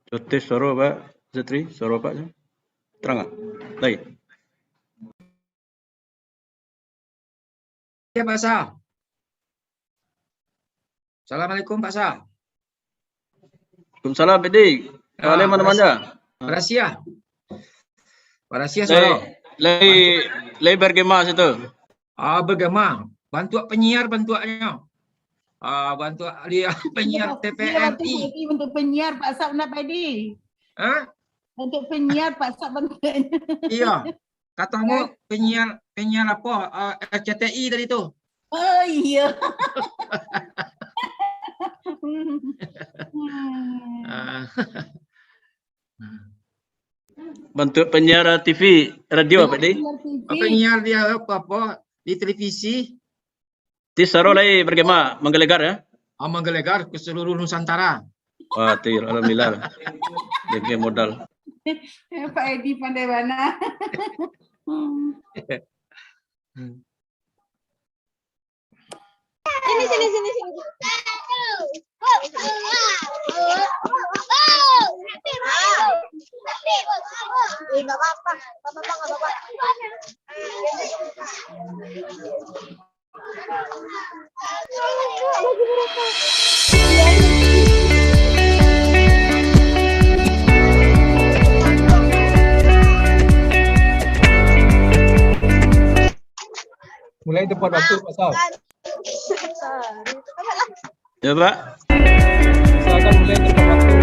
Tes suara Pak Zetri, suara Pak terang nggak? Baik. Ya Pak Sa. Assalamualaikum Pak Sa. Waalaikumsalam Pak Dik. Kalian mana mana? Rahasia. Rahasia suara. Lay bergema situ. Bergema. Bantu penyiar bantuannya. Bantu dia penyiar TPRI. Untuk penyiar Pak Sa nak Pedi. Untuk penyiar Pak Sa bantuannya. Iya. Katamu penyiar apa? RCTI tadi tuh. Oh iya. Bentuk penyiar TV, radio Pak Dik. Penyiar dia apa di televisi. Tis suara lay bergema menggelegar ya. Menggelegar ke seluruh Nusantara. Wah, tir, alhamdulillah. Dia modal. Pak Edi pandai mana? Sini. Nggak apa-apa. Mulai tepat waktu Pak Sa. Ya Pak. Silakan mulai tepat waktu.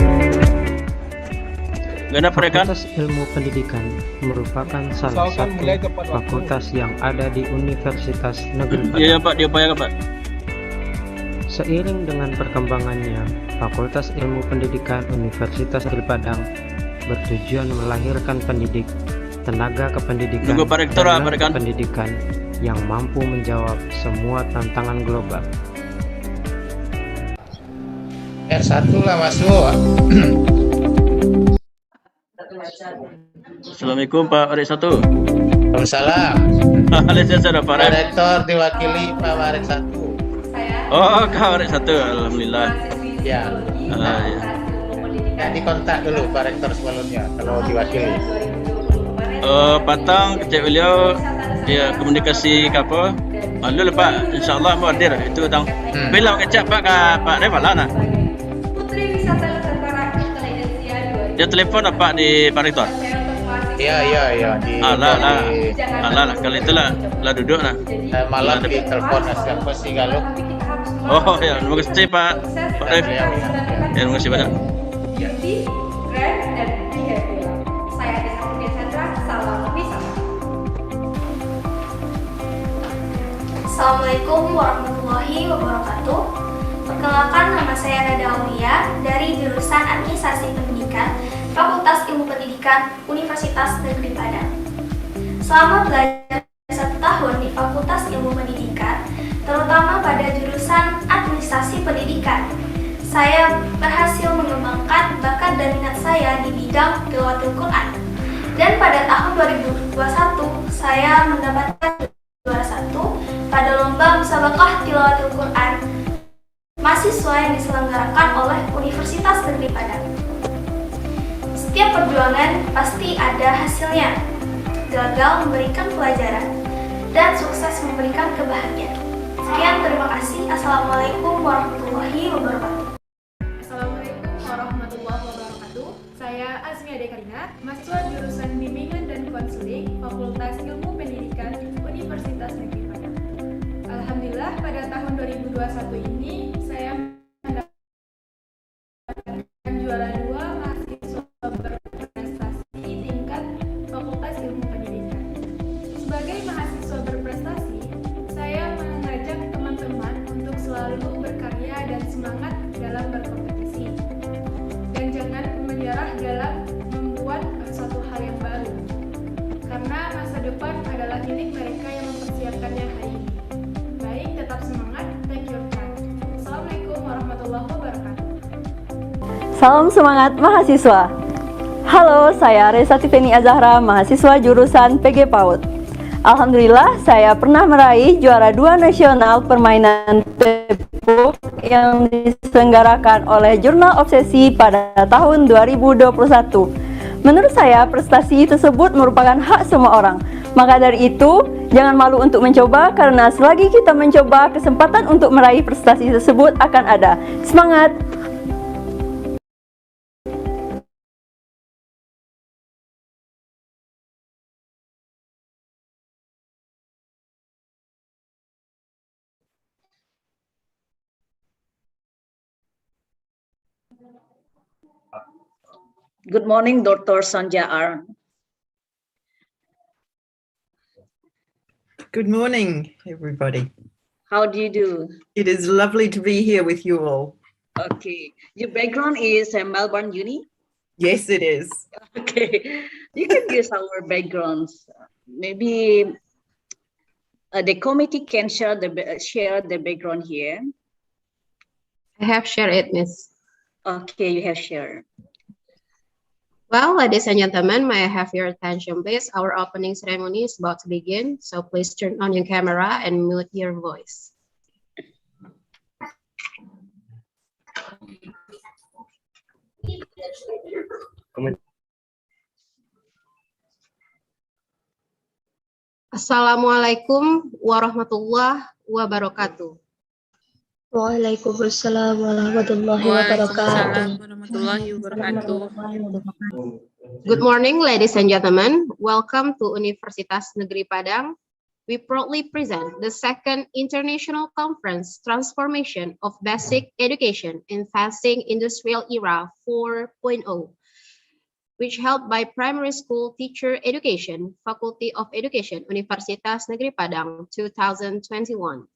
Fakultas Ilmu Pendidikan merupakan salah satu fakultas yang ada di Universitas Negeri Padang. Iya Pak, diupayakan Pak. Seiring dengan perkembangannya, Fakultas Ilmu Pendidikan Universitas Negeri Padang bertujuan melahirkan pendidik, tenaga kependidikan, dan pendidikan yang mampu menjawab semua tantangan global. R1 lah masuk. Assalamualaikum Pak Warik 1. Waalaikumsalam. Waalaikumsalam Pak Rektor diwakili Pak Warik 1. Oh, Kak Warik 1. Alhamdulillah. Ya. Jadi kontak dulu Pak Rektor sebelumnya kalau diwakili. Patang kecil beliau ya komunikasi ke apa? Lalu Pak, insyaallah mau hadir itu tang. Bila kecap Pak Revalana. Putri bisa telepon dia telepon apa di Pak Rektor? Iya di Alah kalau itulah duduk lah. Malam di telepon siapa sih galuh. Oh ya, terima kasih Pak Ref. Ya, terima kasih banyak. Beauty, brand, dan behavior. Saya Desa Putri Sandra, salam wisata. Assalamualaikum warahmatullahi wabarakatuh. Perkenalkan, nama saya Nada Aulia dari jurusan Administrasi Pendidikan Fakultas Ilmu Pendidikan Universitas Negeri Padang. Selama belajar 1 tahun di Fakultas Ilmu Pendidikan, terutama pada jurusan Administrasi Pendidikan, saya berhasil mengembangkan bakat dan minat saya di bidang Tilawatul Quran. Dan pada tahun 2021, saya mendapatkan juara 1 pada lomba musabaqah Tilawatul Quran mahasiswa yang diselenggarakan oleh Universitas Negeri Padang. Setiap perjuangan pasti ada hasilnya. Gagal memberikan pelajaran dan sukses memberikan kebahagiaan. Sekian, terima kasih. Assalamualaikum warahmatullahi wabarakatuh. Assalamualaikum warahmatullahi wabarakatuh. Saya Azmi Ade Karina, mahasiswa jurusan Bimbingan dan Konseling Fakultas Ilmu Pendidikan Universitas Negeri Padang. Alhamdulillah pada tahun 2021 ini saya mendapatkan juara 2 mahasiswa berprestasi tingkat Fakultas Ilmu Pendidikan. Sebagai mahasiswa berprestasi, saya mengajak teman-teman untuk selalu berkarya dan semangat dalam berkompetisi. Dan jangan menyerah dalam membuat suatu hal yang baru. Karena masa depan adalah milik mereka yang mempersiapkannya hari ini. Baik, tetap semangat, take your time. Assalamualaikum warahmatullahi wabarakatuh. Salam semangat mahasiswa. Halo, saya Resa Tifeni Azahra, mahasiswa jurusan PG PAUD. Alhamdulillah, saya pernah meraih juara 2 nasional permainan book yang diselenggarakan oleh Jurnal Obsesi pada tahun 2021. Menurut saya, prestasi tersebut merupakan hak semua orang. Maka dari itu, jangan malu untuk mencoba karena selagi kita mencoba, kesempatan untuk meraih prestasi tersebut akan ada. Semangat! Good morning, Dr. Sanja R. Good morning, everybody. How do you do? It is lovely to be here with you all. Okay. Your background is Melbourne Uni? Yes, it is. Okay. You can use our backgrounds. Maybe the committee can share the background here. I have shared it, Miss. Okay, you have shared. Well, ladies and gentlemen, may I have your attention, please? Our opening ceremony is about to begin, so please turn on your camera and mute your voice. Assalamualaikum warahmatullahi wabarakatuh. Waalaikumsalam warahmatullahi wabarakatuh. Good morning, ladies and gentlemen. Welcome to Universitas Negeri Padang. We proudly present the second International Conference Transformation of Basic Education in Facing Industrial Era 4.0, which held by Primary School Teacher Education, Faculty of Education, Universitas Negeri Padang 2021.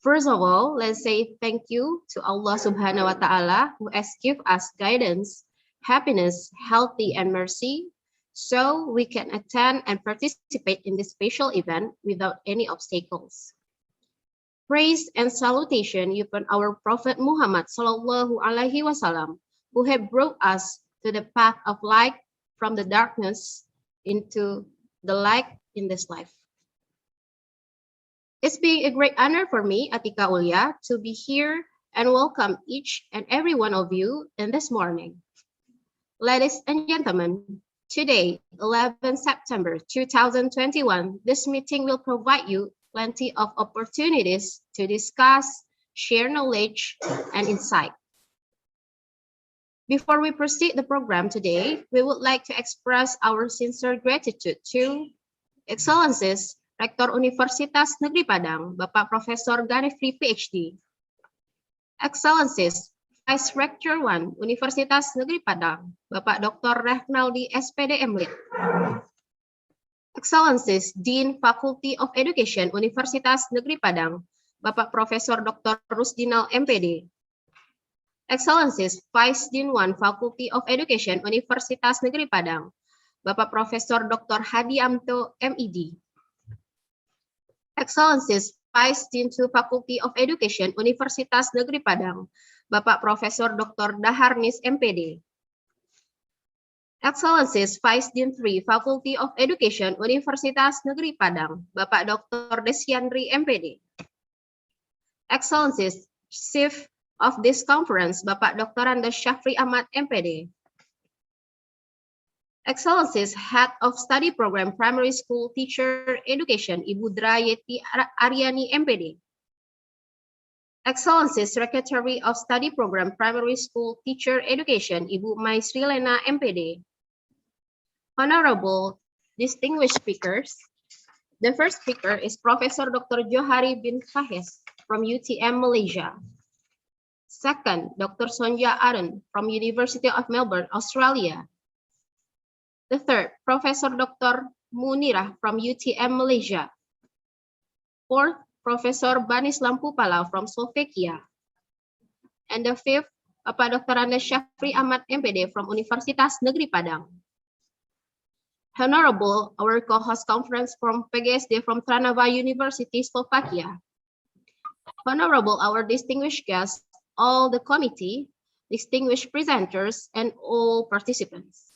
First of all, let's say thank you to Allah Subhanahu wa Ta'ala who has given us guidance, happiness, healthy, and mercy, so we can attend and participate in this special event without any obstacles. Praise and salutation upon our Prophet Muhammad Sallallahu Alaihi Wasallam, who have brought us to the path of light from the darkness into the light in this life. It's been a great honor for me, Atika Ulya, to be here and welcome each and every one of you in this morning. Ladies and gentlemen, today, 11 September 2021, this meeting will provide you plenty of opportunities to discuss, share knowledge, and insight. Before we proceed the program today, we would like to express our sincere gratitude to Excellencies Rektor Universitas Negeri Padang, Bapak Profesor Ganefri PhD. Excellencies Vice Rector 1 Universitas Negeri Padang, Bapak Dr. Rehnaldi SPD MLit. Excellencies Dean Faculty of Education Universitas Negeri Padang, Bapak Profesor Dr. Rusdinal MPD. Excellencies Vice Dean 1 Faculty of Education Universitas Negeri Padang, Bapak Profesor Dr. Hadiamto MED. Excellencies Vice Dean 2 Faculty of Education Universitas Negeri Padang, Bapak Profesor Dr. Daharnis MPD. Excellencies Vice Dean 3 Faculty of Education Universitas Negeri Padang, Bapak Dr. Desyandri MPD. Excellencies Chief of this conference, Bapak Dr. Andes Syafri Ahmad MPD. Excellencies Head of Study Program Primary School Teacher Education, Ibu Drayeti Aryani MPD. Excellencies Secretary of Study Program Primary School Teacher Education, Ibu Maisri Lena MPD. Honorable distinguished speakers, the first speaker is Professor Dr. Johari bin Fahes from UTM Malaysia. Second, Dr. Sonja Aren from University of Melbourne, Australia. The third, Professor Dr. Munirah from UTM Malaysia. Fourth, Professor Banis Lampu-Palau from Slovakia. And the fifth, Bapak Dr. Andes Syafri Ahmad MPD from Universitas Negeri Padang. Honorable, our co-host conference from PGSD from Trnava University, Slovakia. Honorable, our distinguished guests, all the committee, distinguished presenters, and all participants.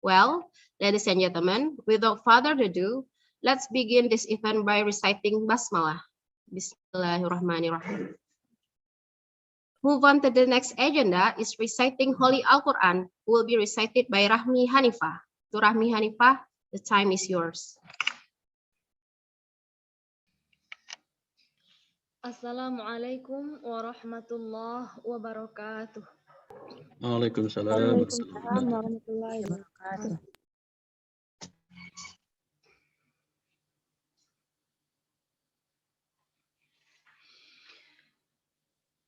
Well, ladies and gentlemen, without further ado, let's begin this event by reciting Basmalah. Bismillahirrahmanirrahim. Move on to the next agenda is reciting Holy Al-Quran, will be recited by Rahmi Hanifah. To Rahmi Hanifah, the time is yours. Assalamualaikum warahmatullahi wabarakatuh. Waalaikumsalam. Waalaikumsalam warahmatullahi wabarakatuh.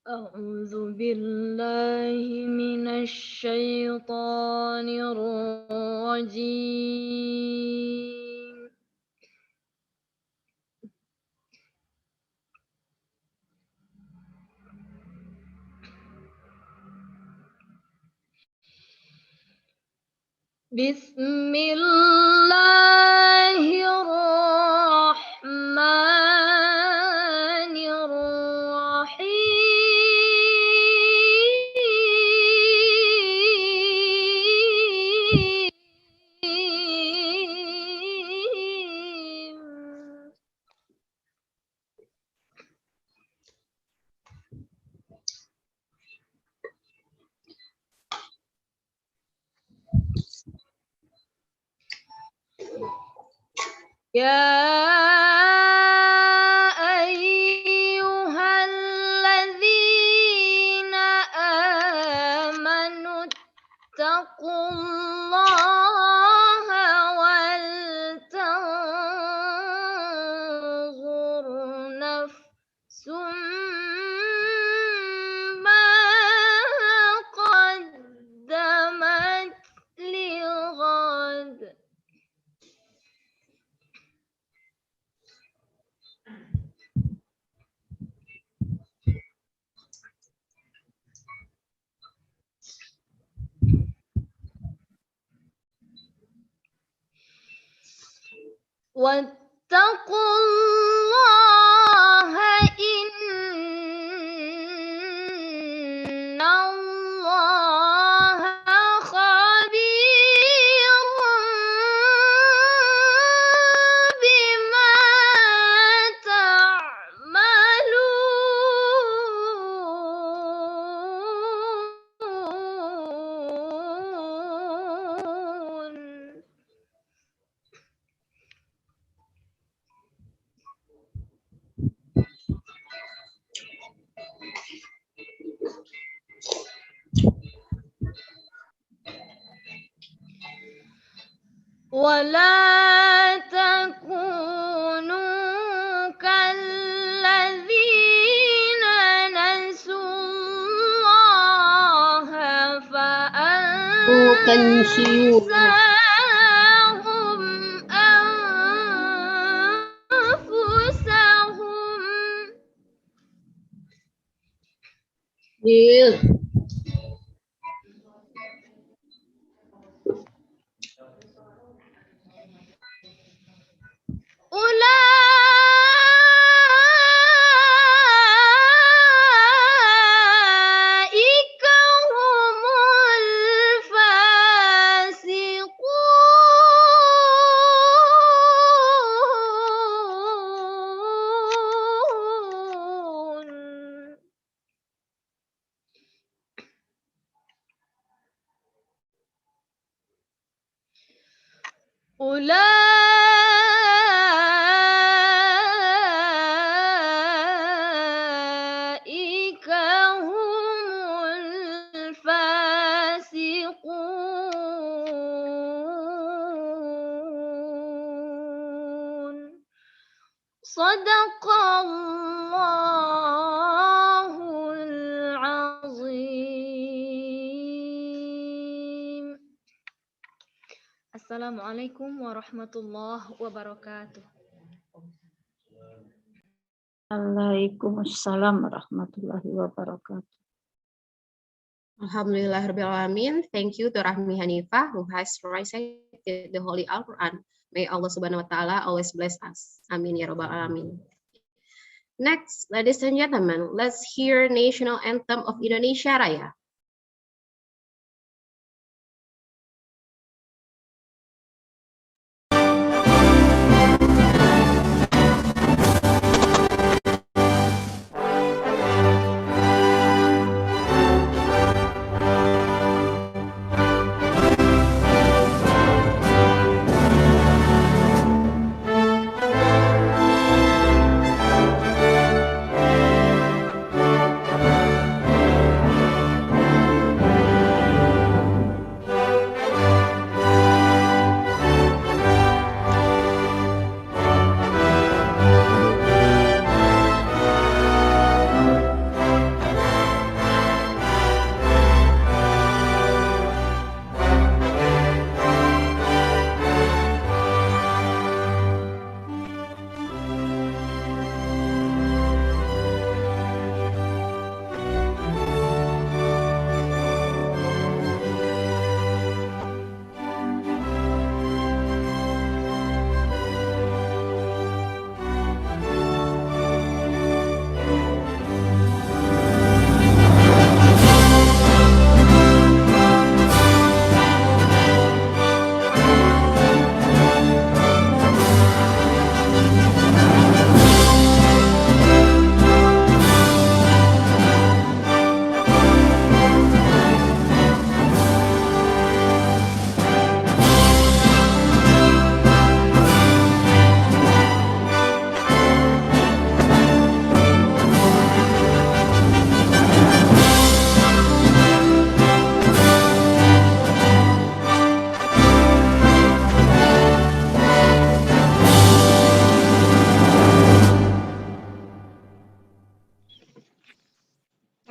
أعوذ بالله من الشيطان الرجيم. بسم الله الرحمن الرحيم. يا أيها الذين آمنوا اتقوا الله ولتنظر نفس ما قدمت لغد. واتقوا الله إن الله خبير بما تعملون. ولا تكونوا كالذين نسوا الله فأنساهم أنفسهم. أولئك هم الفاسقون. أولئك هم الفاسقون. صدق الله العظيم. Assalamualaikum warahmatullahi wabarakatuh. Waalaikumsalam warahmatullahi wabarakatuh. Alhamdulillahirrahmanirrahim. Thank you to Rahmi Hanifah who has recited the Holy Al-Quran. May Allah Subhanahu wa Ta'ala always bless us. Amin ya Rabbal Alamin. Next, ladies and gentlemen, let's hear National Anthem of Indonesia Raya.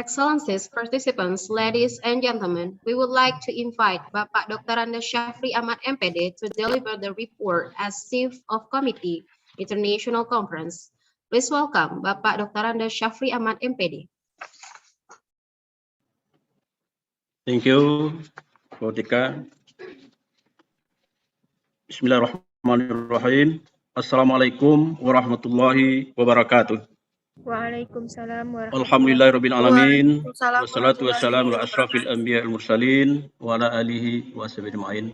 Excellencies, participants, ladies and gentlemen, we would like to invite Bapak Dr. Anda Syafri Ahmad MPD to deliver the report as Chief of Committee, International Conference. Please welcome Bapak Dr. Anda Syafri Ahmad MPD. Thank you, Tika. Bismillahirrahmanirrahim. Assalamualaikum warahmatullahi wabarakatuh. Waalaikumsalam warahmatullahi Alhamdulillahirabbil alamin. Waalaikumsalam Wassalatu wassalamu ala warahmatullahi asyrafil anbiya'il mursalin wa ala alihi wa sahbihi ajma'in.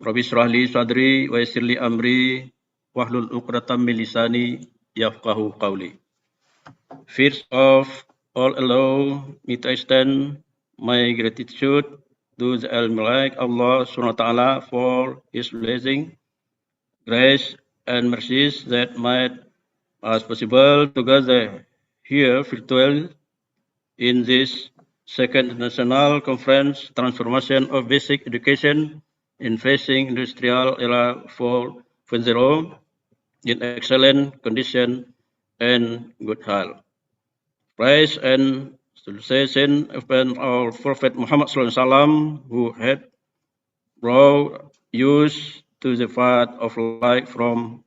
Rabbi shrah li sadri wa yassir li amri wahlul 'uqdatam min lisani yafqahu qawli. First of all, allow me to extend my gratitude to the Almighty Allah Subhanahu wa Ta'ala for His blessing, grace, and mercies that made us possible to gather here virtual in this second international conference, Transformation of Basic Education in Facing Industrial Era 4.0 in excellent condition and good health. Praise and salutation upon our Prophet Muhammad SAW, who had brought us to the path of light from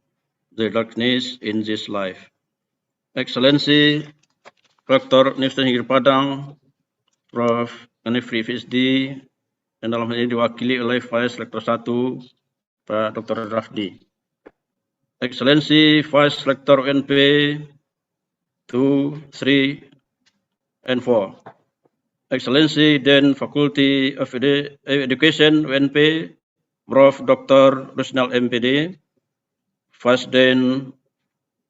the darkness in this life. Excellency, Dr. Universitas Negeri Padang, Prof. Anifri PhD, dan dalam hal ini diwakili oleh Vice Rector 1, Pak Dr. Rafdi. Excellency, Vice Rector UNP 2, 3, and 4. Excellency, Dean Faculty of Education UNP, Prof. Dr. Rusnal MPD, Vice Dean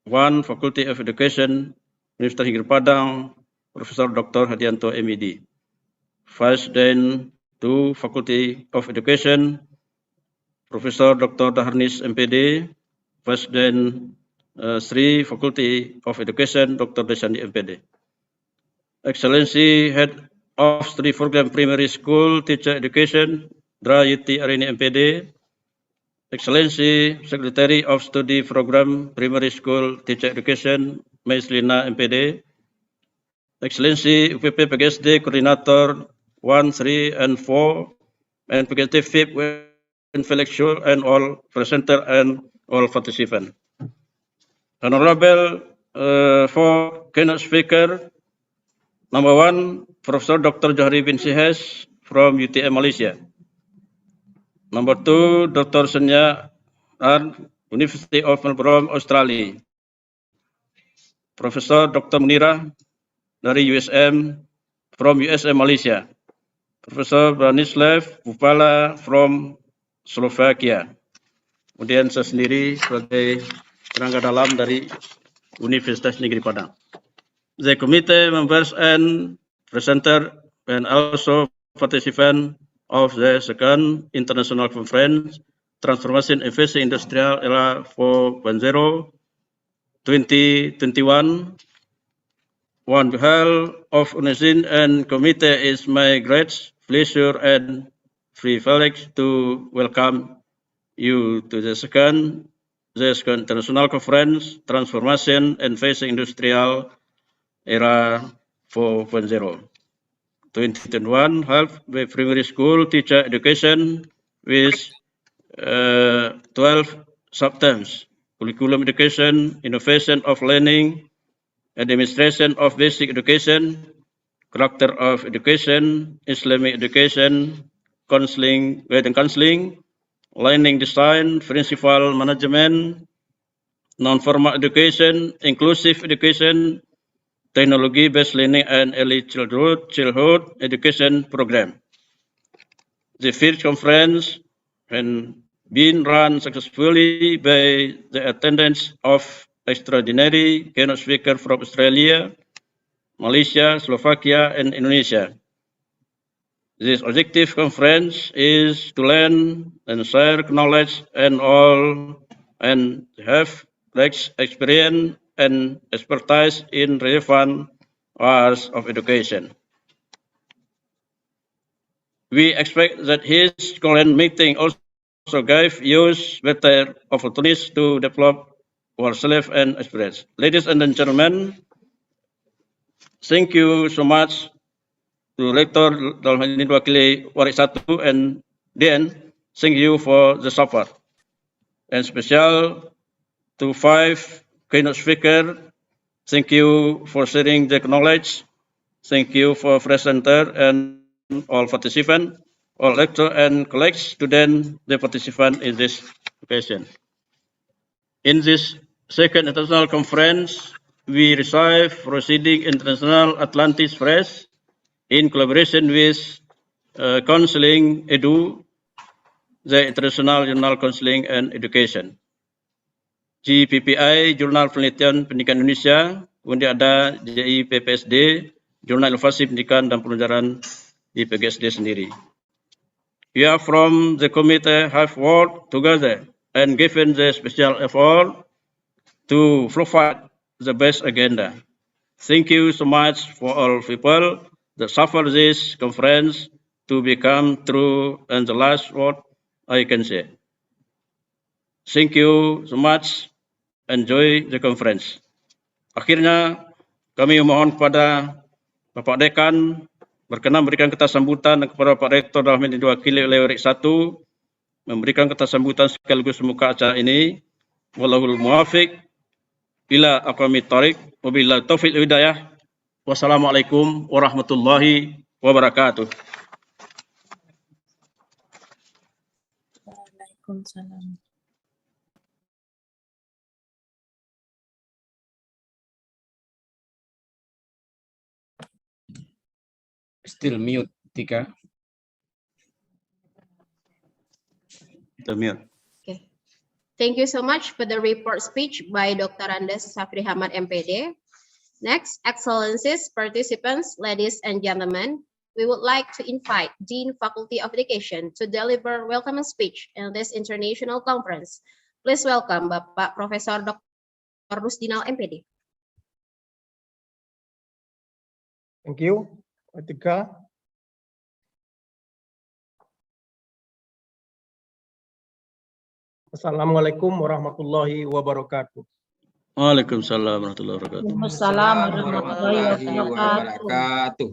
1, Faculty of Education, Universitas Negeri Padang, Profesor Dr. Hadianto MED. Vice Dean 2, Faculty of Education, Profesor Dr. Daharnis MPD, Vice Dean 3, Faculty of Education, Dr. Desandi MPD. Excellency, Head of Study Program Primary School Teacher Education, Dra Yuti Arini MPD. Excellency, Secretary of Study Program Primary School Teacher Education, Maislina MPD. Excellency, UPP PGSD Coordinator 1, 3, and 4, and PGSD FIP Intellectual and all presenter and all participants. Honorable for keynote speaker, number 1, Professor Dr. Johari bin Sihes from UTM Malaysia. Number 2, Dr. Senya Ar, University of Melbourne, Australia. Professor Dr. Munira dari USM from USM Malaysia. Profesor Branislav Bupala from Slovakia. Kemudian saya sendiri sebagai tenaga dalam dari Universitas Negeri Padang. The committee members and presenter and also participant of the second international conference, Transformation in Facing Industrial Era 4.0 2021. On behalf of UNESIN and committee, it's my great pleasure and privilege to welcome you to the second international conference, Transformation and Facing Industrial Era 4.0 2021, held by primary school teacher education with 12 subthemes: curriculum education, innovation of learning, administration of basic education, character of education, Islamic education, counseling, learning design, principal management, non-formal education, inclusive education, technology-based learning, and early childhood education program. The first conference has been run successfully by the attendance of extraordinary keynote speakers from Australia, Malaysia, Slovakia, and Indonesia. This objective conference is to learn and share knowledge and have rich experience and expertise in relevant areas of education. We expect that his current meeting also gave youth better opportunities to develop ourselves and experience. Ladies and gentlemen, Thank you so much to Rector dalam hal ini diwakili Warik 1 and then thank you for the support. And special to 5 keynote speaker, thank you for sharing the knowledge. Thank you for presenter and all participants, all lecturer and colleagues, students, the participant in this occasion. In this second international conference, we receive proceeding International Atlantis Press in collaboration with Counseling Edu, the International Journal Counseling and Education. GPPI, Jurnal Penelitian Pendidikan Indonesia, kemudian ada JIPPSD, Jurnal Inovasi Pendidikan dan Pelajaran di PGSD sendiri. We are from the committee have worked together and given the special effort to provide the best agenda. Thank you so much for all people that suffer this conference to become true, and the last word I can say. Thank you so much. Enjoy the conference. Akhirnya kami memohon kepada Bapak Dekan berkenan memberikan kata sambutan dan kepada Pak Rektor dalam ini diwakili oleh Warik 1 memberikan kata sambutan sekaligus membuka acara ini. Wallahul muwafiq ila aqwamit thoriq wabillahi taufiq wal hidayah. Wassalamualaikum warahmatullahi wabarakatuh. Waalaikumsalam. Still mute, Tika. Still mute. Okay. Thank you so much for the report speech by Dr. Andes Safri Hamad, MPD. Next, Excellencies, participants, ladies and gentlemen, we would like to invite Dean Faculty of Education to deliver welcome speech in this international conference. Please welcome Bapak Profesor Dr. Rusdinal, MPD. Thank you, Atika. Assalamualaikum warahmatullahi wabarakatuh. Waalaikumsalam warahmatullahi wabarakatuh. Waalaikumsalam warahmatullahi wabarakatuh.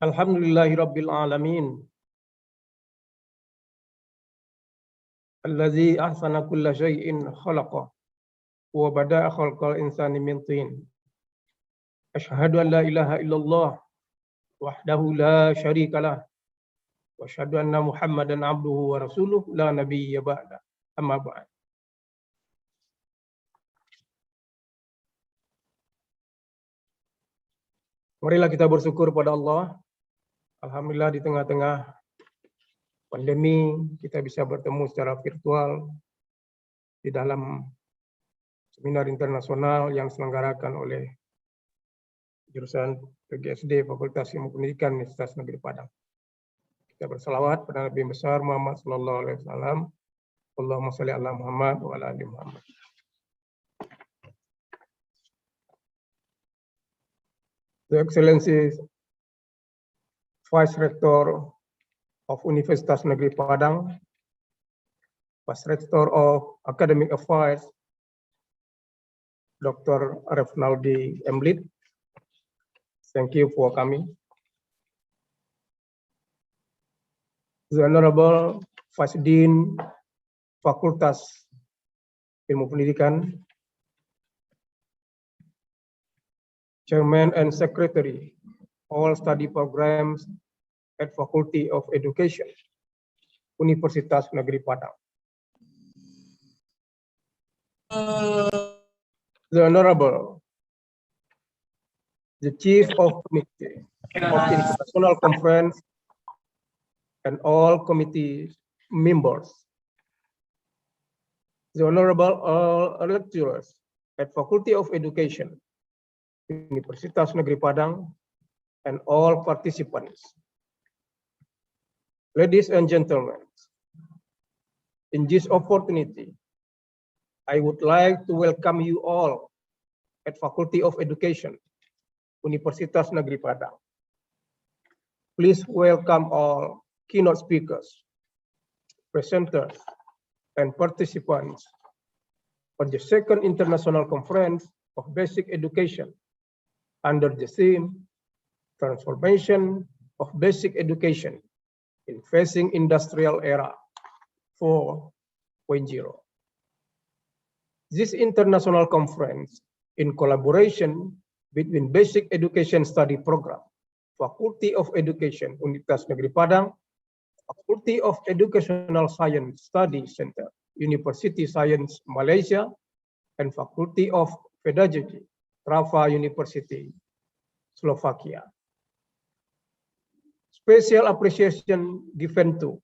Alhamdulillahi rabbil alamin. Allazi ahsana kulla syai'in khalaqa wa bada'a khalqal insani min tin. Asyhadu an la ilaha illallah wahdahu la syarika lah wa asyhadu anna Muhammadan abduhu wa rasuluh la nabiyya ba'da. Amma ba'd. Marilah kita bersyukur pada Allah. Alhamdulillah di tengah-tengah pandemi kita bisa bertemu secara virtual di dalam seminar internasional yang diselenggarakan oleh jurusan PGSD Fakultas Ilmu Pendidikan Universitas Negeri Padang. Kita bersalawat pada Nabi besar Muhammad sallallahu alaihi wasallam. Allahumma shalli ala Muhammad wa ala ali Muhammad. The Excellencies, Vice Rector of Universitas Negeri Padang, Vice Rector of Academic Affairs, Dr. Refnaldi Emlit, thank you for coming. The Honorable Vice Dean, Fakultas Ilmu Pendidikan, Chairman and Secretary, all study programs at Faculty of Education, Universitas Negeri Padang. The Honorable, the Chief of Committee of International Conference and all committee members. The Honorable all lecturers at Faculty of Education, Universitas Negeri Padang, and all participants. Ladies and gentlemen, in this opportunity, I would like to welcome you all at Faculty of Education, Universitas Negeri Padang. Please welcome all keynote speakers, presenters, and participants on the second International Conference of Basic Education, under the theme Transformation of Basic Education in Facing Industrial Era 4.0. This international conference, in collaboration between Basic Education Study Program, Faculty of Education, Universitas Negeri Padang, Faculty of Educational Science Study Center, University Science Malaysia, and Faculty of Pedagogy, Trava University, Slovakia. Special appreciation given to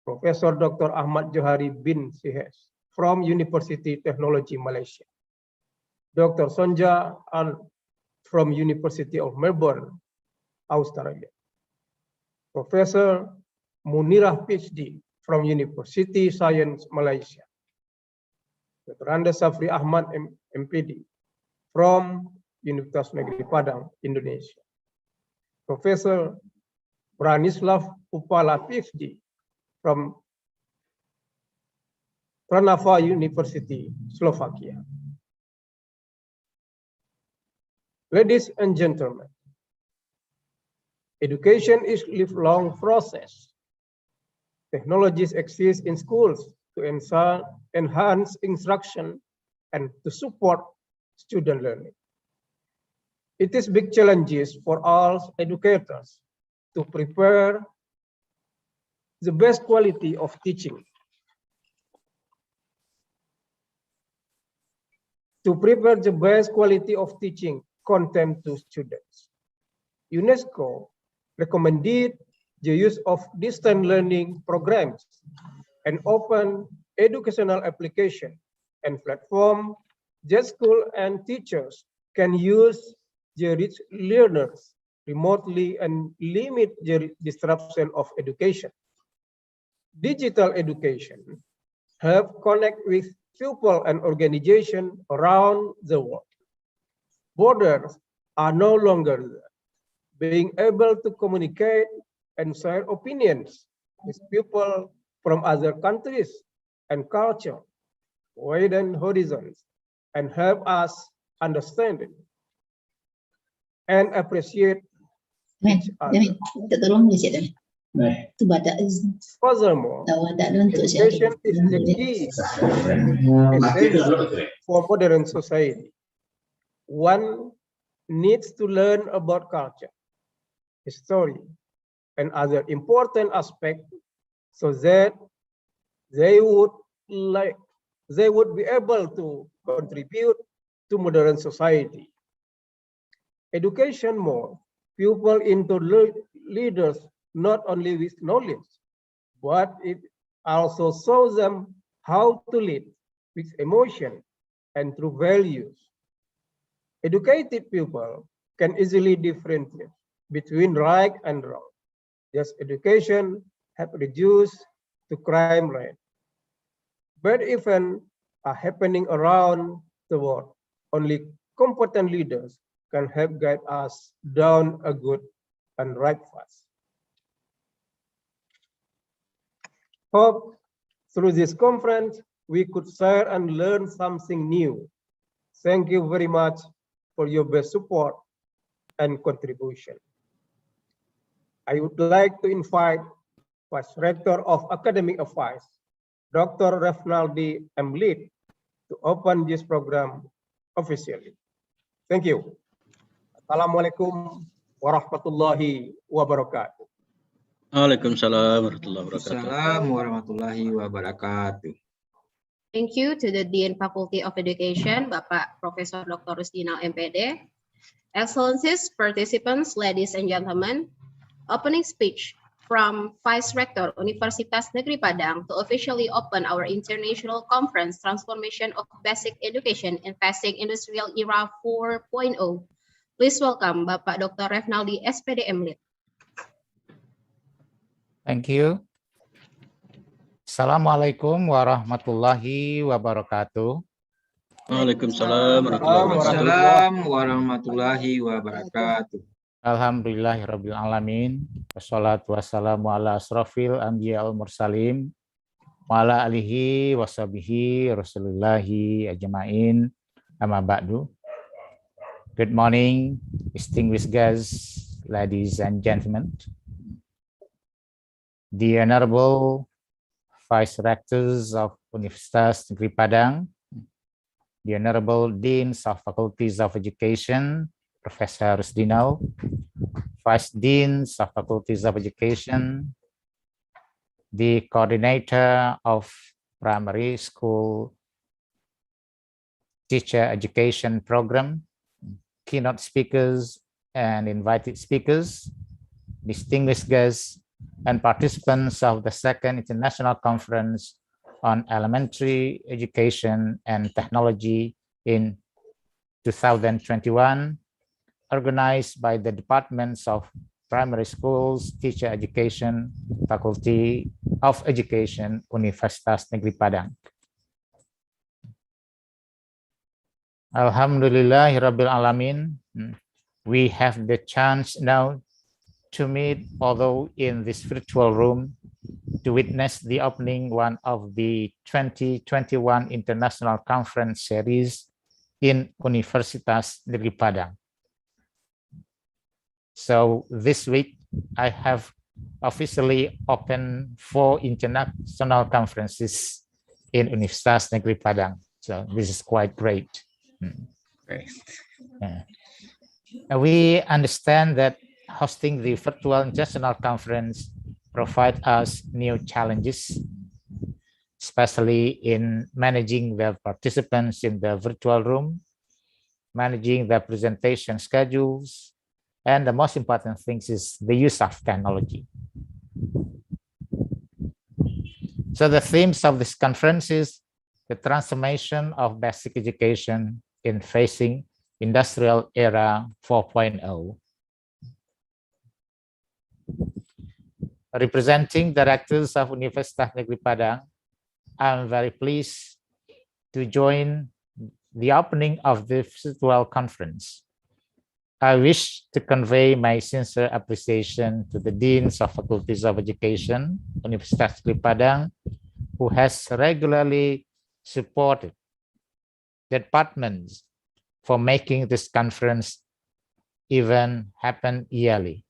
Professor Dr. Ahmad Johari bin Sihes from University Technology Malaysia, Dr. Sonja Al from University of Melbourne, Australia, Professor Munirah PhD from University Science Malaysia, Dr. Anda Safri Ahmad MPD from Universitas Negeri Padang, Indonesia, Professor Branislav Upala PhD from Trnava University, Slovakia. Ladies and gentlemen, education is a lifelong process. Technologies exist in schools to enhance instruction and to support student learning. It is big challenges for all educators to prepare the best quality of teaching. To prepare the best quality of teaching content to students. UNESCO recommended the use of distance learning programs and open educational application and platform that school and teachers can use the learners remotely and limit the disruption of education. Digital education help connect with people and organizations around the world. Borders are no longer there. Being able to communicate and share opinions with people from other countries and culture, widen horizons, and help us understand it and appreciate each other. Furthermore, education is the key for modern society. One needs to learn about culture, history, and other important aspects so that they would be able to contribute to modern society. Education more people into leaders not only with knowledge, but it also shows them how to lead with emotion and through values. Educated people can easily differentiate between right and wrong. Thus, education has reduced the crime rate. Bad events are happening around the world. Only competent leaders can help guide us down a good and right path. Hope through this conference, we could share and learn something new. Thank you very much for your best support and contribution. I would like to invite Vice Rector of Academic Affairs, Dr. Refnaldi M. Lid, to open this program officially. Thank you. Assalamualaikum warahmatullahi wabarakatuh. Waalaikumsalam warahmatullahi wabarakatuh. Assalamualaikum warahmatullahi wabarakatuh. Thank you to the Dean Faculty of Education, Bapak Profesor Dr. Rusdina MPD. Excellencies, participants, ladies and gentlemen, opening speech from Vice Rector Universitas Negeri Padang to officially open our international conference, Transformation of Basic Education in Facing Industrial Era 4.0. Please welcome Bapak Dr. Refnaldi SPD MLid. Thank you. Assalamualaikum warahmatullahi wabarakatuh. Waalaikumsalam warahmatullahi wabarakatuh. Alhamdulillahirabbil alamin. Wassalatu wassalamu ala asrofil anbiya wal mursalin wa ala alihi washabihi rasulillahi ajmain. Amma ba'du. Good morning, distinguished guests, ladies and gentlemen. The Honorable Vice Rectors of Universitas Negeri Padang, the Honorable Deans of Faculties of Education, Professor Rusdino, Vice Deans of Faculties of Education, the Coordinator of Primary School Teacher Education Program, keynote speakers and invited speakers, distinguished guests, and participants of the second International Conference on Elementary Education and Technology in 2021, organized by the Departments of Primary Schools, Teacher Education, Faculty of Education, Universitas Negeri Padang. Alhamdulillahirabbil alamin. We have the chance now to meet, although in this virtual room, to witness the opening one of the 2021 International Conference Series in Universitas Negeri Padang. So this week, I have officially opened 4 international conferences in Universitas Negeri Padang. So this is quite great. Great. We understand that hosting the virtual international conference provides us new challenges, especially in managing the participants in the virtual room, managing the presentation schedules, and the most important thing is the use of technology. So the themes of this conference is the transformation of basic education in facing industrial era 4.0. Representing directors of Universitas Negeri Padang, I'm very pleased to join the opening of the virtual conference. I wish to convey my sincere appreciation to the Deans of Faculties of Education, Universitas Negeri Padang, who has regularly supported the departments for making this conference even happen yearly.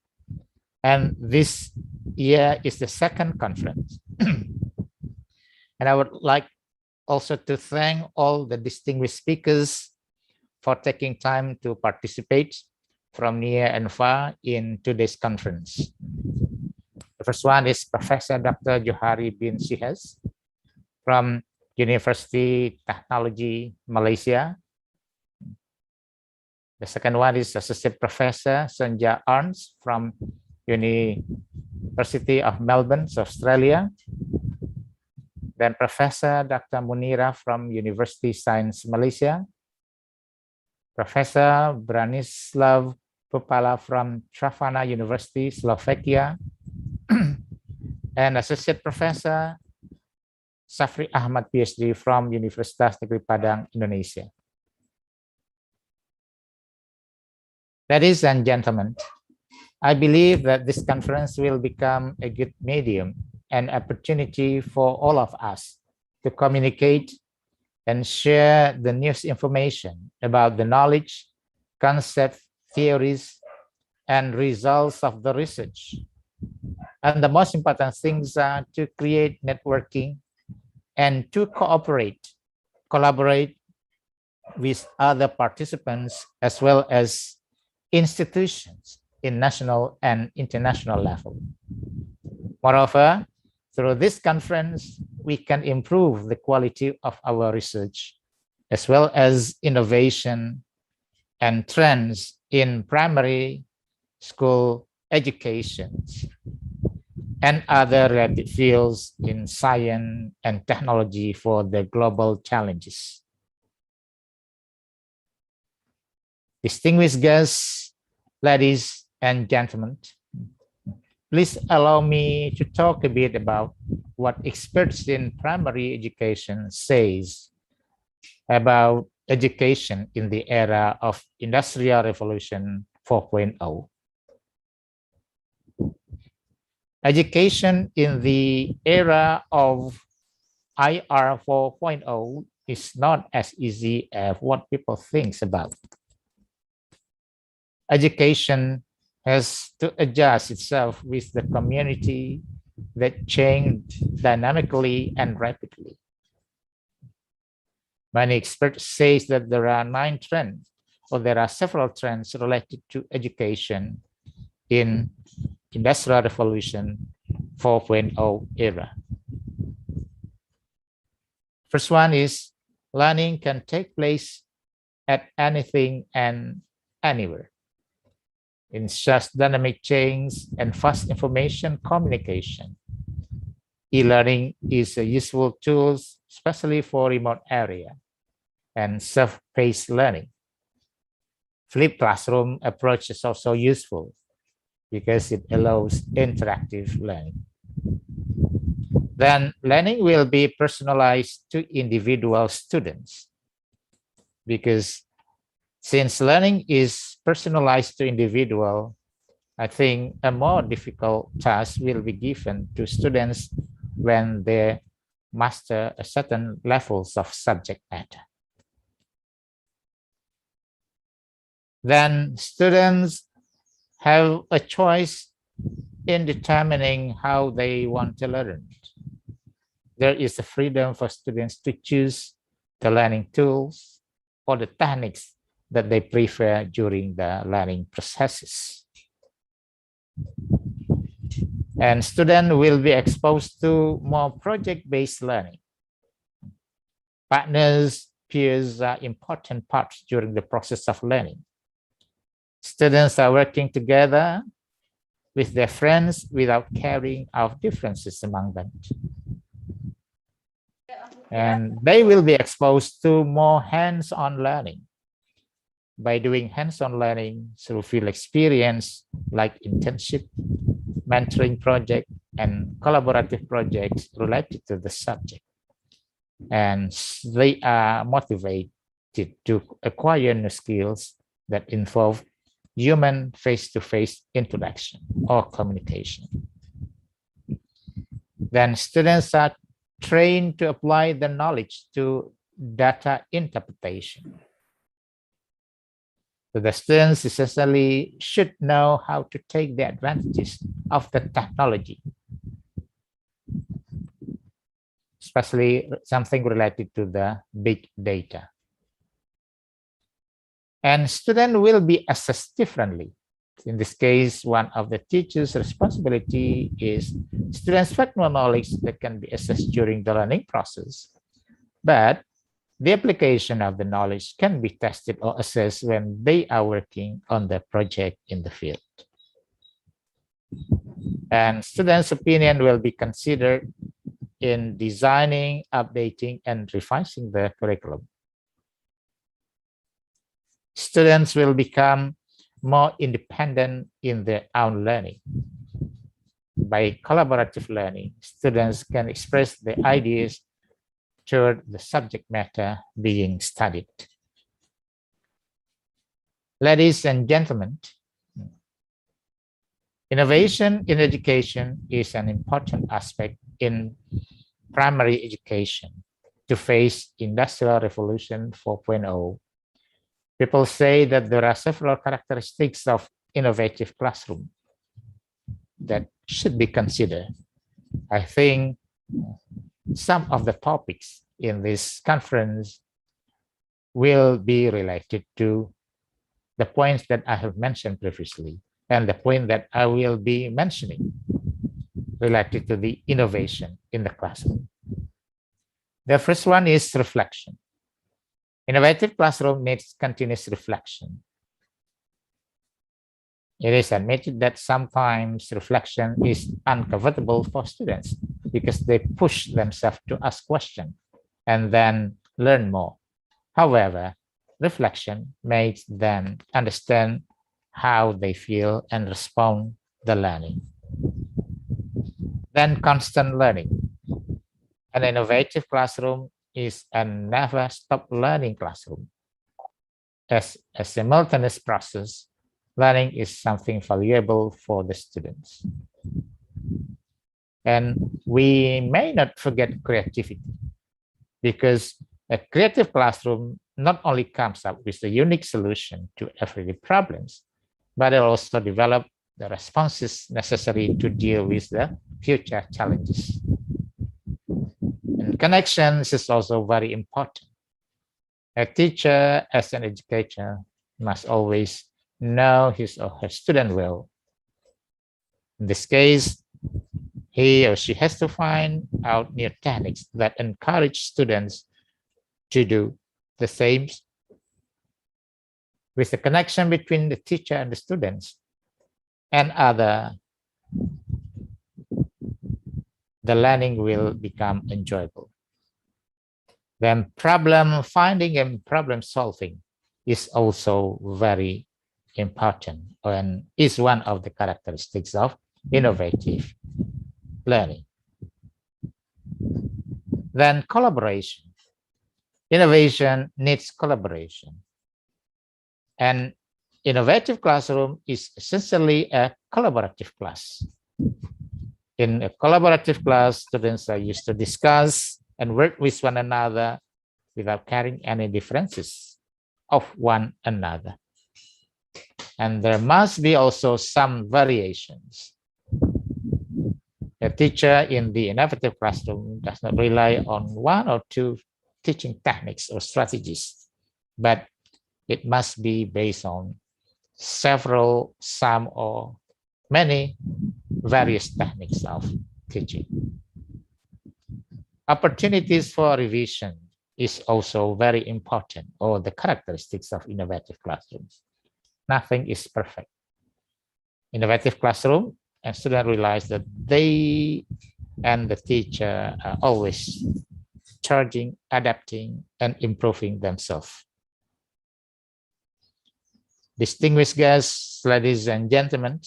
And this year is the second conference. And I would like also to thank all the distinguished speakers for taking time to participate from near and far in today's conference. The first one is Professor Dr. Johari bin Sihez from University Technology Malaysia. The second one is Associate Professor Sonja Arns from University of Melbourne, Australia. Then Professor Dr. Munira from University Science Malaysia. Professor Branislav Popala from Trafana University, Slovakia. And Associate Professor Safri Ahmad, PhD from Universitas Negeri Padang, Indonesia. Ladies and gentlemen, I believe that this conference will become a good medium and opportunity for all of us to communicate and share the news information about the knowledge, concept, theories, and results of the research. And the most important things are to create networking and to collaborate with other participants as well as institutions in national and international level. Moreover, through this conference, we can improve the quality of our research as well as innovation and trends in primary school education and other related fields in science and technology for the global challenges. Distinguished guests, ladies and gentlemen, please allow me to talk a bit about what experts in primary education says about education in the era of Industrial Revolution 4.0. Education in the era of IR 4.0 is not as easy as what people think about. Education has to adjust itself with the community that changed dynamically and rapidly. Many experts say that there are 9 trends, or there are several trends related to education in Industrial Revolution 4.0 era. First one is learning can take place at anything and anywhere. In such dynamic change and fast information communication, e-learning is a useful tool, especially for remote area and self-paced learning. Flipped classroom approach is also useful because it allows interactive learning. Then learning will be personalized to individual students, because since learning is personalized to individual, I think a more difficult task will be given to students when they master a certain levels of subject matter. Then students have a choice in determining how they want to learn. There is a freedom for students to choose the learning tools or the techniques that they prefer during the learning processes. And students will be exposed to more project-based learning. Partners, peers are important parts during the process of learning. Students are working together with their friends without carrying out differences among them. And they will be exposed to more hands-on learning. By doing hands-on learning through field experience like internship, mentoring project, and collaborative projects related to the subject. And they are motivated to acquire new skills that involve human face-to-face interaction or communication. Then students are trained to apply the knowledge to data interpretation. So the students essentially should know how to take the advantages of the technology, especially something related to the big data. And students will be assessed differently. In this case, one of the teacher's responsibility is students' factual knowledge that can be assessed during the learning process. But the application of the knowledge can be tested or assessed when they are working on the project in the field. And students' opinion will be considered in designing, updating, and revising the curriculum. Students will become more independent in their own learning. By collaborative learning, students can express their ideas toward the subject matter being studied. Ladies and gentlemen, innovation in education is an important aspect in primary education to face Industrial Revolution 4.0. People say that there are several characteristics of innovative classroom that should be considered. I think some of the topics in this conference will be related to the points that I have mentioned previously and the point that I will be mentioning related to the innovation in the classroom. The first one is reflection. Innovative classroom needs continuous reflection. It is admitted that sometimes reflection is uncomfortable for students because they push themselves to ask questions and then learn more. However, reflection makes them understand how they feel and respond to the learning. Then constant learning. An innovative classroom is a never stop learning classroom. As a simultaneous process, learning is something valuable for the students. And we may not forget creativity, because a creative classroom not only comes up with a unique solution to everyday problems, but it also develop the responses necessary to deal with the future challenges. And connections is also very important. A teacher as an educator must always know his or her student well. In this case, he or she has to find out new techniques that encourage students to do the same. With the connection between the teacher and the students and other, the learning will become enjoyable. Then problem finding and problem solving is also very important and is one of the characteristics of innovative learning. Then collaboration. Innovation needs collaboration. And innovative classroom is essentially a collaborative class. In a collaborative class, students are used to discuss and work with one another without carrying any differences of one another. And there must be also some variations. A teacher in the innovative classroom does not rely on one or two teaching techniques or strategies, but it must be based on several, some or many various techniques of teaching. Opportunities for revision is also very important, or the characteristics of innovative classrooms. Nothing is perfect. Innovative classroom, and students realize that they and the teacher are always charging, adapting, and improving themselves. Distinguished guests, ladies and gentlemen,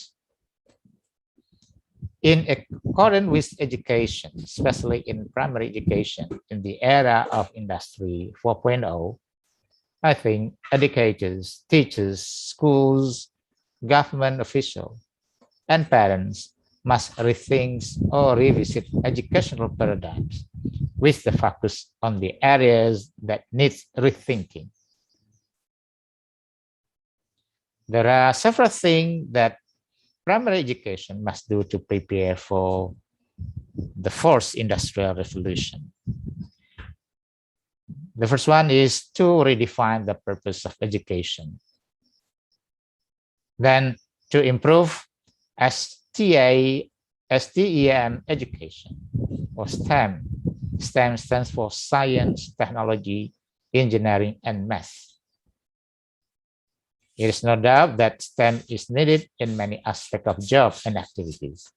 in accordance with education, especially in primary education, in the era of Industry 4.0, I think educators, teachers, schools, government officials, and parents must rethink or revisit educational paradigms with the focus on the areas that need rethinking. There are several things that primary education must do to prepare for the fourth industrial revolution. The first one is to redefine the purpose of education. Then to improve STEM education, or STEM. STEM stands for science, technology, engineering, and math. There is no doubt that STEM is needed in many aspects of jobs and activities.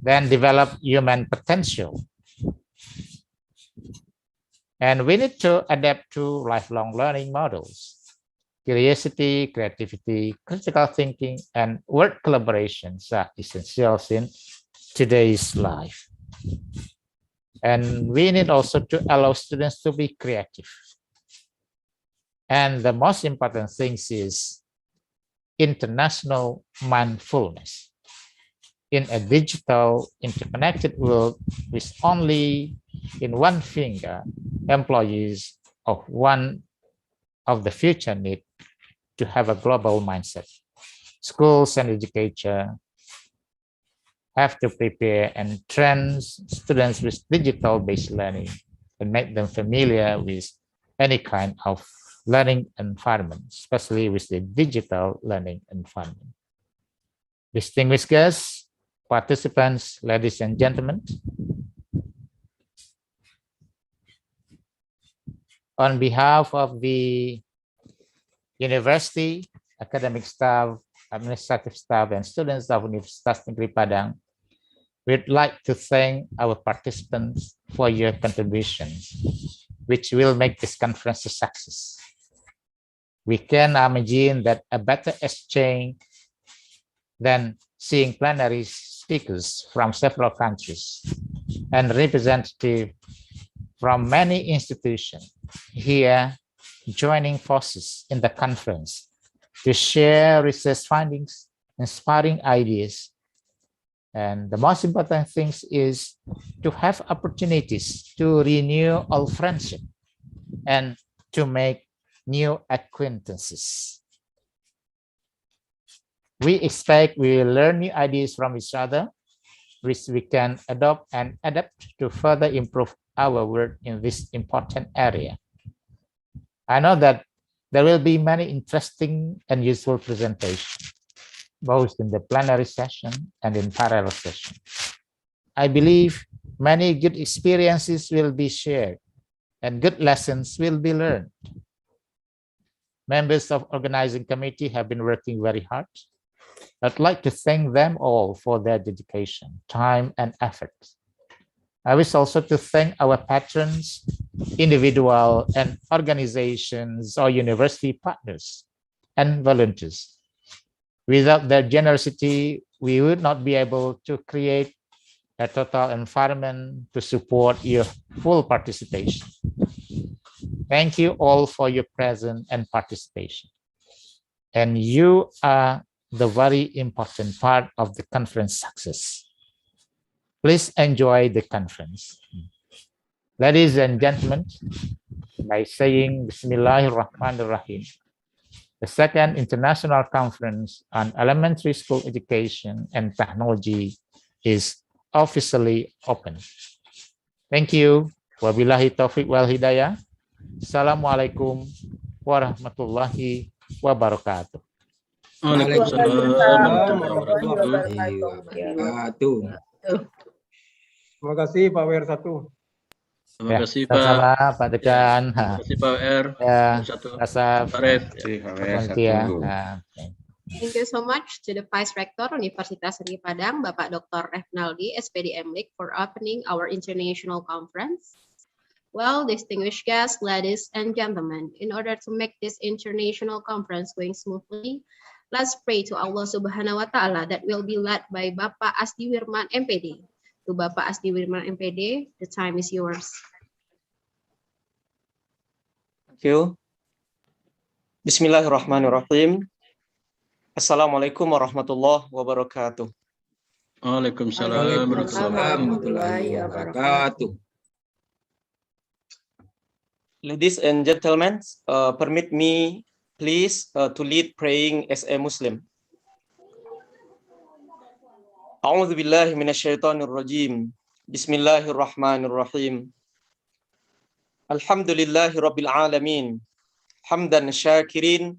Then develop human potential. And we need to adapt to lifelong learning models. Curiosity, creativity, critical thinking, and work collaborations are essential in today's life. And we need also to allow students to be creative. And the most important thing is international mindfulness. In a digital, interconnected world with only in one finger, employees of one of the future need to have a global mindset. Schools and education have to prepare and train students with digital-based learning and make them familiar with any kind of learning environment, especially with the digital learning environment. Distinguished guests, participants, ladies and gentlemen, on behalf of the university, academic staff, administrative staff, and students of Universitas Negeri Padang, we'd like to thank our participants for your contributions, which will make this conference a success. We can imagine that a better exchange than seeing plenary speakers from several countries and representatives from many institutions here joining forces in the conference to share research findings, inspiring ideas. And the most important thing is to have opportunities to renew old friendship and to make new acquaintances. We expect we will learn new ideas from each other, which we can adopt and adapt to further improve our work in this important area. I know that there will be many interesting and useful presentations, both in the plenary session and in parallel session. I believe many good experiences will be shared and good lessons will be learned. Members of organizing committee have been working very hard. I'd like to thank them all for their dedication, time, and effort. I wish also to thank our patrons, individual and organizations or university partners and volunteers. Without their generosity, we would not be able to create a total environment to support your full participation. Thank you all for your presence and participation. And you are the very important part of the conference success. Please enjoy the conference. Ladies and gentlemen, by saying Bismillahirrahmanirrahim, the second International Conference on Elementary School Education and Technology is officially open. Thank you. Wabillahi taufiq wal hidayah. Assalamualaikum warahmatullahi wabarakatuh. Waalaikumsalam warahmatullahi wabarakatuh. Terima kasih Pak WR1. Terima kasih Pak. Sama-sama Pak Dekan. Terima kasih Pak WR. Ya, Pak Ref. Thank you so much to the Vice Rector Universitas Negeri Padang, Bapak Dr. Refnaldi, SPD MLIC, for opening our international conference. Well, distinguished guests, ladies and gentlemen, in order to make this international conference going smoothly, let's pray to Allah Subhanahu wa Ta'ala that will be led by Bapak Asdi Wirman MPD. To Bapak Asdi Wirman MPD, the time is yours. Thank you. Bismillahirrahmanirrahim. Assalamualaikum warahmatullahi wabarakatuh. Waalaikumsalam warahmatullahi wabarakatuh. Ladies and gentlemen, permit me please to lead praying as a Muslim. A'udzu billahi minasyaitonir rajim. Bismillahirrahmanirrahim. Alhamdulillahi rabbil alamin. Hamdan syakirin,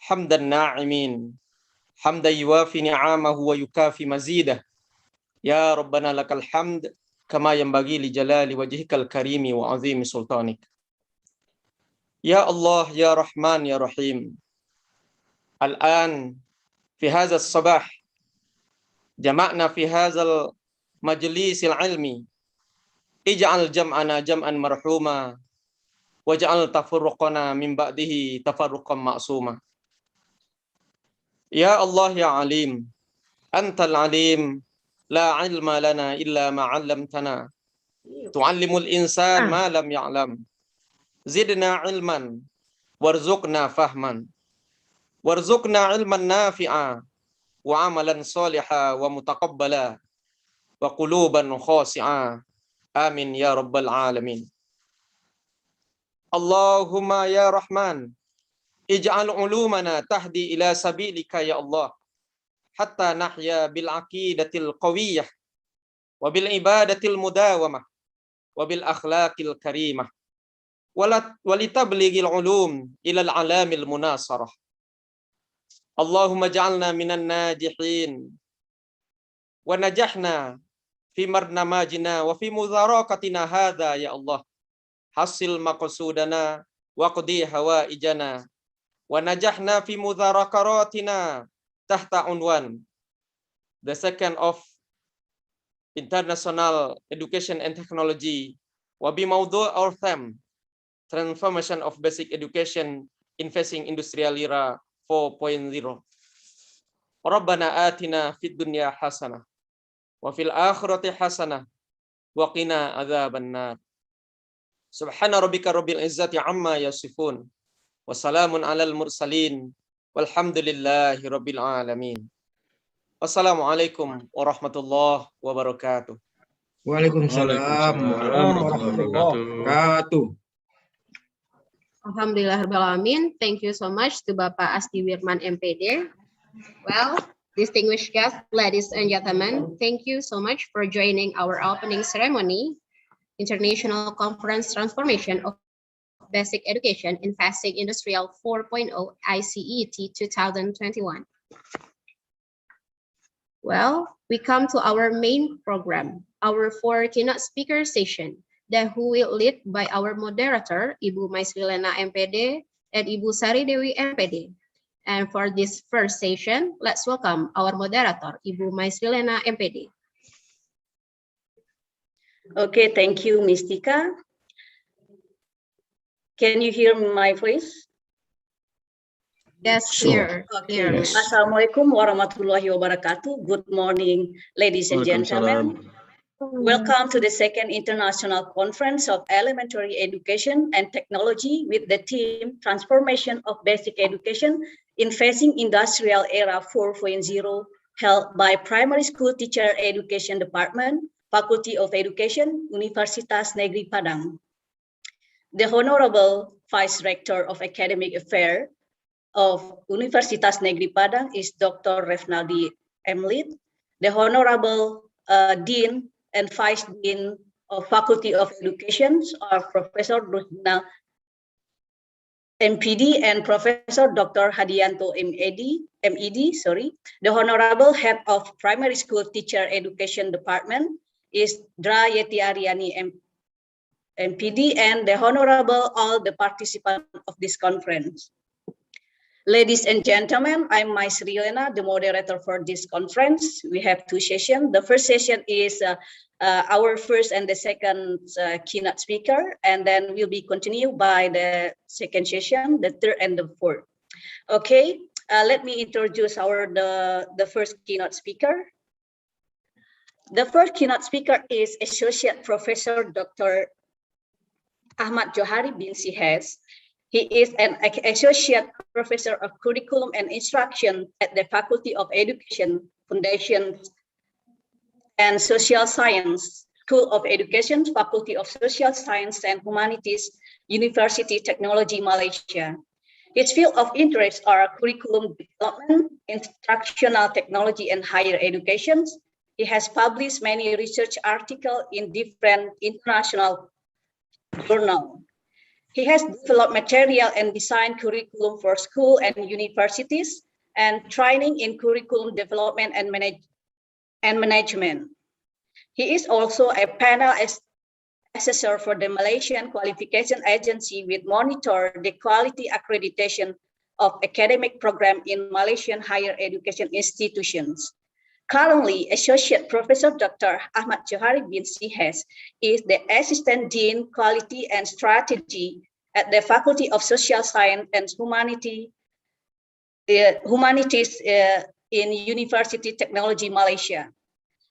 hamdan na'imin. Hamdan yuwafi ni'amahu wa yukafi mazidah. Ya Rabbana lakal hamd kama yanbaghi li jalali wajhikal karimi wa azimi sultanik. Ya Allah, Ya Rahman, Ya Rahim. Al-an fi hadha as-sabah jama'na fi hadha al-majlis al-ilmi. Ij'al jam'ana jam'an marhuma waj'al tafarruqana min ba'dihi tafarruqan ma'suma. Ya Allah, Ya Alim, Antal Alim, la ilma lana illa ma 'allamtana. Tu'allimul insan ma lam ya'lam. Zidna ilman, warzuqna fahman. Warzuqna ilman nafi'a, wa amalan saliha wa mutaqabbala, wa quluban khasi'a. Amin ya rabbal alamin. Allahumma ya Rahman, ij'al ulumana tahdi ila sabilika ya Allah, hatta nahya bil aqidatil qawiyyah, wa bil ibadatil mudawamah, wa bil akhlaqil karimah, walitablighil ulum ila al alamil munasarah. Allahumma ja'alna minan najihin wa najahna fi marnamajina wa fi mudharaqatina hadha ya Allah. Hasil maqsudana wa qdi hawaijana wa najahna fi mudharakaratina tahta unwan the second of international education and technology wa bi mawdu' our theme transformation of basic education in facing industrial era 4.0. Rabbana atina fid dunya hasanah wa fil akhirati hasanah wa qina adzaban nar. Subhana rabbika rabbil izzati amma yasifun wa salamun alal mursalin walhamdulillahi rabbil alamin. Wassalamualaikum warahmatullahi wabarakatuh. Waalaikumsalam warahmatullahi wabarakatuh. Alhamdulillahirrahmanirrahim. Thank you so much to Bapak Asdi Wirman MPD. Well, Distinguished guests, ladies and gentlemen, thank you so much for joining our opening ceremony, International Conference Transformation of Basic Education in Facing Industrial 4.0 ICET 2021. Well, we come to our main program, our 4 keynote speaker session, that who will lead by our moderator, Ibu Maisrilena MPD and Ibu Sari Dewi MPD. And for this first session, let's welcome our moderator, Ibu Maisrilena MPD. Okay, thank you, Mistika. Can you hear my voice? Yes, clear. Okay. Yes. Assalamualaikum warahmatullahi wabarakatuh. Good morning, ladies and gentlemen. Welcome to the second International Conference of Elementary Education and Technology with the theme Transformation of Basic Education in Facing Industrial Era 4.0, held by Primary School Teacher Education Department, Faculty of Education, Universitas Negeri Padang. The Honorable Vice Rector of Academic Affairs of Universitas Negeri Padang is Dr. Refnaldi Emlit. The Honorable Dean and Vice Dean of Faculty of Education are Professor Rusdina MPD and Professor Dr. Hadianto MED. The Honorable Head of Primary School Teacher Education Department is Dra Yeti Aryani MPD, and the Honorable all the participants of this conference. Ladies and gentlemen, I'm Maisrilena, the moderator for this conference. We have 2 sessions. The first session is our first and the second keynote speaker, and then we'll be continued by the second session, the third and the fourth. Okay, let me introduce the first keynote speaker. The first keynote speaker is Associate Professor Dr. Ahmad Johari bin Sihes. He is an Associate Professor of Curriculum and Instruction at the Faculty of Education, Foundation and Social Science, School of Education, Faculty of Social Science and Humanities, University Technology, Malaysia. His field of interest are curriculum development, instructional technology, and higher education. He has published many research articles in different international journals. He has developed material and designed curriculum for school and universities and training in curriculum development and management. He is also a panel assessor for the Malaysian Qualification Agency with monitor the quality accreditation of academic program in Malaysian higher education institutions. Currently, Associate Professor Dr. Ahmad Johari bin Sihes is the Assistant Dean Quality and Strategy at the Faculty of Social Science and Humanities in University Technology, Malaysia.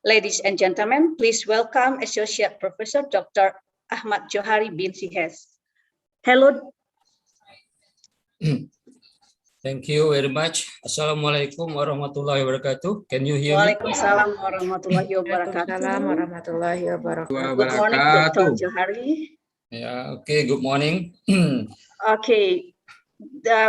Ladies and gentlemen, please welcome Associate Professor Dr. Ahmad Johari bin Sihes. Hello. Thank you very much. Assalamualaikum warahmatullahi wabarakatuh. Can you hear me? Waalaikumsalam warahmatullahi wabarakatuh. Good morning, Dr. Johari. Yeah, okay, good morning. Okay,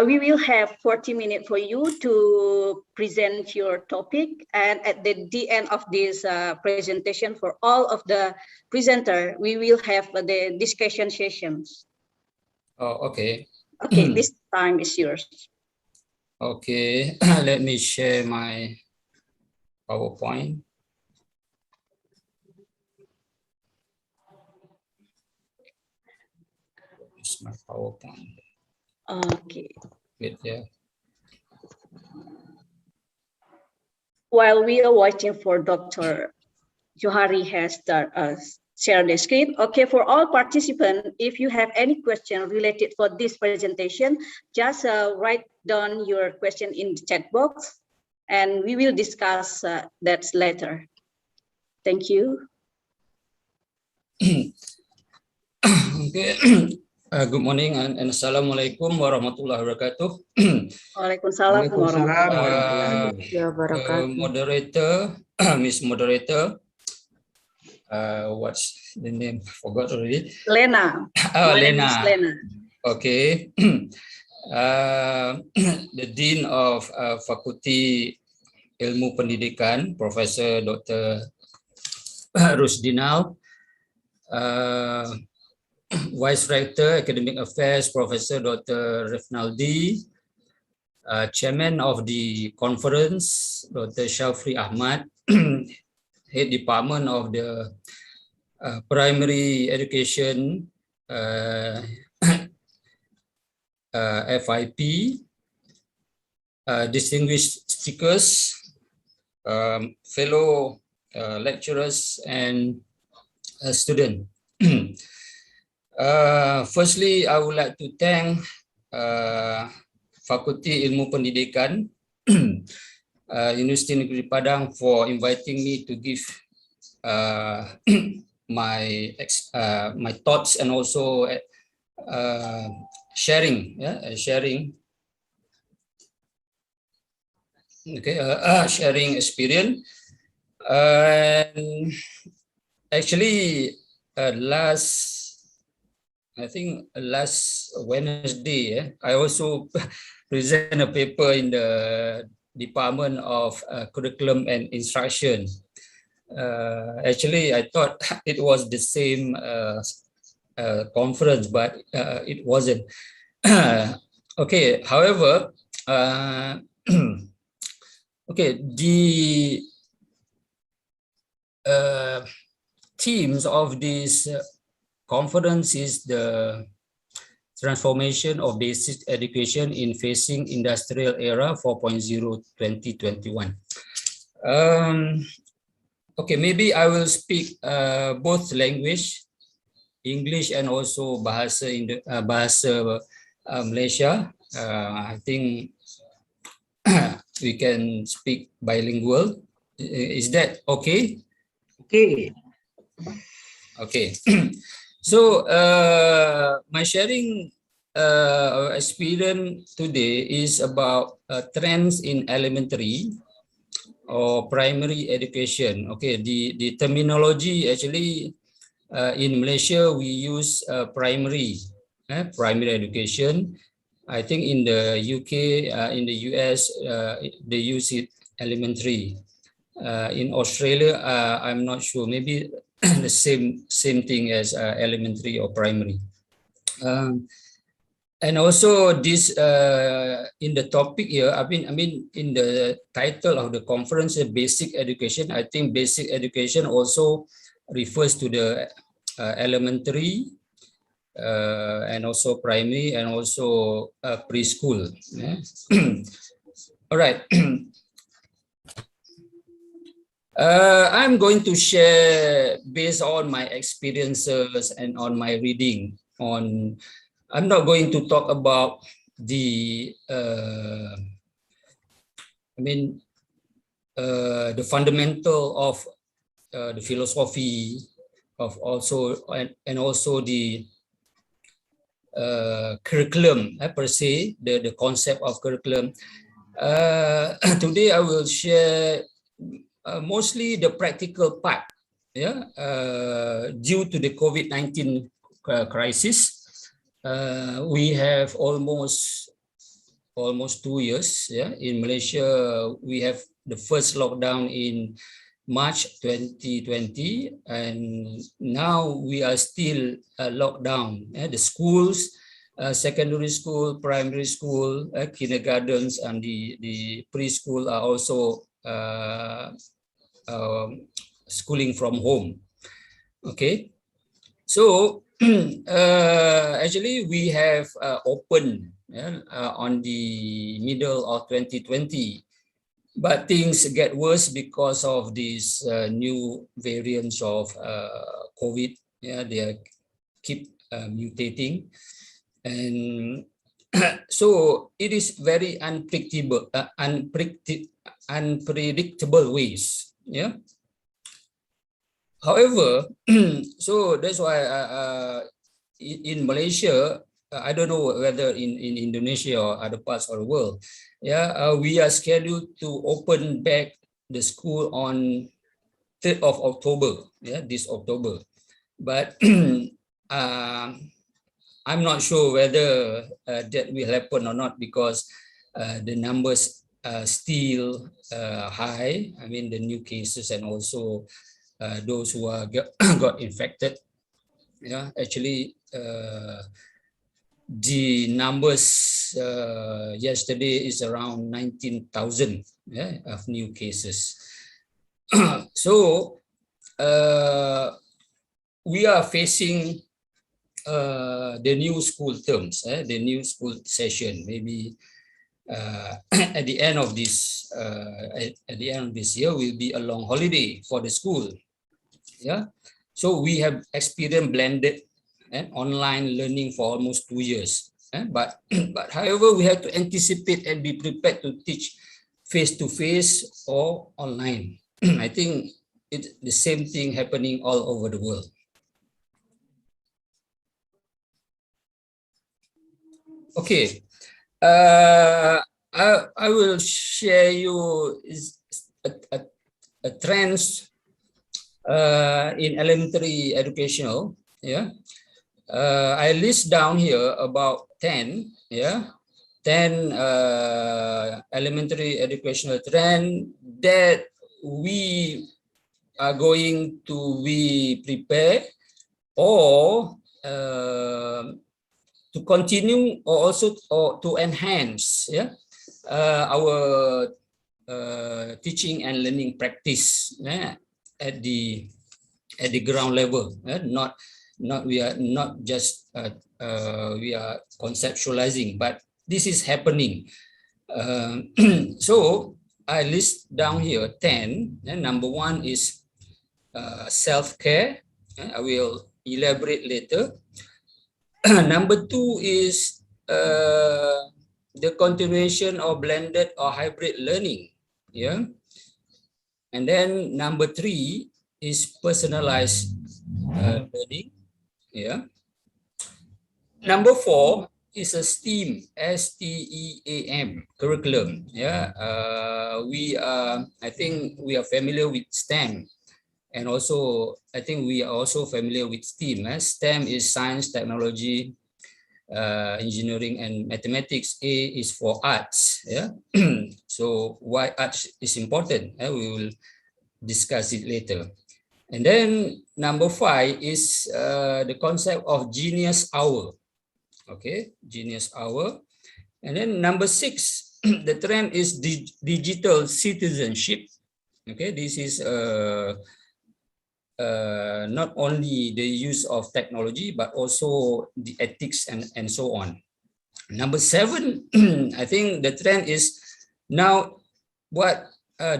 we will have 40 minutes for you to present your topic, and at the end of this presentation for all of the presenter, we will have the discussion sessions. Oh, okay. Okay, this time is yours. Okay, let me share my PowerPoint. It's my PowerPoint. Okay. Wait, yeah. While we are waiting for Dr. Johari has shared the screen. Okay, for all participants, if you have any question related for this presentation, just write down your question in the chat box, and we will discuss that later. Thank you. Okay. Good morning and Assalamualaikum warahmatullahi wabarakatuh. Waalaikumsalam warahmatullahi wabarakatuh. Moderator, Miss Moderator. What's the name? Forgot already. Lena. Oh, Lena. Lena. Okay. The Dean of Faculty Ilmu Pendidikan, Profesor Dr. Rusdinal, Vice Rector Academic Affairs, Professor Dr. Refnaldi, Chairman of the conference, Dr. Shafri Ahmad, Head Department of the Primary Education, FIP, distinguished speakers, fellow lecturers and students. Firstly, I would like to thank Fakulti Ilmu Pendidikan Universiti Negeri Padang for inviting me to give my thoughts and also sharing sharing experience. And actually, last Wednesday, I also present a paper in the Department of Curriculum and Instruction. Actually, I thought it was the same conference, but it wasn't. Okay, however, okay, the themes of this conference is the transformation of basic education in facing industrial era 4.0 2021. Okay, maybe I will speak both language, English and also bahasa Malaysia. I think we can speak bilingual. Is that okay? Okay. Okay. So my sharing experience today is about trends in elementary or primary education. Okay, the terminology actually in Malaysia we use primary education. I think in the UK, in the US, they use it elementary. In Australia, I'm not sure. Maybe the same thing as elementary or primary. And also this in the topic here, I mean in the title of the conference, basic education. I think basic education also refers to the elementary and also primary and also preschool. Yeah. All right. I'm going to share based on my experiences and on my reading on. I'm not going to talk about the the fundamental of the philosophy of also and also the curriculum per se, the concept of curriculum. Today I will share mostly the practical part, due to the COVID-19 crisis. We have almost 2 years. In Malaysia, we have the first lockdown in March 2020, and now we are still locked down. The schools, secondary school, primary school, kindergartens, and the preschool are also schooling from home. Okay, so actually we have opened on the middle of 2020, but things get worse because of these new variants of COVID. They keep mutating, and so it is very unpredictable ways. However, so that's why in Malaysia, I don't know whether in Indonesia or other parts of the world, we are scheduled to open back the school on 3rd of October, this October. But I'm not sure whether that will happen or not, because the numbers still high. I mean, the new cases and also those who are got infected. Yeah, actually, the numbers yesterday is around 19,000 of new cases. So we are facing the new school terms, the new school session. Maybe at the end of this year will be a long holiday for the school. Yeah, so we have experienced blended and online learning for almost 2 years. But however, we have to anticipate and be prepared to teach face-to-face or online. I think it's the same thing happening all over the world. Okay, I will share you a trends in elementary educational. Yeah, I list down here about 10. Yeah, 10 elementary educational trend that we are going to be prepared or to continue or also to enhance our teaching and learning practice at the ground level. We are not just we are conceptualizing, but this is happening. So I list down here 10. Number 1 is self-care. I will elaborate later. Number 2 is the continuation of blended or hybrid learning. Yeah. And then number 3 is personalized learning. Yeah. Number 4 is a STEAM, STEAM curriculum. Yeah. I think we are familiar with STEM. And also, I think we are also familiar with STEAM. STEM is science, technology, engineering, and mathematics. A is for arts. Yeah. So why arts is important? We will discuss it later. And then number 5 is the concept of genius hour. Okay, genius hour. And then number 6, the trend is digital citizenship. Okay, this is not only the use of technology, but also the ethics and so on. Number 7, I think the trend is now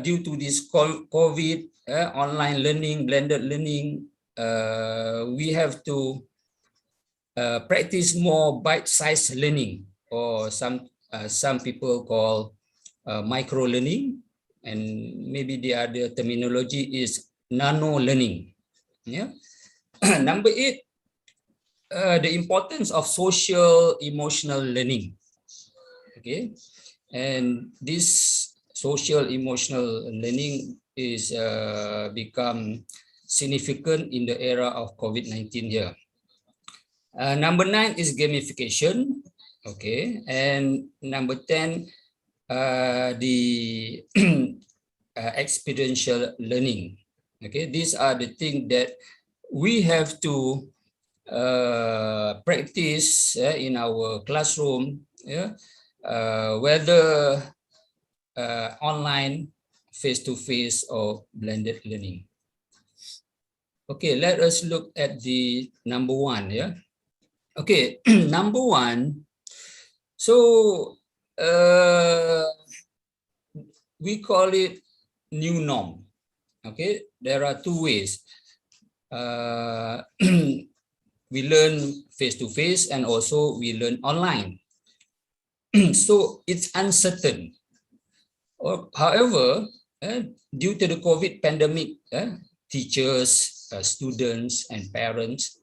due to this COVID, online learning, blended learning, we have to practice more bite-sized learning, or some people call micro learning, and maybe the other terminology is nano learning. Yeah. Number 8, the importance of social emotional learning. Okay, and this social emotional learning is become significant in the era of COVID-19 here. Number 9 is gamification. Okay, and number 10, the experiential learning. Okay, these are the things that we have to practice in our classroom, whether online, face-to-face, or blended learning. Okay, let us look at the number 1. Yeah. Okay, number 1. So we call it new norm. Okay, there are 2 ways. We learn face-to-face and also we learn online. So it's uncertain. However, due to the COVID pandemic, teachers, students, and parents,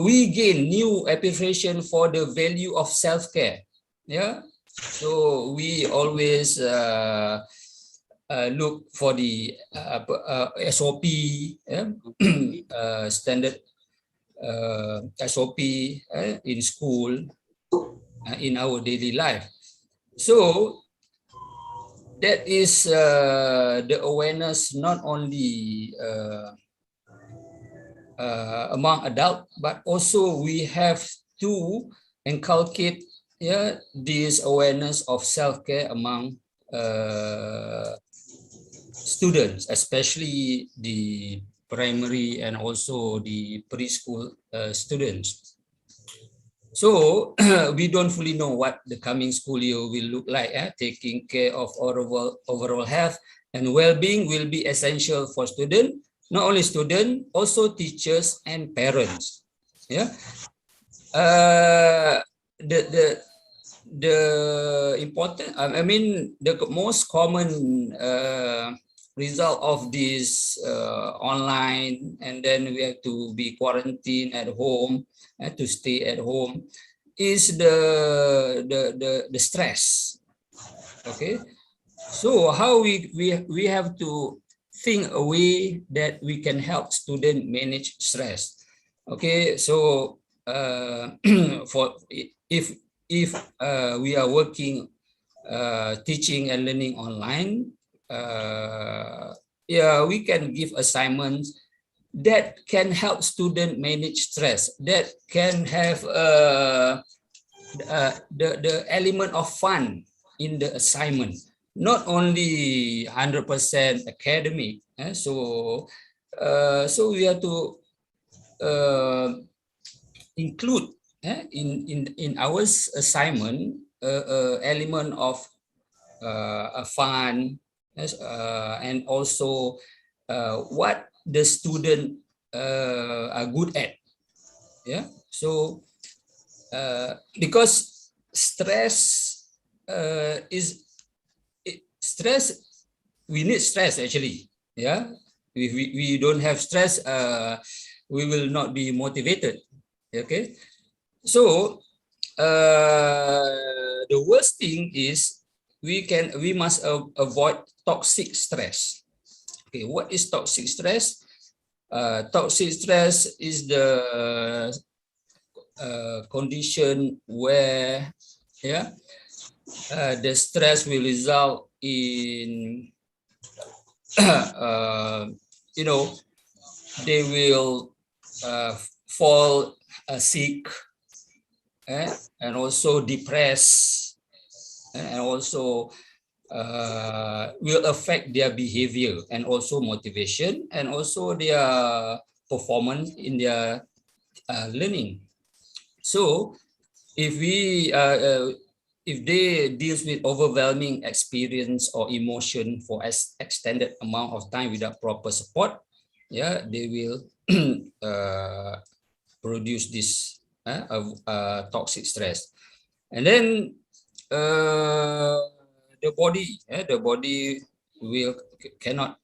we gain new appreciation for the value of self-care. Yeah, so we always look for the SOP, standard SOP in school, in our daily life. So that is the awareness not only among adults, but also we have to inculcate this awareness of self-care among students, especially the primary and also the preschool students. So we don't fully know what the coming school year will look like. Taking care of overall health and well-being will be essential for students, not only students, also teachers and parents. Yeah. The important, I mean, the most common result of this online, and then we have to be quarantined at home, to stay at home, is the stress. Okay, so how we have to think a way that we can help students manage stress. Okay, so for if we are working teaching and learning online, yeah, we can give assignments that can help students manage stress, that can have the element of fun in the assignment, not only 100% academic. So we have to include in our assignment element of fun, and also what the student are good at. Yeah, so because stress stress, we need stress actually. Yeah, if we don't have stress, we will not be motivated. Okay, so the worst thing is we must avoid toxic stress. Okay, what is toxic stress? Toxic stress is the condition where the stress will result in you know, they will fall sick, and also depressed, and also will affect their behavior and also motivation and also their performance in their learning. So if they deals with overwhelming experience or emotion for extended amount of time without proper support, yeah, they will produce this toxic stress. And then the body will cannot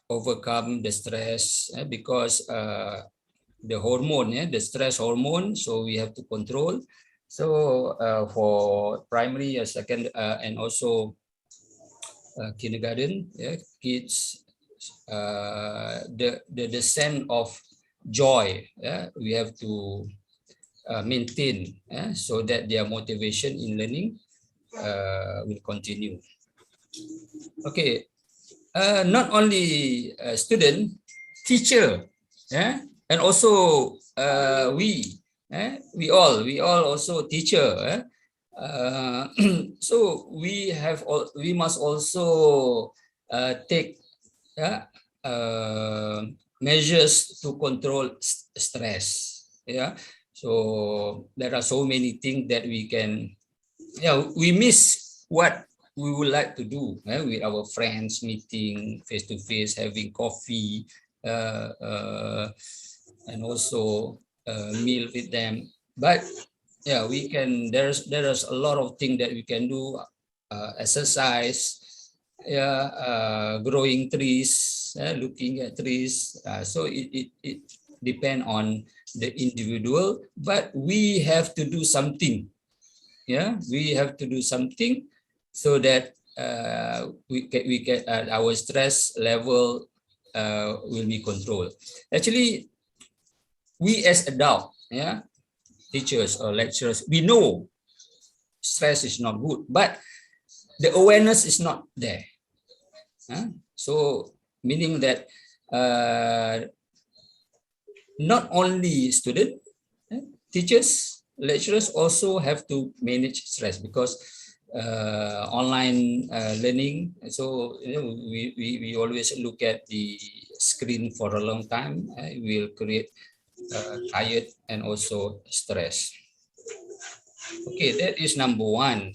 overcome the stress because the hormone, the stress hormone, so we have to control. So for primary, second, and also kindergarten, kids, the sense of joy, we have to maintain, so that their motivation in learning will continue. Okay, not only student, teacher, and also we all also teacher. So we must also take measures to control stress. Yeah, so there are so many things that we can, we miss what we would like to do with our friends, meeting face to face, having coffee, and also meal with them. But yeah, we can. There's a lot of things that we can do. Exercise, growing trees, looking at trees. So it depends on the individual, but we have to do something. Yeah, we have to do something so that we get our stress level will be controlled. Actually, we as adults, teachers or lecturers, we know stress is not good, but the awareness is not there. So meaning that not only student, teachers, lecturers also have to manage stress, because online learning. So we always look at the screen for a long time. Will create tired and also stress. Okay, that is number one.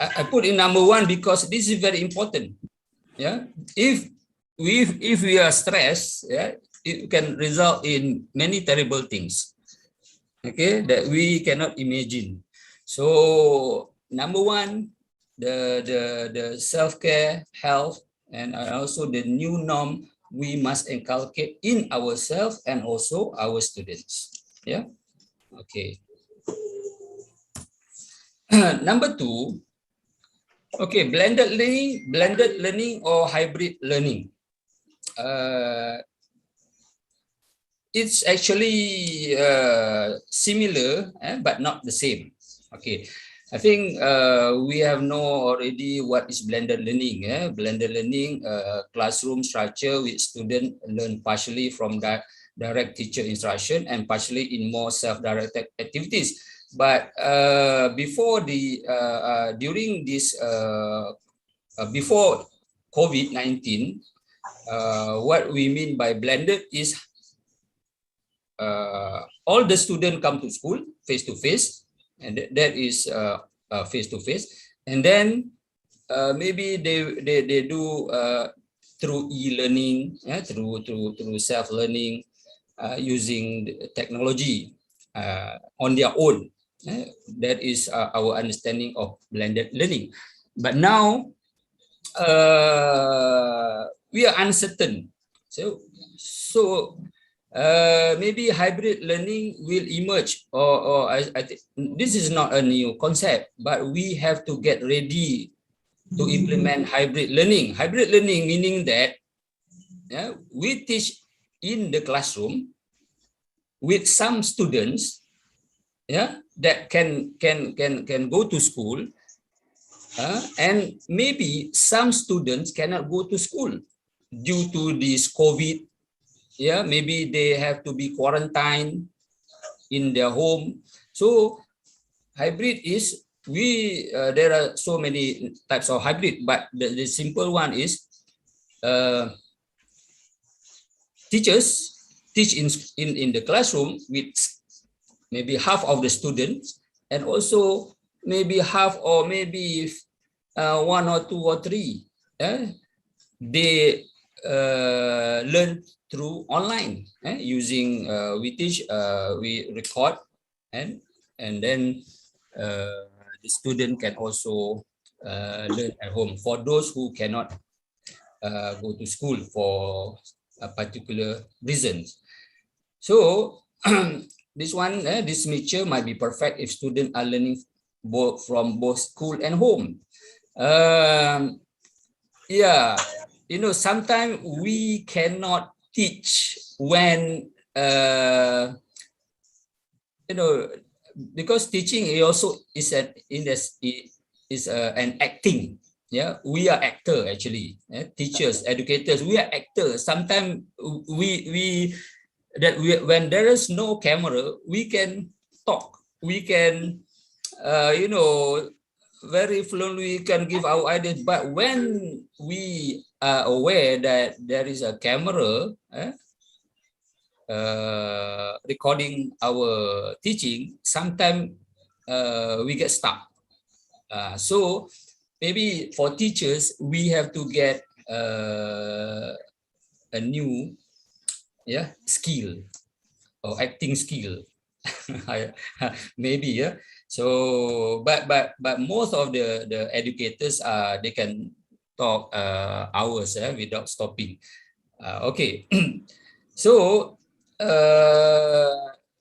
I put in number one because this is very important. Yeah, if we are stressed, yeah, it can result in many terrible things. Okay, that we cannot imagine. So number one, the self-care, health, and also the new norm we must inculcate in ourselves and also our students. Yeah. Okay. Number two, okay, blended learning or hybrid learning. It's actually similar, but not the same. Okay, I think we have know already what is blended learning. Blended learning, classroom structure with student learn partially from direct teacher instruction and partially in more self-directed activities. But before during this before COVID-19, what we mean by blended is all the students come to school face to face, and that is face to face, and then maybe they do through e-learning, through self-learning, using technology on their own. That is our understanding of blended learning. But now we are uncertain. So maybe hybrid learning will emerge, or I think this is not a new concept, but we have to get ready to implement hybrid learning. Hybrid learning meaning that we teach in the classroom with some students, that can go to school, and maybe some students cannot go to school due to this COVID. Maybe they have to be quarantined in their home. So hybrid is there are so many types of hybrid, but the simple one is teachers teach in the classroom with maybe half of the students, and also maybe half, or maybe one or two or three, they learn through online, using we teach, we record, and then the student can also learn at home for those who cannot go to school for a particular reasons. So this one, this mixture might be perfect if students are learning from both school and home. Sometimes we cannot teach when because teaching also is an acting. We are actor actually. Teachers, educators, we are actors. Sometimes when there is no camera, we can talk. We can, very fluently can give our ideas. But when we are aware that there is a camera recording our teaching, sometimes we get stuck. So maybe for teachers, we have to get a new skill or acting skill. Maybe. So but most of the educators they can talk hours without stopping. Okay. So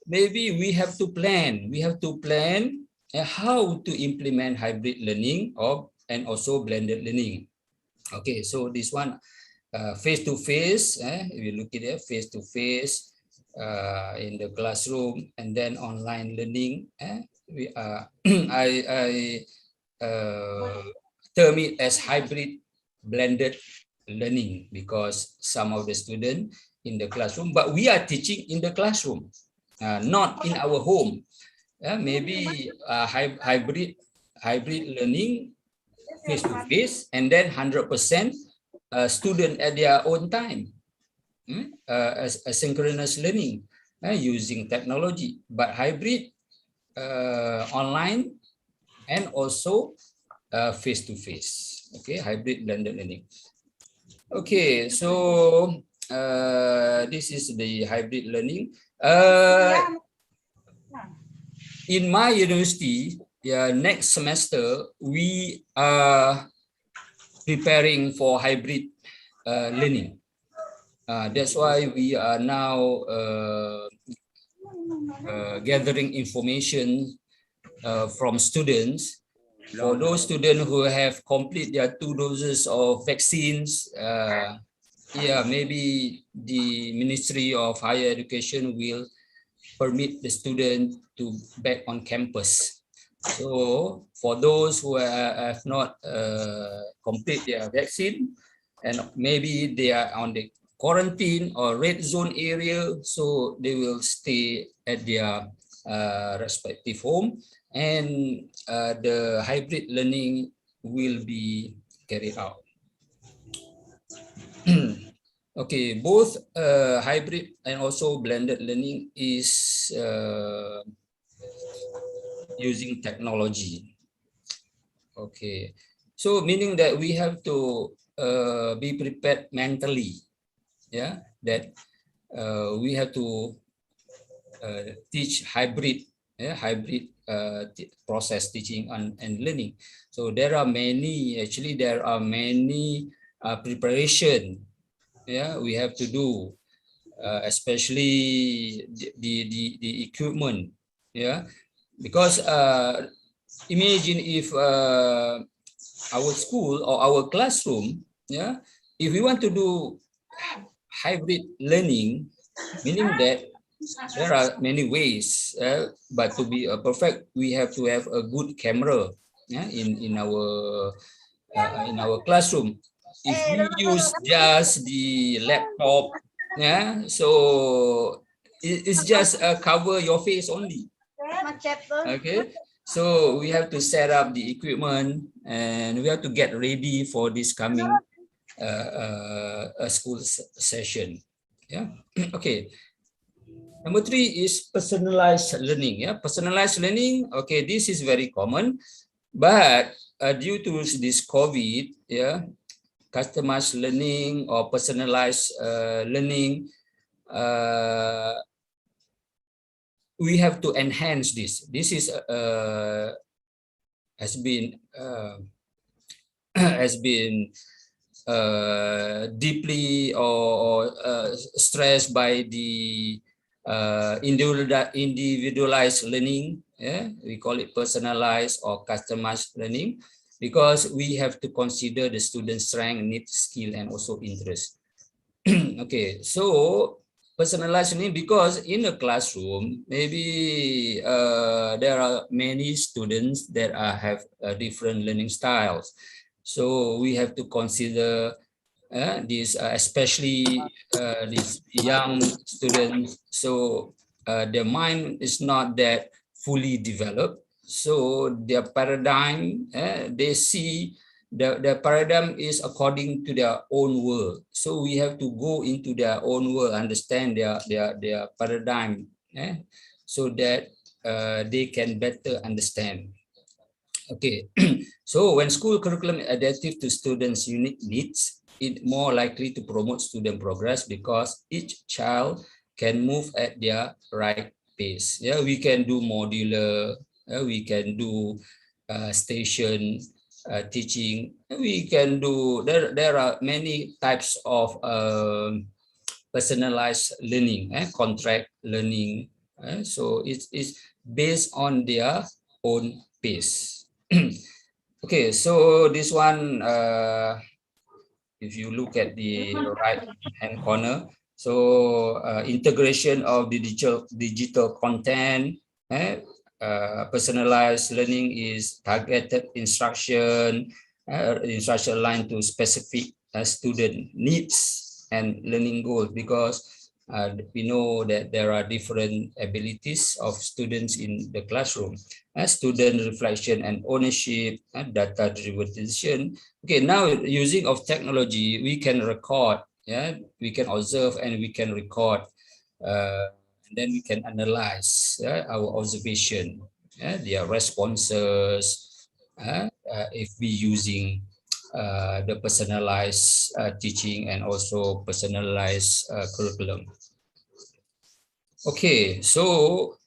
maybe we have to plan how to implement hybrid learning and also blended learning. Okay, so this one face to face, we look at it face to face in the classroom, and then online learning I term it as hybrid blended learning, because some of the students in the classroom, but we are teaching in the classroom, not in our home. Maybe hybrid learning face to face, and then 100% student at their own time, asynchronous learning using technology, but hybrid online and also face to face. Okay, hybrid blended learning. Okay, so this is the hybrid learning. In my university, next semester we are preparing for hybrid learning. That's why we are now gathering information from students. For those students who have completed their 2 doses of vaccines, maybe the Ministry of Higher Education will permit the student to back on campus. So for those who have not completed their vaccine, and maybe they are on the quarantine or red zone area, so they will stay at their respective home, and the hybrid learning will be carried out. Okay, both hybrid and also blended learning is using technology. Okay, so meaning that we have to be prepared mentally, that we have to teach hybrid process teaching and learning. So there are many preparation we have to do, especially the equipment, because imagine if our school or our classroom, if we want to do hybrid learning, meaning that there are many ways, but to be perfect, we have to have a good camera in our classroom. If we use just the laptop, so it's just cover your face only. Okay, so we have to set up the equipment, and we have to get ready for this coming school session. Okay. Number 3 is personalized learning. Personalized learning. Okay, this is very common, but due to this COVID, customized learning or personalized learning, we have to enhance this. This is has been deeply or stressed by the individualized learning. We call it personalized or customized learning, because we have to consider the student's strength, needs, skill, and also interest. Okay, so personalized learning, because in a classroom, maybe there are many students that have different learning styles. So we have to consider these, especially these young students. So their mind is not that fully developed. So their paradigm, they see the paradigm is according to their own world. So we have to go into their own world, understand their paradigm, so that they can better understand. Okay, so when school curriculum is adaptive to students' unique needs, it more likely to promote student progress, because each child can move at their right pace. We can do modular, we can do station teaching, we can do, there are many types of personalized learning, contract learning. So it's based on their own pace. Okay, so this one, if you look at the right hand corner, so integration of the digital content, personalized learning is targeted instruction, instruction aligned to specific student needs and learning goals, because we know that there are different abilities of students in the classroom. Student reflection and ownership, data-driven decision. Okay, now using of technology, we can record, we can observe and we can record. Then we can analyze our observation, their responses, if we using the personalized teaching and also personalized curriculum. Okay, so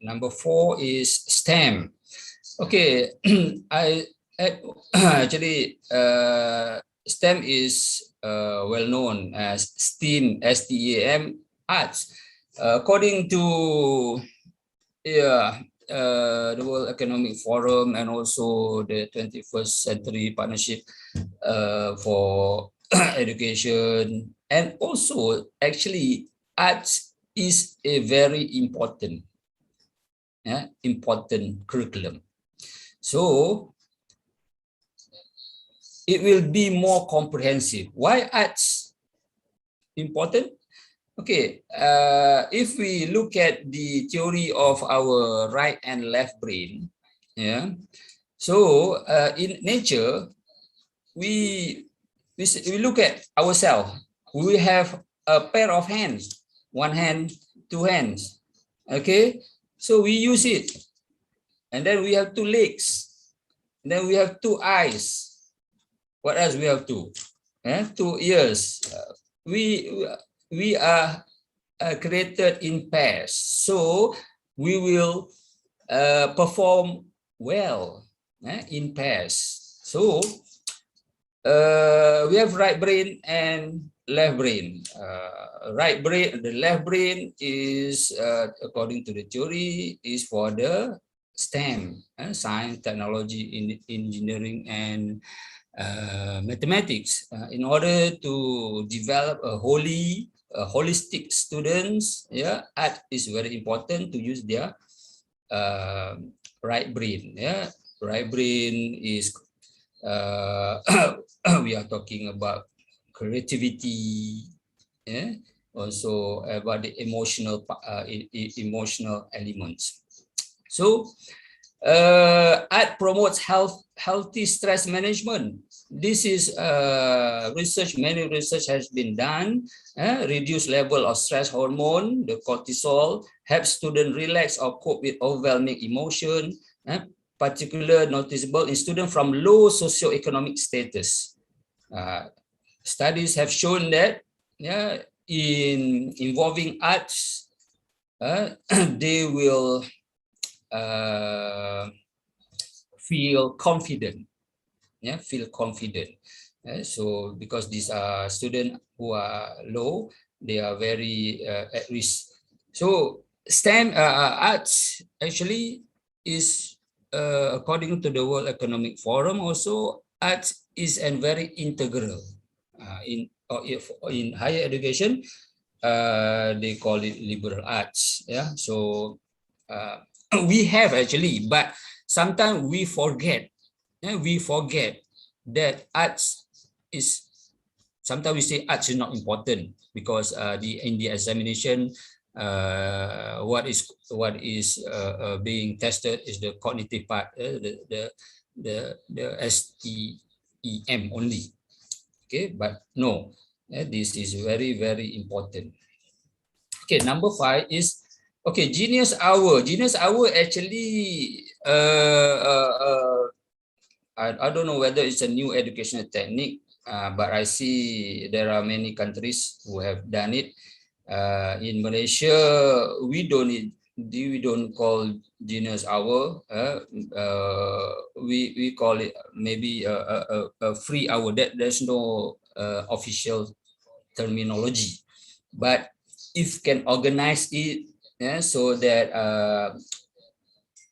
number 4 is STEM. Okay, actually STEM is well known as STEAM, STEAM, arts. According to the World Economic Forum and also the 21st Century Partnership for Education, and also actually arts is a very important curriculum. So it will be more comprehensive. Why arts important? Okay, if we look at the theory of our right and left brain, so in nature, we look at ourselves. We have a pair of hands, one hand, two hands. Okay, so we use it, and then we have two legs, and then we have two eyes. What else we have? Two ears. We are created in pairs, so we will perform well in pairs. So we have right brain and left brain. Right brain, the left brain is, according to the theory, is for the STEM, science, technology, engineering, and mathematics. In order to develop a holistic students, art is very important to use their right brain. Right brain is we are talking about creativity, also about the emotional elements. So art promotes healthy stress management. This is research. Many research has been done. Reduce level of stress hormone, the cortisol, helps students relax or cope with overwhelming emotion. Particularly noticeable in students from low socioeconomic status. Studies have shown that in involving arts, they will feel confident. Feel confident. So because these are students who are low, they are very at risk. So STEM arts actually is, according to the World Economic Forum, also arts is a very integral in higher education. They call it liberal arts. So we have actually, but sometimes we forget. We forget that arts is, sometimes we say arts is not important because in the examination, what is being tested is the cognitive part, the STEM only. Okay, but no, this is very, very important. Okay, number 5 is, okay, Genius Hour. Genius Hour actually, I don't know whether it's a new educational technique, but I see there are many countries who have done it. In Malaysia, we don't call Genius Hour. We call it maybe a free hour. There's no official terminology, but if can organize it, so that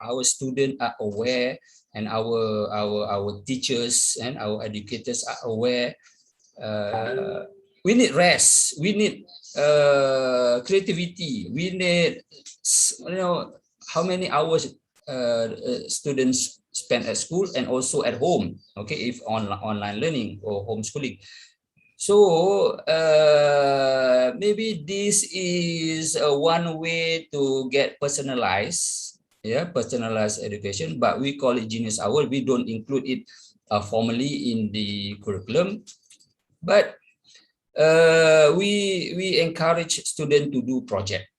our students are aware, and our teachers and our educators are aware. We need rest. We need creativity. We need, how many hours students spend at school and also at home. Okay, if online learning or homeschooling. So maybe this is one way to get personalized, personalized education, but we call it Genius Hour. We don't include it formally in the curriculum, but we encourage students to do project,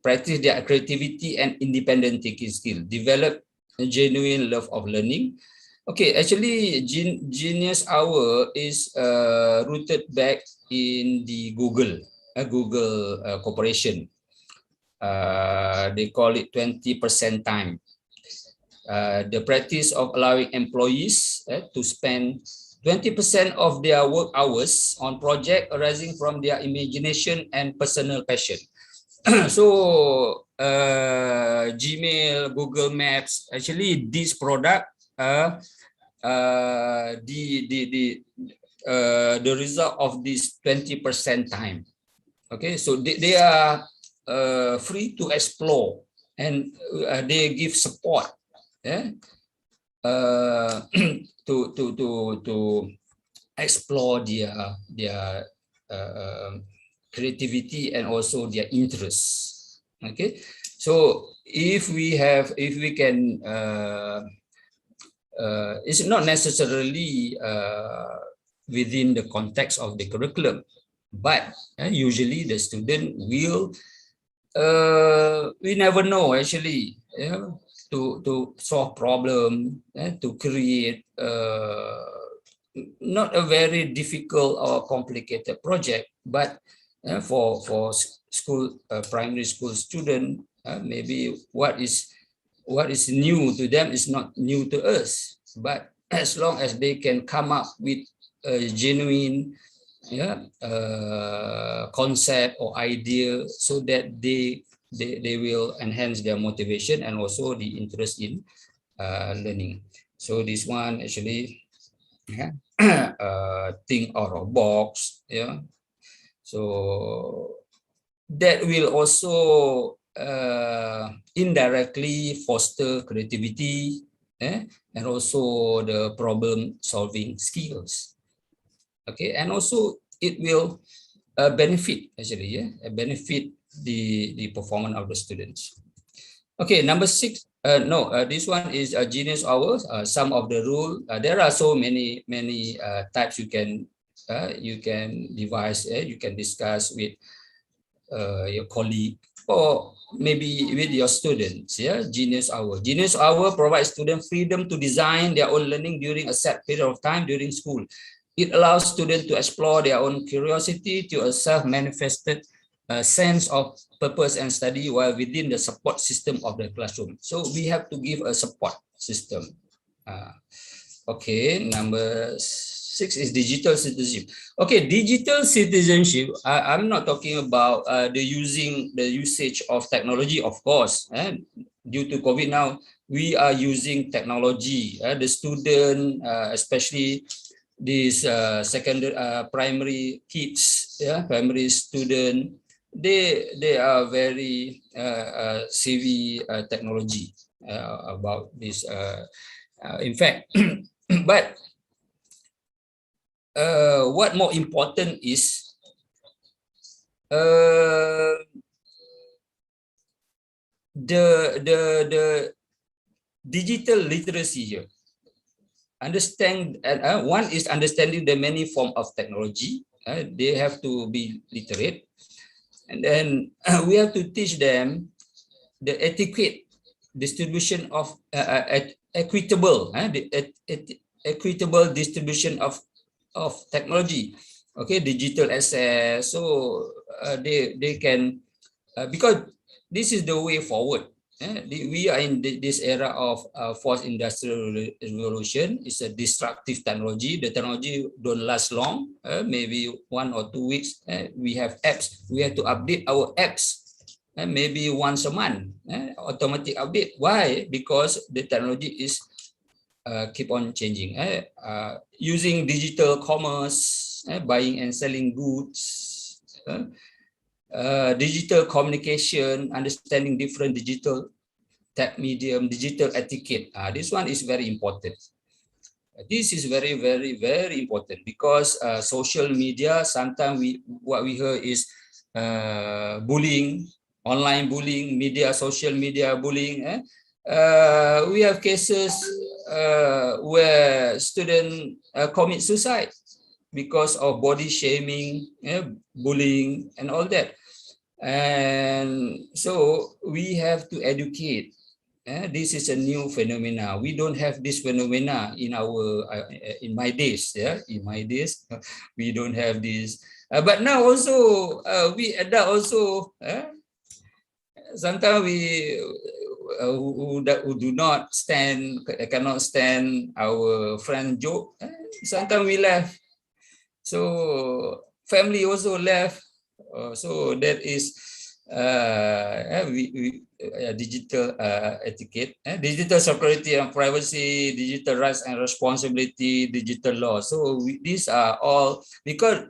practice their creativity and independent thinking skill, develop a genuine love of learning. Okay, actually, Genius Hour is rooted back in the Google Corporation. They call it 20% time. The practice of allowing employees to spend 20% of their work hours on project arising from their imagination and personal passion. So Gmail, Google Maps, actually this product the result of this 20% time. Okay, so they are free to explore, and they give support to explore their creativity and also their interests. Okay, so if we can it's not necessarily within the context of the curriculum, but usually the student will we never know actually to solve problem, to create not a very difficult or complicated project, but for school primary school student, maybe what is new to them is not new to us, but as long as they can come up with a genuine concept or idea, so that they will enhance their motivation and also the interest in learning. So this one actually think out of box, so that will also indirectly foster creativity and also the problem solving skills. Okay, and also it will benefit actually, benefit the performance of the students. Okay, number 6. This one is a Genius Hour. Some of the rule. There are so many types you can devise. You can discuss with your colleague or maybe with your students. Genius Hour. Genius Hour provides students freedom to design their own learning during a set period of time during school. It allows students to explore their own curiosity to a self-manifested sense of purpose and study while within the support system of the classroom. So we have to give a support system. Okay, number 6 is digital citizenship. Okay, digital citizenship. I'm not talking about the usage of technology, of course. Due to COVID now, we are using technology. The student, especially these secondary primary kids, primary student, they are very savvy technology about this. In fact, but what more important is the digital literacy here. Understand, one is understanding the many forms of technology. They have to be literate, and then we have to teach them the adequate distribution of equitable distribution of technology. Okay, digital access. So they can because this is the way forward. We are in this era of fourth industrial revolution. It's a destructive technology. The technology don't last long, maybe 1 or 2 weeks. We have apps. We have to update our apps maybe once a month, automatic update. Why? Because the technology is keep on changing. Using digital commerce, buying and selling goods, digital communication, understanding different digital tech medium, digital etiquette. This one is very important. This is very, very, very important because social media, sometimes what we hear is bullying, online bullying, social media bullying. We have cases where students commit suicide because of body shaming, bullying, and all that. And so we have to educate. This is a new phenomena. We don't have this phenomena in my days. In my days, we don't have this. But now also we adult also. Sometimes we who do not cannot stand our friend joke. Sometimes we laugh. So family also left. So that is digital etiquette, digital security and privacy, digital rights and responsibility, digital law. So these are all because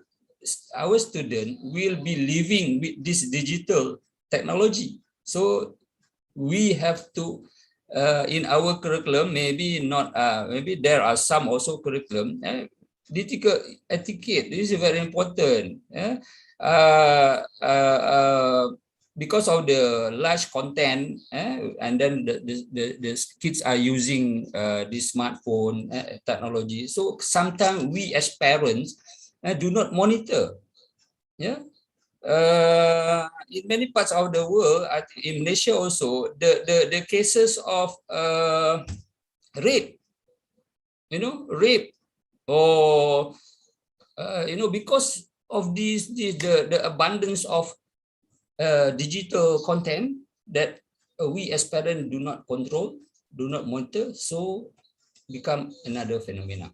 our student will be living with this digital technology. So we have to in our curriculum, maybe not, maybe there are some also curriculum. Digital etiquette, this is very important. Because of the large content, and then the kids are using the smartphone technology. So sometimes we as parents do not monitor. In many parts of the world, in Malaysia also, the cases of rape, rape, or because of the abundance of digital content that we as parents do not control, do not monitor, so become another phenomena,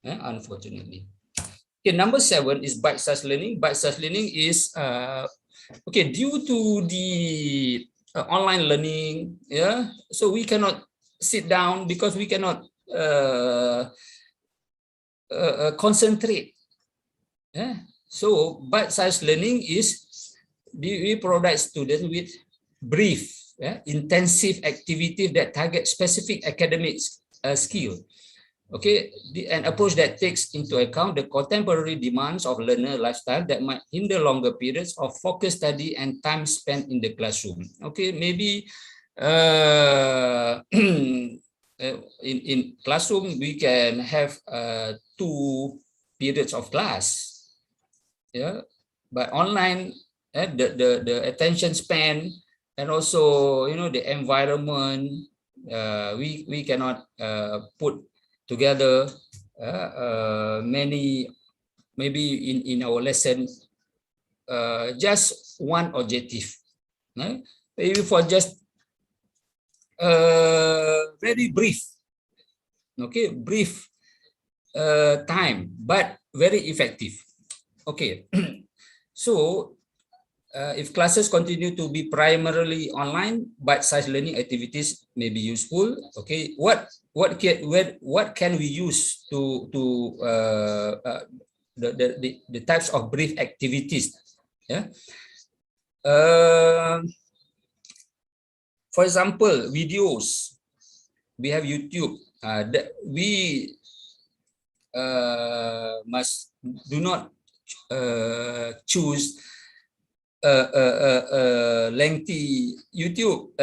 unfortunately. Okay, number 7 is bite-sized learning. Bite-sized learning is due to the online learning, so we cannot sit down because we cannot concentrate. So bite-sized learning is we provide students with brief, intensive activities that target specific academic skill. Okay, an approach that takes into account the contemporary demands of learner lifestyle that might hinder longer periods of focused study and time spent in the classroom. Okay, maybe in classroom we can have 2 periods of class, but online the attention span and also the environment, we cannot put together many, maybe in our lesson just one objective, maybe for just very brief, brief time, but very effective. Okay, so if classes continue to be primarily online, bite-sized learning activities may be useful. Okay, what can we use to the types of brief activities? For example, videos. We have YouTube. We must do not choose lengthy YouTube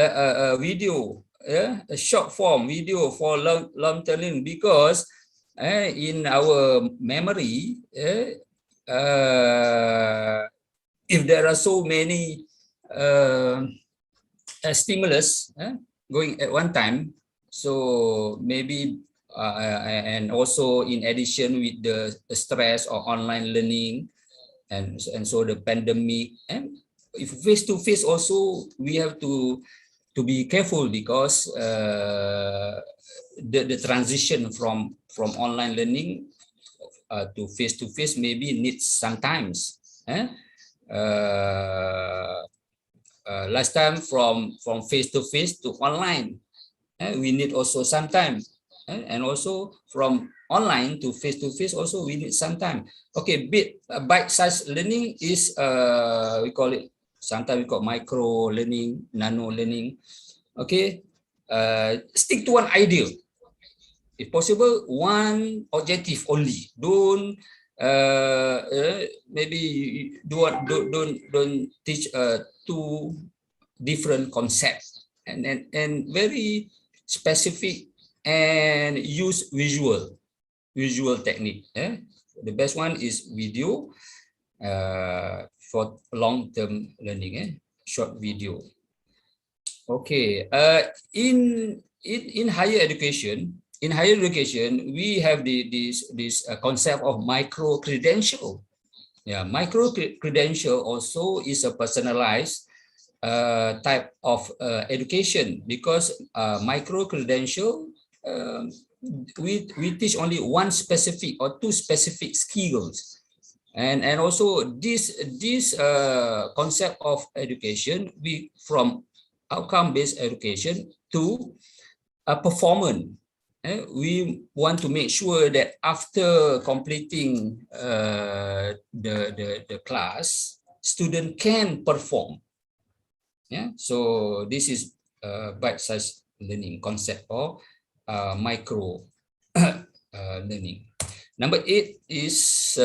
video, a short form video for long learning, because in our memory, if there are so many stimulus going at one time, so maybe and also in addition with the stress or online learning, and so the pandemic, and if face-to-face also we have to be careful, because the transition from online learning to face-to-face maybe needs sometimes. Last time from face-to-face to online, we need also some time, and also from online to face-to-face also we need some time. Okay, bite-sized learning is we call it Sometimes we call micro learning, nano learning. Okay, stick to one idea. If possible, one objective only. Don't maybe don't teach two different concepts, and very specific, and use visual technique. The best one is video for long-term learning. Short video. Okay. In higher education, we have this concept of micro credential. Yeah, micro credential also is a personalized type of education, because micro credential, we teach only one specific or two specific skills. And also this concept of education, we from outcome-based education to a performance. We want to make sure that after completing the class, student can perform. Yeah, so this is bite-sized learning concept or micro learning. Number 8 is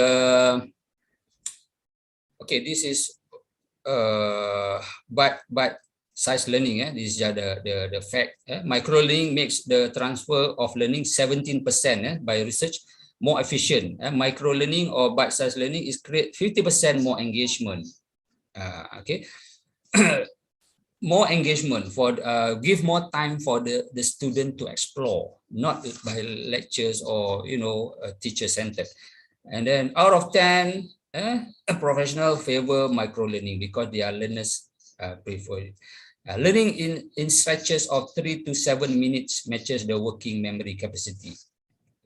okay. This is bite-sized learning. This is the fact. Micro learning makes the transfer of learning 17% by research more efficient. Micro learning or bite-sized learning is create 50% more engagement. Okay. More engagement for give more time for the student to explore, not by lectures or teacher centered. And then out of 10, a professional favor micro learning because they are learners prefer it. Learning in stretches of 3 to 7 minutes matches the working memory capacity.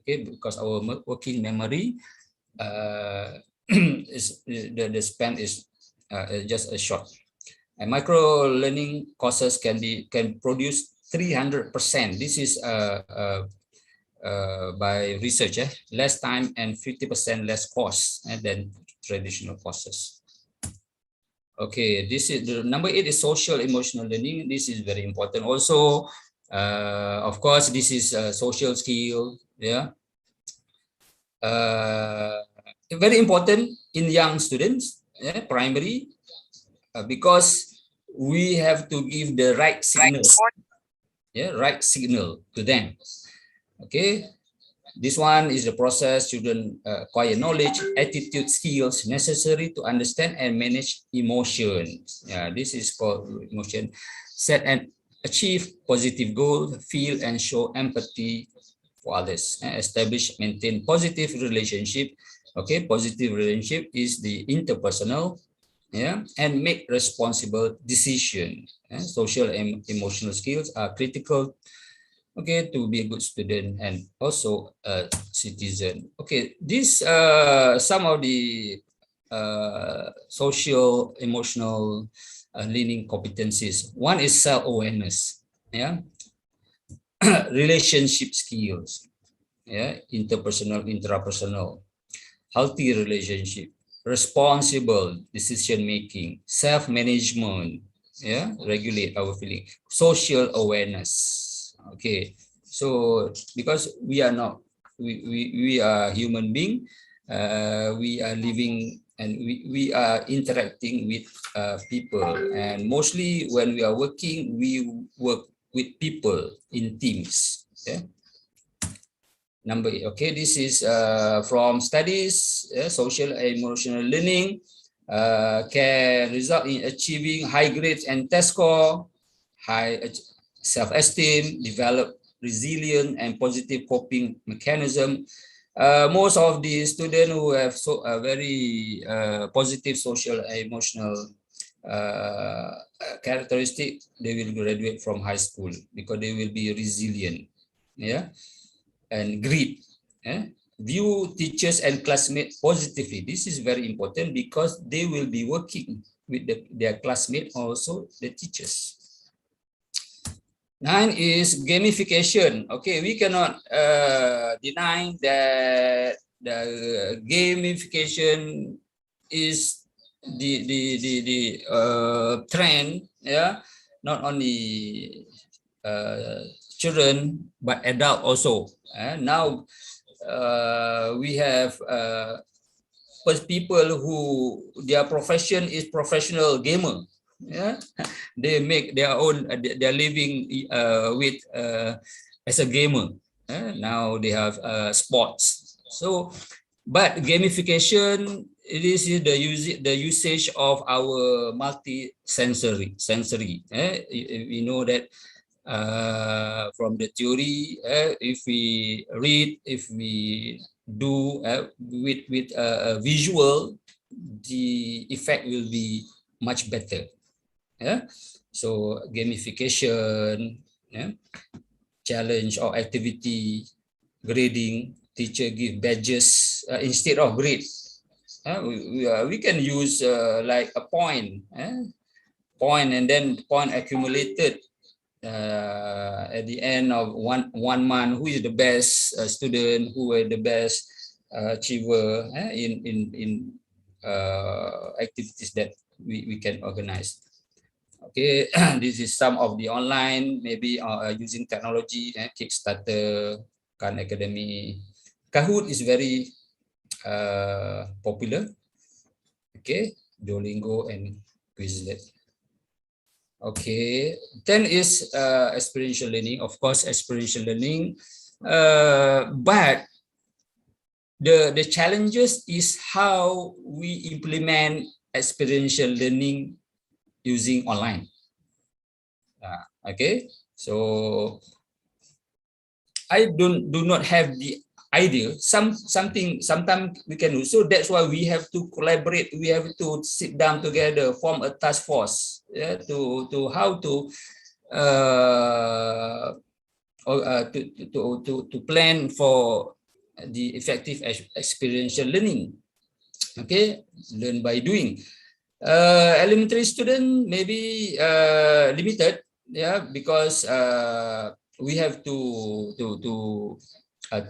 Okay, because our working memory is the span is just a short. And micro learning courses can produce 300%. This is by research, less time and 50% less cost than traditional courses. Okay, this is the number 8 is social emotional learning. This is very important. Also, of course, this is a social skill. Yeah, very important in young students, primary, because we have to give the right signal, right signal to them. Okay, this one is the process children acquire knowledge, attitude, skills necessary to understand and manage emotions. Yeah, this is called emotion. Set and achieve positive goals, feel and show empathy for others. Establish, maintain positive relationship. Okay, positive relationship is the interpersonal. Yeah, and make responsible decision. Social and emotional skills are critical, okay, to be a good student and also a citizen. Okay, these some of the social emotional learning competencies. One is self-awareness. Yeah, relationship skills. Yeah, interpersonal, intrapersonal, healthy relationship, responsible decision making, self-management, regulate our feeling, social awareness. Okay, so because we are not, we are human being, we are living and we are interacting with people, and mostly when we are working, we work with people in teams. Number 8. Okay, this is from studies. Social and emotional learning can result in achieving high grades and test score, high self-esteem, develop resilient and positive coping mechanism. Most of the students who have very positive social and emotional characteristic, they will graduate from high school because they will be resilient. Yeah. And grit, view teachers and classmates positively. This is very important because they will be working with their classmates, also the teachers. 9 is gamification. Okay, we cannot deny that the gamification is trend, yeah, not only children but adult also. Now we have people who their profession is professional gamer. Yeah, they make their own their living with as a gamer. Now they have sports. So, but gamification, it is the usage of our multi-sensory. We know that from the theory, if we read, if we do with a visual, the effect will be much better. Yeah. So gamification, yeah, challenge or activity, grading, teacher give badges instead of grade. We can use like a point, and then point accumulated at the end of one month. Who is the best student? Who are the best achiever in activities that we can organize. Okay, this is some of the online, maybe using technology, Kickstarter, Khan Academy. Kahoot is very popular. Okay, Duolingo and Quizlet. Okay, then is experiential learning. Of course, experiential learning, but the challenges is how we implement experiential learning using online. Okay, so I do not have the idea. Sometimes we can do. So that's why we have to collaborate. We have to sit down together, form a task force, yeah, to how to plan for the effective experiential learning. Okay, learn by doing. Elementary student maybe limited, yeah, because we have to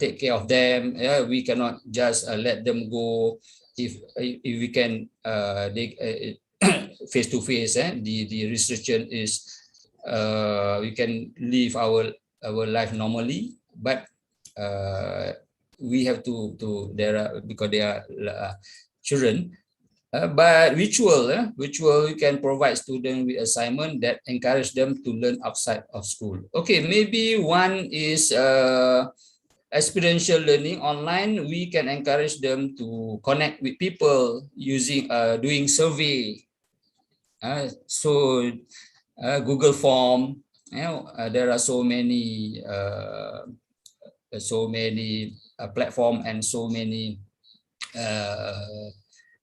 take care of them. Yeah, we cannot just let them go. If we can face to face, the restriction is we can live our life normally, but we have to because they are children. But virtual, we can provide students with assignment that encourage them to learn outside of school. Okay, maybe one is experiential learning online. We can encourage them to connect with people using doing survey. So Google Form. There are so many platform and so many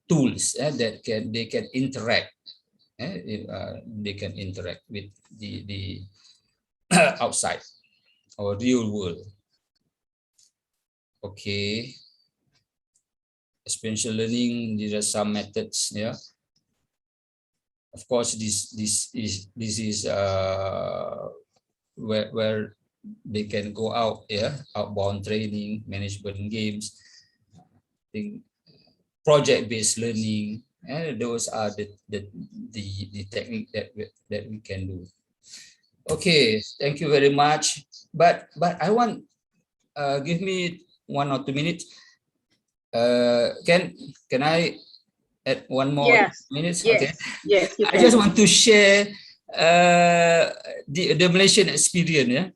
tools that they can interact. They can interact with the outside or real world. Okay. Experiential learning, there are some methods. Yeah. Of course, this is where they can go out. Yeah, outbound training, management games, project-based learning. Those are the technique that we can do. Okay, thank you very much. But I want give me 1 or 2 minutes. Can I add one more minutes? Yes. Okay. Yes, you I can. just want to share the Malaysian experience. Yeah.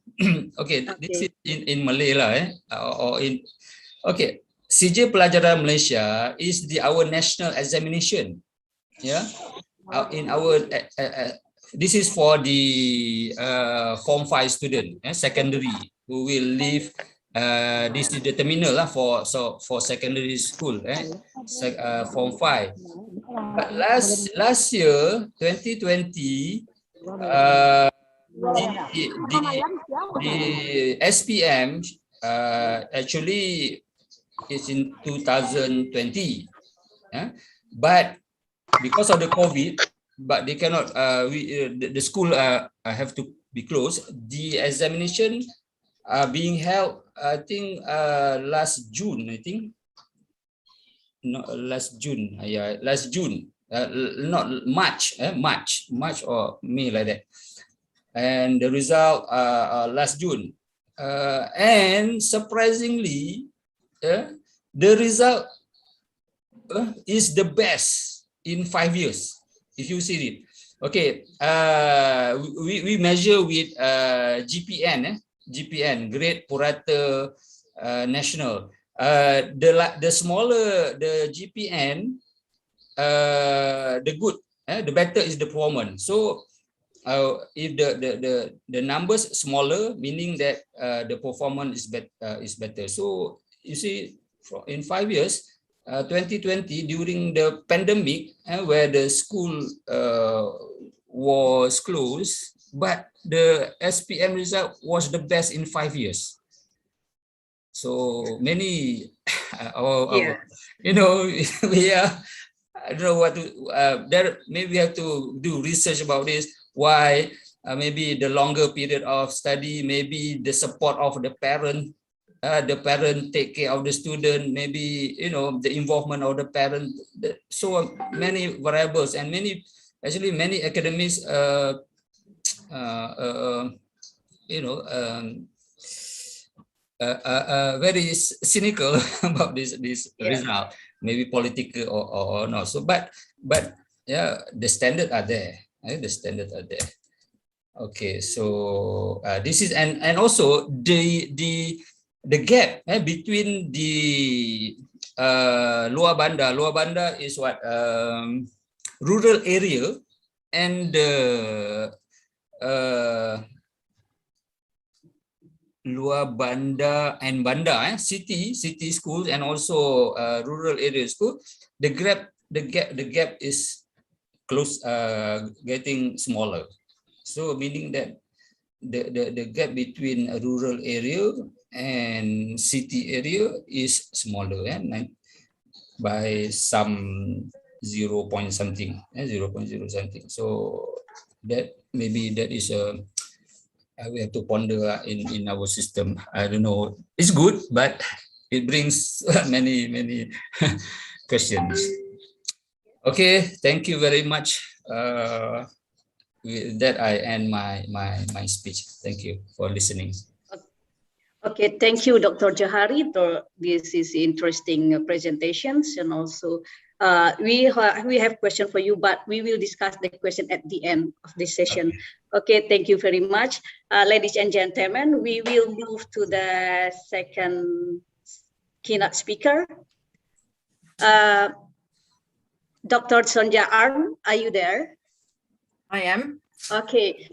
Okay, this is in Malay lah. Or in okay. CJ Pelajaran Malaysia is our national examination. Yeah, in our this is for the Form 5 student, secondary, who will leave. This is the terminal for secondary school, Form 5. But last year, 2020, the SPM actually is in 2020, but because of the COVID, but they cannot. The school have to be closed. The examination being held, I think, last June. I think, no, last June. Yeah, last June. not much, much or me like that. And the result last June. And surprisingly, the result is the best in 5 years, if you see it. Okay, we measure with GPN, Great Purata National. The smaller the GPN, the good, the better is the performance. So if the numbers smaller, meaning that the performance is better. So you see, in 5 years, 2020 during the pandemic, where the school was closed, but the SPM result was the best in 5 years. So many, you know, we are. I don't know what to. There maybe we have to do research about this. Why? Maybe the longer period of study. Maybe the support of the parent. The parent take care of the student. Maybe, you know, the involvement of the parent. So many variables, and many academics. You know. Very cynical about this result, maybe political or not. So, but yeah, the standards are there. The standards are there. Okay, so this is and also the gap between the Luar Banda is what rural area and the Luar Banda and Banda, city schools, and also rural area school. The gap is close, getting smaller. So meaning that the gap between a rural area and city area is smaller, by some 0 point something, 0.0 something. So that maybe that is a we have to ponder in our system. I don't know. It's good, but it brings many questions. Okay, thank you very much. With that, I end my speech. Thank you for listening. Okay, thank you, Dr. Johari, for this is interesting presentations, and also we have question for you, but we will discuss the question at the end of this session. Okay, thank you very much. Ladies and gentlemen, we will move to the second keynote speaker. Dr. Sonja Arn, are you there? I am. Okay,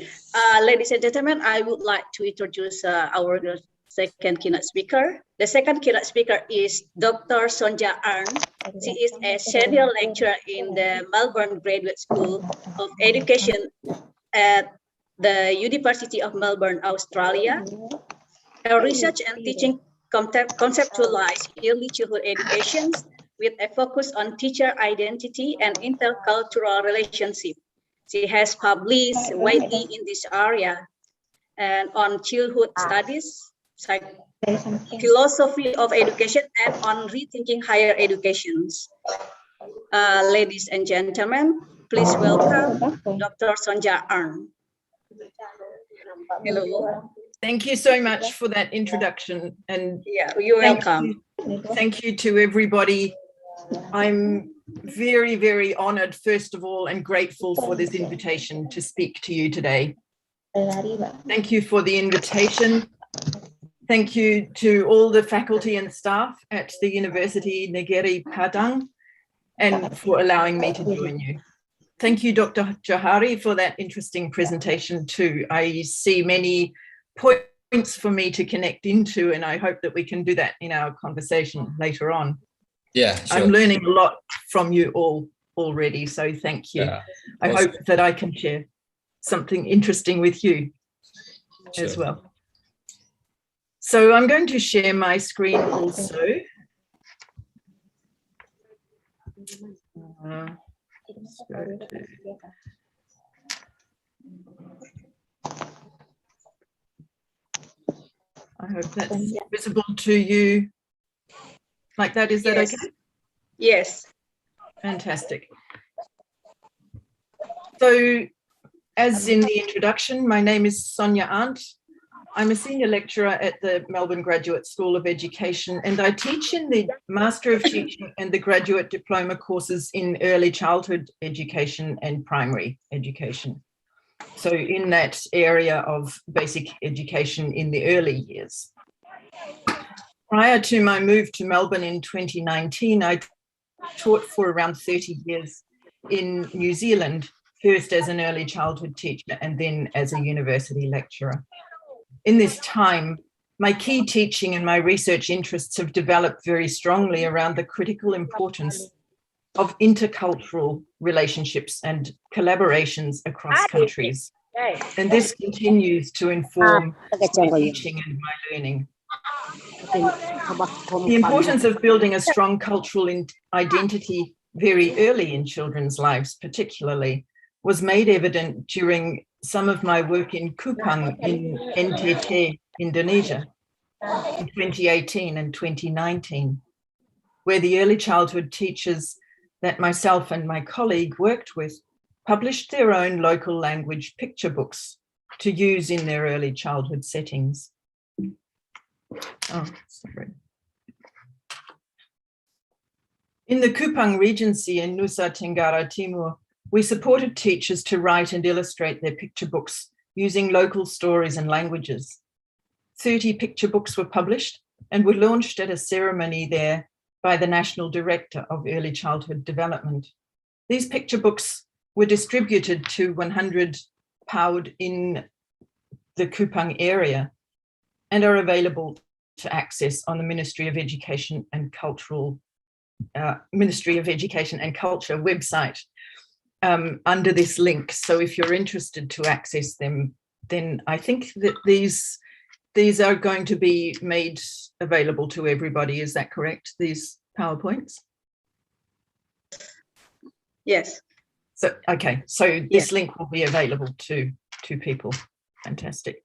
ladies and gentlemen, I would like to introduce our second keynote speaker. The second keynote speaker is Dr. Sonja Arn. She is a senior lecturer in the Melbourne Graduate School of Education at the University of Melbourne, Australia. Her research and teaching conceptualize early childhood education with a focus on teacher identity and intercultural relationship. She has published widely in this area and on childhood studies, philosophy of education, and on rethinking higher educations. Ladies and gentlemen, please welcome Dr. Sonja Arn. Hello. Thank you so much for that introduction, and you're welcome. Thank you to everybody. I'm very honored, first of all, and grateful for this invitation to speak to you today. Thank you for the invitation. Thank you to all the faculty and staff at the University Negeri Padang, and for allowing me to join you. Thank you, Dr. Johari, for that interesting presentation too. I see many points for me to connect into, and I hope that we can do that in our conversation later on. Yeah, sure. I'm learning a lot from you all already, so thank you. Yeah, I hope that I can share something interesting with you as well. So I'm going to share my screen also. I hope that's visible to you like that. Is that okay? Yes. Fantastic. So, as in the introduction, my name is Sonia Arndt. I'm a senior lecturer at the Melbourne Graduate School of Education, and I teach in the Master of Teaching and the Graduate Diploma courses in early childhood education and primary education. So in that area of basic education in the early years. Prior to my move to Melbourne in 2019, I taught for around 30 years in New Zealand, first as an early childhood teacher and then as a university lecturer. In this time, my key teaching and my research interests have developed very strongly around the critical importance of intercultural relationships and collaborations across countries. And this continues to inform my teaching and my learning. The importance of building a strong cultural identity very early in children's lives, particularly, was made evident during some of my work in Kupang in NTT, Indonesia, in 2018 and 2019, where the early childhood teachers that myself and my colleague worked with published their own local language picture books to use in their early childhood settings. Oh, sorry. In the Kupang Regency in Nusa Tenggara Timur, we supported teachers to write and illustrate their picture books using local stories and languages. 30 picture books were published and were launched at a ceremony there by the National Director of Early Childhood Development. These picture books were distributed to 100 PAUD in the Kupang area and are available to access on the Ministry of Education and Culture website under this link. So if you're interested to access them, then I think that these are going to be made available to everybody. Is that correct? These PowerPoints? Yes. So, okay, so this link will be available to people. Fantastic.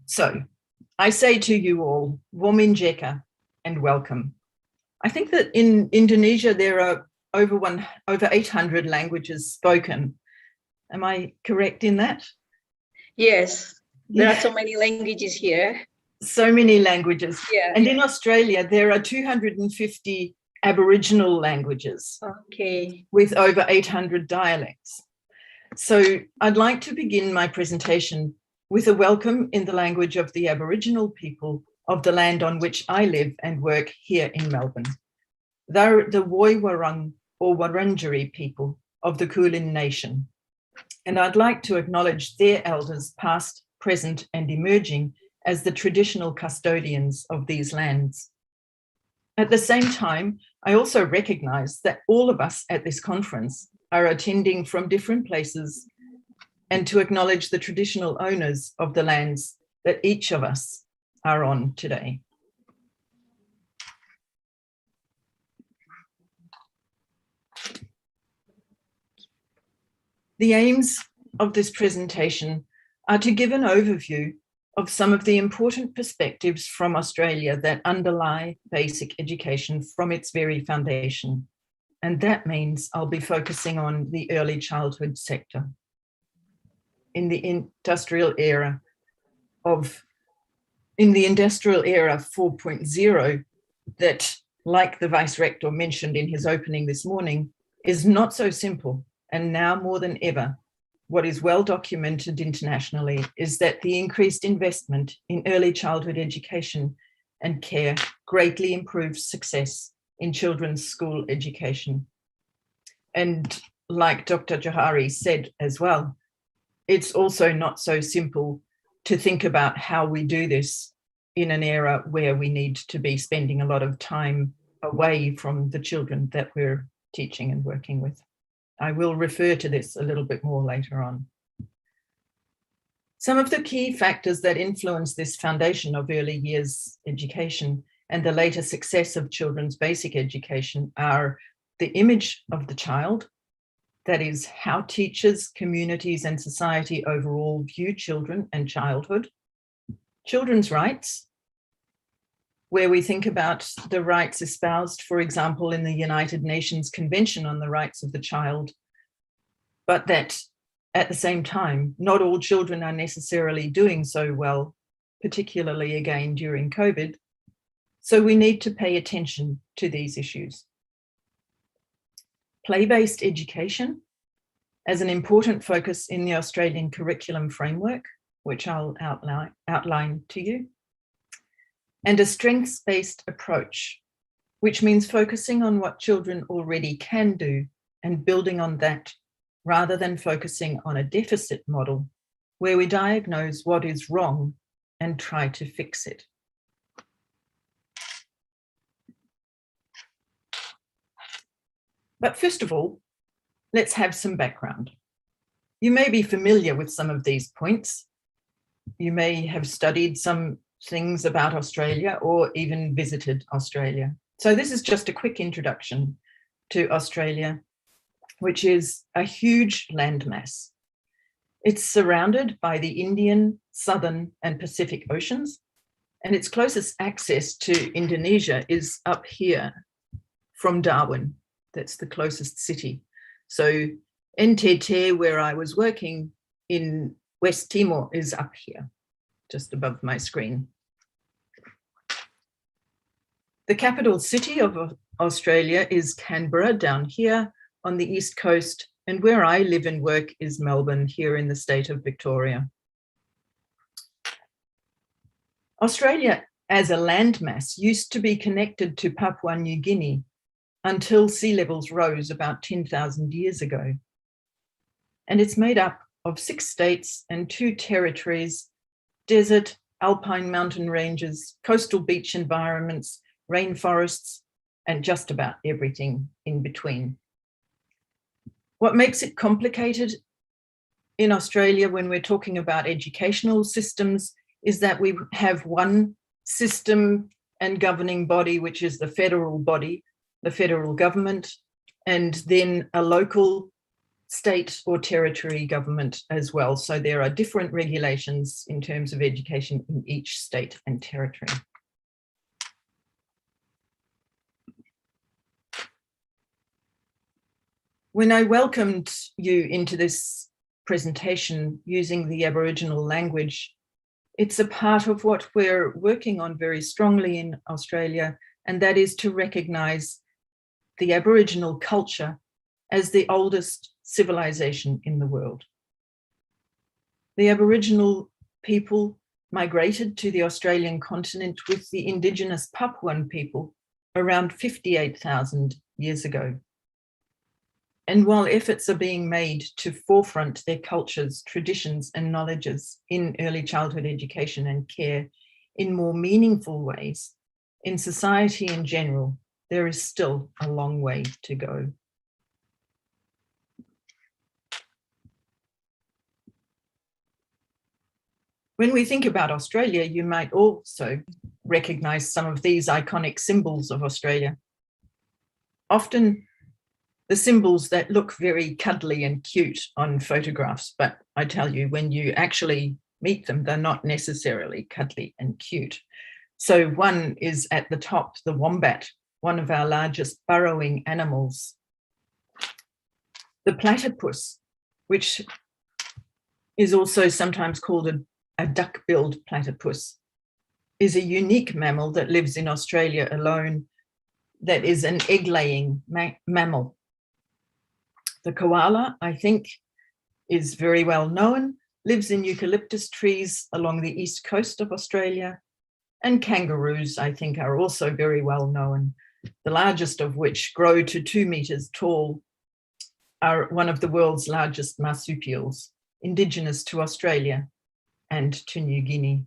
So I say to you all, Wominjeka and welcome. I think that in Indonesia, there are over 800 languages spoken. Am I correct in that? Yes, there are so many languages here. So many languages. Yeah. And in Australia, there are 250 Aboriginal languages. Okay. With over 800 dialects. So I'd like to begin my presentation with a welcome in the language of the Aboriginal people of the land on which I live and work here in Melbourne. They're the Woiwurrung or Wurundjeri people of the Kulin Nation. And I'd like to acknowledge their elders, past, present, and emerging, as the traditional custodians of these lands. At the same time, I also recognize that all of us at this conference are attending from different places and to acknowledge the traditional owners of the lands that each of us are on today. The aims of this presentation are to give an overview of some of the important perspectives from Australia that underlie basic education from its very foundation. And that means I'll be focusing on the early childhood sector. In the industrial era 4.0, that, like the Vice Rector mentioned in his opening this morning, is not so simple. And now more than ever, what is well documented internationally is that the increased investment in early childhood education and care greatly improves success in children's school education. And like Dr. Johari said as well, it's also not so simple to think about how we do this in an era where we need to be spending a lot of time away from the children that we're teaching and working with. I will refer to this a little bit more later on. Some of the key factors that influence this foundation of early years education and the later success of children's basic education are the image of the child, that is how teachers, communities, and society overall view children and childhood, children's rights, where we think about the rights espoused, for example, in the United Nations Convention on the Rights of the Child, but that at the same time, not all children are necessarily doing so well, particularly again during COVID. So we need to pay attention to these issues. Play-based education as an important focus in the Australian curriculum framework, which I'll outline to you. And a strengths-based approach, which means focusing on what children already can do and building on that, rather than focusing on a deficit model where we diagnose what is wrong and try to fix it. But first of all, let's have some background. You may be familiar with some of these points. You may have studied some things about Australia or even visited Australia. So this is just a quick introduction to Australia, which is a huge landmass. It's surrounded by the Indian, Southern and Pacific Oceans, and its closest access to Indonesia is up here from Darwin. That's the closest city. So NTT, where I was working in West Timor, is up here, just above my screen. The capital city of Australia is Canberra, down here on the east coast, and where I live and work is Melbourne, here in the state of Victoria. Australia as a landmass used to be connected to Papua New Guinea until sea levels rose about 10,000 years ago. And it's made up of 6 states and 2 territories, desert, alpine mountain ranges, coastal beach environments, rainforests, and just about everything in between. What makes it complicated in Australia when we're talking about educational systems is that we have one system and governing body, which is the federal body, the federal government, and then a local, state or territory government as well. So there are different regulations in terms of education in each state and territory. When I welcomed you into this presentation using the Aboriginal language, it's a part of what we're working on very strongly in Australia, and that is to recognise the Aboriginal culture as the oldest civilization in the world. The Aboriginal people migrated to the Australian continent with the indigenous Papuan people around 58,000 years ago. And while efforts are being made to forefront their cultures, traditions and knowledges in early childhood education and care in more meaningful ways, in society in general, there is still a long way to go. When we think about Australia, you might also recognise some of these iconic symbols of Australia. Often the symbols that look very cuddly and cute on photographs, but I tell you, when you actually meet them, they're not necessarily cuddly and cute. So one is at the top, the wombat, one of our largest burrowing animals. The platypus, which is also sometimes called a duck-billed platypus, is a unique mammal that lives in Australia alone, that is an egg-laying mammal. The koala, I think, is very well known, lives in eucalyptus trees along the east coast of Australia, and kangaroos, I think, are also very well known, the largest of which grow to 2 meters tall, are one of the world's largest marsupials, indigenous to Australia and to New Guinea.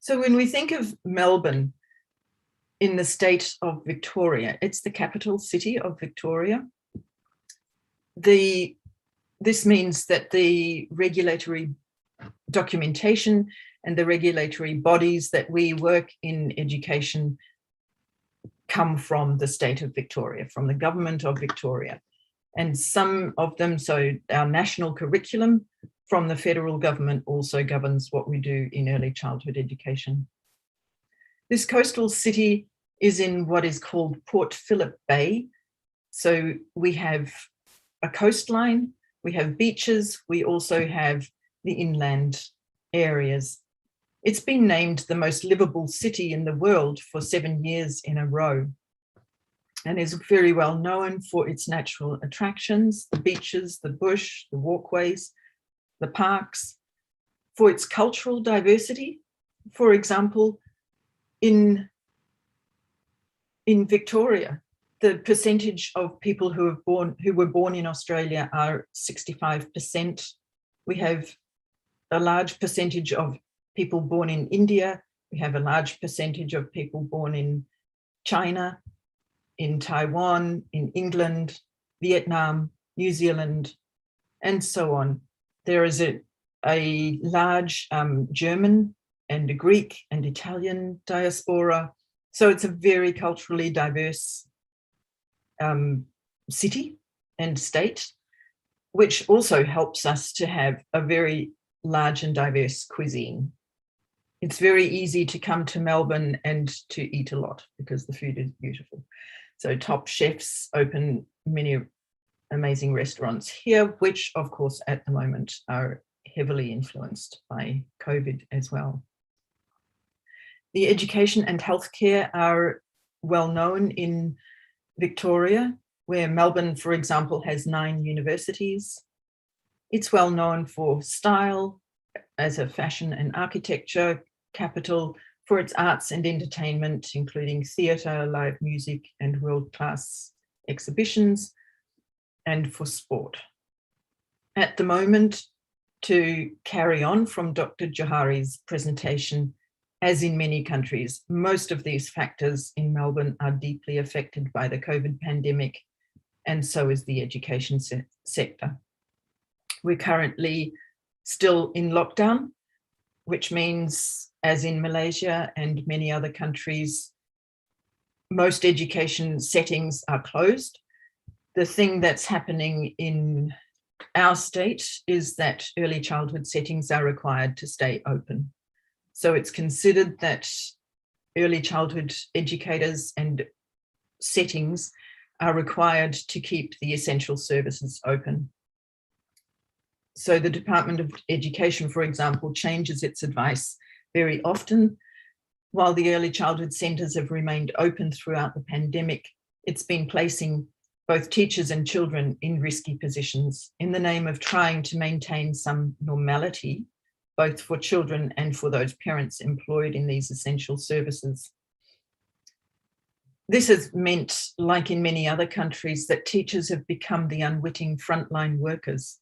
So when we think of Melbourne in the state of Victoria, it's the capital city of Victoria. This means that the regulatory documentation and the regulatory bodies that we work in education come from the state of Victoria, from the government of Victoria. And some of them, so our national curriculum from the federal government also governs what we do in early childhood education. This coastal city is in what is called Port Phillip Bay. So we have a coastline, we have beaches, we also have the inland areas. It's been named the most livable city in the world for 7 years in a row, and is very well known for its natural attractions, the beaches, the bush, the walkways, the parks, for its cultural diversity. For example, in Victoria, the percentage of people who were born in Australia are 65%. We have a large percentage of people born in India. We have a large percentage of people born in China, in Taiwan, in England, Vietnam, New Zealand, and so on. There is a large German and a Greek and Italian diaspora. So it's a very culturally diverse city and state, which also helps us to have a very large and diverse cuisine. It's very easy to come to Melbourne and to eat a lot because the food is beautiful. So top chefs open many amazing restaurants here, which of course at the moment are heavily influenced by COVID as well. The education and healthcare are well known in Victoria, where Melbourne, for example, has 9 universities. It's well known for style as a fashion and architecture capital, for its arts and entertainment, including theatre, live music, and world-class exhibitions, and for sport. At the moment, to carry on from Dr. Johari's presentation, as in many countries, most of these factors in Melbourne are deeply affected by the COVID pandemic, and so is the education sector. We're currently still in lockdown, which means, as in Malaysia and many other countries, most education settings are closed. The thing that's happening in our state is that early childhood settings are required to stay open. So it's considered that early childhood educators and settings are required to keep the essential services open. So the Department of Education, for example, changes its advice very often. While the early childhood centres have remained open throughout the pandemic, it's been placing both teachers and children in risky positions in the name of trying to maintain some normality, both for children and for those parents employed in these essential services. This has meant, like in many other countries, that teachers have become the unwitting frontline workers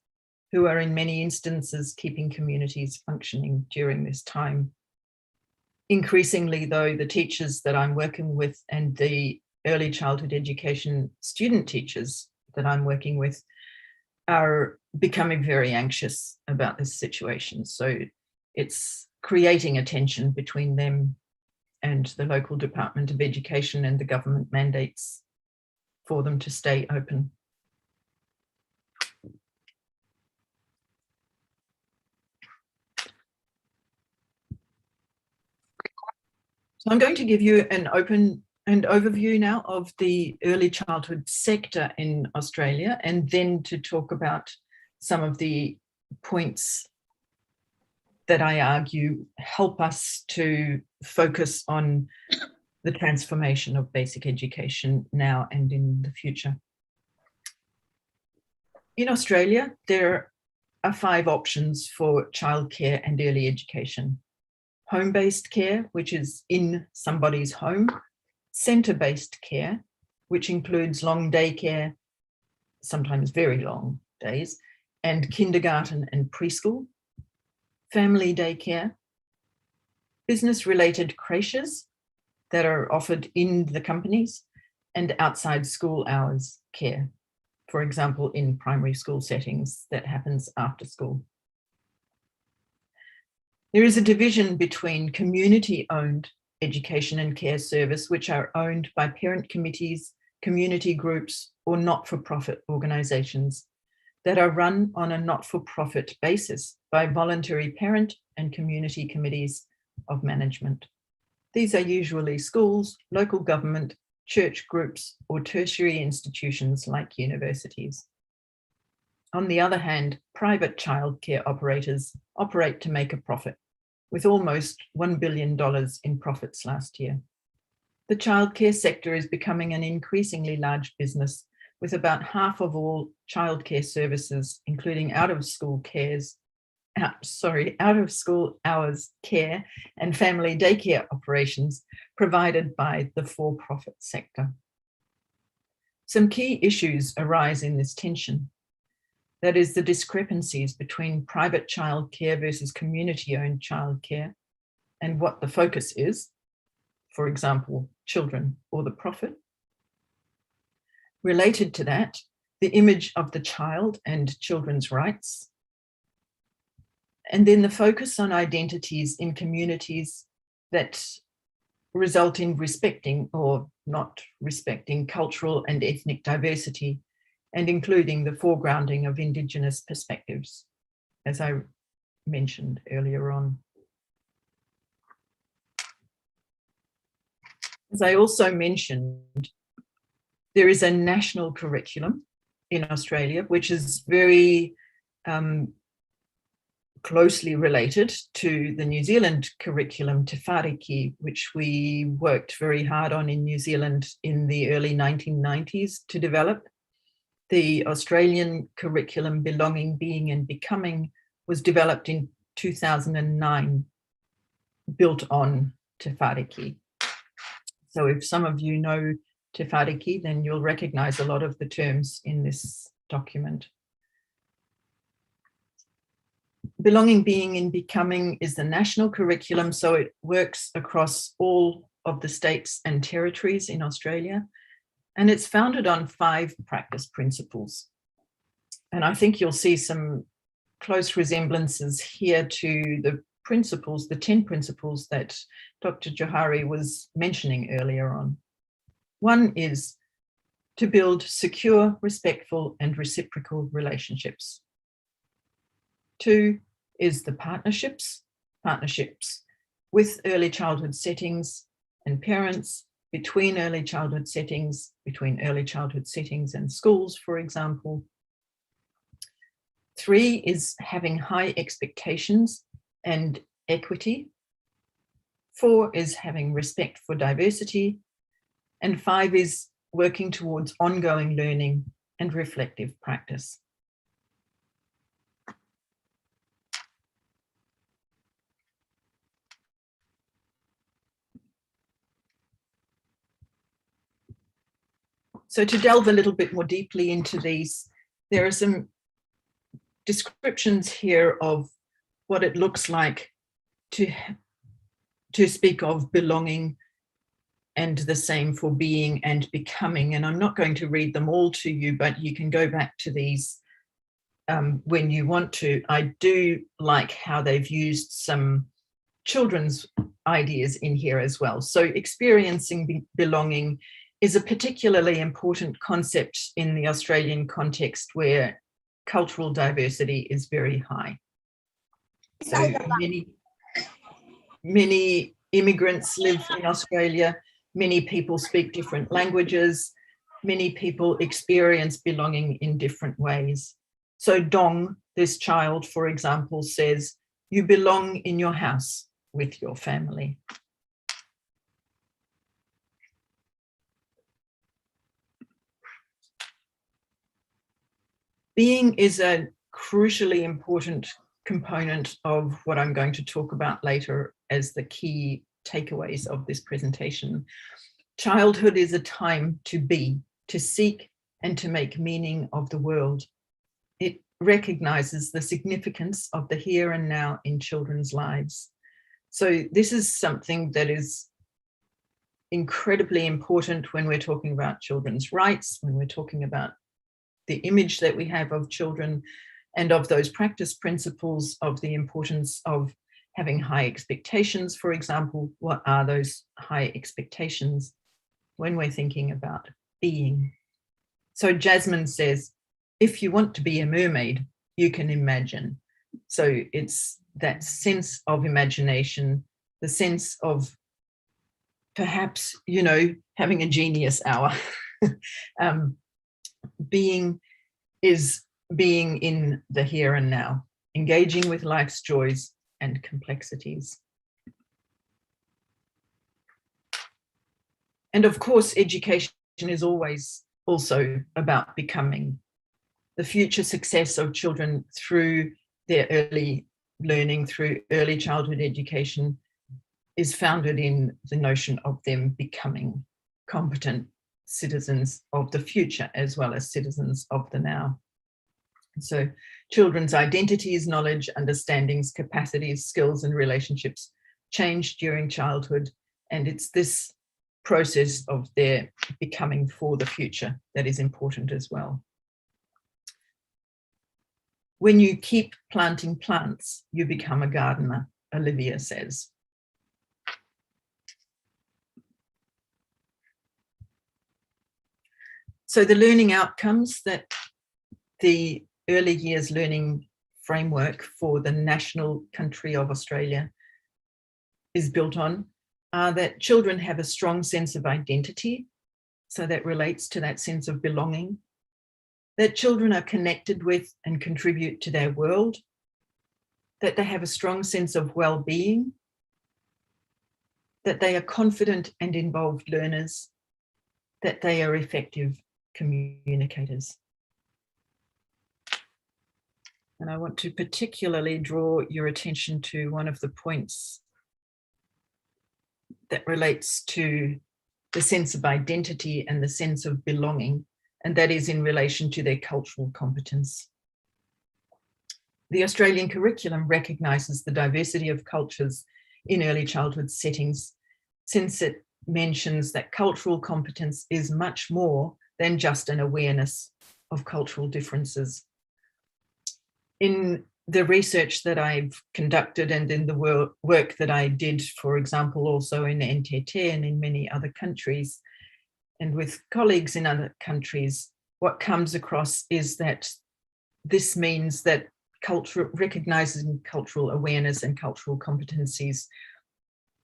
who are in many instances keeping communities functioning during this time. Increasingly, though, the teachers that I'm working with and the early childhood education student teachers that I'm working with are becoming very anxious about this situation. So it's creating a tension between them and the local Department of Education and the government mandates for them to stay open. So I'm going to give you an overview now of the early childhood sector in Australia, and then to talk about some of the points that I argue help us to focus on the transformation of basic education now and in the future. In Australia, there are 5 options for childcare and early education. Home-based care, which is in somebody's home. Centre-based care, which includes long daycare, sometimes very long days, and kindergarten and preschool. Family daycare. Business-related creches that are offered in the companies, and outside school hours care. For example, in primary school settings that happens after school. There is a division between community-owned education and care service which are owned by parent committees, community groups, or not-for-profit organizations that are run on a not-for-profit basis by voluntary parent and community committees of management. These are usually schools, local government, church groups, or tertiary institutions like universities. On the other hand, private childcare operators operate to make a profit, with almost $1 billion in profits last year. The childcare sector is becoming an increasingly large business, with about half of all childcare services, including out-of-school hours care and family daycare operations, provided by the for-profit sector. Some key issues arise in this tension. That is, the discrepancies between private childcare versus community-owned childcare and what the focus is, for example, children or the profit. Related to that, the image of the child and children's rights. And then the focus on identities in communities that result in respecting or not respecting cultural and ethnic diversity, and including the foregrounding of Indigenous perspectives, as I mentioned earlier on. As I also mentioned, there is a national curriculum in Australia, which is very closely related to the New Zealand curriculum, Te Whāriki, which we worked very hard on in New Zealand in the early 1990s to develop. The Australian curriculum, Belonging, Being and Becoming, was developed in 2009, built on Te Whāriki. So if some of you know Te Whāriki, then you'll recognize a lot of the terms in this document. Belonging, Being and Becoming is the national curriculum, so it works across all of the states and territories in Australia. And it's founded on 5 practice principles. And I think you'll see some close resemblances here to the principles, the 10 principles that Dr. Johari was mentioning earlier on. One is to build secure, respectful, and reciprocal relationships. 2 is the partnerships with early childhood settings and parents, between early childhood settings, and schools, for example. 3 is having high expectations and equity. 4 is having respect for diversity. And 5 is working towards ongoing learning and reflective practice. So to delve a little bit more deeply into these, there are some descriptions here of what it looks like to speak of belonging, and the same for being and becoming. And I'm not going to read them all to you, but you can go back to these when you want to. I do like how they've used some children's ideas in here as well. So experiencing belonging is a particularly important concept in the Australian context where cultural diversity is very high. So many immigrants live in Australia, many people speak different languages, many people experience belonging in different ways. So Dong, this child, for example, says, "You belong in your house with your family." Being is a crucially important component of what I'm going to talk about later as the key takeaways of this presentation. Childhood is a time to be, to seek, and to make meaning of the world. It recognizes the significance of the here and now in children's lives. So this is something that is incredibly important when we're talking about children's rights, when we're talking about the image that we have of children, and of those practice principles of the importance of having high expectations, for example. What are those high expectations when we're thinking about being? So Jasmine says, if you want to be a mermaid, you can imagine. So it's that sense of imagination, the sense of perhaps, you know, having a genius hour. Being is being in the here and now, engaging with life's joys and complexities. And of course, education is always also about becoming. The future success of children through their early learning, through early childhood education, is founded in the notion of them becoming competent citizens of the future as well as citizens of the now. So children's identities, knowledge, understandings, capacities, skills, and relationships change during childhood. And it's this process of their becoming for the future that is important as well. When you keep planting plants, you become a gardener, Olivia says. So the learning outcomes that the early years learning framework for the national country of Australia is built on are that children have a strong sense of identity. So that relates to that sense of belonging, that children are connected with and contribute to their world, that they have a strong sense of well-being, that they are confident and involved learners, that they are effective communicators. And I want to particularly draw your attention to one of the points that relates to the sense of identity and the sense of belonging, and that is in relation to their cultural competence. The Australian curriculum recognises the diversity of cultures in early childhood settings, since it mentions that cultural competence is much more than just an awareness of cultural differences. In the research that I've conducted and in the work that I did, for example, also in NTT and in many other countries, and with colleagues in other countries, what comes across is that this means that recognizing cultural awareness and cultural competencies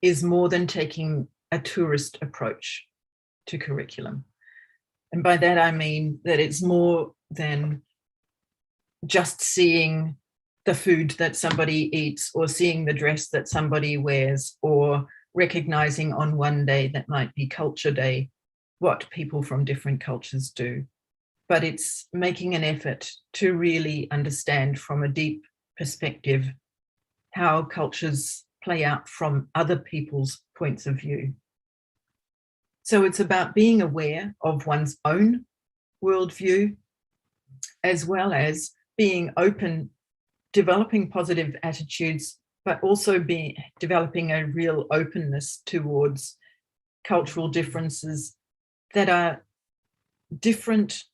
is more than taking a tourist approach to curriculum. And by that, I mean that it's more than just seeing the food that somebody eats or seeing the dress that somebody wears or recognizing on one day that might be Culture Day what people from different cultures do. But it's making an effort to really understand from a deep perspective how cultures play out from other people's points of view. So it's about being aware of one's own worldview, as well as being open, developing positive attitudes, but also developing a real openness towards cultural differences that are different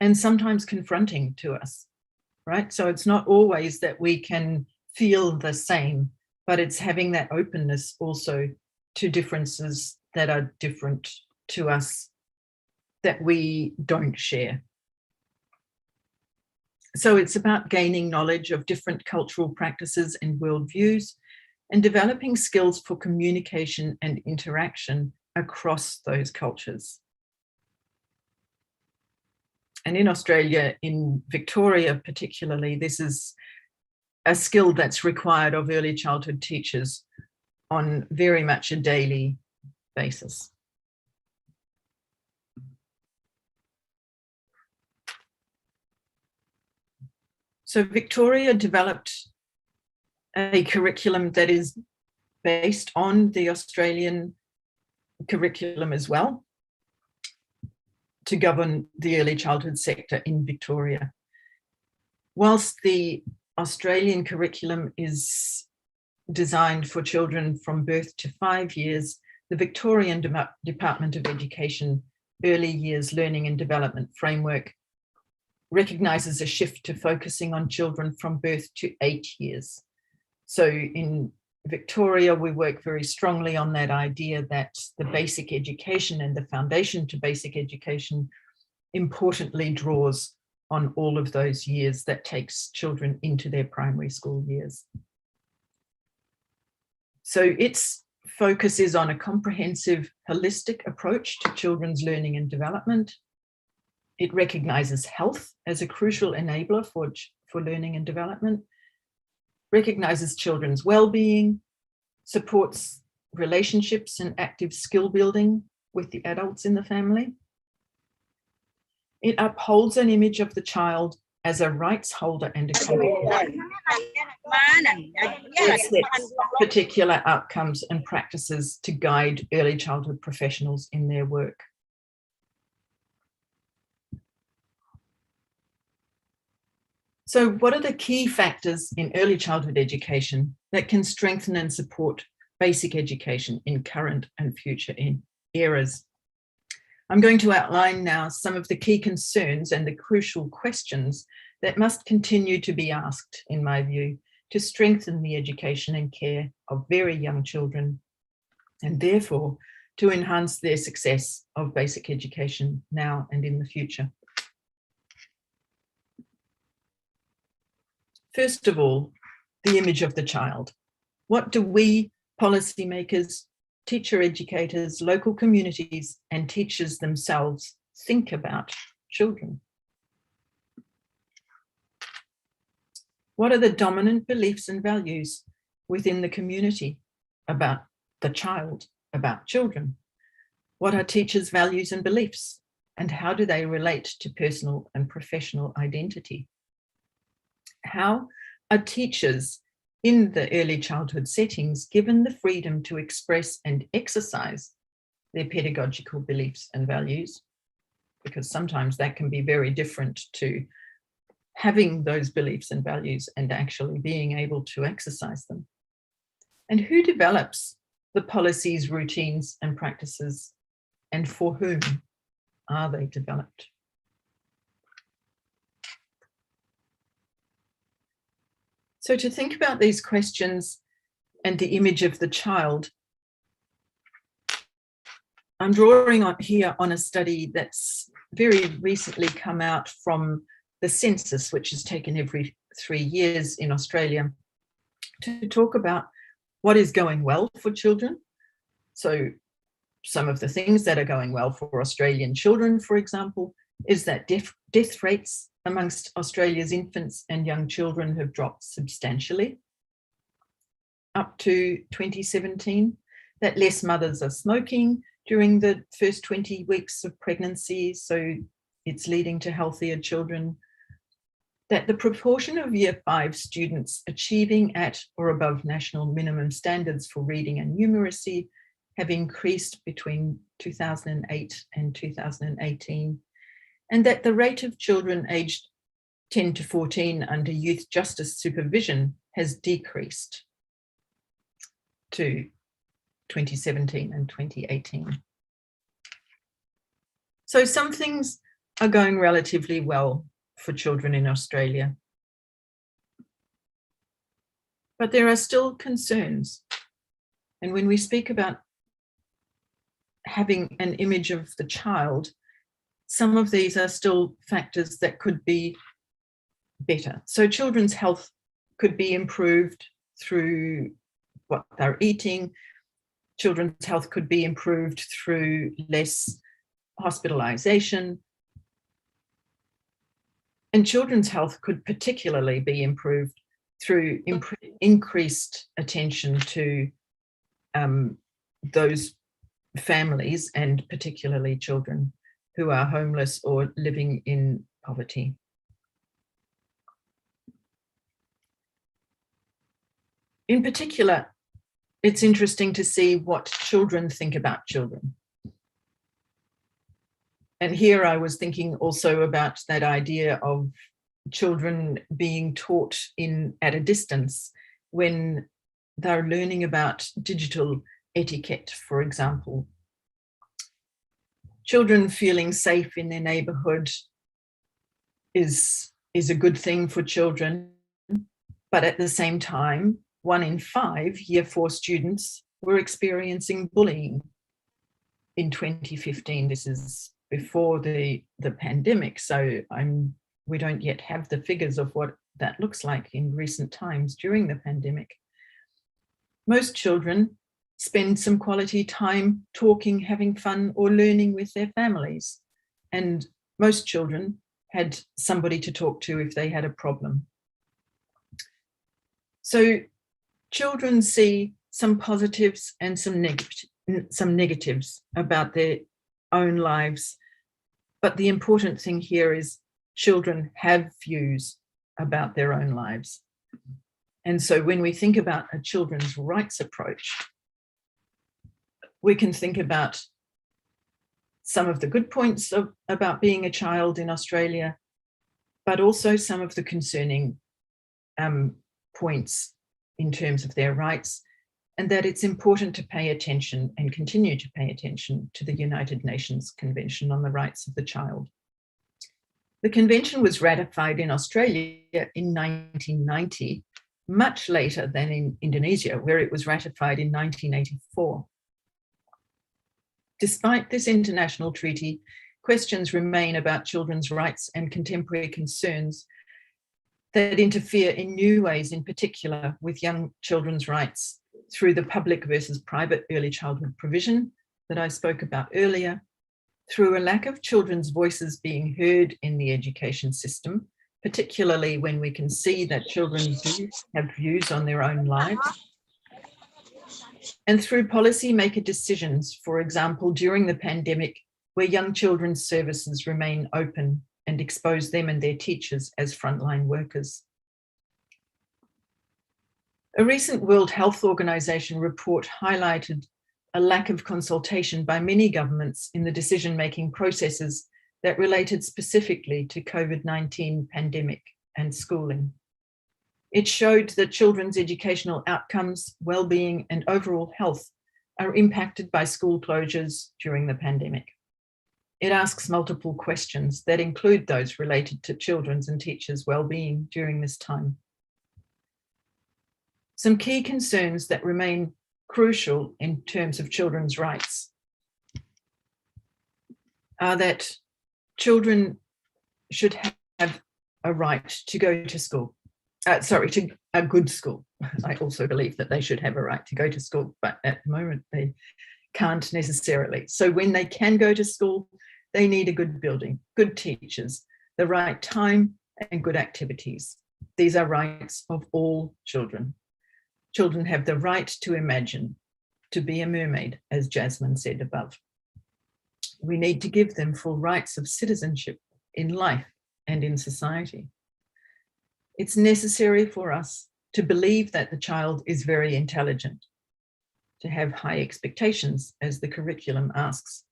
and sometimes confronting to us, right? So it's not always that we can feel the same, but it's having that openness also to differences that are different to us that we don't share. So it's about gaining knowledge of different cultural practices and worldviews and developing skills for communication and interaction across those cultures. And in Australia, in Victoria particularly, this is a skill that's required of early childhood teachers on very much a daily basis. So Victoria developed a curriculum that is based on the Australian curriculum as well to govern the early childhood sector in Victoria. Whilst the Australian curriculum is designed for children from birth to 5 years, the Victorian Department of Education Early Years Learning and Development Framework recognises a shift to focusing on children from birth to 8 years. So in Victoria, we work very strongly on that idea that the basic education and the foundation to basic education importantly draws on all of those years that takes children into their primary school years. So its focus is on a comprehensive, holistic approach to children's learning and development. It recognizes health as a crucial enabler for learning and development, recognizes children's well-being, supports relationships and active skill building with the adults in the family. It upholds an image of the child as a rights holder and a caregiver. It sets particular outcomes and practices to guide early childhood professionals in their work. So what are the key factors in early childhood education that can strengthen and support basic education in current and future eras? I'm going to outline now some of the key concerns and the crucial questions that must continue to be asked, in my view, to strengthen the education and care of very young children, and therefore to enhance their success of basic education now and in the future. First of all, the image of the child. What do we, policymakers, teacher educators, local communities, and teachers themselves think about children? What are the dominant beliefs and values within the community about the child, about children? What are teachers' values and beliefs, and how do they relate to personal and professional identity? How are teachers in the early childhood settings given the freedom to express and exercise their pedagogical beliefs and values? Because sometimes that can be very different to having those beliefs and values and actually being able to exercise them. And who develops the policies, routines, and practices, and for whom are they developed? So to think about these questions and the image of the child, I'm drawing on here on a study that's very recently come out from the census, which is taken every 3 years in Australia, to talk about what is going well for children. So some of the things that are going well for Australian children, for example, is that death rates amongst Australia's infants and young children have dropped substantially up to 2017, that less mothers are smoking during the first 20 weeks of pregnancy, so it's leading to healthier children, that the proportion of Year 5 students achieving at or above national minimum standards for reading and numeracy have increased between 2008 and 2018, and that the rate of children aged 10 to 14 under youth justice supervision has decreased to 2017 and 2018. So some things are going relatively well for children in Australia, but there are still concerns. And when we speak about having an image of the child, some of these are still factors that could be better. So children's health could be improved through what they're eating. Children's health could be improved through less hospitalization. And children's health could particularly be improved through increased attention to those families, and particularly children who are homeless or living in poverty. In particular, it's interesting to see what children think about children. And here I was thinking also about that idea of children being taught at a distance when they're learning about digital etiquette, for example. Children feeling safe in their neighborhood is a good thing for children, but at the same time, 1 in 5 Year 4 students were experiencing bullying in 2015. This is before the pandemic, so we don't yet have the figures of what that looks like in recent times during the pandemic. Most children spend some quality time talking, having fun, or learning with their families. And most children had somebody to talk to if they had a problem. So children see some positives and some negatives about their own lives. But the important thing here is children have views about their own lives. And so when we think about a children's rights approach, we can think about some of the good points about being a child in Australia, but also some of the concerning points in terms of their rights, and that it's important to pay attention and continue to pay attention to the United Nations Convention on the Rights of the Child. The convention was ratified in Australia in 1990, much later than in Indonesia, where it was ratified in 1984. Despite this international treaty, questions remain about children's rights and contemporary concerns that interfere in new ways, in particular with young children's rights through the public versus private early childhood provision that I spoke about earlier, through a lack of children's voices being heard in the education system, particularly when we can see that children do have views on their own lives, and through policymaker decisions, for example, during the pandemic, where young children's services remain open and expose them and their teachers as frontline workers. A recent World Health Organization report highlighted a lack of consultation by many governments in the decision-making processes that related specifically to COVID-19 pandemic and schooling. It showed that children's educational outcomes, well-being, and overall health are impacted by school closures during the pandemic. It asks multiple questions that include those related to children's and teachers' well-being during this time. Some key concerns that remain crucial in terms of children's rights are that children should have a right to go to school. To a good school. I also believe that they should have a right to go to school, but at the moment they can't necessarily. So when they can go to school, they need a good building, good teachers, the right time, and good activities. These are rights of all children. Children have the right to imagine, to be a mermaid, as Jasmine said above. We need to give them full rights of citizenship in life and in society. It's necessary for us to believe that the child is very intelligent, to have high expectations, as the curriculum asks,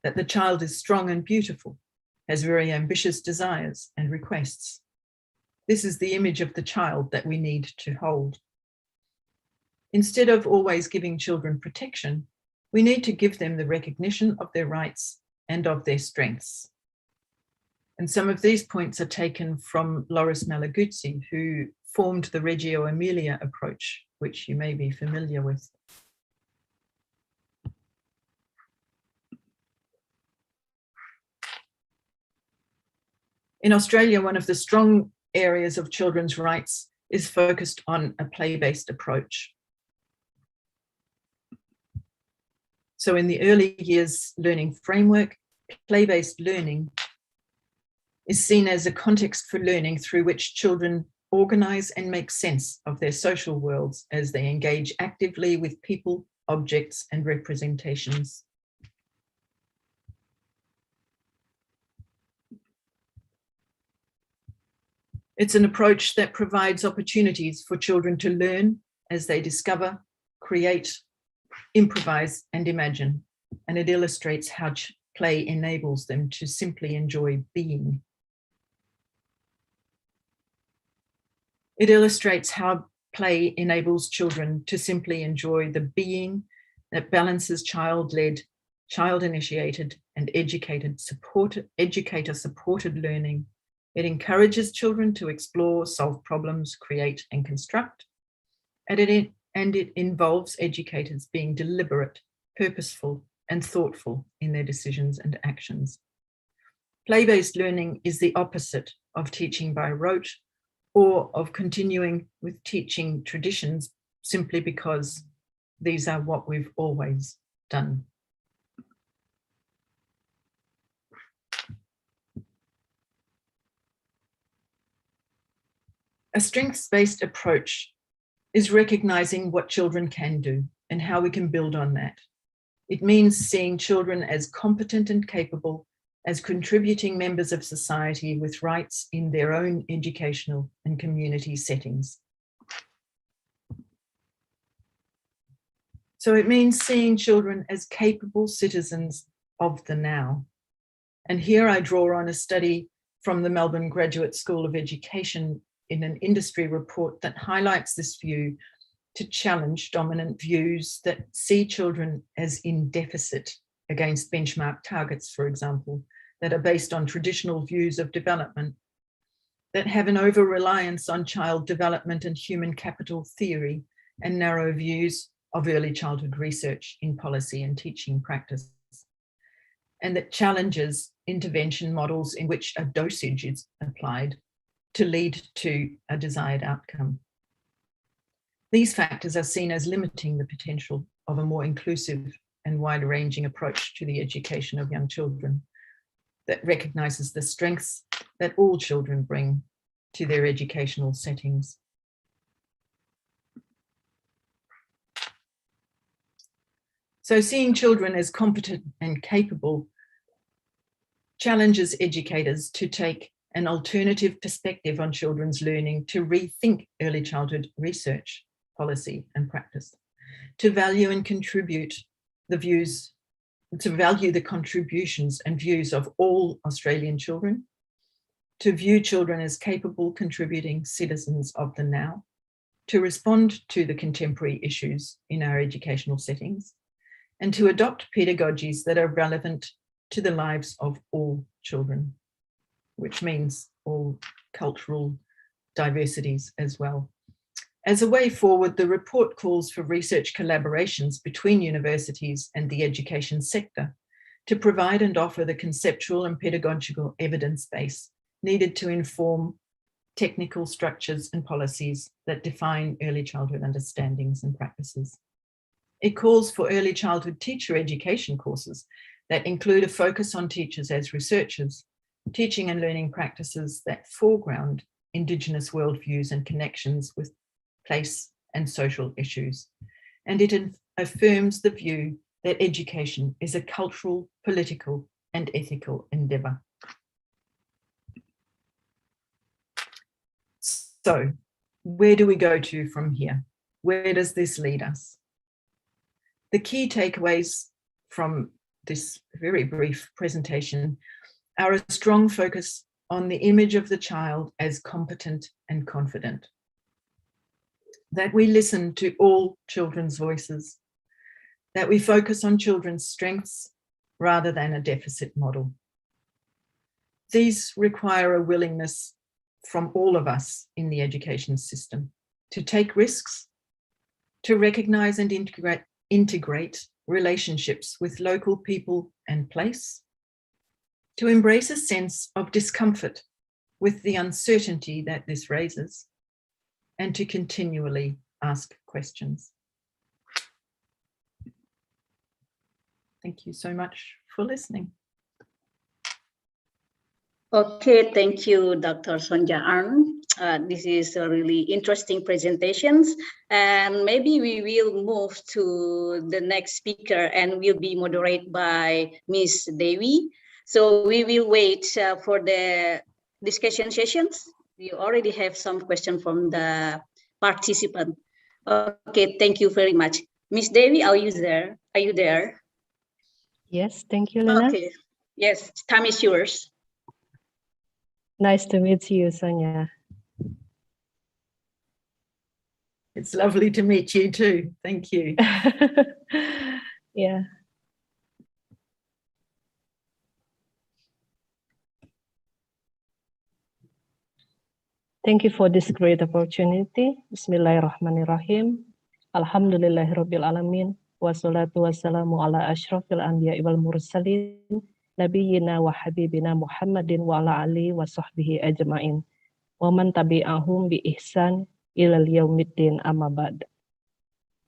that the child is strong and beautiful, has very ambitious desires and requests. This is the image of the child that we need to hold. Instead of always giving children protection, we need to give them the recognition of their rights and of their strengths. And some of these points are taken from Loris Malaguzzi, who formed the Reggio Emilia approach, which you may be familiar with. In Australia, one of the strong areas of children's rights is focused on a play-based approach. So in the early years learning framework, play-based learning is seen as a context for learning through which children organize and make sense of their social worlds as they engage actively with people, objects, and representations. It's an approach that provides opportunities for children to learn as they discover, create, improvise, and imagine, and it illustrates how play enables them to simply enjoy being. It illustrates how play enables children to simply enjoy the being that balances child-led, child-initiated, and educator-supported learning. It encourages children to explore, solve problems, create, and construct. and it involves educators being deliberate, purposeful, and thoughtful in their decisions and actions. Play-based learning is the opposite of teaching by rote or of continuing with teaching traditions simply because these are what we've always done. A strengths-based approach is recognizing what children can do and how we can build on that. It means seeing children as competent and capable, as contributing members of society with rights in their own educational and community settings. So it means seeing children as capable citizens of the now. And here I draw on a study from the Melbourne Graduate School of Education in an industry report that highlights this view to challenge dominant views that see children as in deficit against benchmark targets, for example, that are based on traditional views of development, that have an over-reliance on child development and human capital theory, and narrow views of early childhood research in policy and teaching practice, and that challenges intervention models in which a dosage is applied to lead to a desired outcome. These factors are seen as limiting the potential of a more inclusive and wide-ranging approach to the education of young children that recognises the strengths that all children bring to their educational settings. So seeing children as competent and capable challenges educators to take an alternative perspective on children's learning, to rethink early childhood research, policy and practice, to value and contribute the views, to value the contributions and views of all Australian children, to view children as capable contributing citizens of the now, to respond to the contemporary issues in our educational settings, and to adopt pedagogies that are relevant to the lives of all children, which means all cultural diversities as well. As a way forward, the report calls for research collaborations between universities and the education sector to provide and offer the conceptual and pedagogical evidence base needed to inform technical structures and policies that define early childhood understandings and practices. It calls for early childhood teacher education courses that include a focus on teachers as researchers, teaching and learning practices that foreground Indigenous worldviews and connections with place and social issues. And it affirms the view that education is a cultural, political, and ethical endeavour. So, where do we go to from here? Where does this lead us? The key takeaways from this very brief presentation are a strong focus on the image of the child as competent and confident, that we listen to all children's voices, that we focus on children's strengths rather than a deficit model. These require a willingness from all of us in the education system to take risks, to recognise and integrate relationships with local people and place, to embrace a sense of discomfort with the uncertainty that this raises, and to continually ask questions. Thank you so much for listening. Okay, thank you, Dr. Sonja Arn. This is a really interesting presentations, and maybe we will move to the next speaker and will be moderated by Ms. Devi. So we will wait for the discussion sessions. We already have some questions from the participant. Okay, thank you very much. Ms. Devi, are you there? Are you there? Yes, thank you, Lena. Okay, yes, time is yours. Nice to meet you, Sonia. It's lovely to meet you too. Thank you. Yeah. Thank you for this great opportunity. Bismillahirrahmanirrahim. Alhamdulillahirabbil alamin. Wassalatu wassalamu ala asyrafil anbiya'i wal mursalin nabiyyina wa habibina Muhammadin wa ala alihi wa sahbihi ajmain. Wa man tabi'ahum bi ihsan ilal yaumiddin amma ba'd.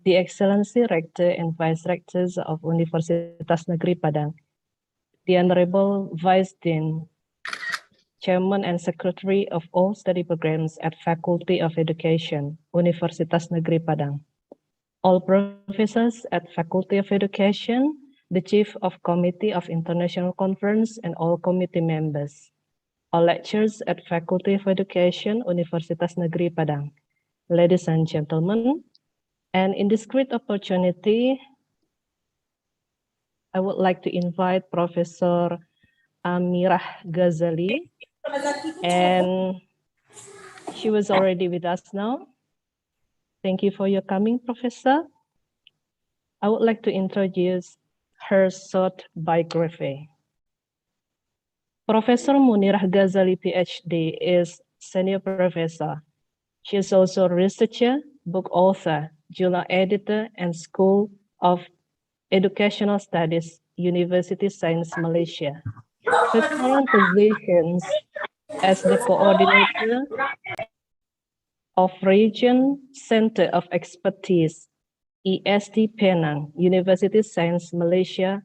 The Excellency Rector and Vice Rectors of Universitas Negeri Padang, the Honorable Vice Dean, Chairman and Secretary of all study programs at Faculty of Education, Universitas Negeri Padang, all professors at Faculty of Education, the Chief of Committee of International Conference, and all committee members, all lecturers at Faculty of Education, Universitas Negeri Padang, ladies and gentlemen, and in this great opportunity, I would like to invite Professor Amirah Ghazali, and she was already with us now. Thank you for your coming, Professor. I would like to introduce her short biography. Professor Munirah Ghazali, PhD, is senior professor. She is also a researcher, book author, journal editor, and School of Educational Studies, University Science Malaysia. Her current positions as the coordinator of Region Center of Expertise, EST Penang, University Science Malaysia,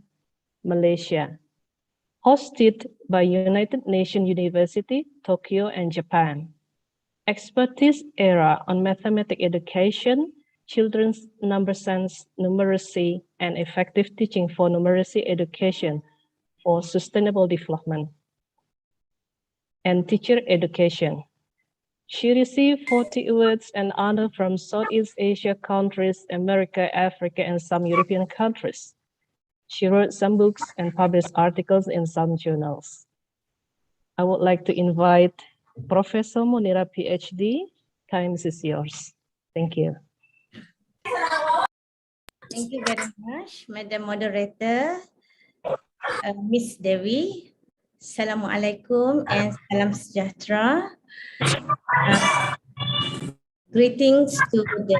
hosted by United Nations University, Tokyo and Japan. Expertise area on mathematics education, children's number sense, numeracy, and effective teaching for numeracy education for sustainable development, and teacher education. She received 40 awards and honors from Southeast Asia countries, America, Africa, and some European countries. She wrote some books and published articles in some journals. I would like to invite Professor Munirah, PhD. Time is yours. Thank you. Thank you very much, Madam Moderator, Miss Dewi. Assalamualaikum and salam sejahtera. Greetings to the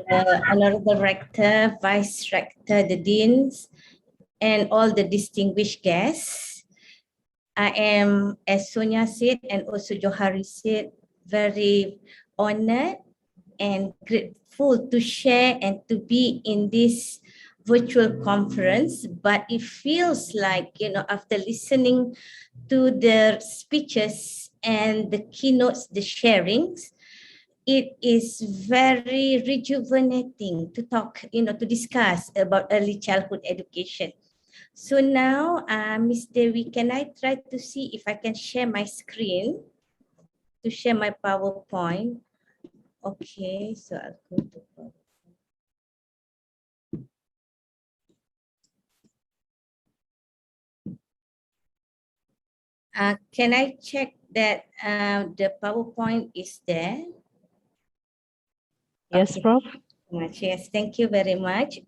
Honorable Rector, Vice Rector, the Deans, and all the distinguished guests. I am, as Sonia said, and also Johari said, very honored and grateful to share and to be in this virtual conference, but it feels like, after listening to the speeches and the keynotes, the sharings, it is very rejuvenating to talk, to discuss about early childhood education. So now, Ms. Dewi, can I try to see if I can share my screen to share my PowerPoint? Okay, so I'll go to PowerPoint. Can I check that the PowerPoint is there? Yes, Prof. Yes, thank you very much.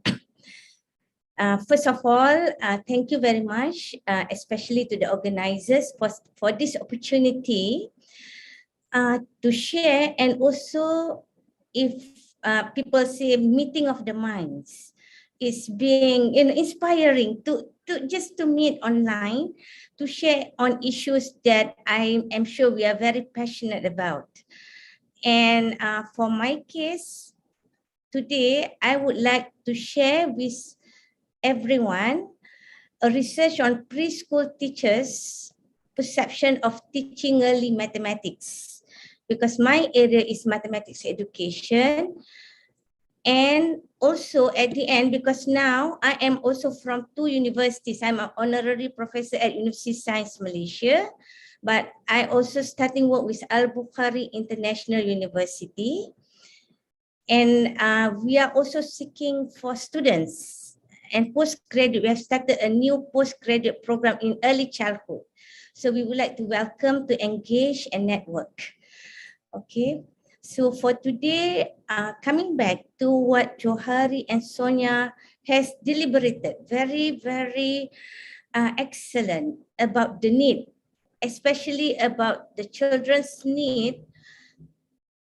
First of all, thank you very much, especially to the organizers for this opportunity to share, and also if people say meeting of the minds is being inspiring to just to meet online, to share on issues that I am sure we are very passionate about. And for my case, today I would like to share with everyone a research on preschool teachers' perception of teaching early mathematics, because my area is mathematics education. And also at the end, because now I am also from two universities. I'm an honorary professor at University Science Malaysia, but I also starting work with Al-Bukhari International University. And we are also seeking for students and postgraduate. We have started a new postgraduate program in early childhood. So we would like to welcome, to engage and network. Okay. So for today, coming back to what Johari and Sonia has deliberated, very, very excellent about the need, especially about the children's need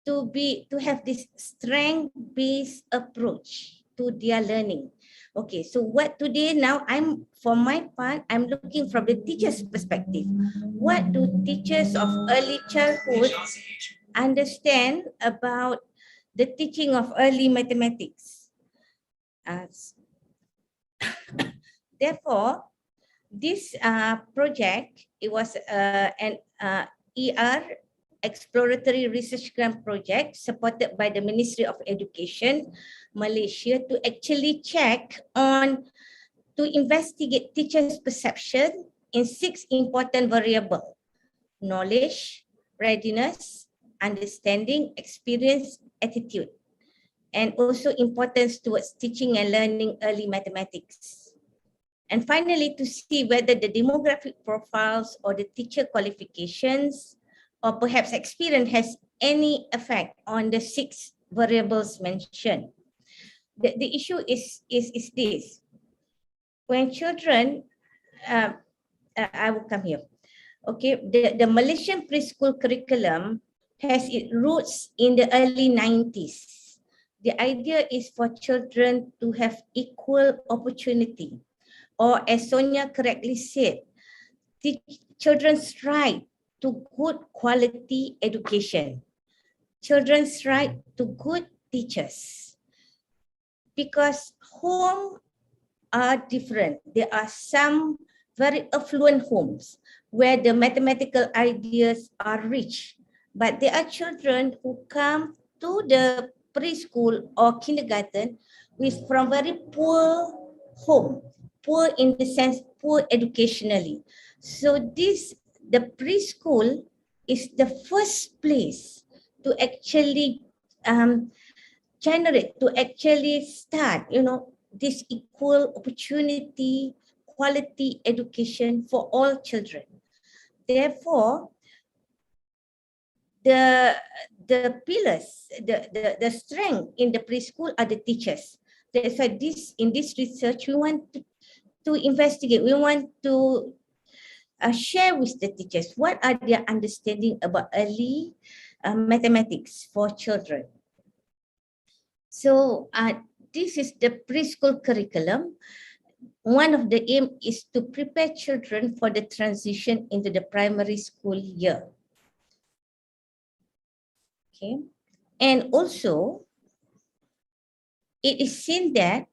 to have this strength-based approach to their learning. Okay, so what today now for my part, I'm looking from the teacher's perspective. What do teachers of early childhood understand about the teaching of early mathematics? Therefore, this project, it was an ER exploratory research grant project supported by the Ministry of Education, Malaysia, to actually to investigate teachers' perception in 6 important variables: knowledge, readiness, understanding, experience, attitude, and also importance towards teaching and learning early mathematics. And finally, to see whether the demographic profiles or the teacher qualifications or perhaps experience has any effect on the 6 variables mentioned. The issue is this. When children, I will come here. Okay, the Malaysian preschool curriculum has its roots in the early 90s. The idea is for children to have equal opportunity, or as Sonia correctly said, children's right to good quality education, children's right to good teachers. Because home are different. There are some very affluent homes where the mathematical ideas are rich, but there are children who come to the preschool or kindergarten from very poor home, poor in the sense, poor educationally. So the preschool is the first place to actually generate, to actually start, this equal opportunity, quality education for all children. Therefore, the pillars, the strength in the preschool are the teachers. That's why in this research, we want to investigate, we want to share with the teachers what are their understanding about early mathematics for children. So this is the preschool curriculum. One of the aim is to prepare children for the transition into the primary school year. Okay, and also it is seen that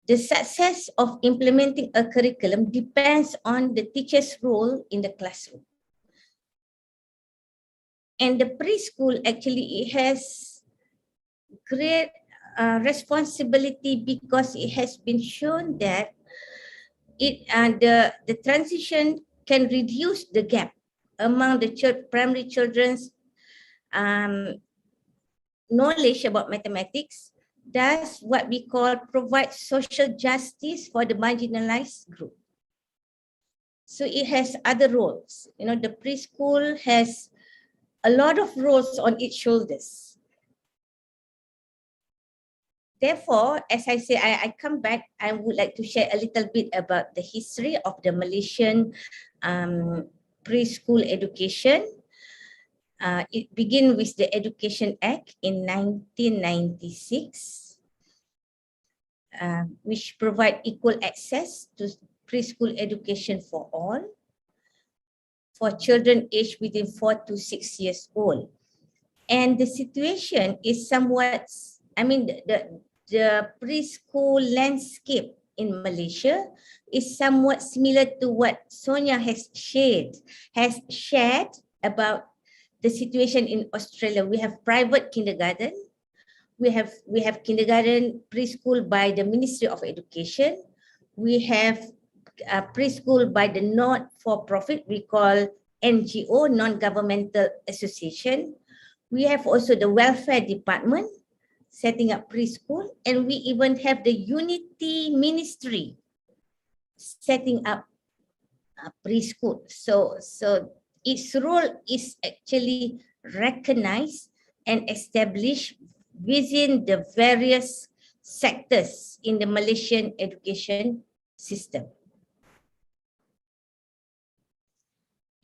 the success of implementing a curriculum depends on the teacher's role in the classroom. And the preschool actually, it has great responsibility because it has been shown that the transition can reduce the gap among the primary children's knowledge about mathematics. Does what we call provide social justice for the marginalized group. So it has other roles. The preschool has a lot of roles on its shoulders. Therefore, as I say, I come back, I would like to share a little bit about the history of the Malaysian preschool education. It began with the Education Act in 1996, which provide equal access to preschool education for all, for children aged within 4 to 6 years old. And the situation is somewhat, the preschool landscape in Malaysia is somewhat similar to what Sonia has shared about the situation in Australia. We have private kindergarten. We have kindergarten preschool by the Ministry of Education. We have preschool by the not-for-profit, we call NGO, non-governmental association. We have also the welfare department setting up preschool, and we even have the Unity Ministry setting up preschool. So its role is actually recognized and established within the various sectors in the Malaysian education system.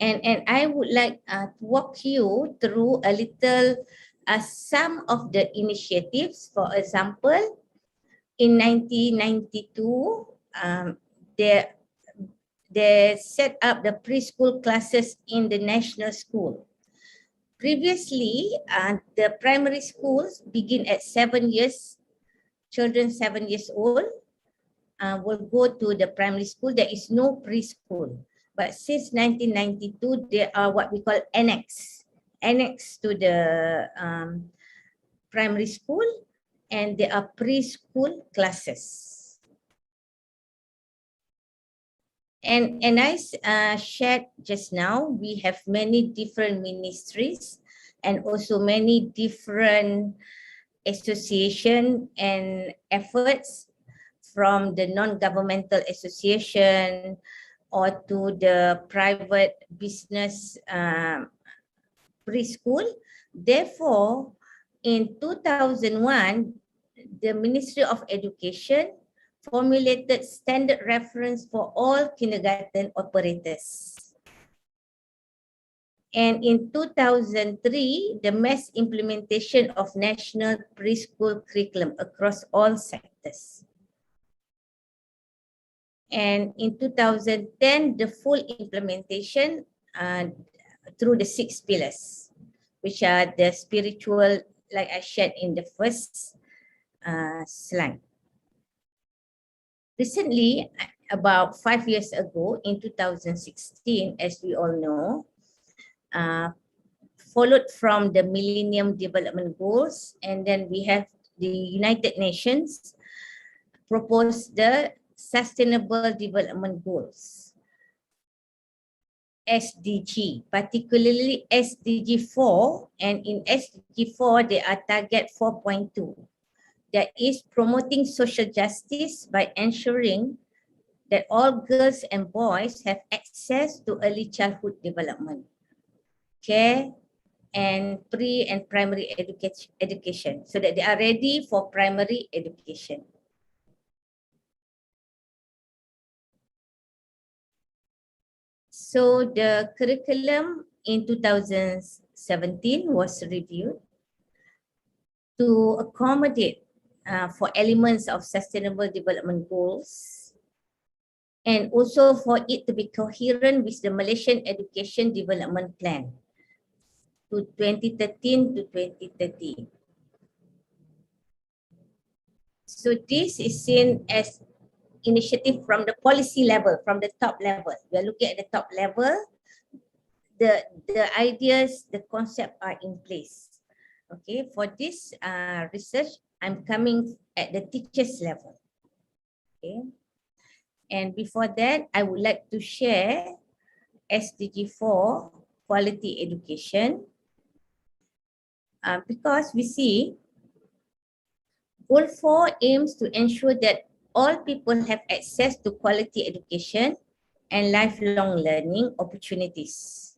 And I would like to walk you through a little some of the initiatives. For example, in 1992, they set up the preschool classes in the national school. Previously, the primary schools begin at 7 years. Children 7 years old will go to the primary school. There is no preschool. But since 1992, they are what we call annex to the primary school, and they are preschool classes. And I shared just now, we have many different ministries and also many different association and efforts, from the non-governmental association or to the private business preschool. Therefore, in 2001, the Ministry of Education formulated standard reference for all kindergarten operators. And in 2003, the mass implementation of national preschool curriculum across all sectors. And in 2010, the full implementation through the 6 pillars, which are the spiritual, like I shared in the first slide. Recently, about 5 years ago, in 2016, as we all know, followed from the Millennium Development Goals, and then we have the United Nations proposed the Sustainable Development Goals, SDG, particularly SDG 4, and in SDG 4, there are target 4.2. That is promoting social justice by ensuring that all girls and boys have access to early childhood development, care, and pre and primary education, so that they are ready for primary education. So the curriculum in 2017 was reviewed to accommodate for elements of sustainable development goals, and also for it to be coherent with the Malaysian Education Development Plan to 2013 to 2030. So this is seen as initiative from the policy level, from the top level. We are looking at the top level. The ideas, the concept are in place. Okay, for this research, I'm coming at the teachers level. Okay, and before that, I would like to share SDG 4, quality education, because we see Goal 4 aims to ensure that all people have access to quality education and lifelong learning opportunities.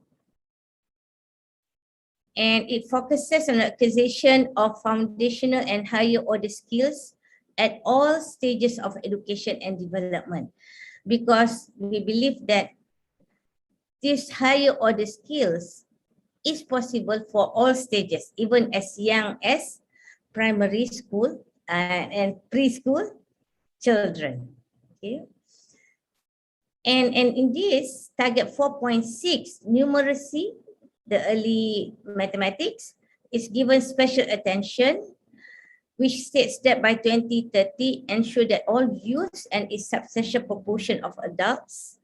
And it focuses on the acquisition of foundational and higher order skills at all stages of education and development, because we believe that these higher order skills is possible for all stages, even as young as primary school and preschool children. Okay. And in this target 4.6, numeracy, the early mathematics, is given special attention, which states that by 2030, ensure that all youths and a substantial proportion of adults,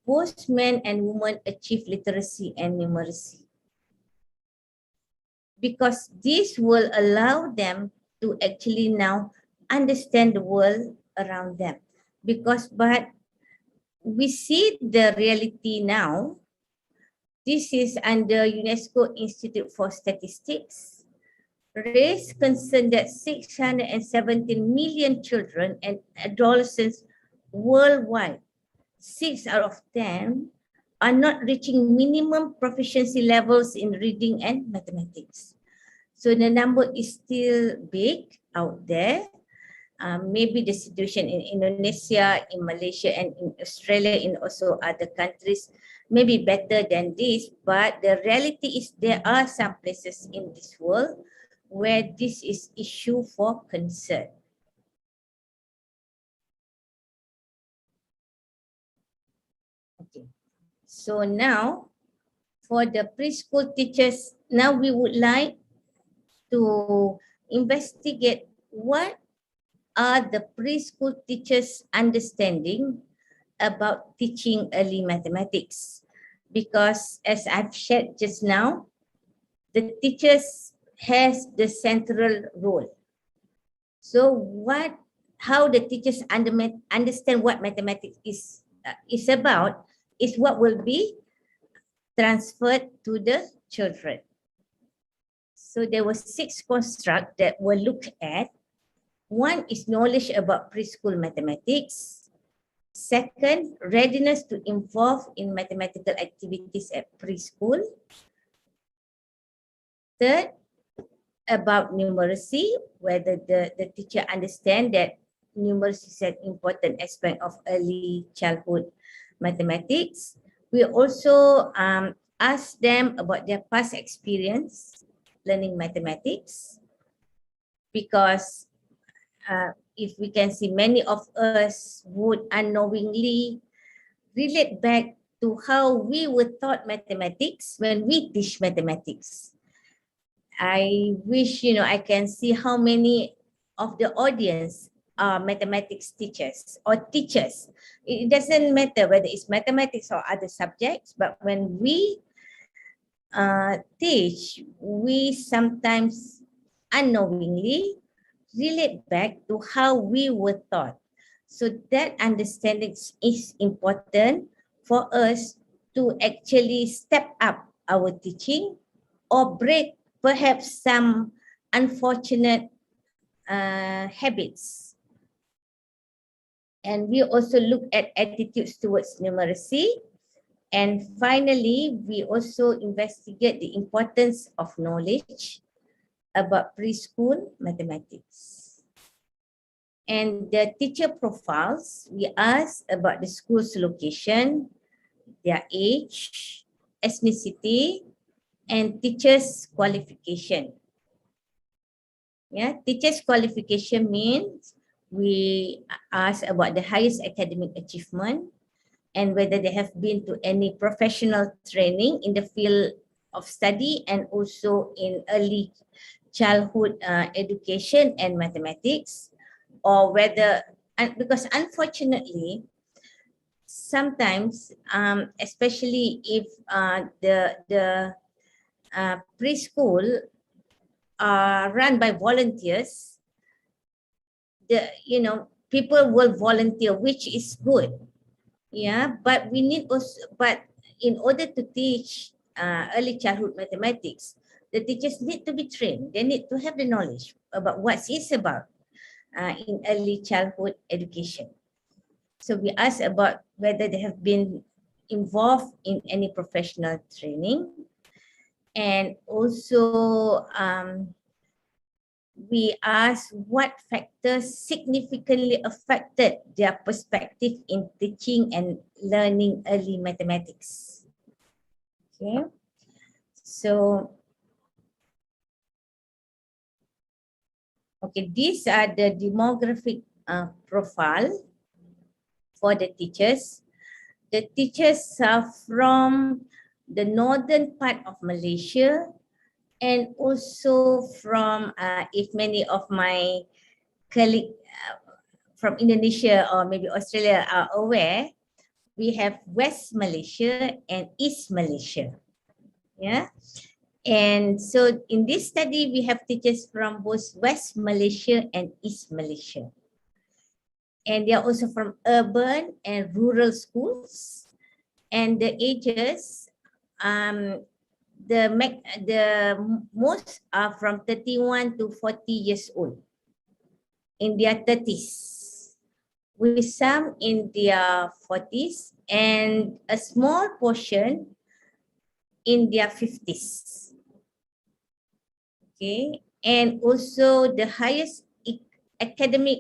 both men and women, achieve literacy and numeracy. Because this will allow them to actually now understand the world around them. But we see the reality now. This is under UNESCO Institute for Statistics. Raised concern that 617 million children and adolescents worldwide, 6 out of 10, are not reaching minimum proficiency levels in reading and mathematics. So the number is still big out there. Maybe the situation in Indonesia, in Malaysia, and in Australia, and also other countries maybe better than this, but the reality is there are some places in this world where this is issue for concern. Okay, so now for the preschool teachers, now we would like to investigate what are the preschool teachers' understanding about teaching early mathematics. Because as I've shared just now, the teachers has the central role. So how the teachers understand what mathematics is about is what will be transferred to the children. So there were 6 constructs that were looked at. One is knowledge about preschool mathematics. Second, readiness to involve in mathematical activities at preschool. Third, about numeracy, whether the teacher understand that numeracy is an important aspect of early childhood mathematics. We also ask them about their past experience learning mathematics, because if we can see, many of us would unknowingly relate back to how we were taught mathematics when we teach mathematics. I wish, I can see how many of the audience are mathematics teachers or teachers. It doesn't matter whether it's mathematics or other subjects, but when we teach, we sometimes unknowingly relate back to how we were taught. So that understanding is important for us to actually step up our teaching or break perhaps some unfortunate habits. And we also look at attitudes towards numeracy. And finally, we also investigate the importance of knowledge about preschool mathematics. And the teacher profiles, we ask about the school's location, their age, ethnicity, and teacher's qualification. Yeah, teacher's qualification means we ask about the highest academic achievement and whether they have been to any professional training in the field of study and also in early childhood education and mathematics, or whether, because unfortunately, sometimes, especially if the preschool are run by volunteers, people will volunteer, which is good. Yeah, but we need also, but in order to teach early childhood mathematics, the teachers need to be trained. They need to have the knowledge about what it's about in early childhood education. So we ask about whether they have been involved in any professional training. And also we ask what factors significantly affected their perspective in teaching and learning early mathematics. Okay, so these are the demographic profile for the teachers. The teachers are from the northern part of Malaysia, and also from, if many of my colleagues from Indonesia or maybe Australia are aware, we have West Malaysia and East Malaysia. Yeah. And so in this study, we have teachers from both West Malaysia and East Malaysia. And they are also from urban and rural schools. And the ages, the most are from 31 to 40 years old, in their 30s, with some in their 40s, and a small portion in their 50s. Okay, and also the highest academic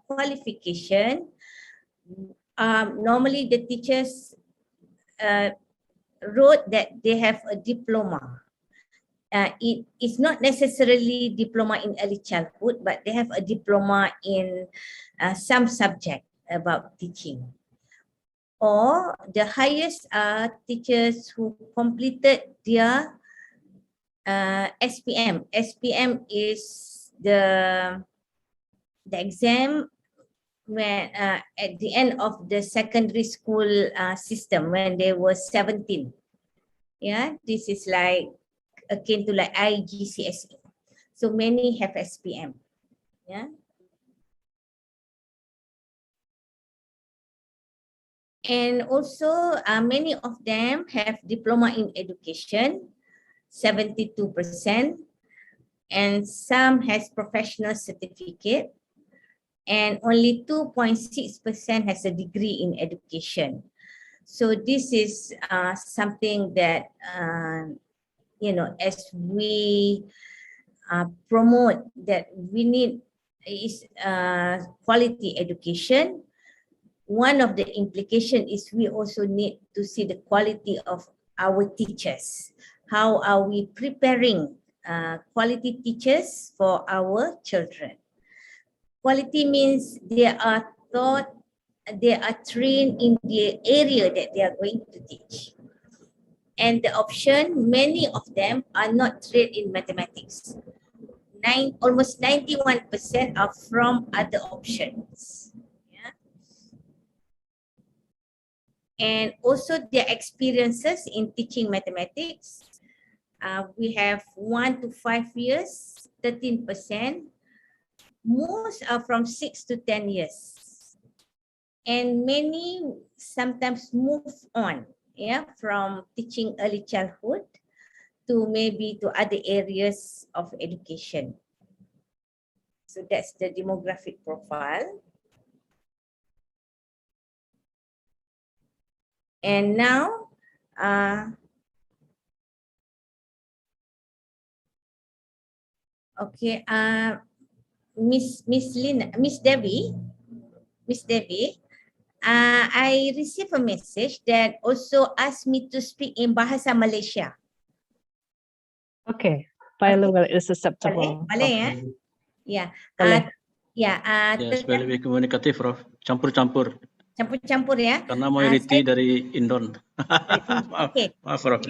qualification, normally the teachers wrote that they have a diploma. It is not necessarily diploma in early childhood, but they have a diploma in some subject about teaching. Or the highest are teachers who completed their SPM. SPM is the exam when at the end of the secondary school system when they were 17. Yeah, this is like akin to like ICCET. So many have SPM. Yeah. And also many of them have diploma in education, 72%, and some has professional certificate, and only 2.6% has a degree in education. So this is something that as we promote that we need is quality education. One of the implication is we also need to see the quality of our teachers. How are we preparing quality teachers for our children? Quality means they are taught, they are trained in the area that they are going to teach. And the option, many of them are not trained in mathematics. Almost 91% are from other options. Yeah. And also their experiences in teaching mathematics. We have 1 to 5 years, 13%. Most are from 6 to 10 years. And many sometimes move on, yeah, from teaching early childhood to maybe to other areas of education. So that's the demographic profile. And now, okay, Miss Devi, I received a message that also asked me to speak in Bahasa Malaysia. Okay, bilingual is acceptable. Boleh ya? Ya. Boleh. Ya, supaya lebih komunikatif, Prof. Campur-campur. Campur-campur ya. Karena mayoriti dari Indon. Maaf, Prof.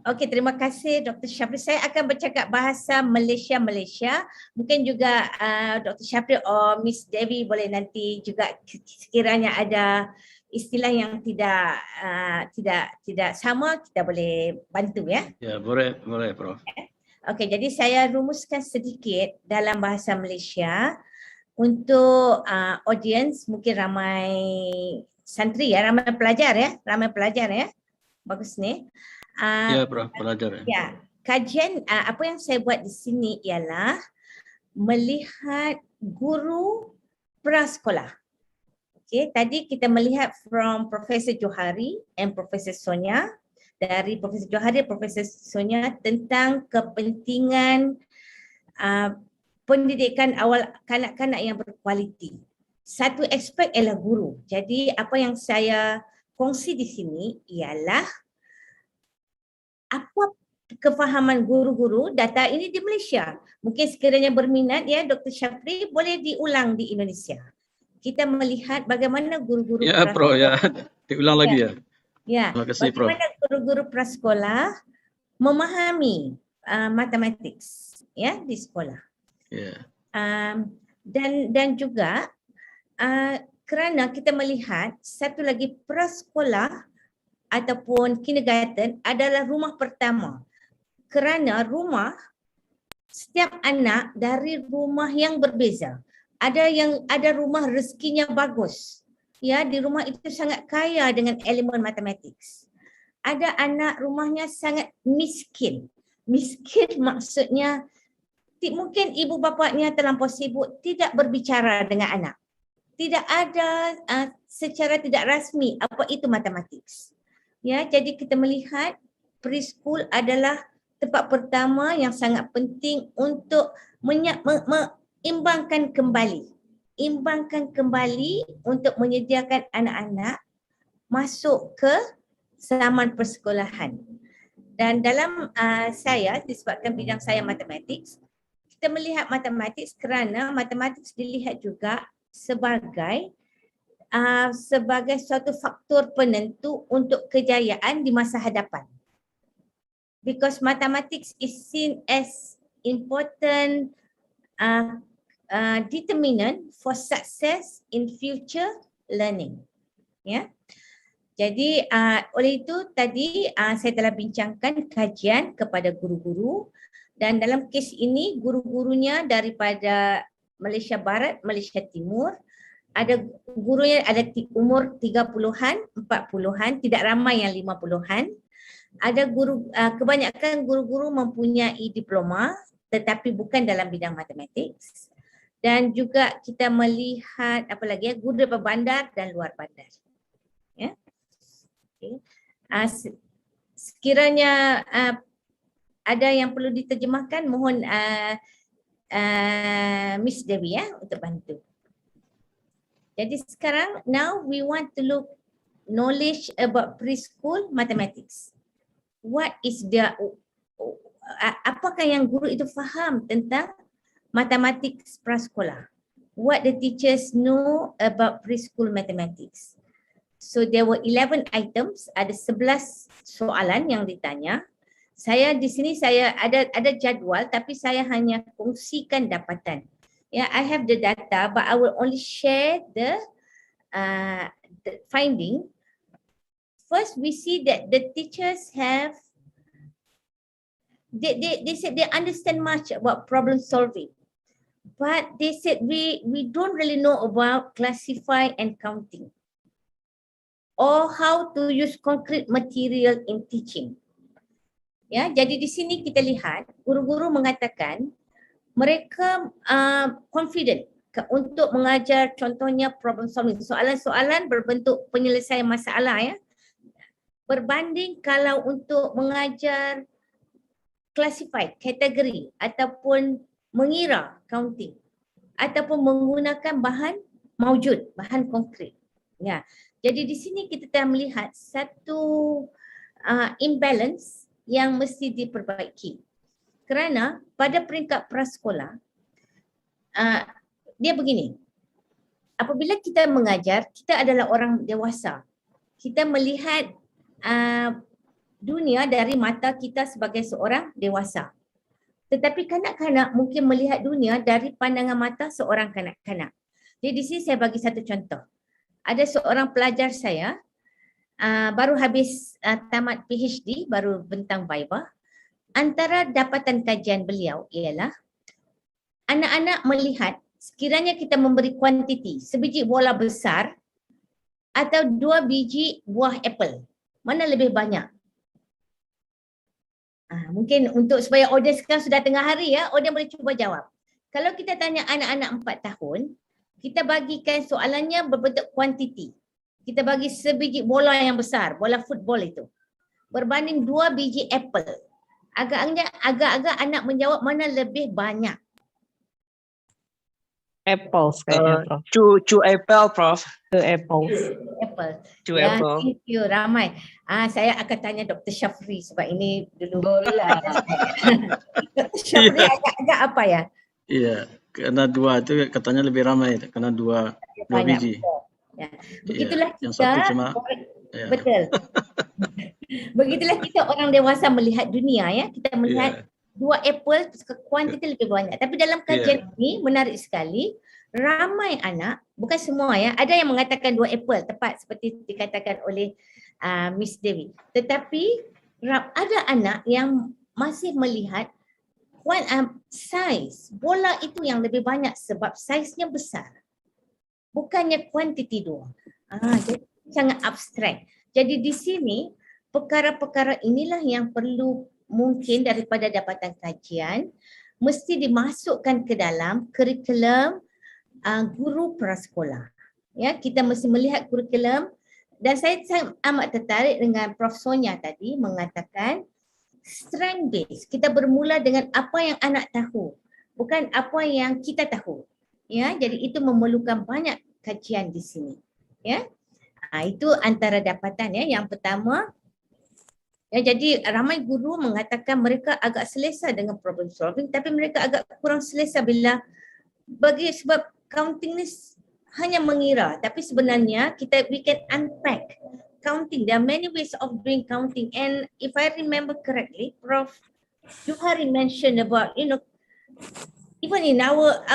Okey, terima kasih Dr. Syafri. Saya akan bercakap bahasa Malaysia. Mungkin juga Dr. Syafri atau Miss Devi boleh nanti juga sekiranya ada istilah yang tidak sama, kita boleh bantu ya. Ya, boleh Prof. Okey, jadi saya rumuskan sedikit dalam bahasa Malaysia untuk audience, mungkin ramai santri ya, ramai pelajar ya. Bagus ni. Ya, Prof, pelajar. Ya, kajian apa yang saya buat di sini ialah melihat guru prasekolah. Okay, tadi kita melihat from Profesor Johari and Profesor Sonia. Dari Profesor Johari dan Profesor Sonia tentang kepentingan pendidikan awal kanak-kanak yang berkualiti. Satu aspek ialah guru. Jadi apa yang saya kongsi di sini ialah apa kefahaman guru-guru data ini di Malaysia. Mungkin sekiranya berminat ya Dr. Syafri boleh diulang di Indonesia. Kita melihat bagaimana guru-guru Prof, ya. Diulang lagi ya. Ya. Terima kasih, Prof. Bagaimana guru-guru prasekolah memahami matematik ya di sekolah. Ya. Dan juga kerana kita melihat satu lagi prasekolah ataupun kindergarten adalah rumah pertama. Kerana rumah, setiap anak dari rumah yang berbeza. Ada rumah rezekinya bagus. Ya, di rumah itu sangat kaya dengan elemen matematik. Ada anak rumahnya sangat miskin. Miskin maksudnya mungkin ibu bapanya terlampau sibuk tidak berbicara dengan anak. Tidak ada secara tidak rasmi apa itu matematik. Ya, jadi kita melihat preschool adalah tempat pertama yang sangat penting untuk imbangkan kembali untuk menyediakan anak-anak masuk ke zaman persekolahan. Dan dalam saya, disebabkan bidang saya matematik, kita melihat matematik kerana matematik dilihat juga sebagai suatu faktor penentu untuk kejayaan di masa hadapan. Because mathematics is seen as important determinant for success in future learning. Ya. Jadi oleh itu tadi saya telah bincangkan kajian kepada guru-guru, dan dalam kes ini guru-gurunya daripada Malaysia Barat, Malaysia Timur, ada gurunya ada umur 30-an, 40-an, tidak ramai yang 50-an. Ada guru, kebanyakan guru-guru mempunyai diploma tetapi bukan dalam bidang matematik. Dan juga kita melihat apa lagi ya, guru daripada bandar dan luar bandar. Ya. Okay. Sekiranya ada yang perlu diterjemahkan, mohon Miss Dewi ya untuk bantu. Jadi sekarang, now we want to look knowledge about preschool mathematics. What is the, apakah yang guru itu faham tentang matematik prasekolah? What the teachers know about preschool mathematics? So there were 11 items, ada 11 soalan yang ditanya. Saya di sini saya ada jadual tapi saya hanya kongsikan dapatan. Yeah, I have the data but I will only share the finding. First, we see that the teachers have, they said they understand much about problem solving. But they said we don't really know about classify and counting, or how to use concrete material in teaching. Ya, jadi di sini kita lihat guru-guru mengatakan mereka confident untuk mengajar contohnya problem solving, soalan-soalan berbentuk penyelesaian masalah ya. Berbanding kalau untuk mengajar classify, kategori ataupun mengira counting ataupun menggunakan bahan maujud, bahan konkret. Ya. Jadi di sini kita telah melihat satu imbalance yang mesti diperbaiki. Kerana pada peringkat prasekolah, dia begini. Apabila kita mengajar, kita adalah orang dewasa. Kita melihat dunia dari mata kita sebagai seorang dewasa. Tetapi kanak-kanak mungkin melihat dunia dari pandangan mata seorang kanak-kanak. Jadi di sini saya bagi satu contoh. Ada seorang pelajar saya baru habis tamat PhD, baru bentang Viva. Antara dapatan kajian beliau ialah anak-anak melihat sekiranya kita memberi kuantiti sebiji bola besar atau 2 biji buah apple, mana lebih banyak? Mungkin untuk supaya audiens sekarang sudah tengah hari ya, audiens boleh cuba jawab. Kalau kita tanya anak-anak 4 tahun, kita bagikan soalannya berbentuk kuantiti. Kita bagi sebiji bola yang besar, bola football itu. Berbanding 2 biji apple. Agak-agak anak menjawab mana lebih banyak. Apples kayaknya, Prof. Two apple, Prof. Two apples. Apple. Two Ya, apple. thank you, ramai. Saya akan tanya Dr. Syafri sebab ini dulu. Bola. Dr. Syafri agak-agak apa ya? Iya, karena 2 itu katanya lebih ramai, karena 2 Banyak. biji. Ya. Begitulah Yang kita. satu cuma ya. Betul. Begitulah kita orang dewasa melihat dunia ya. Kita melihat 2 apple kuantiti lebih banyak. Tapi dalam kajian ini menarik sekali, ramai anak, bukan semua ya, ada yang mengatakan 2 apple tepat seperti dikatakan oleh Miss Dewi. Tetapi ada anak yang masih melihat size bola itu yang lebih banyak sebab saiznya besar. Bukannya kuantiti doang. Jadi sangat abstrak. Jadi di sini perkara-perkara inilah yang perlu mungkin daripada dapatan kajian mesti dimasukkan ke dalam kurikulum guru prasekolah. Ya, kita mesti melihat kurikulum, dan saya amat tertarik dengan Prof Sonia tadi mengatakan strength base. Kita bermula dengan apa yang anak tahu, bukan apa yang kita tahu. Ya, jadi itu memerlukan banyak kajian di sini. Ya. Itu antara dapatan ya. Yang pertama, Ya, jadi ramai guru mengatakan mereka agak selesa dengan problem solving, tapi mereka agak kurang selesa bila sebab counting ni hanya mengira, tapi sebenarnya we can unpack counting. There are many ways of doing counting, and if I remember correctly, Prof. Juhari mentioned about, even in our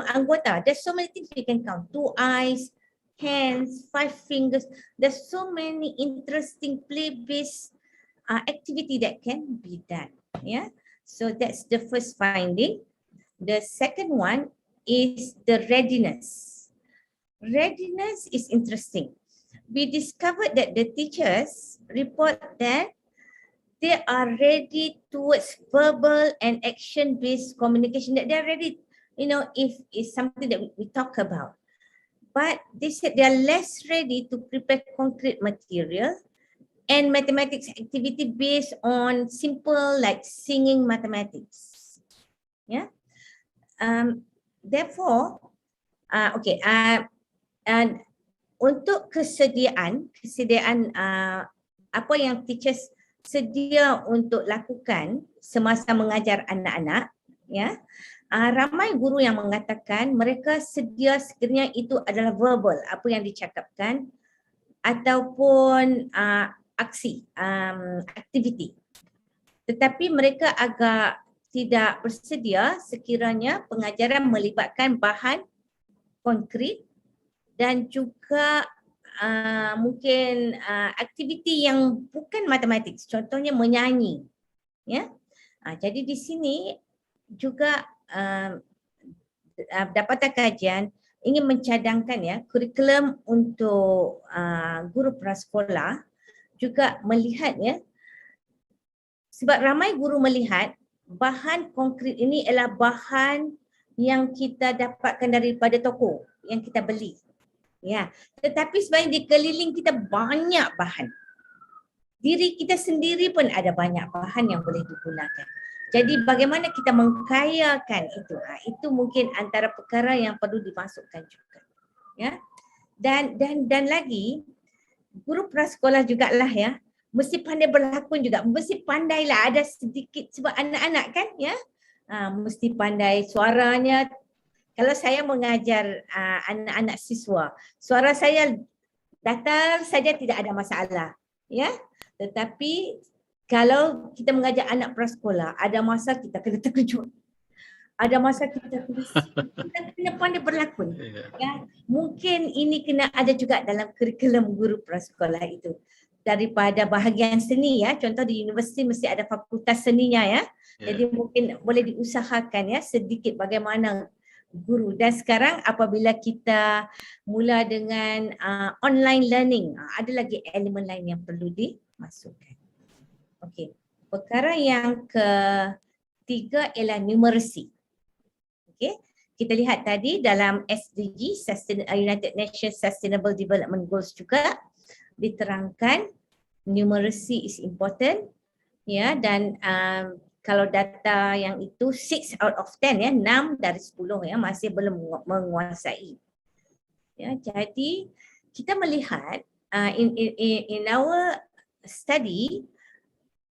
anggota, there's so many things we can count. 2 eyes, hands, 5 fingers. There's so many interesting play-based activity that can be done. Yeah. So that's the first finding. The second one is the readiness. Readiness is interesting. We discovered that the teachers report that they are ready towards verbal and action-based communication, that they're ready, if it's something that we talk about. But they said they are less ready to prepare concrete material and mathematics activity based on simple like singing mathematics. Yeah. Therefore, untuk kesediaan apa yang teachers sedia untuk lakukan semasa mengajar anak-anak, ya, ramai guru yang mengatakan mereka sedia sekiranya itu adalah verbal, apa yang dicakapkan, ataupun aksi, aktiviti. Tetapi mereka agak tidak bersedia sekiranya pengajaran melibatkan bahan konkret dan juga mungkin aktiviti yang bukan matematik, contohnya menyanyi. Ya, jadi di sini juga dapatan kajian ingin mencadangkan ya kurikulum untuk guru prasekolah juga melihat ya, sebab ramai guru melihat bahan konkret ini adalah bahan yang kita dapatkan daripada toko yang kita beli. Ya, tetapi sebenarnya di keliling kita banyak bahan. Diri kita sendiri pun ada banyak bahan yang boleh digunakan. Jadi bagaimana kita mengkayakan itu? Itu mungkin antara perkara yang perlu dimasukkan juga. Ya. Dan lagi guru prasekolah jugalah ya, mesti pandai berlakon juga, mesti pandailah ada sedikit sebab anak-anak kan ya. Mesti pandai suaranya. Kalau saya mengajar anak-anak siswa, suara saya datar saja tidak ada masalah, ya. Tetapi kalau kita mengajar anak prasekolah, ada masa kita kena terkejut. Ada masa kita kena pandai berlakon. Ya. Mungkin ini kena ada juga dalam kurikulum guru prasekolah itu. Daripada bahagian seni ya, contoh di universiti mesti ada fakultas seninya ya. Jadi mungkin boleh diusahakan ya sedikit bagaimana guru. Dan sekarang apabila kita mula dengan online learning, ada lagi elemen lain yang perlu dimasukkan. Okey, perkara yang ketiga ialah numeracy. Okey, kita lihat tadi dalam SDG, United Nations Sustainable Development Goals juga diterangkan numeracy is important, ya, dan kalau data yang itu 6 out of 10 ya, 6 dari 10 ya masih belum menguasai. Ya, jadi kita melihat in our study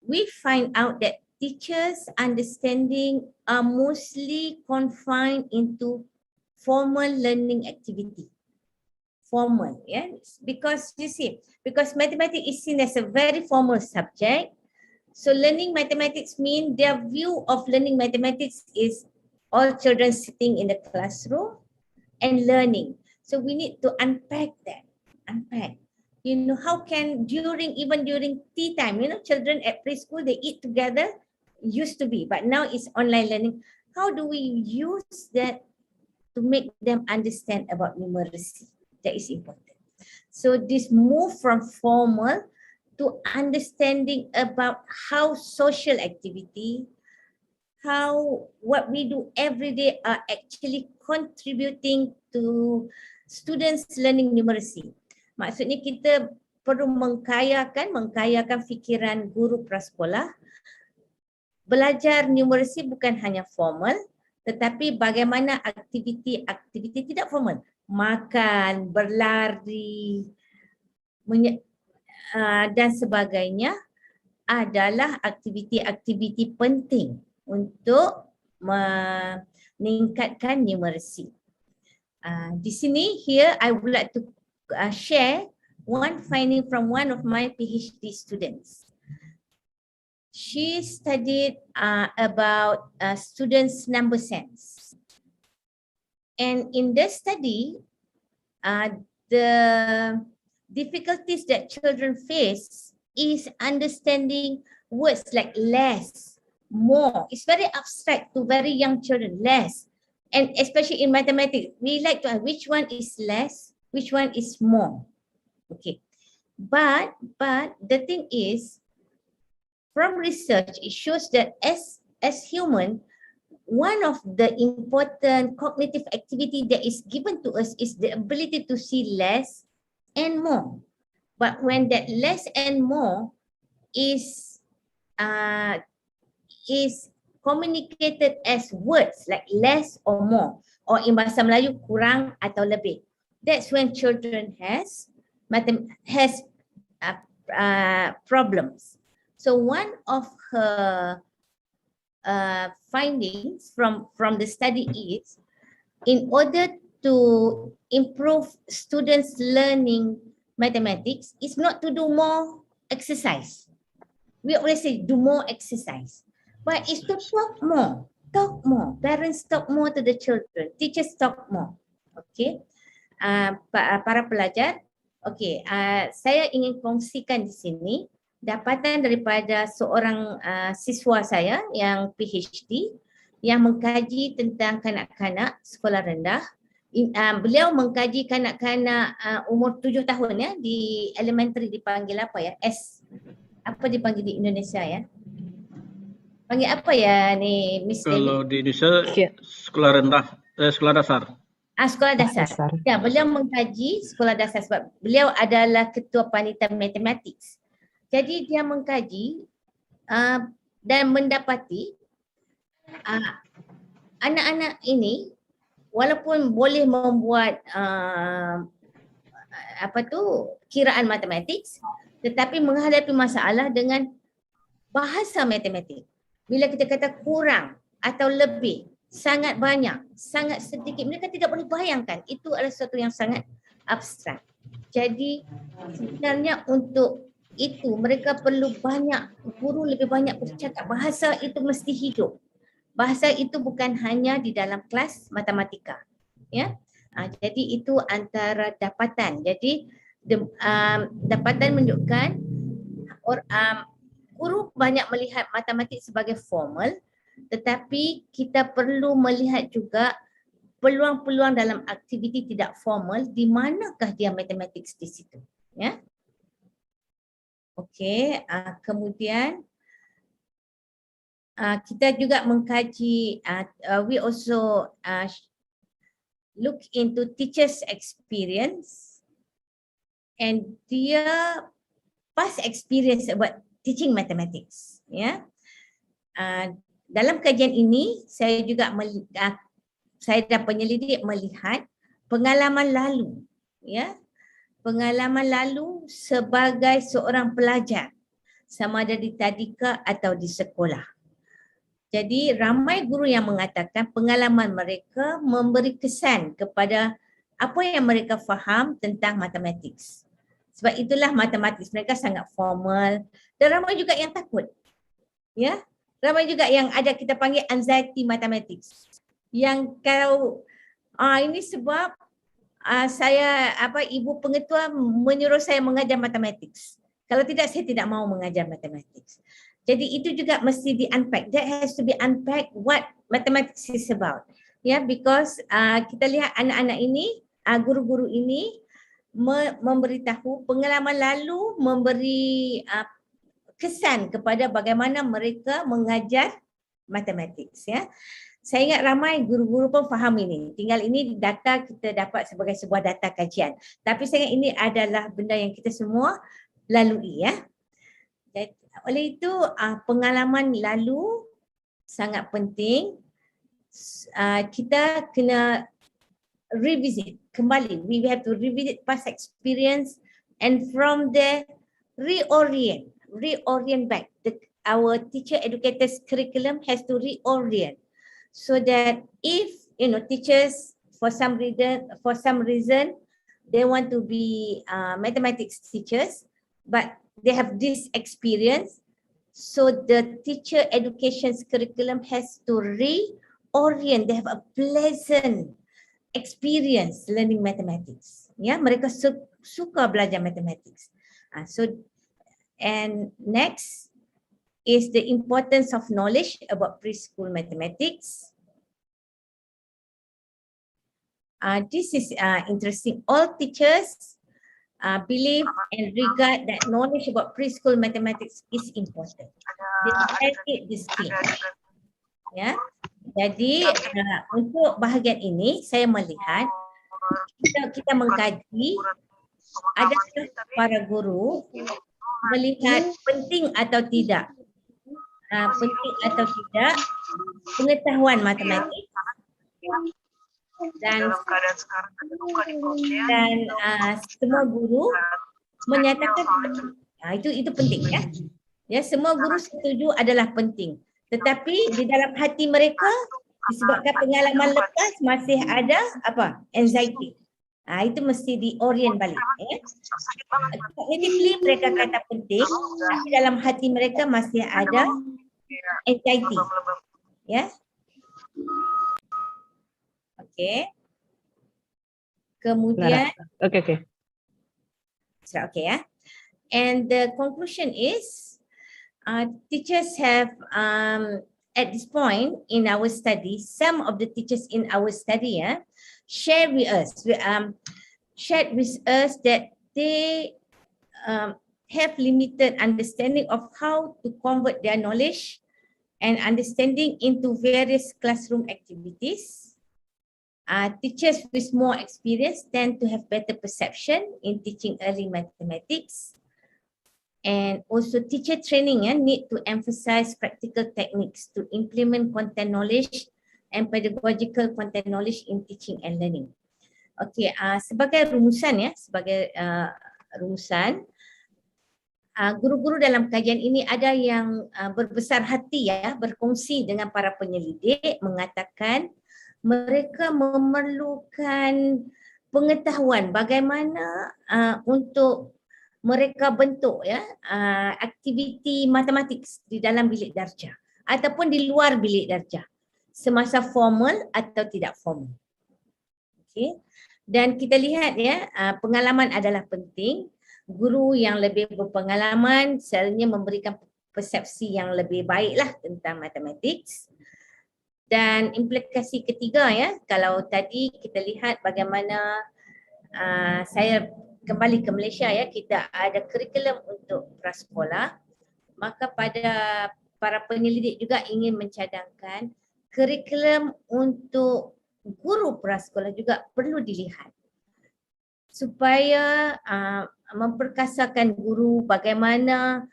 we find out that teachers' understanding are mostly confined into formal learning activity. Formal, yeah, because you see, because mathematics is seen as a very formal subject. So learning mathematics mean their view of learning mathematics is all children sitting in the classroom and learning. So we need to unpack that, unpack. You know, how can even during tea time, you know, children at preschool, they eat together, used to be, but now it's online learning. How do we use that to make them understand about numeracy? That is important. So this move from formal to understanding about how social activity, how what we do every day are actually contributing to students learning numeracy. Maksudnya kita perlu mengkayakan fikiran guru prasekolah. Belajar numeracy bukan hanya formal, tetapi bagaimana aktiviti tidak formal. Makan, berlari, dan sebagainya adalah aktiviti-aktiviti penting untuk meningkatkan numeracy. Di sini, here I would like to share one finding from one of my PhD students. She studied about students' number sense. And in the study, the difficulties that children face is understanding words like less, more. It's very abstract to very young children, less. And especially in mathematics, we like to ask which one is less, which one is more. Okay. But the thing is, from research, it shows that as human, one of the important cognitive activity that is given to us is the ability to see less and more. But when that less and more is communicated as words like less or more, or in bahasa Melayu kurang atau lebih, that's when children has problems. So one of her findings from the study is, in order to improve students learning mathematics, is not to do more exercise. We always say do more exercise, but it's to talk more. Parents talk more to the children, teachers talk more. Okay, para pelajar, okay, saya ingin kongsikan di sini dapatan daripada seorang siswa saya yang PhD yang mengkaji tentang kanak-kanak sekolah rendah. Beliau mengkaji kanak-kanak umur 7 tahun ya, di elementary dipanggil apa ya? Apa dipanggil di Indonesia ya? Panggil apa ya ni Miss Dewi? Kalau di Indonesia sekolah rendah, sekolah dasar. Sekolah dasar. Ya, beliau mengkaji sekolah dasar sebab beliau adalah ketua panitia matematik. Jadi dia mengkaji dan mendapati anak-anak ini walaupun boleh membuat kiraan matematik, tetapi menghadapi masalah dengan bahasa matematik. Bila kita kata kurang atau lebih, sangat banyak, sangat sedikit, mereka tidak boleh bayangkan. Itu adalah sesuatu yang sangat abstrak. Jadi sebenarnya untuk itu mereka perlu banyak, guru lebih banyak bercakap. Bahasa itu mesti hidup. Bahasa itu bukan hanya di dalam kelas matematika. Ya, jadi itu antara dapatan. Jadi dapatan menunjukkan guru banyak melihat matematik sebagai formal, tetapi kita perlu melihat juga peluang-peluang dalam aktiviti tidak formal, di manakah dia matematik di situ. Ya. Okey, kemudian kita juga mengkaji, we also look into teachers' experience and their past experience about teaching mathematics. Ya, dalam kajian ini saya juga saya dan penyelidik melihat pengalaman lalu, ya. Pengalaman lalu sebagai seorang pelajar, sama ada di tadika atau di sekolah. Jadi ramai guru yang mengatakan pengalaman mereka memberi kesan kepada apa yang mereka faham tentang matematik. Sebab itulah matematik mereka sangat formal, dan ramai juga yang takut. Ya, ramai juga yang ada kita panggil anxiety mathematics. Yang kalau ini sebab saya ibu pengetua menyuruh saya mengajar matematik. Kalau tidak, saya tidak mau mengajar matematik. Jadi itu juga mesti di-unpack. That has to be unpacked what mathematics is about. Ya, because kita lihat anak-anak ini, guru-guru ini memberitahu pengalaman lalu memberi kesan kepada bagaimana mereka mengajar matematik. Ya. Saya ingat ramai guru-guru pun faham ini. Tinggal ini data kita dapat sebagai sebuah data kajian. Tapi saya ingat ini adalah benda yang kita semua lalui. Ya. Jadi, oleh itu pengalaman lalu sangat penting. Kita kena revisit kembali. We have to revisit past experience and from there reorient back. Our teacher educators curriculum has to reorient so that if teachers for some reason they want to be mathematics teachers, but they have this experience, so the teacher education's curriculum has to reorient. They have a pleasant experience learning mathematics. Ya, mereka suka belajar mathematics. And next is the importance of knowledge about preschool mathematics. This is interesting. All teachers believe and regard that knowledge about preschool mathematics is important. They dedicate this thing. Ya, jadi untuk bahagian ini saya melihat kita mengkaji adakah para guru melihat penting atau tidak pengetahuan matematik dan semua guru menyatakan itu penting ya. Ya, semua guru setuju adalah penting. Tetapi di dalam hati mereka disebabkan pengalaman lepas masih ada anxiety. Itu mesti diorient balik. Cognitively mereka kata penting, tapi dalam hati mereka masih ada anxiety. Ya. Okey. Kemudian Okay. Okay ya. And the conclusion is teachers have at this point in our study, some of the teachers in our study shared with us that they have limited understanding of how to convert their knowledge and understanding into various classroom activities. Teachers with more experience tend to have better perception in teaching early mathematics. And also teacher training need to emphasize practical techniques to implement content knowledge and pedagogical content knowledge in teaching and learning. Okay, sebagai rumusan guru-guru dalam kajian ini ada yang berbesar hati berkongsi dengan para penyelidik mengatakan mereka memerlukan pengetahuan bagaimana untuk mereka bentuk aktiviti matematik di dalam bilik darjah ataupun di luar bilik darjah semasa formal atau tidak formal. Okay. Dan kita lihat pengalaman adalah penting. Guru yang lebih berpengalaman selalunya memberikan persepsi yang lebih baiklah tentang matematik. Dan implikasi ketiga kalau tadi kita lihat bagaimana saya kembali ke Malaysia kita ada kurikulum untuk prasekolah, maka pada para penyelidik juga ingin mencadangkan kurikulum untuk guru prasekolah juga perlu dilihat supaya memperkasakan guru bagaimana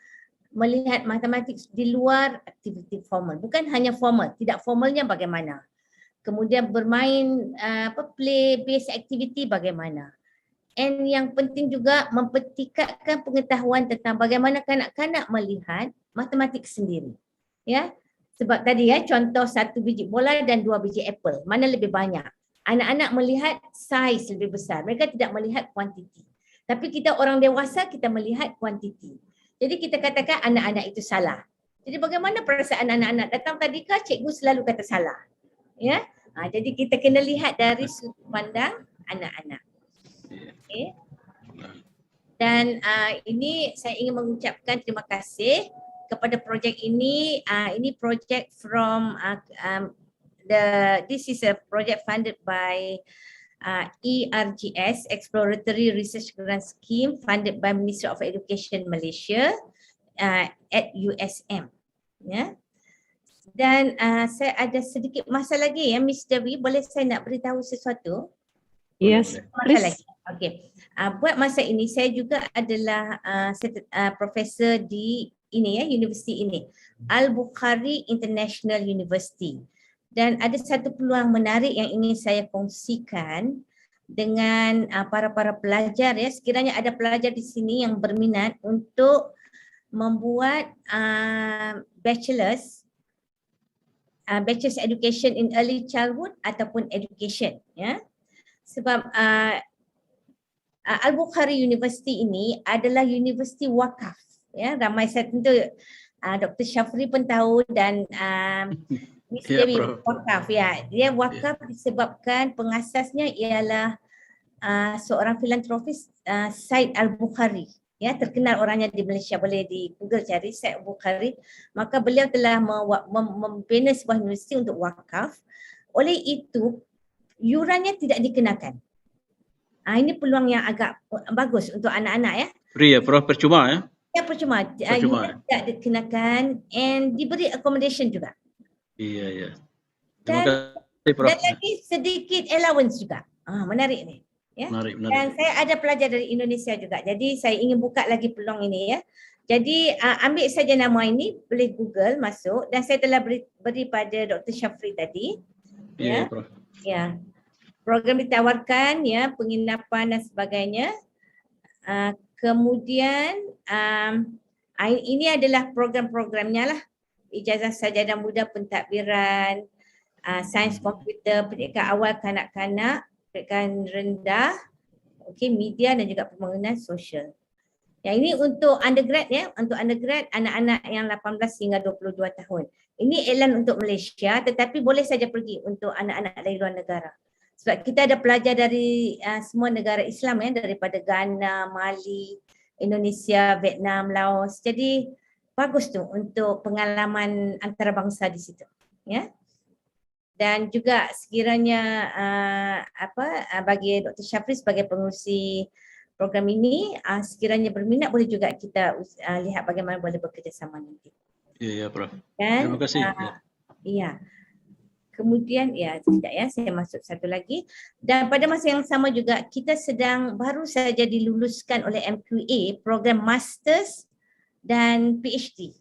melihat matematik di luar aktiviti formal, bukan hanya formal, tidak formalnya bagaimana, kemudian bermain play based activity bagaimana. And yang penting juga mempertingkatkan pengetahuan tentang bagaimana kanak-kanak melihat matematik sendiri. Ya, sebab tadi contoh 1 biji bola dan 2 biji apple, mana lebih banyak? Anak-anak melihat saiz lebih besar, mereka tidak melihat kuantiti. Tapi kita orang dewasa kita melihat kuantiti. Jadi kita katakan anak-anak itu salah. Jadi bagaimana perasaan anak-anak? Datang tadi kah cikgu selalu kata salah. Ya, jadi kita kena lihat dari sudut pandang anak-anak. Okay. Dan ini saya ingin mengucapkan terima kasih kepada projek ini. Ini projek from this is a project funded by ERGS, Exploratory Research Grant Scheme, funded by Ministry of Education Malaysia at USM. Ya. Dan saya ada sedikit masa lagi Miss Dewi, boleh saya nak beritahu sesuatu? Yes, please. Okay. Buat masa ini saya juga adalah profesor di ini universiti ini, Al-Bukhari International University. Dan ada satu peluang menarik yang ingin saya kongsikan dengan para pelajar ya. Sekiranya ada pelajar di sini yang berminat untuk membuat bachelor's education in early childhood ataupun education ya. Sebab Al-Bukhari University ini adalah universiti wakaf ya. Ramai saya tentu Dr. Syafri pun tahu dan Miss Dewi wakaf ya. Dia wakaf disebabkan pengasasnya ialah seorang filantropis Said Al-Bukhari. Ya, terkenal orangnya di Malaysia, boleh di Google cari Said Al-Bukhari. Maka beliau telah membina sebuah universiti untuk wakaf. Oleh itu, yurannya tidak dikenakan. Ini peluang yang agak bagus untuk anak-anak ya. Free ya, Prof, percuma ya? Ya, percuma. Yuran tidak dikenakan and diberi accommodation juga. Iya, iya. Dan lagi sedikit allowance juga. Menarik ni. Ya. Menarik. Dan saya ada pelajar dari Indonesia juga. Jadi saya ingin buka lagi peluang ini ya. Jadi ambil saja nama ini, boleh Google masuk dan saya telah beri pada Dr. Syafri tadi. Iya, Prof. Ya. Program ditawarkan ya, penginapan dan sebagainya. Kemudian ini adalah program-programnya lah. Ijazah Sajadah Muda Pentadbiran, Sains Komputer, pendidikan awal kanak-kanak, pendidikan rendah, media dan juga pembangunan sosial. Yang ini untuk undergrad ya, untuk undergrad anak-anak yang 18 hingga 22 tahun. Ini iklan untuk Malaysia tetapi boleh saja pergi untuk anak-anak dari luar negara. Sebab kita ada pelajar dari semua negara Islam ya, daripada Ghana, Mali, Indonesia, Vietnam, Laos. Jadi bagus tu untuk pengalaman antarabangsa di situ, ya. Dan juga sekiranya bagi Dr. Syafri sebagai pengurusi program ini, sekiranya berminat boleh juga kita lihat bagaimana boleh bekerjasama nanti. Ya, Prof. Dan, terima kasih. Iya. Kemudian sekejap ya, saya masuk satu lagi. Dan pada masa yang sama juga kita sedang baru saja diluluskan oleh MQA program Masters dan PhD.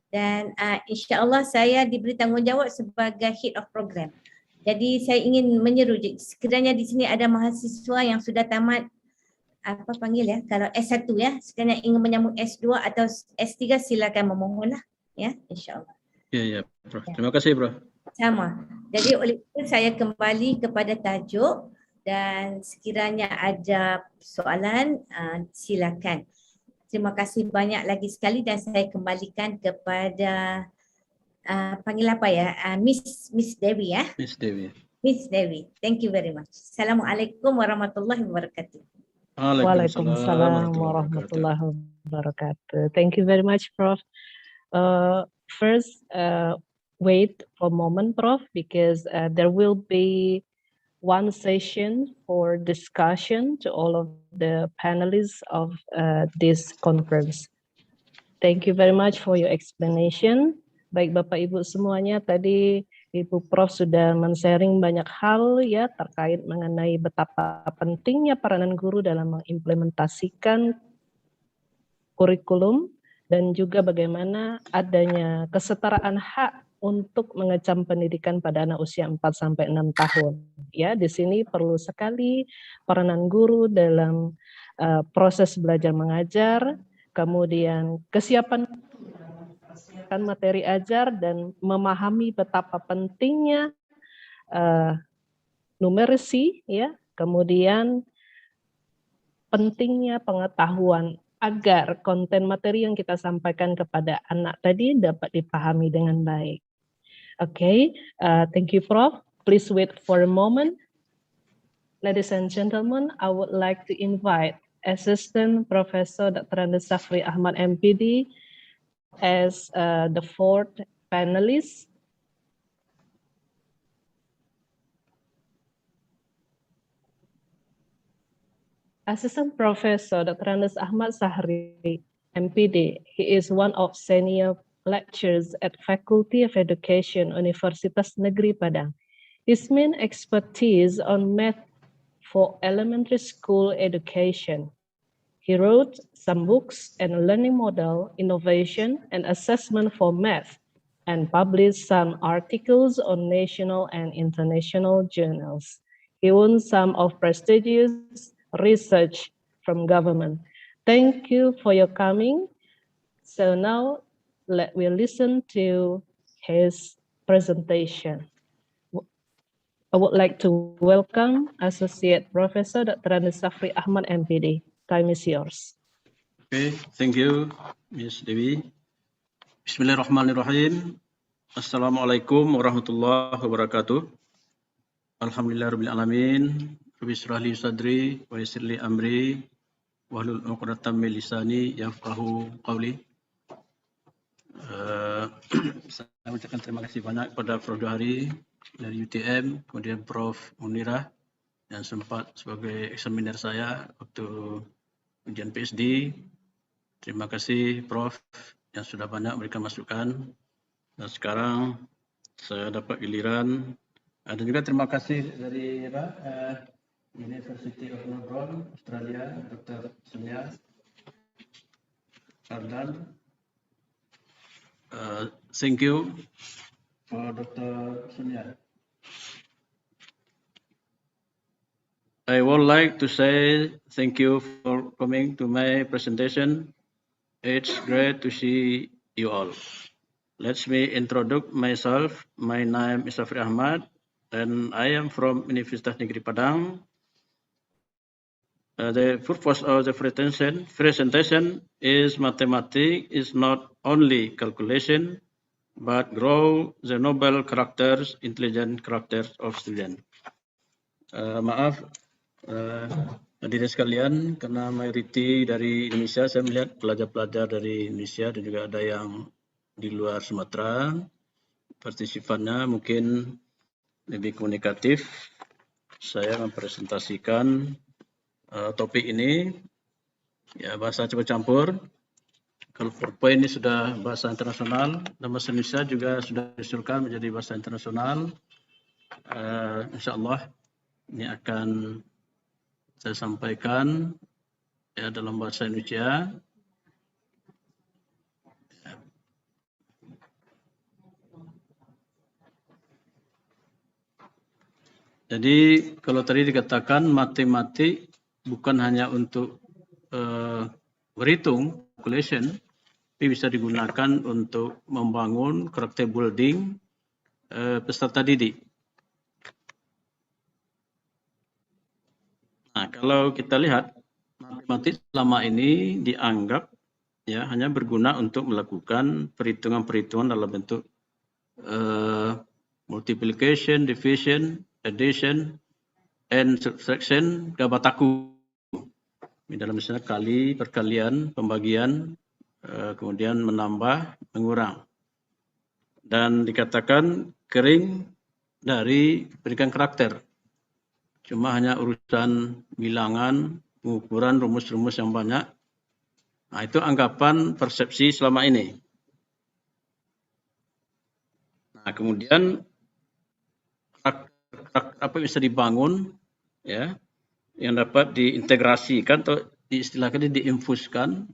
Dan insya-Allah saya diberi tanggungjawab sebagai Head of Program. Jadi saya ingin menyeru sekiranya di sini ada mahasiswa yang sudah tamat kalau S1 ya, sekiranya ingin menyambung S2 atau S3 silakan memohonlah ya, insya-Allah. Ya, Prof. Terima kasih, Prof. Sama. Jadi oleh itu saya kembali kepada tajuk dan sekiranya ada soalan silakan. Terima kasih banyak lagi sekali dan saya kembalikan kepada panggil apa ya? Miss Dewi ya. Miss Dewi. Miss Dewi. Thank you very much. Assalamualaikum warahmatullahi wabarakatuh. Waalaikumsalam warahmatullahi wabarakatuh. Thank you very much, Prof. First, wait for a moment, Prof, because there will be one session for discussion to all of the panelists of this conference. Thank you very much for your explanation. Baik Bapak Ibu semuanya, tadi Ibu Prof sudah men-sharing banyak hal ya terkait mengenai betapa pentingnya peranan guru dalam mengimplementasikan kurikulum dan juga bagaimana adanya kesetaraan hak untuk mengecam pendidikan pada anak usia 4-6 tahun. Ya, di sini perlu sekali peranan guru dalam proses belajar mengajar, kemudian kesiapan materi ajar dan memahami betapa pentingnya numerasi, ya, kemudian pentingnya pengetahuan agar konten materi yang kita sampaikan kepada anak tadi dapat dipahami dengan baik. Okay, thank you, Prof. Please wait for a moment. Ladies and gentlemen, I would like to invite Assistant Professor Dr. Safri Ahmad MPD as the fourth panelist. Assistant Professor Dr. Ahmad Sahri, MPD. He is one of senior lecturers at Faculty of Education, Universitas Negeri Padang. His main expertise on math for elementary school education. He wrote some books and learning model, innovation and assessment for math, and published some articles on national and international journals. He won some of prestigious research from government. Thank you for your coming. So now let me listen to his presentation. I would like to welcome Associate Professor Dr. Andes Safri Ahmad, MPD. Time is yours. Okay, thank you, Ms. Dewi. Bismillahirrahmanirrahim. Assalamualaikum warahmatullahi wabarakatuh. Alhamdulillahirabbil alamin. Rabbi shrah li sadri wa yassir li amri wahlul 'uqdatam min lisani yafqahu qawli. Saya mengucapkan terima kasih banyak kepada Prof. Johari dari UTM, kemudian Prof. Munirah yang sempat sebagai eksaminer saya waktu ujian PhD. Terima kasih Prof. yang sudah banyak memberikan masukan. Dan sekarang saya dapat giliran. Dan juga terima kasih dari University of Melbourne, Australia, Dr. Sonia Ardan. Thank you for Dr. Sonia. I would like to say thank you for coming to my presentation. It's great to see you all. Let me introduce myself. My name is Safri Ahmad, and I am from Universitas Negeri Padang. The purpose of the presentation is mathematics is not only calculation, but grow the noble characters, intelligent characters of students. Maaf, hadirin sekalian, karena mayoriti dari Indonesia, saya melihat pelajar-pelajar dari Indonesia dan juga ada yang di luar Sumatera. Partisipannya mungkin lebih komunikatif. Saya mempresentasikan topik ini, ya bahasa campur-campur. Kalau PowerPoint ini sudah bahasa internasional, dan bahasa Indonesia juga sudah diusulkan menjadi bahasa internasional. Insya Allah ini akan saya sampaikan ya dalam bahasa Indonesia. Jadi kalau tadi dikatakan matematik bukan hanya untuk berhitung, calculation, tapi bisa digunakan untuk membangun karakter building peserta didik. Nah, kalau kita lihat matematik selama ini dianggap ya hanya berguna untuk melakukan perhitungan-perhitungan dalam bentuk multiplication, division, addition, and subtraction, gabataku. Dalam misalnya kali, perkalian, pembagian, kemudian menambah, mengurang. Dan dikatakan kering dari pendidikan karakter. Cuma hanya urusan bilangan, pengukuran, rumus-rumus yang banyak. Nah, itu anggapan persepsi selama ini. Nah, kemudian apa yang bisa dibangun ya yang dapat diintegrasikan atau diistilahkan diinfuskan,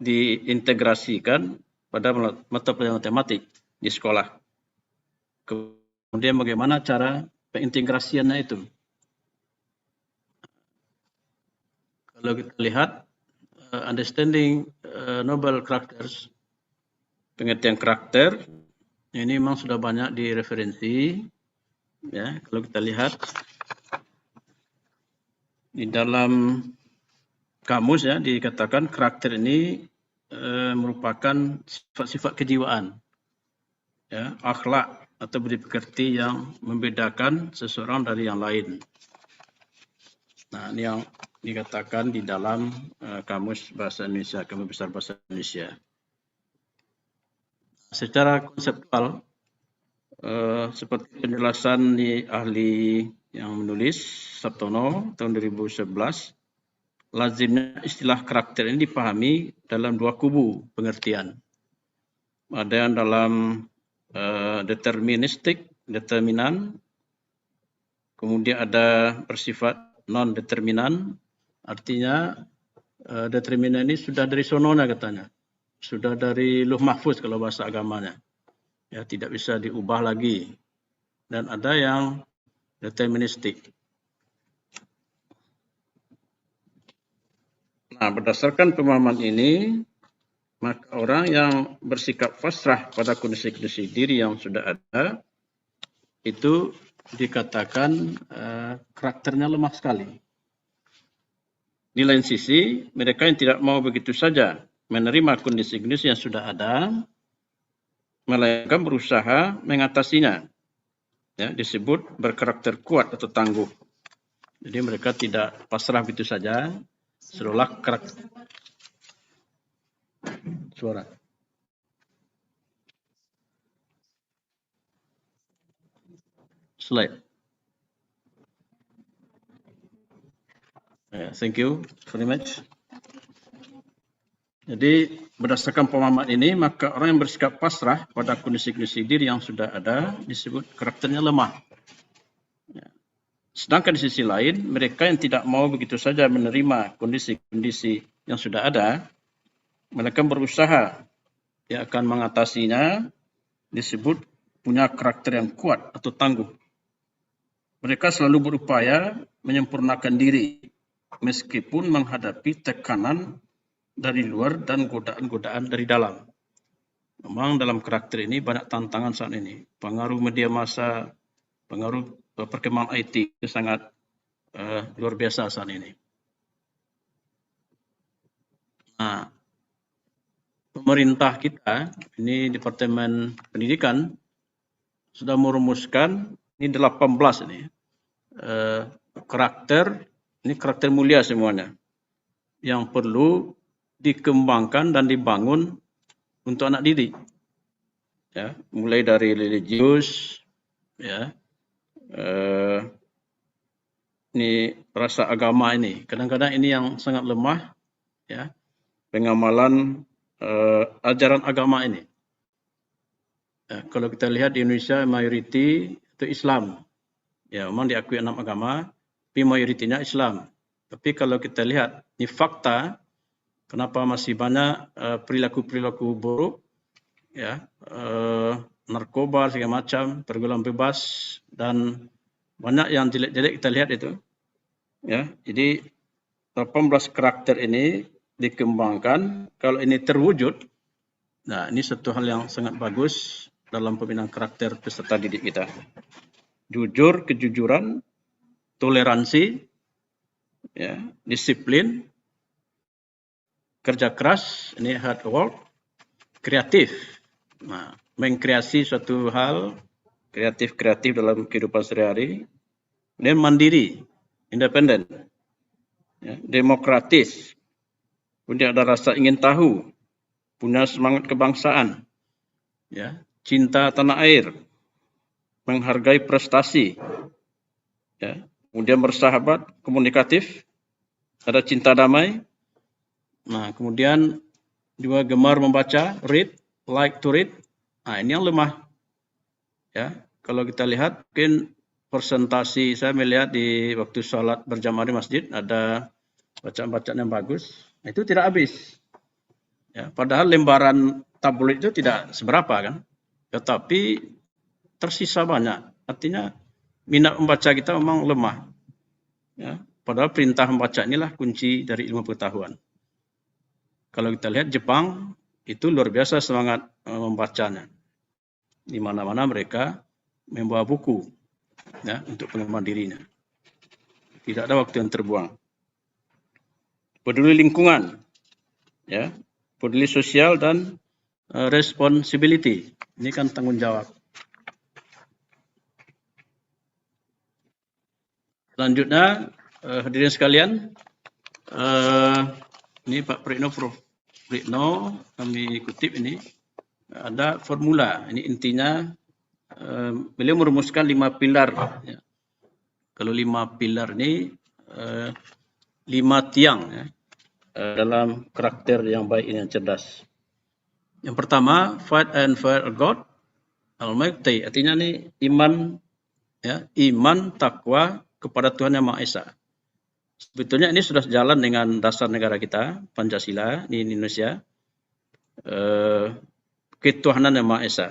diintegrasikan pada mata pelajaran matematik di sekolah. Kemudian bagaimana cara pengintegrasiannya itu? Kalau kita lihat understanding noble characters, pengertian karakter ini memang sudah banyak direferensi. Ya, kalau kita lihat di dalam kamus ya dikatakan karakter ini merupakan sifat-sifat kejiwaan, ya, akhlak atau budi pekerti yang membedakan seseorang dari yang lain. Nah, ini yang dikatakan di dalam kamus bahasa Indonesia, Kamus Besar Bahasa Indonesia. Secara konseptual, seperti penjelasan di ahli yang menulis Sabtono tahun 2011, lazimnya istilah karakter ini dipahami dalam dua kubu pengertian. Ada yang dalam deterministik, determinan, kemudian ada bersifat non-determinan, artinya determinan ini sudah dari sononya katanya, sudah dari luh mahfuz kalau bahasa agamanya. Ya, tidak bisa diubah lagi. Dan ada yang deterministik. Nah, berdasarkan pemahaman ini, maka orang yang bersikap pasrah pada kondisi-kondisi diri yang sudah ada, itu dikatakan karakternya lemah sekali. Di lain sisi, mereka yang tidak mau begitu saja menerima kondisi-kondisi yang sudah ada, melainkan berusaha mengatasinya. Ya, disebut berkarakter kuat atau tangguh. Jadi mereka tidak pasrah begitu saja, seolah karakter. Suara. Slide. Thank you very much. Jadi berdasarkan pemahaman ini, maka orang yang bersikap pasrah pada kondisi-kondisi diri yang sudah ada disebut karakternya lemah. Sedangkan di sisi lain, mereka yang tidak mau begitu saja menerima kondisi-kondisi yang sudah ada, mereka berusaha yang akan mengatasinya, disebut punya karakter yang kuat atau tangguh. Mereka selalu berupaya menyempurnakan diri, meskipun menghadapi tekanan dari luar dan godaan-godaan dari dalam. Memang dalam karakter ini banyak tantangan saat ini. Pengaruh media massa, pengaruh perkembangan IT itu sangat luar biasa saat ini. Nah, pemerintah kita, ini Departemen Pendidikan, sudah merumuskan, ini 18 ini, karakter, ini karakter mulia semuanya, yang perlu dikembangkan dan dibangun untuk anak didik. Ya, mulai dari religius, ya, ini rasa agama ini. Kadang-kadang ini yang sangat lemah, ya, pengamalan ajaran agama ini. Ya, kalau kita lihat di Indonesia, mayoriti itu Islam. Ya, memang diakui 6 agama, tapi mayoritinya Islam. Tapi kalau kita lihat, ini fakta, kenapa masih banyak perilaku-perilaku buruk, ya, narkoba segala macam, pergaulan bebas, dan banyak yang jelek-jelek kita lihat itu. Ya, jadi 18 karakter ini dikembangkan. Kalau ini terwujud, nah ini satu hal yang sangat bagus dalam pembinaan karakter peserta didik kita. Jujur, kejujuran, toleransi, ya, disiplin, kerja keras, ini hard work, kreatif. Nah, mengkreasi suatu hal, kreatif dalam kehidupan sehari-hari, dan mandiri, independen, ya, demokratis, punya ada rasa ingin tahu, punya semangat kebangsaan, ya, cinta tanah air, menghargai prestasi, ya, kemudian bersahabat, komunikatif, ada cinta damai. Nah, kemudian juga gemar membaca, read, like to read. Nah, ini yang lemah. Ya, kalau kita lihat, mungkin presentasi saya melihat di waktu sholat berjamaah di masjid ada bacaan-bacaan yang bagus. Nah, itu tidak habis. Ya, padahal lembaran tabloid itu tidak seberapa kan, tetapi tersisa banyak. Artinya minat membaca kita memang lemah. Ya, padahal perintah membaca inilah kunci dari ilmu pengetahuan. Kalau kita lihat Jepang itu luar biasa semangat membacanya. Di mana-mana mereka membawa buku, ya, untuk pengembangan dirinya. Tidak ada waktu yang terbuang. Peduli lingkungan, ya, peduli sosial dan responsibility. Ini kan tanggung jawab. Selanjutnya, hadirin sekalian, ini Pak Prikno, Prof. Prikno, kami kutip ini, ada formula. Ini intinya, beliau merumuskan 5 pilar. Ya. Kalau 5 pilar ini, 5 tiang, ya, dalam karakter yang baik ini, yang cerdas. Yang pertama, fight and fear God Almighty. Artinya ini iman, ya, iman takwa kepada Tuhan Yang Maha Esa. Sebetulnya ini sudah jalan dengan dasar negara kita, Pancasila di Indonesia. Ketuhanan Yang Maha Esa.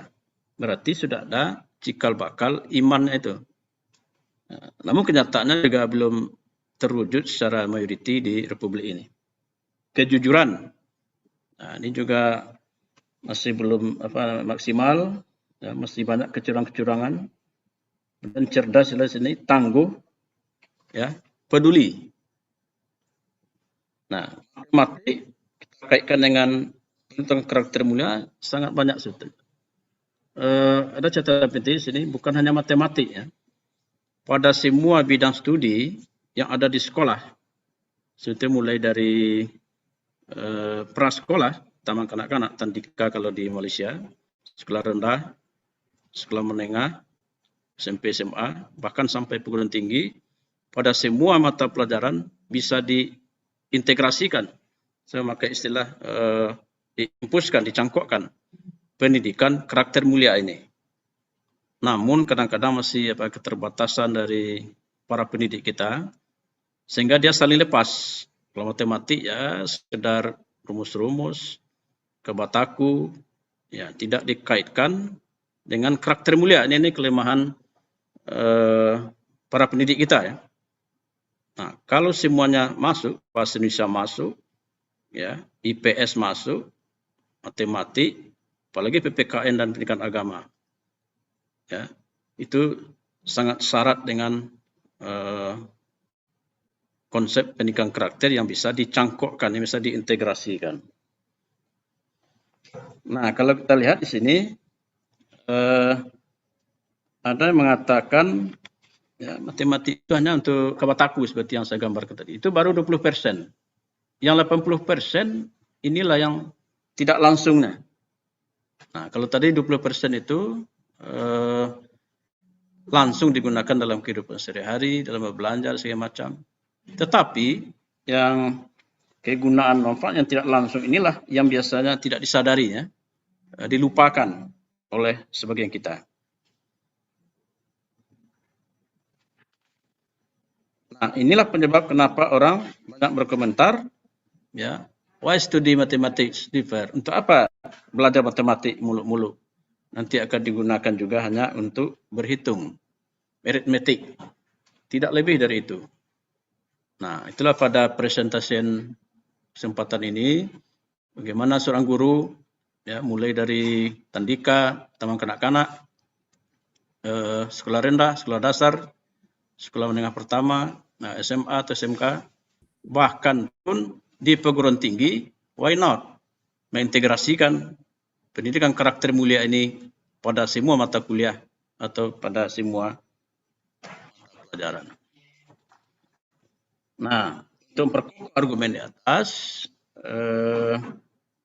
Berarti sudah ada cikal bakal imannya itu. Namun kenyataannya juga belum terwujud secara mayoriti di Republik ini. kejujuran. Nah, ini juga masih belum maksimal, ya, masih banyak kecurangan-kecurangan. Dan cerdas di sini, tangguh, ya, peduli. Nah, matematik kita kaitkan dengan tentang karakter mulia sangat banyak sebetulnya. Ada catatan penting di sini, bukan hanya matematik, ya. Pada semua bidang studi yang ada di sekolah, sebetulnya mulai dari prasekolah, taman kanak-kanak, tandika kalau di Malaysia, sekolah rendah, sekolah menengah, SMP, SMA, bahkan sampai perguruan tinggi, pada semua mata pelajaran bisa diintegrasikan. Saya memakai istilah diimpuskan, dicangkokkan pendidikan karakter mulia ini. Namun kadang-kadang masih keterbatasan dari para pendidik kita, sehingga dia saling lepas. Kalau matematik ya sekedar rumus-rumus, kebataku, ya tidak dikaitkan dengan karakter mulia. Ini kelemahan para pendidik kita, ya. Nah, kalau semuanya masuk, bahasa Indonesia masuk, ya, IPS masuk, matematik, apalagi PPKN dan pendidikan agama, ya, itu sangat syarat dengan konsep pendidikan karakter yang bisa dicangkokkan, yang bisa diintegrasikan. Nah, kalau kita lihat di sini ada yang mengatakan ya, matematik itu hanya untuk kebataku seperti yang saya gambarkan tadi. Itu baru 20%. Yang 80% inilah yang tidak langsungnya. Nah, kalau tadi 20% itu langsung digunakan dalam kehidupan sehari-hari, dalam belanja segala macam. Tetapi yang kegunaan manfaat yang tidak langsung inilah yang biasanya tidak disadari, ya, dilupakan oleh sebagian kita. Nah, inilah penyebab kenapa orang banyak berkomentar, ya, why study mathematics differ? Untuk apa belajar matematik muluk-muluk? Nanti akan digunakan juga hanya untuk berhitung, aritmetik, tidak lebih dari itu. Nah, itulah pada presentasi kesempatan ini, bagaimana seorang guru, ya, mulai dari tandika, taman kanak-kanak, sekolah rendah, sekolah dasar, sekolah menengah pertama, SMA atau SMK, bahkan pun di perguruan tinggi, why not mengintegrasikan pendidikan karakter mulia ini pada semua mata kuliah atau pada semua pelajaran. Nah, untuk memperkuat argumen di atas,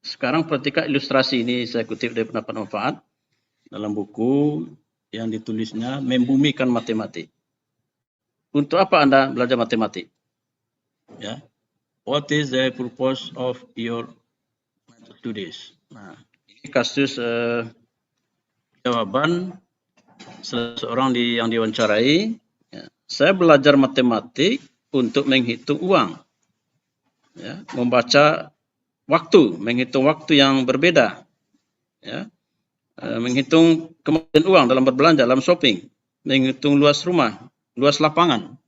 sekarang perhatikan ilustrasi ini, saya kutip dari pendapat manfaat dalam buku yang ditulisnya Membumikan Matematik. Untuk apa Anda belajar matematik? Ya, what is the purpose of your studies? Nah, ini kasus jawaban seseorang yang diwawancarai. Ya, saya belajar matematik untuk menghitung uang, ya, membaca waktu, menghitung waktu yang berbeda, ya, menghitung kemampuan uang dalam berbelanja, dalam shopping, menghitung luas rumah, luas lapangan,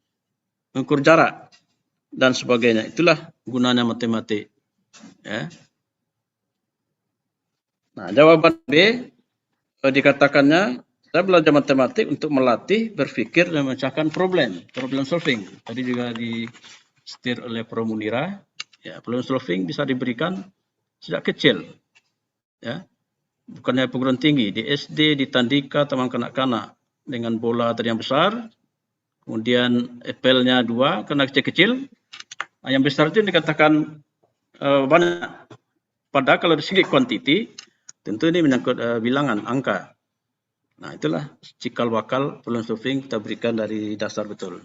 mengukur jarak, dan sebagainya. Itulah gunanya matematik. Ya. Nah, jawaban B dikatakannya, saya belajar matematik untuk melatih berpikir dan memecahkan problem solving. Tadi juga disetir oleh Prof. Munira. Ya, problem solving bisa diberikan sejak kecil. Ya. Bukannya perguruan tinggi, di SD, di tandika, taman kanak-kanak, dengan bola tadi yang besar, kemudian apelnya 2 karena kecil-kecil. Yang besar itu dikatakan banyak. Padahal kalau dari segi kuantiti, tentu ini menyangkut bilangan, angka. Nah, itulah cikal bakal problem solving kita berikan dari dasar betul.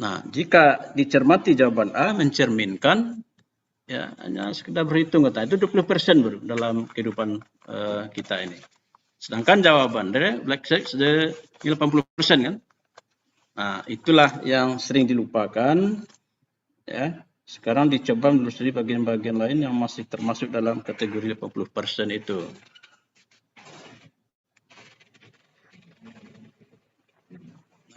Nah, jika dicermati jawaban A mencerminkan, ya, hanya sekedar berhitung, kata itu 20% baru dalam kehidupan kita ini. Sedangkan jawaban dari black sex 80% kan. Nah, itulah yang sering dilupakan, ya. Sekarang dicoba menelusuri bagian-bagian lain yang masih termasuk dalam kategori 80% itu.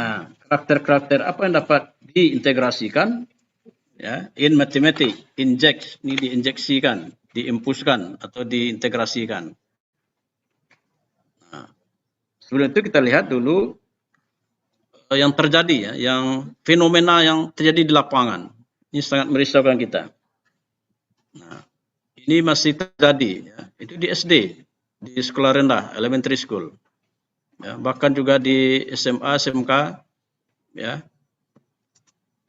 Nah, karakter-karakter apa yang dapat diintegrasikan? Ya, in mathematics, inject, ini diinjeksikan, diimpuskan atau diintegrasikan. Nah, sebelum itu kita lihat dulu yang terjadi ya, yang fenomena yang terjadi di lapangan. Ini sangat merisaukan kita. Nah, ini masih terjadi ya, itu di SD, di sekolah rendah, elementary school. Ya, bahkan juga di SMA, SMK ya.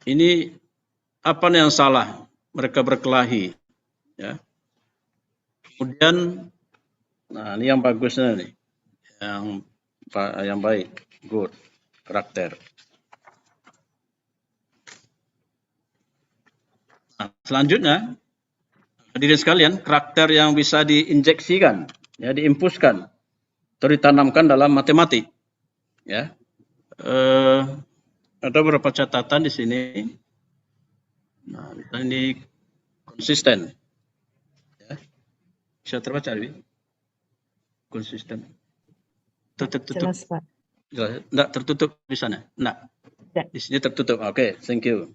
Ini apa yang salah? Mereka berkelahi ya. Kemudian nah ini yang bagusnya nih. Yang baik, good, karakter. Nah, selanjutnya, hadirin sekalian, karakter yang bisa diinjeksikan, ya, diimpuskan, atau ditanamkan dalam matematik. Ya, ada beberapa catatan di sini. Nah, misalnya ini konsisten. Ya. Bisa terbaca, Dewi? Konsisten. Tertutup. Jelas, Pak. Enggak tertutup di sana. Enggak. Di sini tertutup. Oke, thank you.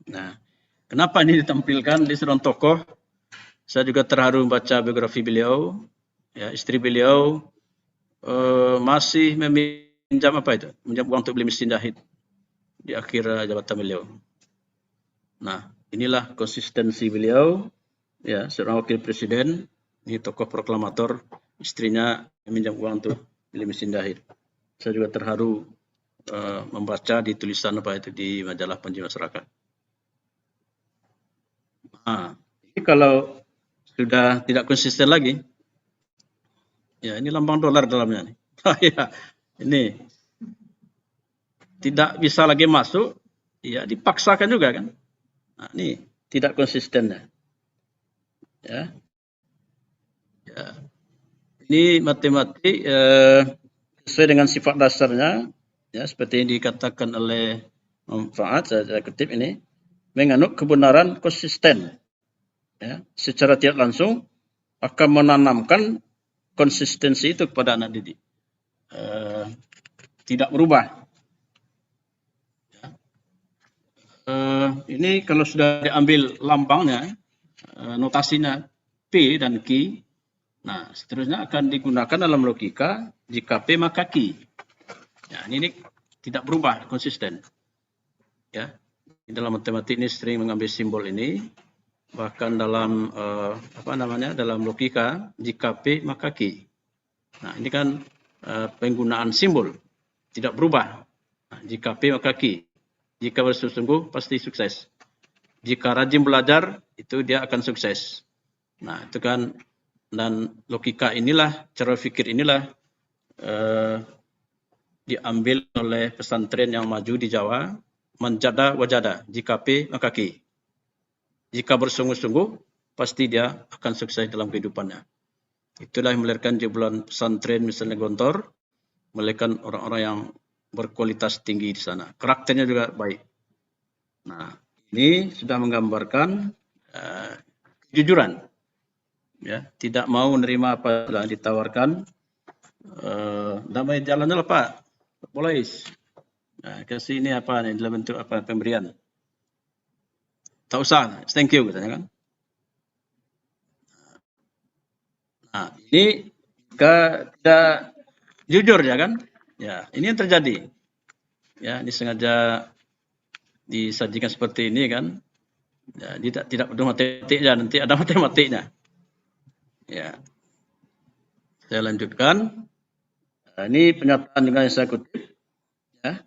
Nah, kenapa ini ditampilkan di seorang tokoh? Saya juga terharu membaca biografi beliau. Ya, istri beliau masih meminjam apa itu? Meminjam uang untuk beli mesin jahit di akhir jabatan beliau. Nah, inilah konsistensi beliau. Ya, seorang wakil presiden, ini tokoh proklamator, istrinya meminjam uang untuk beli mesin jahit. Saya juga terharu membaca di tulisan apa itu di majalah Panji Masyarakat. Nah, ini kalau sudah tidak konsisten lagi, ya ini lambang dolar dalamnya nih. Ya, ini tidak bisa lagi masuk, ya dipaksakan juga kan. Nah, ini tidak konsistennya. Ya. Ya. Ini matematik sesuai dengan sifat dasarnya, ya seperti yang dikatakan oleh manfaat, saya kutip ini, menganut kebenaran konsisten. Ya, secara tidak langsung akan menanamkan konsistensi itu kepada anak didik. Tidak berubah. Ya. Ini kalau sudah diambil lambangnya, notasinya P dan Q, nah seterusnya akan digunakan dalam logika jika P maka Q. Ya, ini tidak berubah, konsisten. Ya, dalam matematik ini sering mengambil simbol ini, bahkan dalam dalam logika jika P maka Q. Nah ini kan penggunaan simbol tidak berubah. Nah, jika P maka Q. Jika bersungguh-sungguh pasti sukses. Jika rajin belajar itu dia akan sukses. Nah itu kan, dan logika inilah, cara fikir inilah diambil oleh pesantren yang maju di Jawa, manjada wajada, jika P maka Q. Jika bersungguh-sungguh, pasti dia akan sukses dalam kehidupannya. Itulah yang melahirkan jebolan pesantren misalnya Gontor, melahirkan orang-orang yang berkualitas tinggi di sana. Karakternya juga baik. Nah, ini sudah menggambarkan kejujuran. Ya, tidak mau menerima apa yang ditawarkan. Damai jalannya lah Pak, boleh. Nah, kasih ini apa nih dalam bentuk apa pemberian. Tak usah, thank you katanya kan. Nah, ini jika tidak jujur ya kan. Ya, ini yang terjadi. Ya, ini sengaja disajikan seperti ini kan. Ya, tidak perlu matematiknya, nanti ada matematiknya. Ya. Saya lanjutkan. Nah, ini pernyataan juga yang saya kutip. Ya.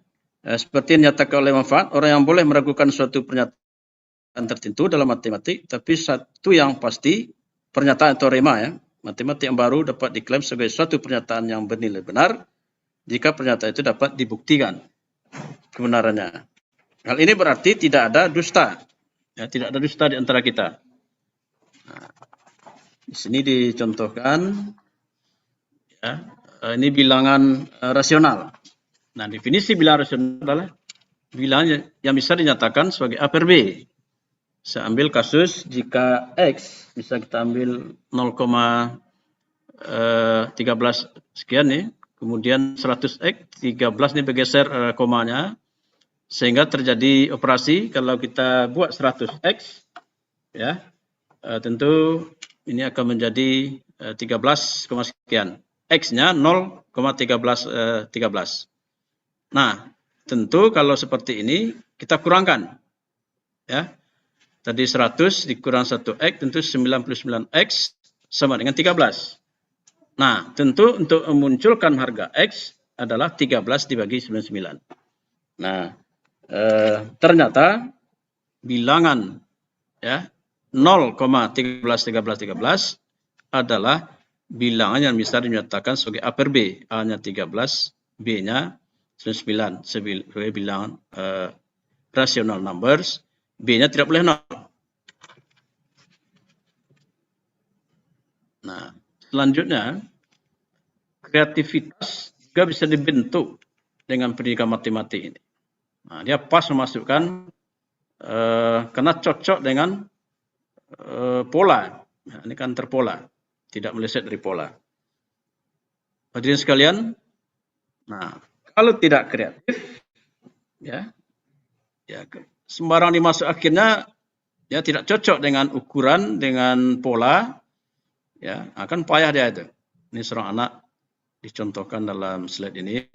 Seperti yang dinyatakan oleh manfaat, orang yang boleh meragukan suatu pernyataan tertentu dalam matematik, tapi satu yang pasti, pernyataan teorema ya, matematik yang baru dapat diklaim sebagai suatu pernyataan yang bernilai benar jika pernyataan itu dapat dibuktikan kebenarannya. Hal ini berarti tidak ada dusta. Ya, tidak ada dusta di antara kita. Nah, di sini dicontohkan, ya, ini bilangan rasional. Nah, definisi bilangan rasional adalah bilangan yang bisa dinyatakan sebagai A per B. Saya ambil kasus jika X, bisa kita ambil 0,13 sekian nih, kemudian 100X, 13 ini bergeser komanya, sehingga terjadi operasi. Kalau kita buat 100x, ya, tentu ini akan menjadi 13, sekian. X-nya 0,1313. Nah, tentu kalau seperti ini kita kurangkan, ya. Tadi 100 dikurang 1x, tentu 99x sama dengan 13. Nah, tentu untuk memunculkan harga X adalah 13 dibagi 99. Nah, ternyata bilangan, ya, 0,131313 adalah bilangan yang bisa dinyatakan sebagai A per B. A-nya 13, B-nya 99 sebagai bilangan rational numbers, B-nya tidak boleh 0. Nah, selanjutnya, kreativitas juga bisa dibentuk dengan pendidikan matematik ini. Nah, dia pas memasukkan karena cocok dengan pola. Nah, ini kan terpola, tidak meleset dari pola. Hadirin sekalian, nah, kalau tidak kreatif, ya sembarang dimasuk akhirnya, ya tidak cocok dengan ukuran, dengan pola, ya akan payah dia itu. Ini seorang anak dicontohkan dalam slide ini.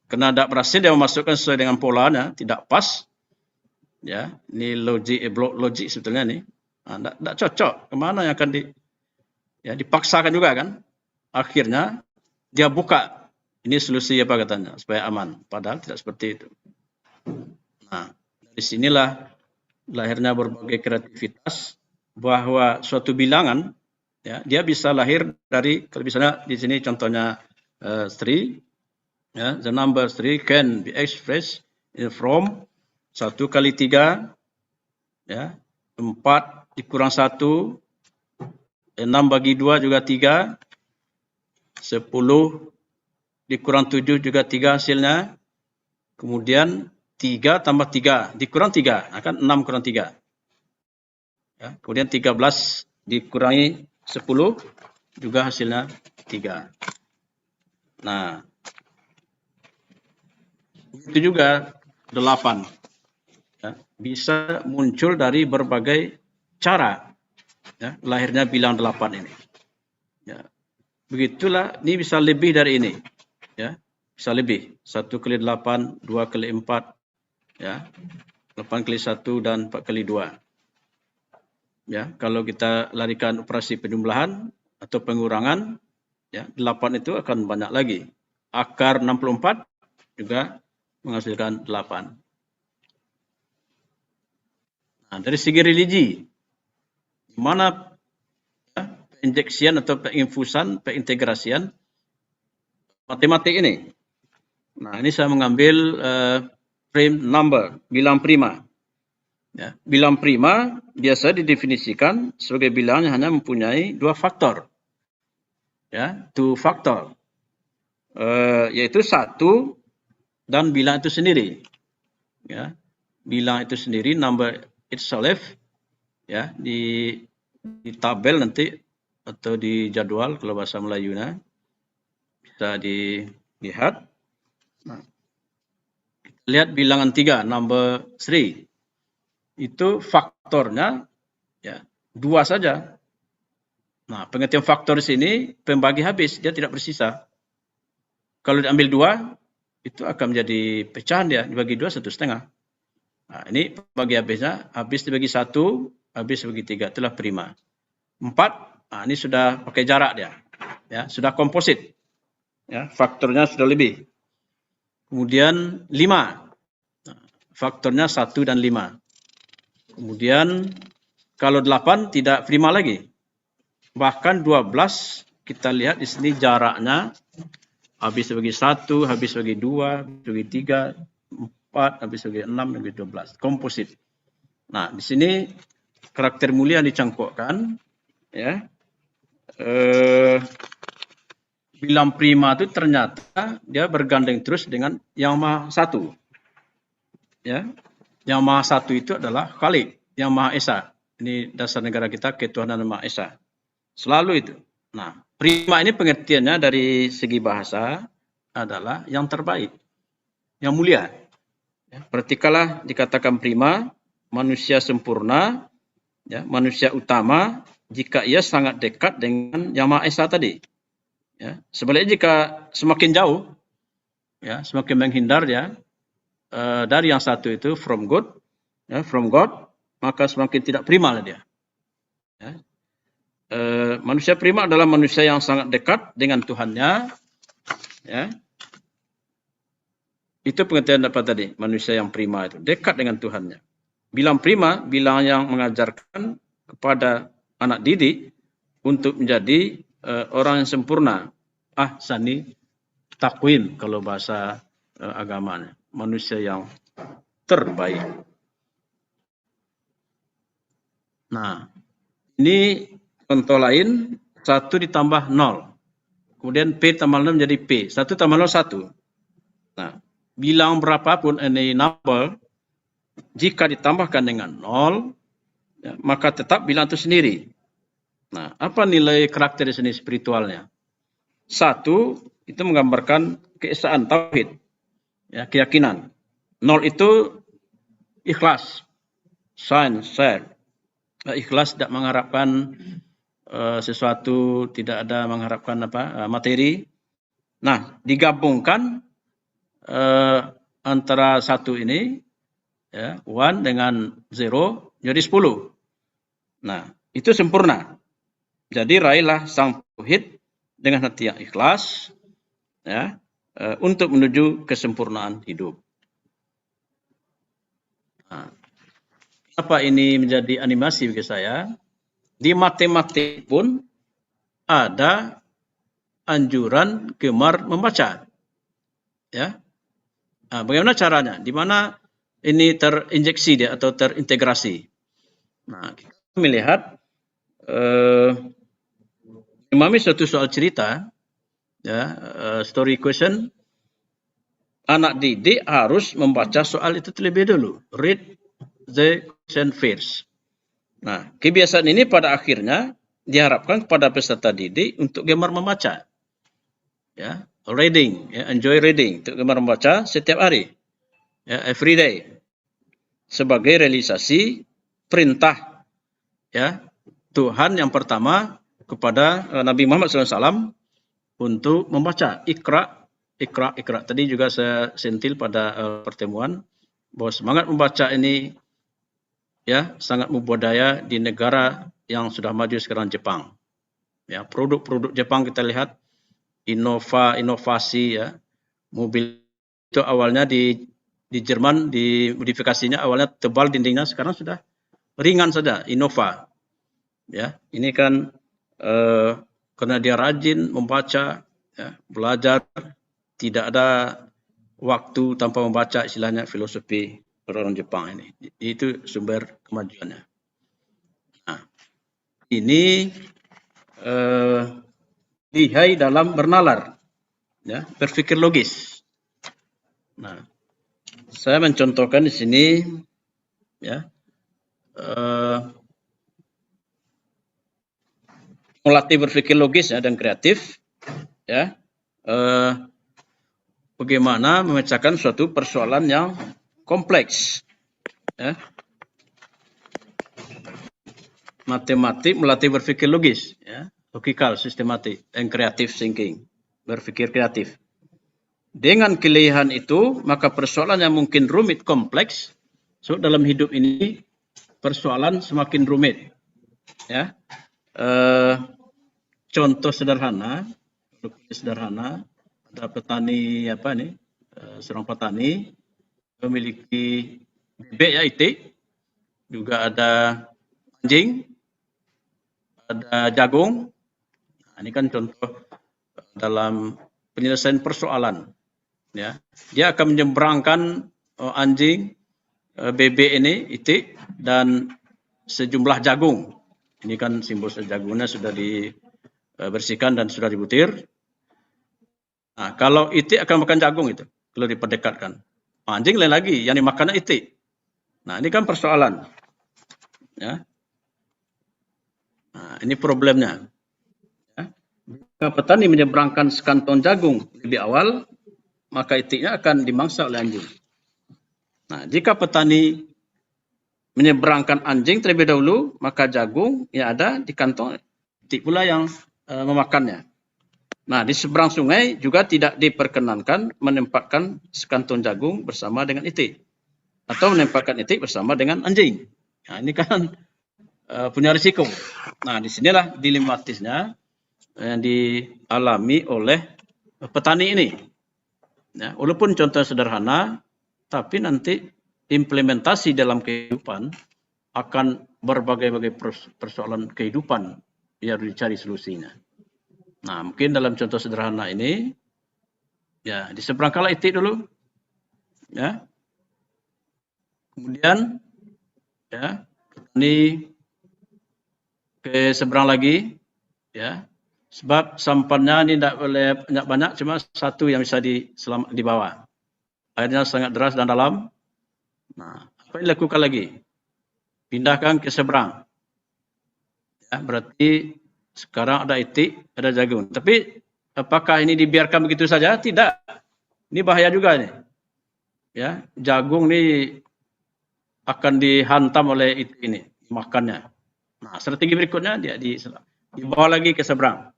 Karena tidak berhasil dia memasukkan sesuai dengan polanya, tidak pas. Ya, ini blok logik sebetulnya nih. Tidak cocok. Kemana yang akan dipaksakan juga kan? Akhirnya dia buka. Ini solusi apa katanya? Supaya aman. Padahal tidak seperti itu. Nah, dari sinilah lahirnya berbagai kreativitas, bahwa suatu bilangan, ya, dia bisa lahir dari, kalau misalnya di sini contohnya 3, ya, the number 3 can be expressed from 1 kali 3, ya, 4 dikurang 1, 6 bagi 2 juga 3, 10 dikurang 7 juga 3 hasilnya, kemudian 3 tambah 3 dikurang 3, akan 6 kurang 3. Ya, kemudian 13 dikurangi 10 juga hasilnya 3. Nah, itu juga 8. Ya, bisa muncul dari berbagai cara, ya, lahirnya bilangan 8 ini. Ya, begitulah, ini bisa lebih dari ini. Ya, bisa lebih. 1 kali 8, 2 kali 4, ya, 8 kali 1 dan 4 kali 2. Ya, kalau kita larikan operasi penjumlahan atau pengurangan, ya, 8 itu akan banyak lagi. Akar 64 juga menghasilkan 8. Nah, dari segi religi, mana, ya, penginjeksian atau penginfusan, pengintegrasian matematik ini. Nah, ini saya mengambil prime number, bilang prima. Ya, bilang prima biasa didefinisikan sebagai bilangan yang hanya mempunyai 2 faktor. Ya, 2 faktor. Yaitu 1 dan bilang itu sendiri. Ya, bilang itu sendiri, number itself, ya, di tabel nanti atau di jadwal kalau bahasa Melayunya bisa dilihat. Nah, kita lihat bilangan 3, number 3. Itu faktornya, ya, 2 saja. Nah, pengertian faktor di sini pembagi habis, dia tidak bersisa. Kalau diambil 2, itu akan menjadi pecahan dia, dibagi 2 1/2. Nah, ini bagi habisnya, habis dibagi 1, habis dibagi 3, itulah prima. 4, nah, ini sudah pakai jarak dia, ya, sudah komposit, ya, faktornya sudah lebih. Kemudian 5, nah, faktornya 1 dan 5. Kemudian kalau 8 tidak prima lagi. Bahkan 12 kita lihat di sini jaraknya habis bagi 1, habis bagi 2, habis bagi 3, 4, habis bagi 6, habis 12. Komposit. Nah, di sini karakter mulia dicangkokkan, ya. Bilang prima itu ternyata dia bergandeng terus dengan yang maha satu. Ya. Yang maha satu itu adalah Khalik, yang maha esa. Ini dasar negara kita, ketuhanan maha esa. Selalu itu. Nah, prima ini pengertiannya dari segi bahasa adalah yang terbaik, yang mulia. Ya, perhatikanlah dikatakan prima, manusia sempurna, ya, manusia utama jika ia sangat dekat dengan Yang Maha Esa tadi. Ya, sebaliknya jika semakin jauh, ya, semakin menghindar ya dari yang satu itu from God, ya, from God, maka semakin tidak prima lah dia. Ya. Manusia prima adalah manusia yang sangat dekat dengan Tuhannya. Ya. Itu pengertian apa tadi? Manusia yang prima itu dekat dengan Tuhannya. Bilang prima, bilang yang mengajarkan kepada anak didik untuk menjadi orang yang sempurna. Ahsani takwim kalau bahasa agamanya. Manusia yang terbaik. Nah, ini contoh lain, 1 ditambah 0. Kemudian P tambah 0 menjadi P. 1 tambah 0, 1. Nah, bilang berapapun ini number, jika ditambahkan dengan 0, ya, maka tetap bilang itu sendiri. Nah, apa nilai karakter di sini spiritualnya? 1, itu menggambarkan keesaan, tauhid, ya, keyakinan. 0 itu ikhlas, share. Ikhlas tidak mengharapkan sesuatu, tidak ada mengharapkan materi. Nah, digabungkan antara 1 ini, ya, 1 dengan 0 jadi 10. Nah, itu sempurna. Jadi raihlah sang tauhid dengan hati yang ikhlas, ya, untuk menuju kesempurnaan hidup. Nah, apa ini menjadi animasi bagi saya? Di matematik pun ada anjuran gemar membaca. Ya. Nah, bagaimana caranya? Di mana ini terinjeksi dia atau terintegrasi? Nah, kita melihat memahami suatu soal cerita, ya, story question, anak didik harus membaca soal itu terlebih dulu. Read the question first. Nah, kebiasaan ini pada akhirnya diharapkan kepada peserta didik untuk gemar membaca. Ya, reading, ya, enjoy reading, untuk gemar membaca setiap hari. Ya, every day. Sebagai realisasi perintah, ya, Tuhan yang pertama kepada Nabi Muhammad SAW untuk membaca. Ikra. Tadi juga saya sentil pada pertemuan bahwa semangat membaca ini, ya, sangat membudaya di negara yang sudah maju sekarang, Jepang. Ya, produk-produk Jepang kita lihat inovasi, ya, mobil itu awalnya di Jerman dimodifikasinya awalnya tebal dindingnya, sekarang sudah ringan saja, Innova. Ya, ini kan karena dia rajin membaca, ya, belajar, tidak ada waktu tanpa membaca, istilahnya filosofi orang Jepang ini. Itu sumber kemajuannya. Nah, ini lihai dalam bernalar, ya, berpikir logis. Nah, saya mencontohkan di sini, ya, melatih berpikir logis, ya, dan kreatif, ya, bagaimana memecahkan suatu persoalan yang kompleks, ya. Matematik melatih berpikir logis, ya, logical, systematic, and creative thinking, berpikir kreatif. Dengan kelihayan itu, maka persoalan yang mungkin rumit, kompleks, so dalam hidup ini persoalan semakin rumit, ya. Contoh sederhana, ada petani seorang petani memiliki bebek, ya, itik, juga ada anjing, ada jagung. Nah, ini kan contoh dalam penyelesaian persoalan, ya. Dia akan menyeberangkan anjing, bebek ini, itik, dan sejumlah jagung. Ini kan simbol jagungnya sudah dibersihkan dan sudah dibutir. Nah, kalau itik akan makan jagung itu, kalau diperdekatkan. Anjing lain lagi, yang dimakannya itik. Nah, ini kan persoalan, ya. Nah, ini problemnya. Ya. Jika petani menyeberangkan sekantong jagung lebih awal, maka itiknya akan dimangsa oleh anjing. Nah, jika petani menyeberangkan anjing terlebih dahulu, maka jagung yang ada di kantong itik pula yang memakannya. Nah, di seberang sungai juga tidak diperkenankan menempatkan sekantong jagung bersama dengan itik. Atau menempatkan itik bersama dengan anjing. Nah, ini kan punya risiko. Nah, disinilah dilematisnya yang dialami oleh petani ini. Ya, walaupun contoh sederhana, tapi nanti implementasi dalam kehidupan akan berbagai-bagai persoalan kehidupan yang dicari solusinya. Nah, mungkin dalam contoh sederhana ini, ya di seberang kala itik dulu, ya. Kemudian, ya, ini ke seberang lagi, ya. Sebab sampannya ini tidak boleh banyak, cuma satu yang bisa dibawa. Airnya sangat deras dan dalam. Nah, apa yang dilakukan lagi? Pindahkan ke seberang. Ya, berarti sekarang ada itik, ada jagung. Tapi apakah ini dibiarkan begitu saja? Tidak. Ini bahaya juga nih. Ya, jagung ini akan dihantam oleh itik ini, makannya. Nah, strategi berikutnya dia dibawa lagi ke seberang.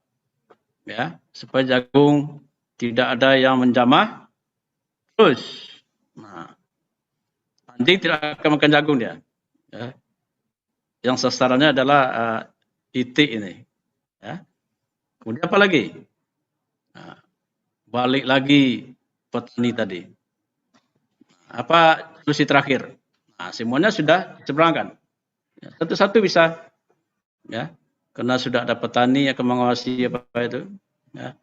Ya, supaya jagung tidak ada yang menjamah. Terus, nah, anjing tidak akan makan jagung dia. Ya. Yang sasarannya adalah itik ini. Ya. Kemudian apa lagi? Nah, balik lagi petani tadi. Apa solusi terakhir? Nah, semuanya sudah diseberangkan. Ya, satu-satu bisa. Ya, karena sudah ada petani yang akan mengawasi apa itu. Ya.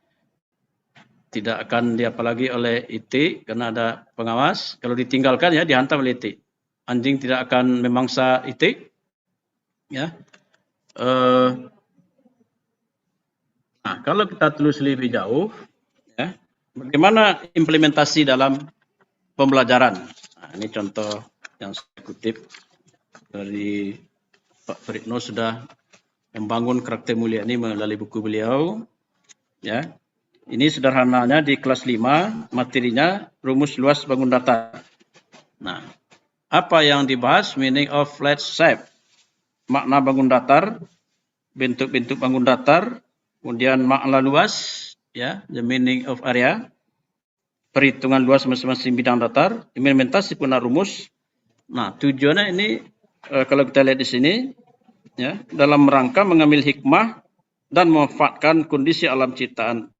Tidak akan diapalagi oleh itik karena ada pengawas. Kalau ditinggalkan ya dihantam oleh itik. Anjing tidak akan memangsa itik. Ya. Nah, kalau kita telusuri lebih jauh, ya, bagaimana implementasi dalam pembelajaran? Nah, ini contoh yang saya kutip dari Pak Pritno sudah membangun karakter mulia ini melalui buku beliau. Ya, ini sederhananya di kelas 5, materinya rumus luas bangun datar. Nah, apa yang dibahas? Meaning of flat shape. Makna bangun datar, bentuk-bentuk bangun datar, kemudian makna luas, ya, the meaning of area, perhitungan luas masing-masing bidang datar, implementasi penggunaan rumus. Nah, tujuannya ini kalau kita lihat di sini, ya, dalam rangka mengambil hikmah dan memanfaatkan kondisi alam ciptaan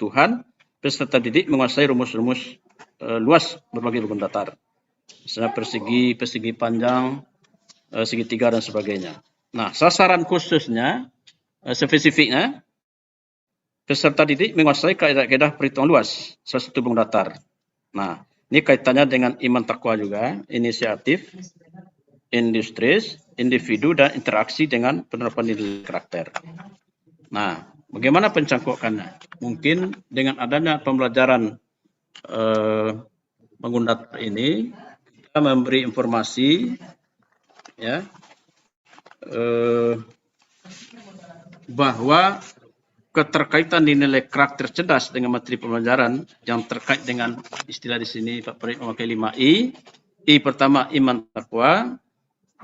Tuhan, peserta didik menguasai rumus-rumus luas berbagai bangun datar. Misalnya persegi panjang, segitiga dan sebagainya. Nah, sasaran khususnya, spesifiknya, peserta didik menguasai kaidah-kaidah perhitungan luas, salah satu bangun datar. Nah, ini kaitannya dengan iman takwa juga, inisiatif, industris, individu, dan interaksi dengan penerapan nilai karakter. Nah, bagaimana pencangkukannya? Mungkin dengan adanya pembelajaran bangun datar ini, kita memberi informasi, ya, bahwa keterkaitan nilai karakter cerdas dengan materi pembelajaran yang terkait dengan istilah di sini Pak Peri memakai 5I. I pertama iman takwa,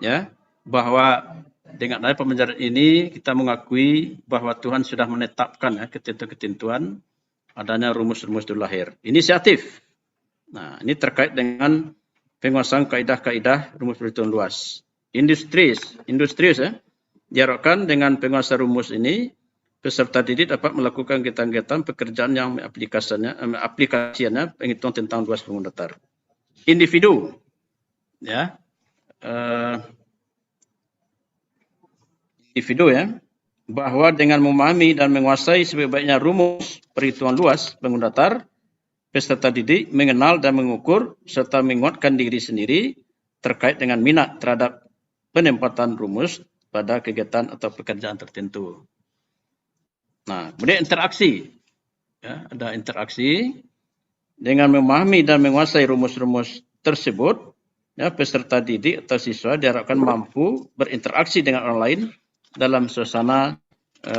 ya, bahwa dengan adanya pembelajaran ini kita mengakui bahwa Tuhan sudah menetapkan, ya, ketentuan adanya rumus-rumus itu lahir. Inisiatif. Nah, ini terkait dengan penguasaan kaidah-kaidah rumus perhitungan luas. Industris, ya, diharapkan dengan penguasaan rumus ini peserta didik dapat melakukan kegiatan-kegiatan pekerjaan yang aplikasinya penghitungan tentang luas bangun datar. Individu, ya, bahwa dengan memahami dan menguasai sebaik-baiknya rumus perhitungan luas bangun datar, peserta didik mengenal dan mengukur serta menguatkan diri sendiri terkait dengan minat terhadap penempatan rumus pada kegiatan atau pekerjaan tertentu. Nah, kemudian interaksi. Ya, ada interaksi. Dengan memahami dan menguasai rumus-rumus tersebut, ya, peserta didik atau siswa diharapkan mampu berinteraksi dengan orang lain dalam suasana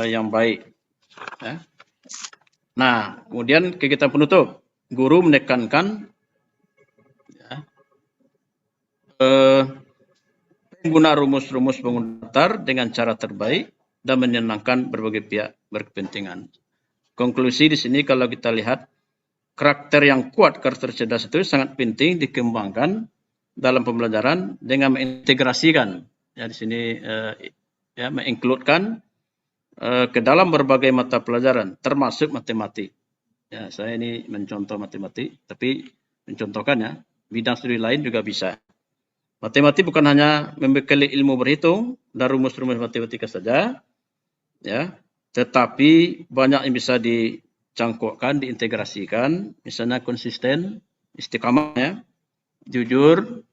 yang baik. Ya. Nah, kemudian kegiatan penutup. Guru menekankan, ya, pengguna rumus-rumus pengantar dengan cara terbaik dan menyenangkan berbagai pihak berkepentingan. Konklusi di sini kalau kita lihat karakter yang kuat, karakter cerdas itu sangat penting dikembangkan dalam pembelajaran dengan mengintegrasikan, ya di sini ya mengincludekan ke dalam berbagai mata pelajaran termasuk matematik. Ya, saya ini mencontoh matematik, tapi mencontohkan ya bidang studi lain juga bisa. Matematik bukan hanya membekali ilmu berhitung dan rumus-rumus matematika saja, ya, tetapi banyak yang bisa dicangkokkan, diintegrasikan, misalnya konsisten, istiqamah, ya, jujur,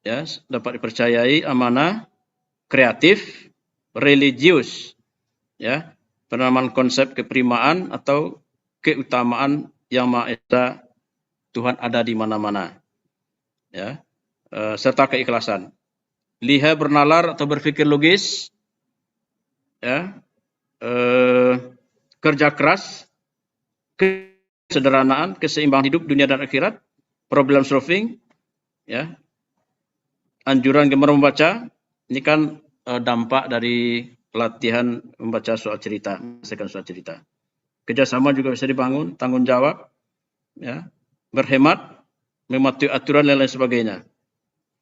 ya, dapat dipercayai, amanah, kreatif, religius, ya, penanaman konsep keprimaan atau keutamaan yang Maha Esa, Tuhan ada di mana-mana, ya, serta keikhlasan. Liha bernalar atau berpikir logis, ya, kerja keras, kesederhanaan, keseimbangan hidup dunia dan akhirat, problem solving, ya, anjuran gemar membaca. Ini kan dampak dari pelatihan membaca soal cerita, menyelesaikan soal cerita. Kerjasama juga bisa dibangun, tanggung jawab, ya, berhemat, mematuhi aturan dan lain sebagainya.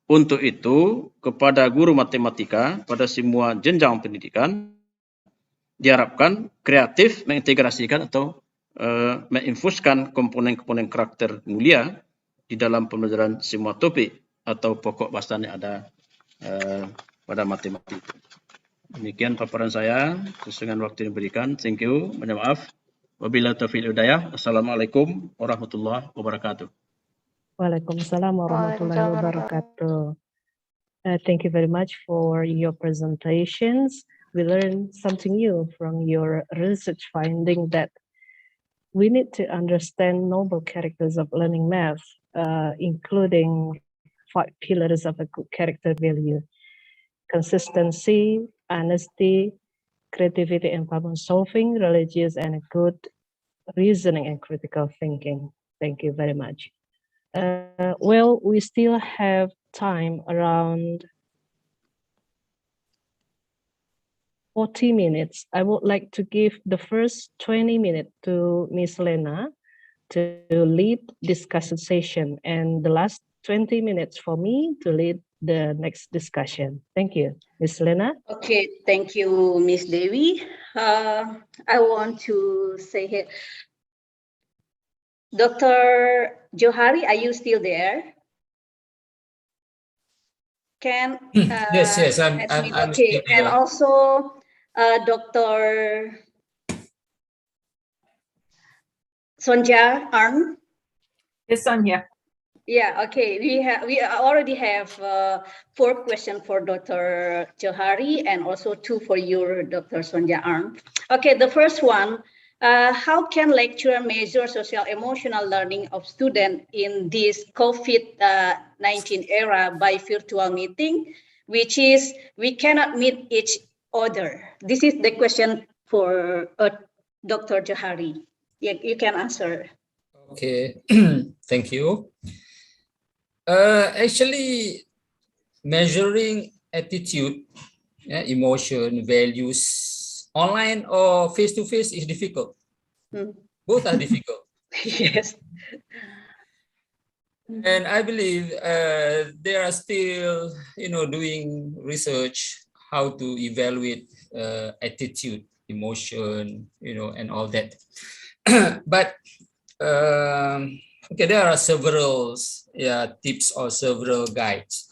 Untuk itu, kepada guru matematika pada semua jenjang pendidikan diharapkan kreatif mengintegrasikan atau menginfuskan komponen-komponen karakter mulia di dalam pembelajaran semua topik atau pokok bahasan yang ada pada matematik. Demikian paparan saya sesuai dengan waktu yang diberikan. Thank you. Mohon maaf. Wabillahi taufiq wal hidayah. Assalamualaikum warahmatullahi wabarakatuh. Waalaikumsalam warahmatullahi wabarakatuh. Thank you very much for your presentations. We learned something new from your research finding that we need to understand noble characters of learning math, including 5 pillars of a good character value: consistency, honesty, creativity and problem solving, religious and good reasoning and critical thinking. Thank you very much. Well, we still have time around 40 minutes. I would like to give the first 20 minutes to Ms. Lena to lead discussion session and the last 20 minutes for me to lead the next discussion. Thank you. Ms. Lena? Okay, thank you, Ms. Dewi. I want to say here, Dr. Johari, are you still there? Can yes, I'm okay, and also Dr. Sonja Arn. Yes, Sonia. Yeah, okay. We already have 4 questions for Dr. Johari and also 2 for you, Dr. Sonja Arn. Okay, the first one, how can lecturer measure social emotional learning of students in this COVID-19 era by virtual meeting, which is we cannot meet each other? This is the question for Dr. Johari. Yeah, you can answer. Okay, thank you. Actually, measuring attitude, emotion, values, online or face-to-face is difficult. Both are difficult. Yes. And I believe they are still, doing research how to evaluate attitude, emotion, and all that. But okay, there are several tips or several guides.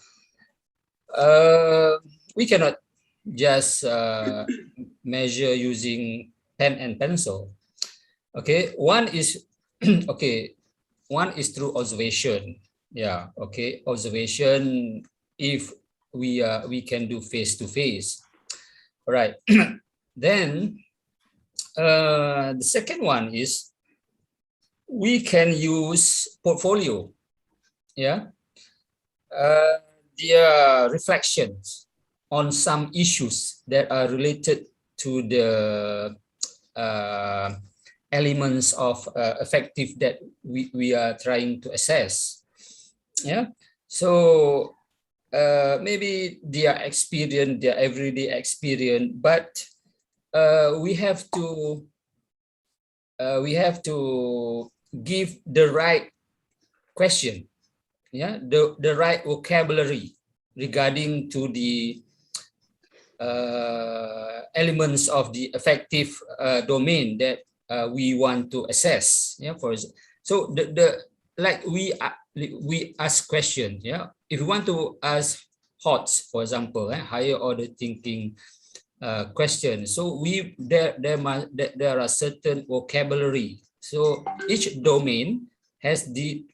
We cannot just measure using pen and pencil. Okay, one is one is through observation. Yeah, okay, observation if we can do face to face. All right. Then the second one is we can use portfolio. Yeah, their reflections on some issues that are related to the elements of effective that we are trying to assess. Yeah, so maybe their experience, their everyday experience, but we have to give the right question, yeah, the right vocabulary regarding to the elements of the affective domain that we want to assess. Yeah, so like we ask questions. Yeah, if we want to ask HOTS, for example, higher order thinking question. So there are certain vocabulary. So each domain has the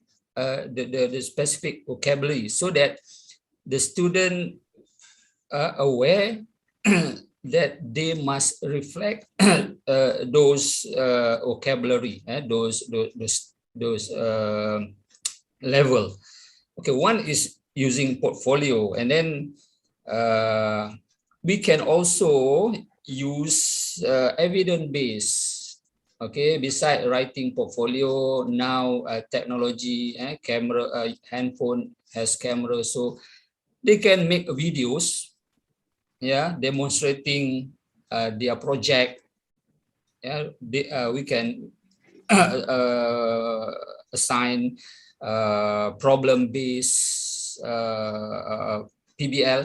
specific vocabulary, so that the student are aware that they must reflect those vocabulary, those level. Okay, one is using portfolio, and then we can also use evidence-based. Okay, beside writing portfolio, now technology, camera, handphone has camera, so they can make videos, yeah, demonstrating their project. Yeah, we can assign problem-based PBL,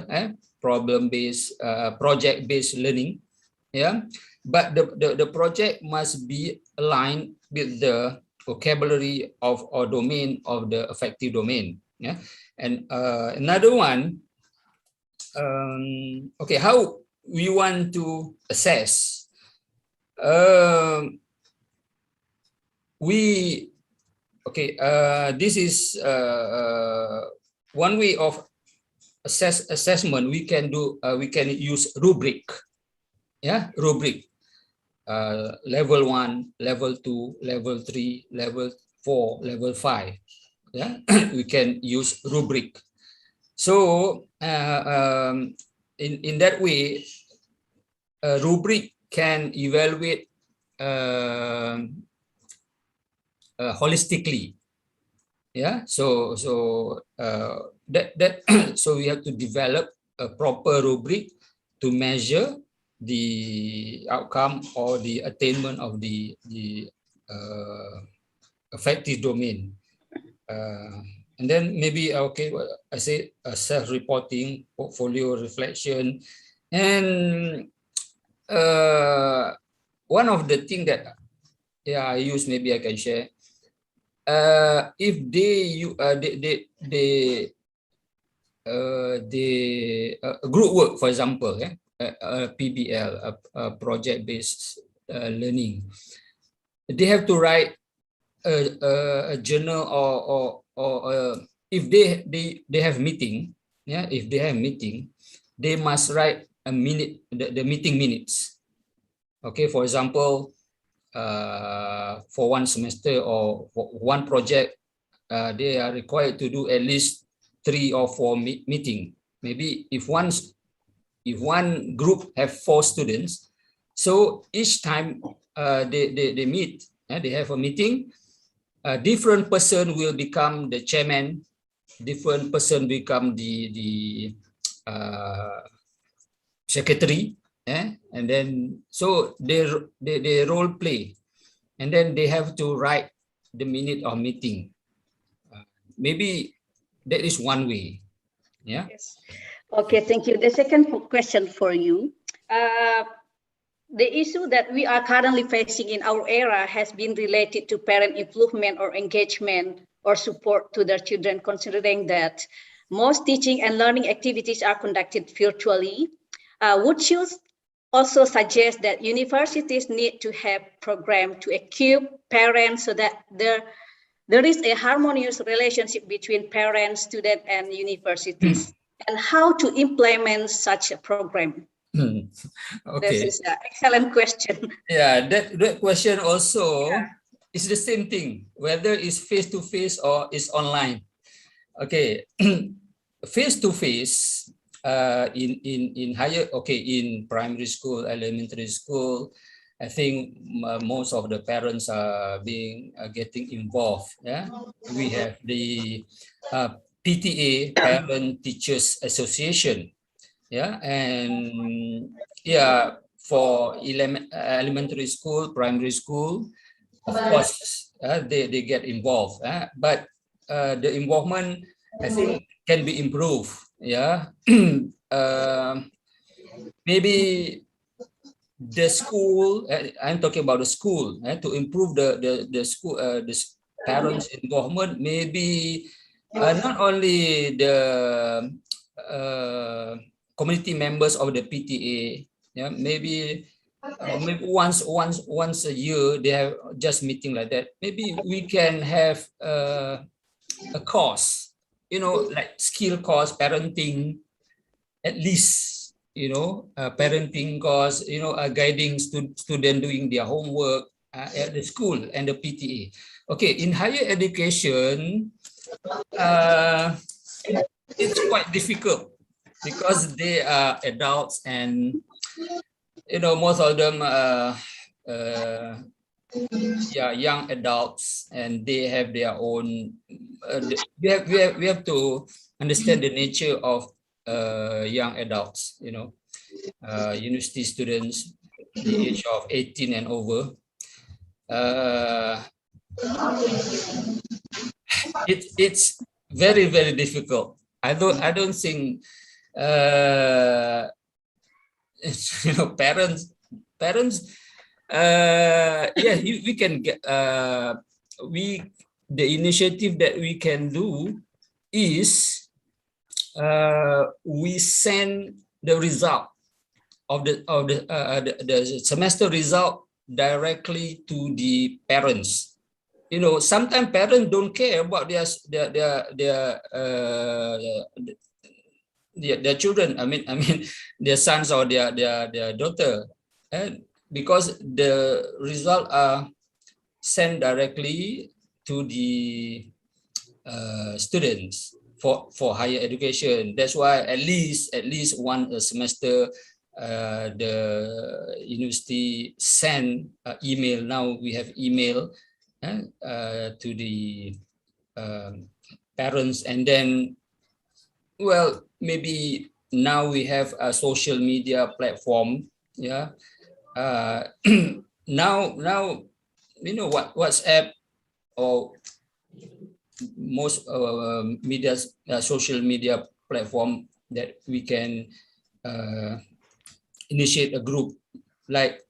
problem-based project-based learning. Yeah, but the project must be aligned with the vocabulary of or domain of the affective domain. Yeah, and another one. Okay, how we want to assess? This is one way of assessment. We can do. We can use rubric. Yeah, rubric. Level 1, level 2, level 3, level 4, level 5. Yeah, we can use rubric. So in that way, a rubric can evaluate holistically. Yeah, so so we have to develop a proper rubric to measure the outcome or the attainment of the affective domain. And then maybe, okay, I say self-reporting, portfolio reflection. And one of the things that I use, maybe I can share. If they group work, for example, PBL, project-based learning, they have to write a journal or if they have meeting, yeah, if they have meeting, they must write a minute, the meeting minutes. Okay, for example, for one semester or for one project, they are required to do at least 3 or 4 meeting. Maybe if one group have 4 students, so each time they meet, they have a meeting, a different person will become the chairman, different person become the secretary, and then so they role play, and then they have to write the minute of meeting. Maybe that is one way. Yeah. Yes. Okay, thank you. The second question for you. The issue that we are currently facing in our era has been related to parent involvement or engagement or support to their children, considering that most teaching and learning activities are conducted virtually. Would you also suggest that universities need to have programs to equip parents so that there is a harmonious relationship between parents, students, and universities? And how to implement such a program? Okay. This is an excellent question. Yeah, that question also is the same thing, whether it's face-to-face or is online. Okay, face-to-face in higher, in primary school, elementary school, I think most of the parents are getting involved. Yeah, we have the PTA, Parent Teachers Association. Yeah, and yeah, for elementary school, primary school, of course, they get involved. But the involvement, I think, can be improved. Yeah, maybe the school. I'm talking about the school to improve the school parents' involvement. Maybe not only the community members of the PTA. Yeah, maybe once a year they have just meeting like that. Maybe we can have a course, like skill course, parenting, at least, parenting course, guiding student doing their homework at the school and the PTA. Okay, in higher education, it's quite difficult because they are adults and most of them young adults, and they have their own we have to understand the nature of young adults, university students, the age of 18 and over. It's very, very difficult. I don't think parents we can get the initiative that we can do is we send the result of the semester result directly to the parents. Sometimes parents don't care about their children. I mean their sons or their daughter, because the result are sent directly to the students for higher education. That's why at least one semester the university send email. Now we have email to the parents, and then maybe now we have a social media platform. Yeah. Now WhatsApp or most social media platform that we can initiate a group, like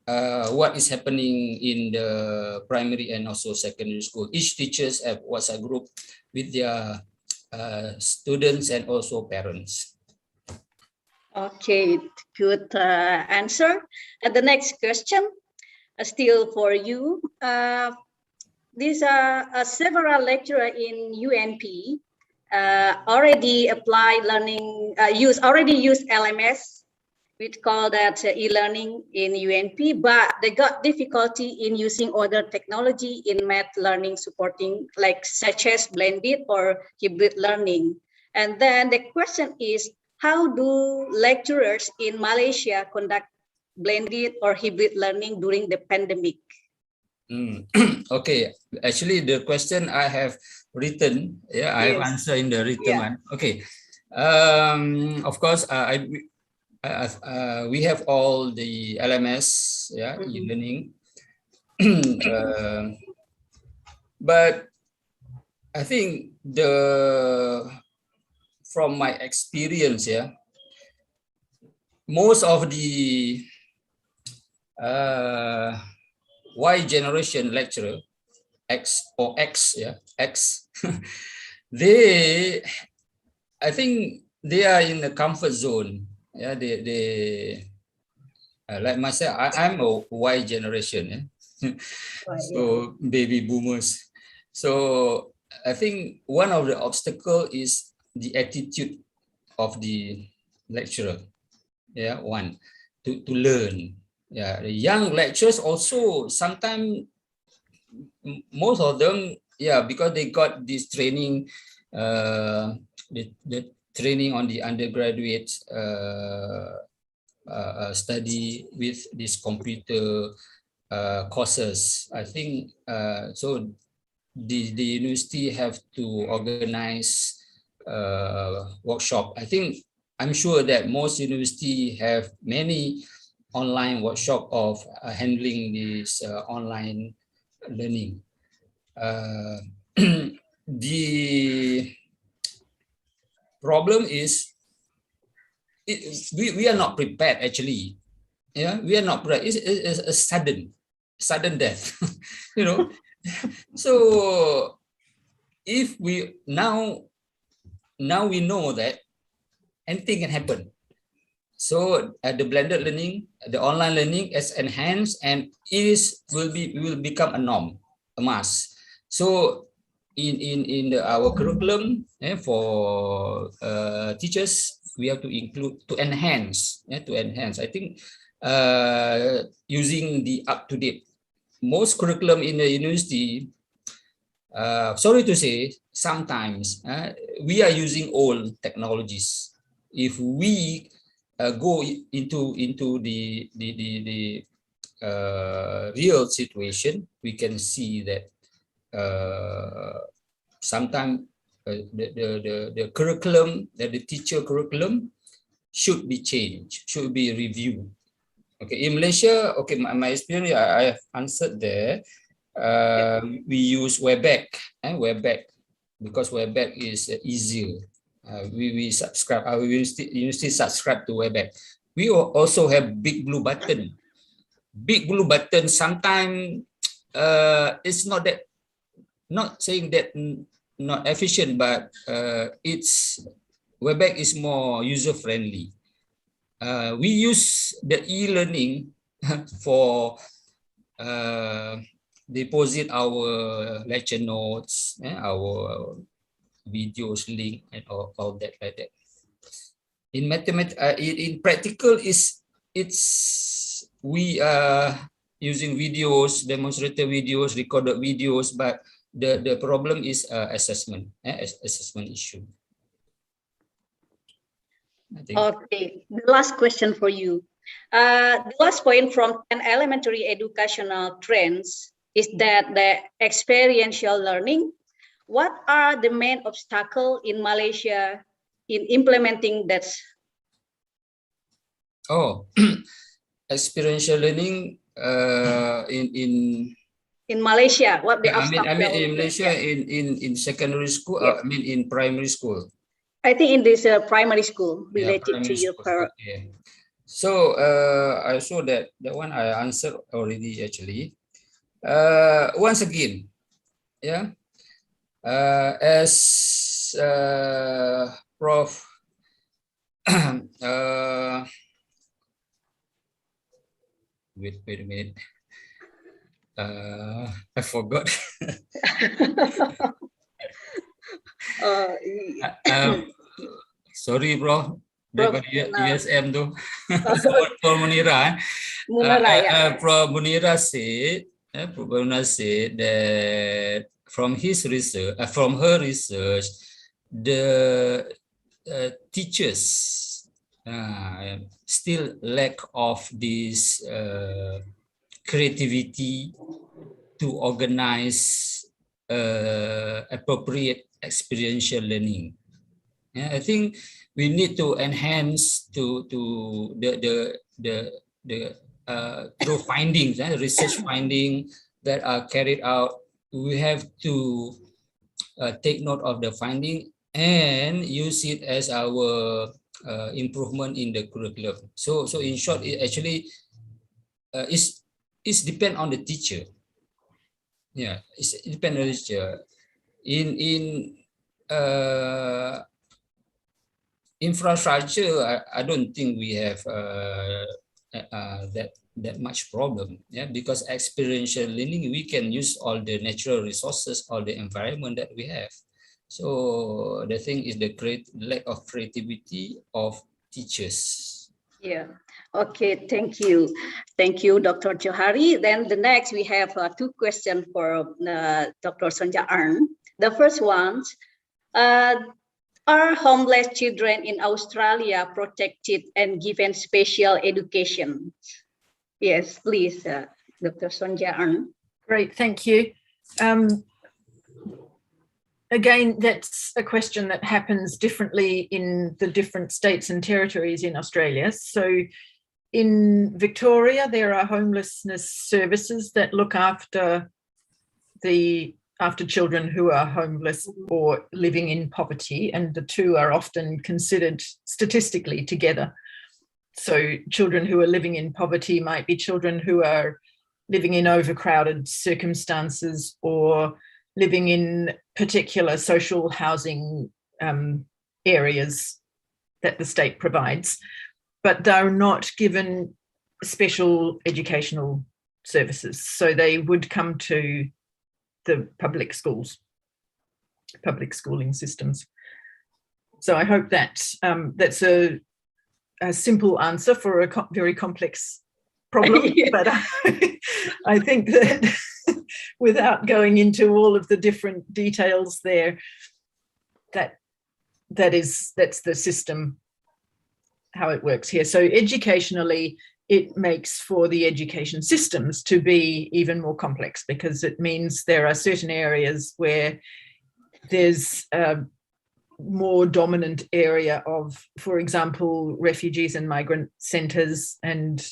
what is happening in the primary and also secondary school. Each teachers have WhatsApp group with their students and also parents. Okay, good answer. The next question, still for you. These are several lecturers in UNP already apply learning, already use LMS, which call that e-learning in UNP, but they got difficulty in using other technology in math learning supporting, like such as blended or hybrid learning. And then the question is, how do lecturers in Malaysia conduct blended or hybrid learning during the pandemic? Okay, actually the question I have written, I have answered in the written one. Okay, of course, we have all the LMS, e-learning, but I think from my experience, most of the Y generation lecturer, X, I think they are in the comfort zone. Yeah, they like myself, I'm a Y generation, so baby boomers. So I think one of the obstacle is the attitude of the lecturer. One to learn. The young lecturers also sometimes, most of them, because they got this training, the training on the undergraduate study with this computer courses. I think so. The university have to organize workshop. I'm sure that most university have many online workshop of handling this online learning. The problem is we are not prepared actually. Yeah, we are not prepared. It's a sudden death, you know. So if we now we know that anything can happen. So the blended learning, the online learning is enhanced and will become a norm, a must. So in our curriculum for teachers, we have to include to enhance. I think using the up-to-date. Most curriculum in the university, sorry to say, sometimes we are using old technologies. If we go into the real situation, we can see that sometimes the curriculum, the teacher curriculum should be changed, should be reviewed. Okay, in Malaysia, okay, my experience, I have answered there. We use Webex, because Webex is easier. We subscribe. Our university subscribe to Webex. We also have Big Blue Button. Big Blue Button sometimes it's not saying that not efficient, but it's Webex is more user friendly. We use the e-learning for deposit our lecture notes, our videos link and all that like that. In mathematics, in practical we are using videos, demonstrator videos, recorded videos, but the problem is assessment issue. Okay, the last question for you. The last point from 10 elementary educational trends is that the experiential learning. What are the main obstacles in Malaysia in implementing that? Oh, experiential learning in Malaysia. What the I mean obstacle? in Malaysia in secondary school. Yes. I mean in primary school. I think in this primary school related to your parent. Yeah. So I saw that one I answered already actually. Once again, yeah. As Prof. Wait a minute. I forgot. Sorry, bro. Daripada USM tu. Prof. Munira. Prof. Munira said that from her research, the teachers still lack of this creativity to organize appropriate experiential learning. Yeah, I think we need to enhance to the through findings, research findings that are carried out. We have to take note of the finding and use it as our improvement in the curriculum. So in short, it actually it's depend on the teacher. Yeah, it depends on the teacher. In infrastructure, I don't think we have that much problem. Yeah, because experiential learning, we can use all the natural resources, all the environment that we have. So the thing is the lack of creativity of teachers. Yeah. Okay. Thank you. Thank you, Dr. Johari. Then the next we have 2 questions for Dr. Sonja Arn. The first one. Are homeless children in Australia protected and given special education? Yes, please, Dr. Sonja Arn. Great, thank you. again, that's a question that happens differently in the different states and territories in Australia. So in Victoria, there are homelessness services that look after children who are homeless or living in poverty, and the two are often considered statistically together. So children who are living in poverty might be children who are living in overcrowded circumstances or living in particular social housing areas that the state provides, but they're not given special educational services. So they would come to the public schools, public schooling systems. So I hope that that's a simple answer for a very complex problem, but I think that without going into all of the different details there, that's the system, how it works here. So educationally, it makes for the education systems to be even more complex, because it means there are certain areas where there's a more dominant area of, for example, refugees and migrant centres and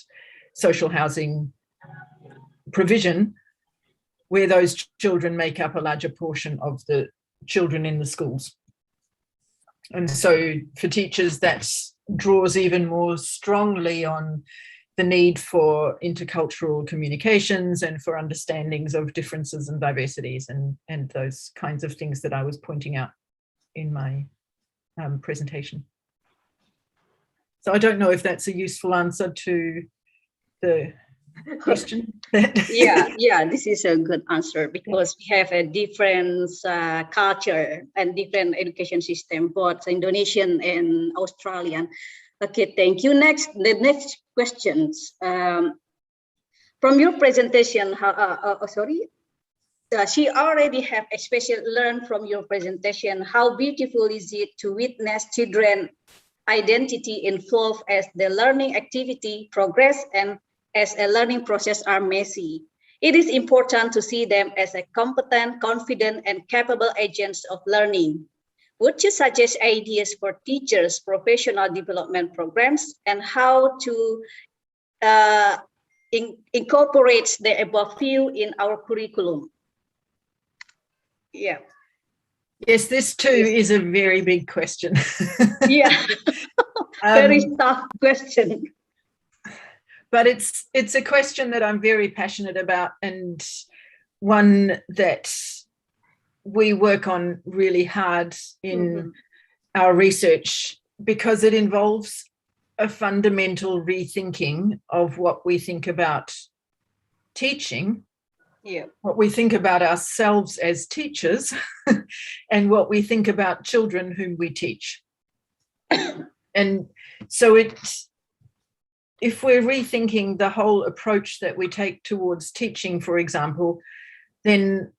social housing provision, where those children make up a larger portion of the children in the schools. And so for teachers, that draws even more strongly on the need for intercultural communications and for understandings of differences and diversities and those kinds of things that I was pointing out in my presentation. So I don't know if that's a useful answer to the question. yeah, this is a good answer, because we have a different culture and different education system, both Indonesian and Australian. Okay, thank you. The next questions. From your presentation, she already have especially learned from your presentation how beautiful is it to witness children identity involved as the learning activity progress and as a learning process are messy. It is important to see them as a competent, confident, and capable agents of learning. Would you suggest ideas for teachers' professional development programs and how to incorporate the above view in our curriculum? Yeah. Yes, this too is a very big question. Yeah, very tough question. But it's a question that I'm very passionate about, and one that we work on really hard in our research, because it involves a fundamental rethinking of what we think about teaching, what we think about ourselves as teachers, and what we think about children whom we teach. And so if we're rethinking the whole approach that we take towards teaching, for example, then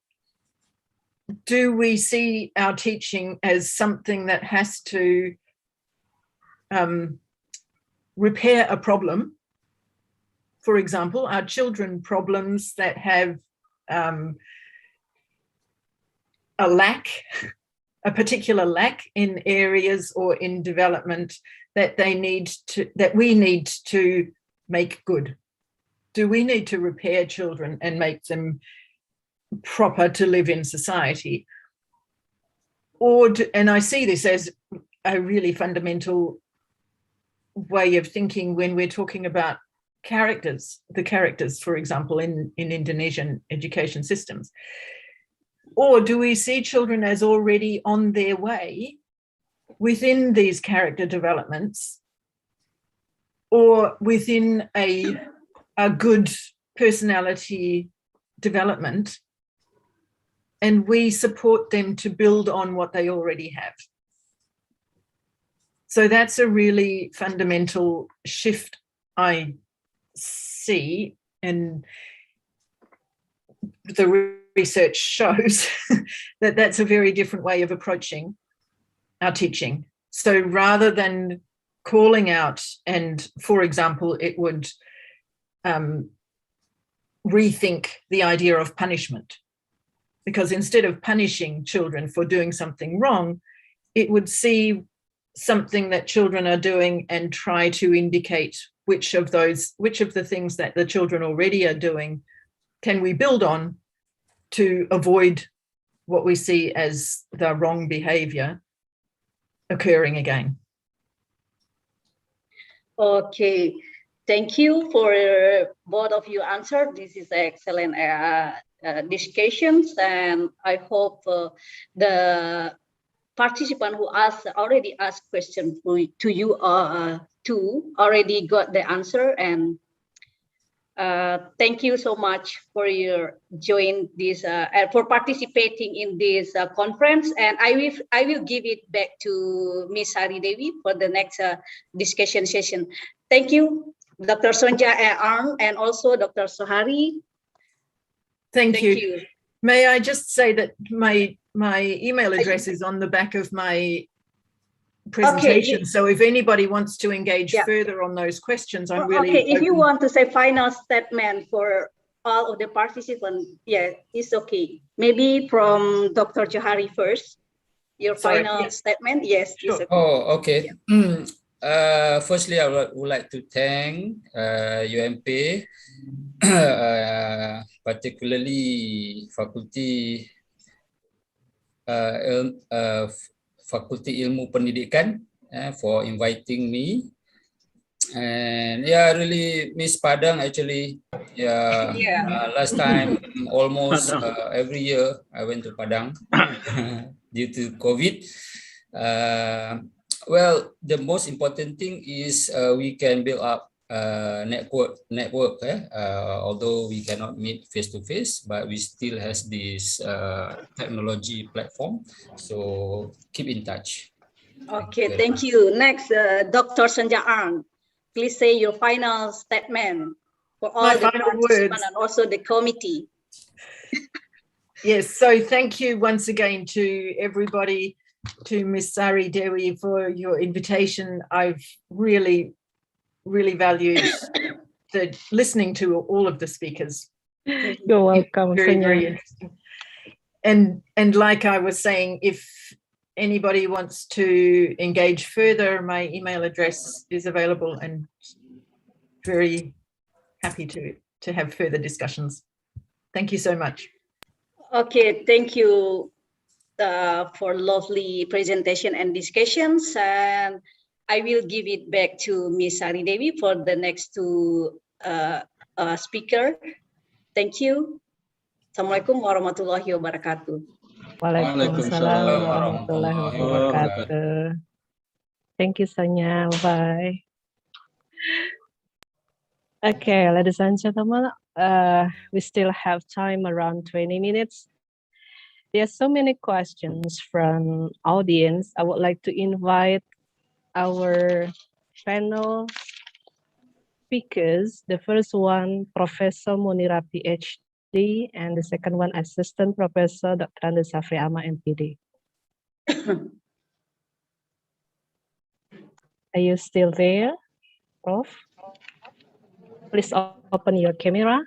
do we see our teaching as something that has to repair a problem? For example, our children problems that have a particular lack in areas or in development that we need to make good. Do we need to repair children and make them proper to live in society? And I see this as a really fundamental way of thinking when we're talking about the characters, for example, in Indonesian education systems. Or do we see children as already on their way within these character developments, or within a good personality development, and we support them to build on what they already have? So that's a really fundamental shift I see, and the research shows that that's a very different way of approaching our teaching. So rather than calling out, and for example, it would rethink the idea of punishment. because instead of punishing children for doing something wrong, it would see something that children are doing and try to indicate which of the things that the children already are doing can we build on to avoid what we see as the wrong behavior occurring again. Okay, thank you for both of you answer. This is excellent discussions, and I hope the participant who already asked questions to you too already got the answer. And thank you so much for your for participating in this conference. And I will give it back to Ms. Hari Devi for the next discussion session. Thank you, Dr. Sonja Arn, and also Dr. Sohari. Thank you. May I just say that my email address is on the back of my presentation. Okay. So if anybody wants to engage further on those questions, I'm really okay. If open. you want to say final statement for all of the participants, yeah, it's okay. Maybe from Dr. Johari first. Your final statement, yes. Sure. It's okay. Oh, okay. Firstly, I would like to thank UMP, particularly Fakulti Ilmu Pendidikan for inviting me. And yeah, I really miss Padang actually. Last time almost every year I went to Padang due to COVID. Well, the most important thing is we can build up network. Although we cannot meet face to face, but we still has this technology platform. So keep in touch. Okay, thank you. Next, Dr. Sonja Arn, please say your final statement for all the participants and also the committee. Yes, so thank you once again to everybody, to Ms. Sari Dewi for your invitation. I've really valued listening to all of the speakers. You're welcome. Very interesting. And like I was saying, if anybody wants to engage further, my email address is available, and very happy to have further discussions. Thank you so much. Okay, thank you for lovely presentation and discussions. And I will give it back to Ms. Sari Devi for the next two speaker. Thank you. Assalamualaikum warahmatullahi wabarakatuh. Waalaikumsalam warahmatullahi wabarakatuh. Thank you, Sonia. Bye. Okay, ladies and gentlemen, we still have time around 20 minutes. There are so many questions from audience. I would like to invite our panel speakers. The first one, Professor Munira, PhD, and the second one, Assistant Professor Dr. Anda Safri Ama, MPD. Are you still there, Prof? Please open your camera.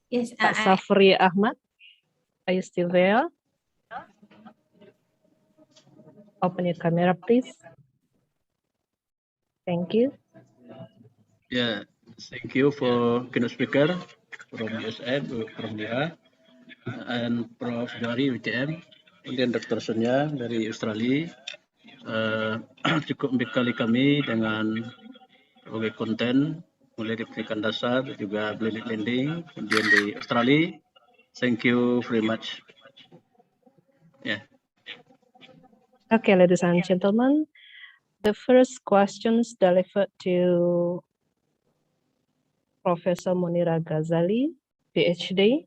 Yes, Pak Safri Ahmad, are you still there? Open your camera, please. Thank you. Yeah, thank you for keynote speaker from USM, from DH, and Prof. Jari UTM, kemudian Dr. Sonia dari Australia. Cukup membekali kami dengan berbagai konten, mulai dari pendidikan dasar, juga blended learning, kemudian di Australia. Thank you very much. Yeah. Okay, ladies and gentlemen, the first questions delivered to Professor Munira Ghazali, PhD.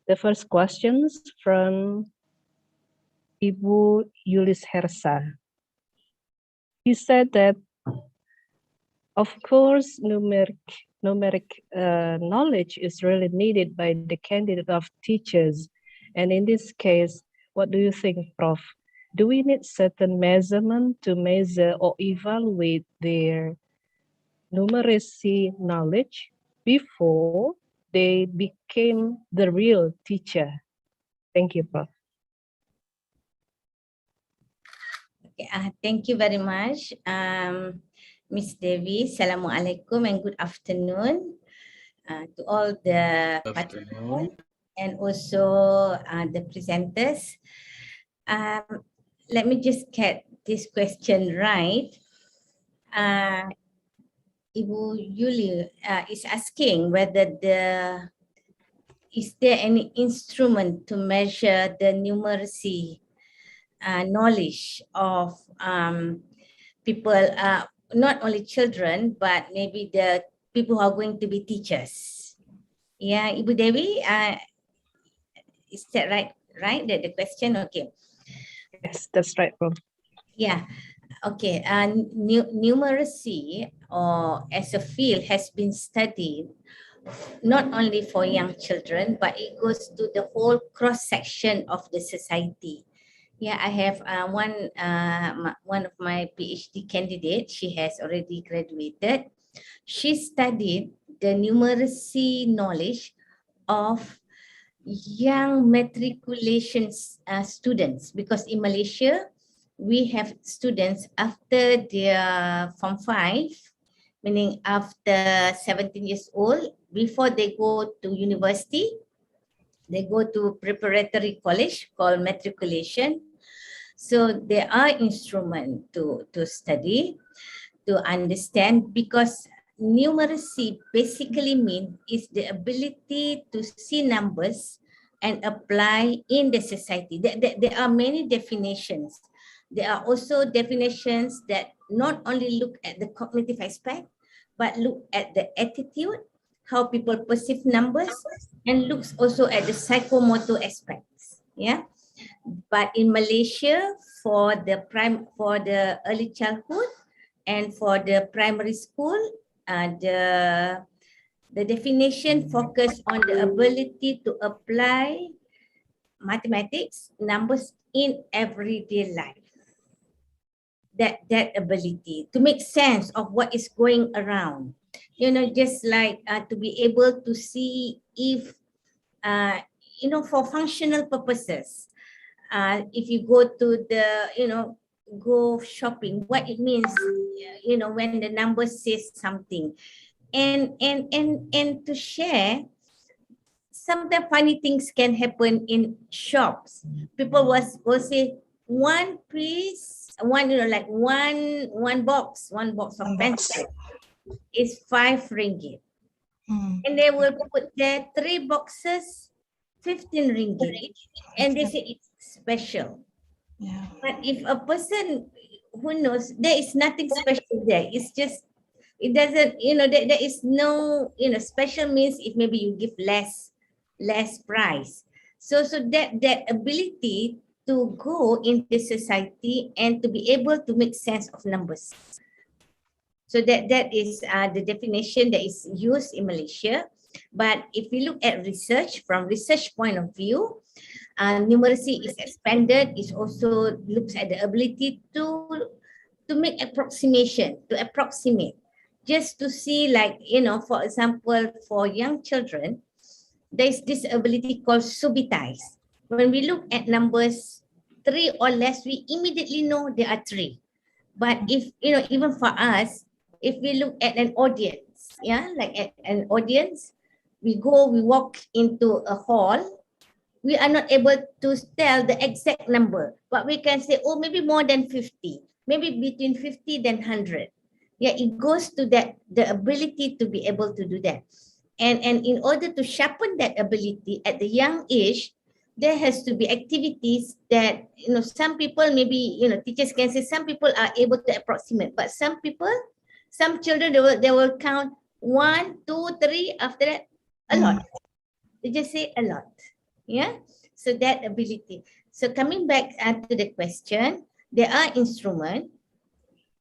The first questions from Ibu Yulis Hersa. He said that, of course, numeric knowledge is really needed by the candidate of teachers. And in this case, what do you think, Prof? Do we need certain measurement to measure or evaluate their numeracy knowledge before they became the real teacher. Thank you, Prof. Okay, thank you very much, Miss Devi. Assalamualaikum and good afternoon to all the participants and also the presenters. Let me just get this question right. Ibu Yuli is asking whether is there any instrument to measure the numeracy knowledge of people, not only children, but maybe the people who are going to be teachers. Yeah, Ibu Dewi, is that right? Right, the question, okay. Yes, that's right, Prof. Yeah, okay. Numeracy or as a field has been studied not only for young children, but it goes to the whole cross section of the society. Yeah, I have one of my PhD candidates. She has already graduated. She studied the numeracy knowledge of young matriculation students, because in Malaysia, we have students after their Form 5, meaning after 17 years old, before they go to university, they go to preparatory college called matriculation. So there are instruments to study, to understand, because numeracy basically means is the ability to see numbers and apply in the society. There are many definitions. There are also definitions that not only look at the cognitive aspect, but look at the attitude, how people perceive numbers, and looks also at the psychomotor aspects. Yeah. But in Malaysia, for the early childhood and for the primary school, the definition focus on the ability to apply mathematics, numbers in everyday life. That ability to make sense of what is going around. You know, just like to be able to see if, for functional purposes, if you go to the, go shopping, what it means, when the number says something. And to share, sometimes funny things can happen in shops. People will say, one piece, like one box of pencil is 5 ringgit. And they will put there 3 boxes, 15 ringgit. And they say it's special. Yeah. But if a person who knows, there is nothing special there. It's just, it doesn't, there is no, special means if maybe you give less price. So that ability to go into society and to be able to make sense of numbers. So that is the definition that is used in Malaysia. But if we look at research, from research point of view, numeracy is expanded. It also looks at the ability to make approximation, to approximate, just to see, like, for example, for young children, there is this ability called subitize. When we look at numbers 3 or less, we immediately know there are 3. But if, even for us, if we look at an audience, like at an audience, we walk into a hall, we are not able to tell the exact number, but we can say, oh, maybe more than 50, maybe between 50 than 100. Yeah, it goes to that, the ability to be able to do that. And in order to sharpen that ability at the young age, there has to be activities that, some people maybe, teachers can say some people are able to approximate, but some children, they will count 1, 2, 3, after that, a lot. They just say a lot. Yeah. So that ability. So coming back to the question, there are instruments,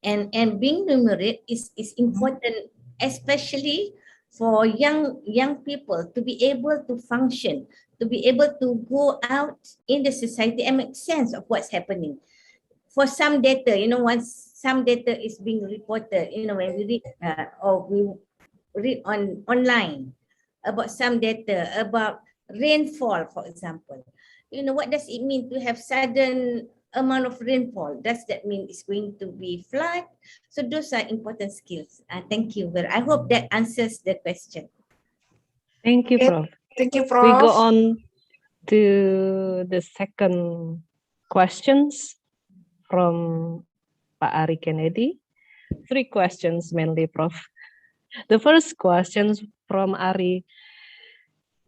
and being numerate is important, especially for young people to be able to function, to be able to go out in the society and make sense of what's happening. For some data, once some data is being reported, when we read or we read online, about some data about rainfall, for example. You know, what does it mean to have sudden amount of rainfall? Does that mean it's going to be flood? So those are important skills. Thank you. I hope that answers the question. Thank you, Prof. Thank you, We Prof. go on to the second questions from Pak Ari Kennedy. 3 questions mainly, Prof. The first question from Ari: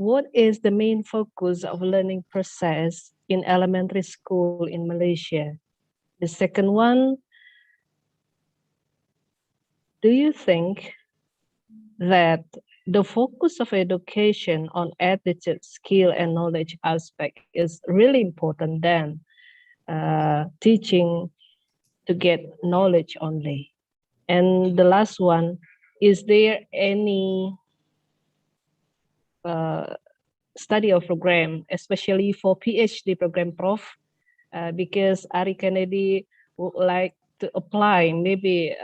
what is the main focus of learning process in elementary school in Malaysia? The second one, do you think that the focus of education on attitude, skill, and knowledge aspect is really important than teaching to get knowledge only? And the last one, is there any study of program, especially for PhD program, Prof? Because Ari Kennedy would like to apply maybe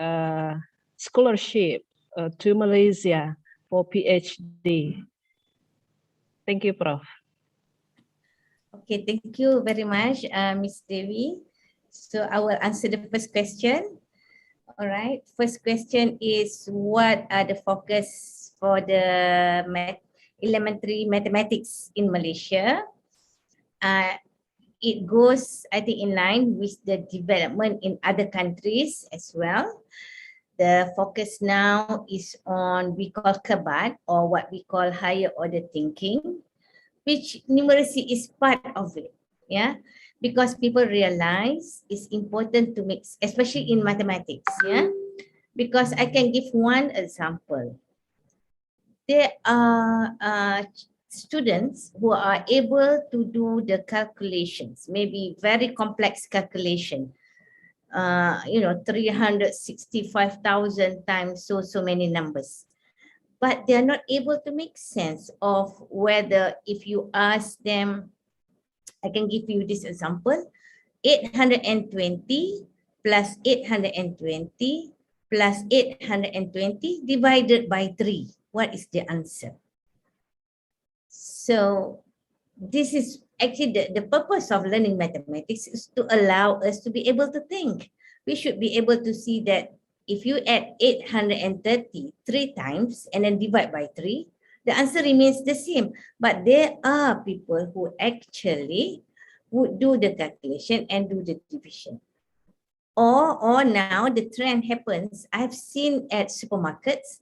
scholarship to Malaysia for PhD. Thank you, Prof. Okay, thank you very much, Ms. Devi. So I will answer the first question. All right, first question is, what are the focus for the elementary mathematics in Malaysia? It goes, I think, in line with the development in other countries as well. The focus now is on we call KEBAT, or what we call higher order thinking, which numeracy is part of it, yeah, because people realize it's important to mix, especially in mathematics, yeah, because I can give one example. There are students who are able to do the calculations, maybe very complex calculation, 365,000 times so many numbers. But they are not able to make sense of whether, if you ask them, I can give you this example, 820 plus 820 plus 820 divided by 3. What is the answer? So this is actually the purpose of learning mathematics, is to allow us to be able to think. We should be able to see that if you add 830 3 times and then divide by 3, the answer remains the same. But there are people who actually would do the calculation and do the division. Or now the trend happens, I've seen at supermarkets,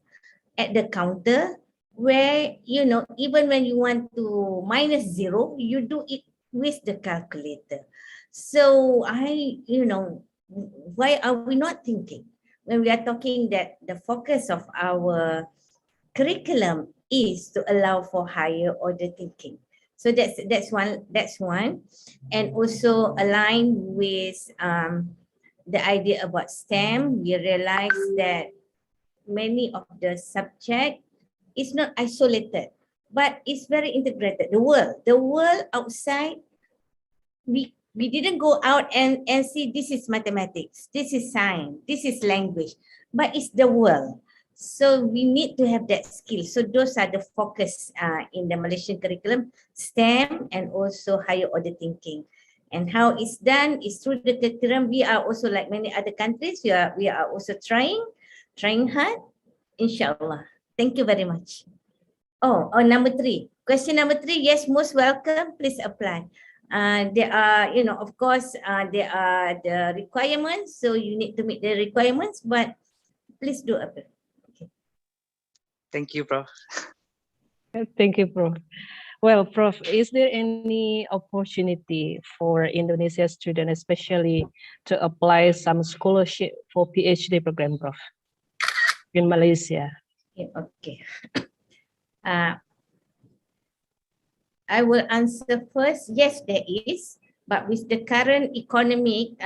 at the counter, where, even when you want to minus 0, you do it with the calculator. So why are we not thinking? When we are talking that the focus of our curriculum is to allow for higher order thinking. So that's one. And also aligned with the idea about STEM, we realize that many of the subject is not isolated, but it's very integrated. The world outside, we didn't go out and see this is mathematics, this is science, this is language, but it's the world. So we need to have that skill. So those are the focus in the Malaysian curriculum, STEM and also higher order thinking. And how it's done is through the curriculum. We are also, like many other countries, we are also trying hard, inshallah. Thank you very much. Number 3. Question number 3, yes, most welcome, please apply. There are, of course, there are the requirements, so you need to meet the requirements, but please do apply. Okay. Thank you, Prof. Thank you, Prof. Well, Prof, is there any opportunity for Indonesia students, especially to apply some scholarship for PhD program, Prof, in Malaysia? Okay. I will answer first. Yes, there is, but with the current economic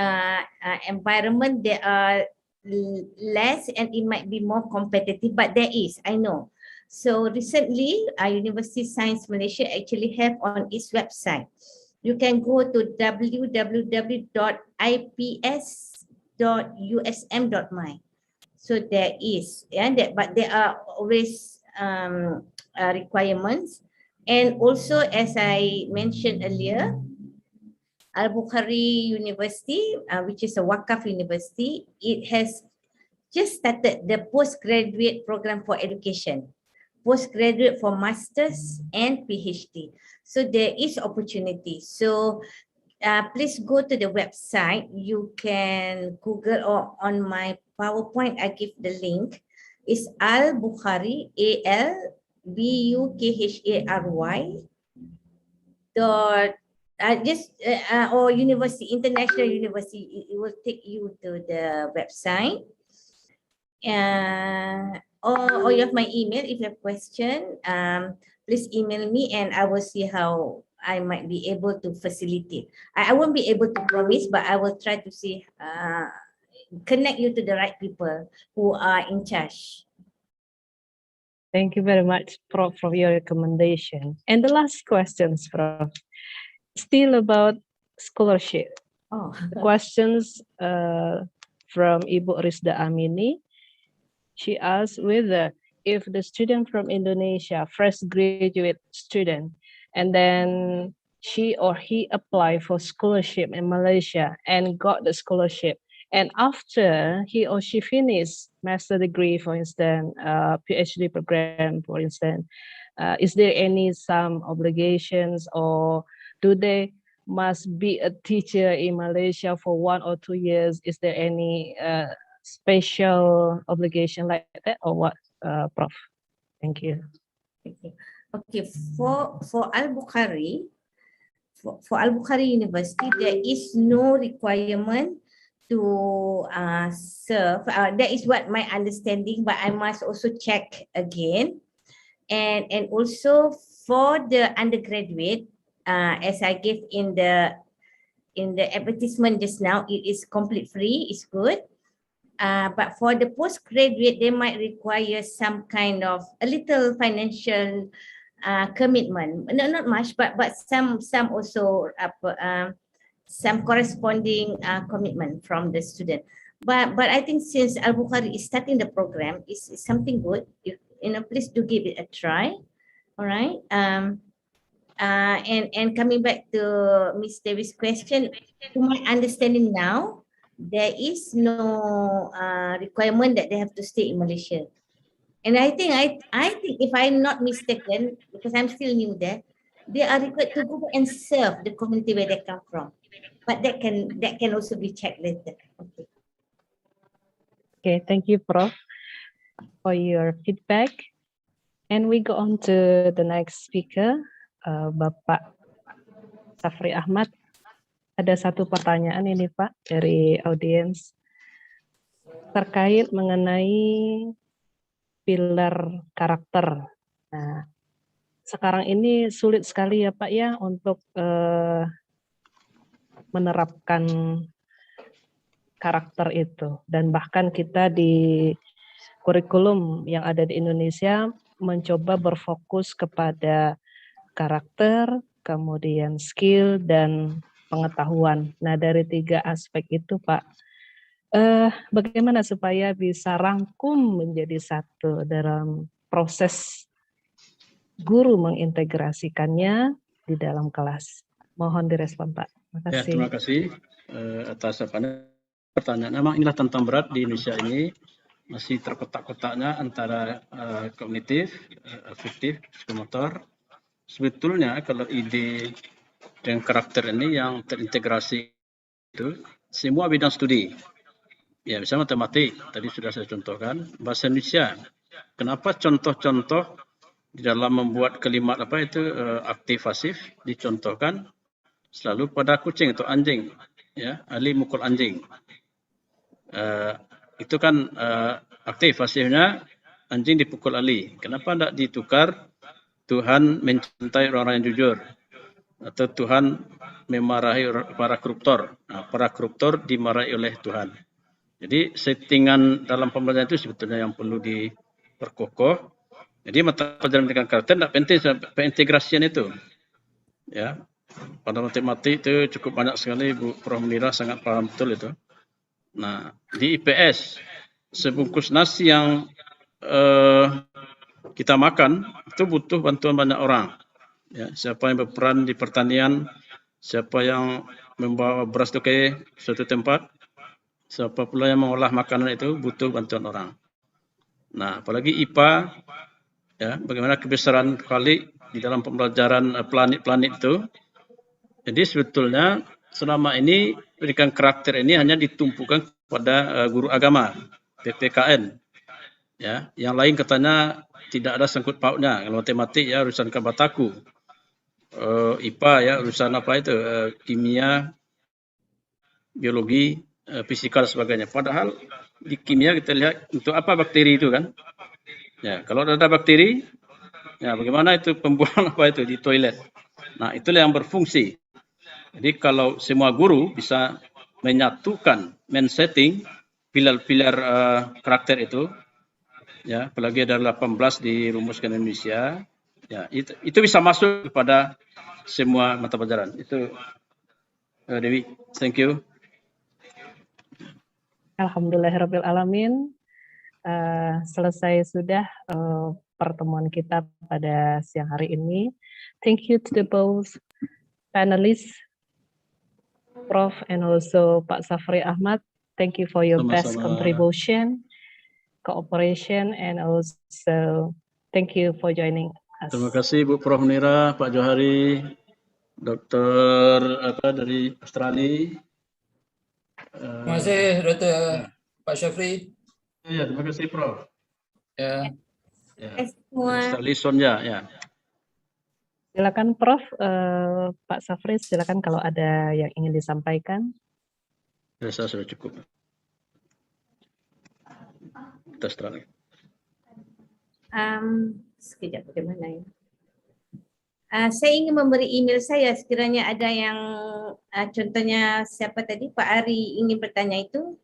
environment, there are less and it might be more competitive, but there is, I know. So recently, University Science Malaysia actually have on its website. You can go to www.ips.usm.my. So there is, but there are always requirements. And also, as I mentioned earlier, Al-Bukhari University, which is a Waqaf university, it has just started the postgraduate program for education, postgraduate for masters and PhD. So there is opportunity. So please go to the website. You can Google, or on my PowerPoint, I give the link. It's Al-Bukhari, ALBUKHARY dot or university, international university. It will take you to the website. Or you have my email. If you have question, please email me and I will see how I might be able to facilitate. I won't be able to promise, but I will try to see, connect you to the right people who are in charge. Thank you very much, Prof, for your recommendation. And the last questions, Prof, still about scholarship. Oh. The questions from Ibu Rizda Amini. She asked whether if the student from Indonesia, fresh graduate student, and then she or he applied for scholarship in Malaysia and got the scholarship, and after he or she finished master degree, for instance, PhD program, for instance, is there some obligations, or do they must be a teacher in Malaysia for 1 or 2 years? Is there any special obligation like that, or what, Prof? Thank you. Okay. For Al-Bukhari, for Al-Bukhari University, there is no requirement to serve. That is what my understanding, but I must also check again. And also for the undergraduate, as I gave in the advertisement just now, it is complete free. It's good. But for the postgraduate, they might require some kind of a little financial commitment. No, not much, but some also some corresponding commitment from the student. But I think since Al-Bukhari is starting the program, is something good. Please do give it a try. All right. And coming back to Ms. Davis' question, to my understanding now, there is no requirement that they have to stay in Malaysia. And I think if I'm not mistaken, because I'm still new there, they are required to go and serve the community where they come from. But that can also be checked later. Okay. Okay, thank you, Prof, for your feedback. And we go on to the next speaker, Bapak Safri Ahmad. Ada satu pertanyaan ini Pak dari audiens terkait mengenai pilar karakter. Nah, sekarang ini sulit sekali ya Pak ya untuk menerapkan karakter itu, dan bahkan kita di kurikulum yang ada di Indonesia mencoba berfokus kepada karakter, kemudian skill dan pengetahuan. Nah, dari 3 aspek itu Pak, bagaimana supaya bisa rangkum menjadi satu dalam proses guru mengintegrasikannya di dalam kelas? Mohon direspon Pak. Terima kasih. Ya, terima kasih atas pertanyaan. Memang inilah tantangan berat di Indonesia ini, masih terkotak-kotaknya antara kognitif, afektif, psikomotor. Sebetulnya kalau ide dan karakter ini yang terintegrasi itu semua bidang studi. Ya, misalnya matematik, tadi sudah saya contohkan. Bahasa Indonesia, kenapa contoh-contoh di dalam membuat kalimat aktif pasif dicontohkan selalu pada kucing atau anjing, ya, Ali mukul anjing. Itu kan aktif pasifnya anjing dipukul Ali. Kenapa tidak ditukar Tuhan mencintai orang-orang yang jujur, atau Tuhan memarahi para koruptor. Nah, para koruptor dimarahi oleh Tuhan. Jadi settingan dalam pembelajaran itu sebetulnya yang perlu diperkokoh. Jadi mata pelajaran pendidikan karakter tidak penting pengintegrasian itu. Ya, pada matematik itu cukup banyak sekali Bu Prof Munirah sangat paham betul itu. Nah, di IPS sebungkus nasi yang kita makan itu butuh bantuan banyak orang. Ya, siapa yang berperan di pertanian, siapa yang membawa beras itu ke suatu tempat, siapa pula yang mengolah makanan itu butuh bantuan orang. Nah, apalagi IPA, ya, bagaimana kebesaran kali di dalam pembelajaran planet-planet itu. Jadi sebetulnya selama ini pendidikan karakter ini hanya ditumpukan kepada guru agama, PPKN. Ya, yang lain katanya tidak ada sangkut pautnya. Kalau matematik ya urusan kabataku. IPA ya urusan apa itu? Kimia, biologi, fisika dan sebagainya. Padahal di kimia kita lihat untuk apa bakteri itu kan? Ya, kalau ada bakteri, ya bagaimana itu pembuangan apa itu di toilet. Nah, itulah yang berfungsi. Jadi kalau semua guru bisa menyatukan main setting pilar-pilar karakter itu, ya, apalagi ada 18 dirumuskan Indonesia, ya itu bisa masuk kepada semua mata pelajaran. Itu Dewi, thank you. Alhamdulillahirabbil alamin. Selesai sudah pertemuan kita pada siang hari ini. Thank you to the both panelists, Prof and also Pak Safri Ahmad. Thank you for your best contribution, cooperation, and also thank you for joining us. Terima kasih Bu Prof Munira, Pak Johari, Dokter apa dari Australia. Terima kasih Dr. Pak Syafri. Ya, terima kasih Prof. Ya. Australia Sonja, ya. Silakan Prof, Pak Safri, silakan kalau ada yang ingin disampaikan. Saya sudah cukup. Kita setelah. Sekejap bagaimana ya? Saya ingin memberi email saya sekiranya ada yang contohnya siapa tadi Pak Ari ingin bertanya itu.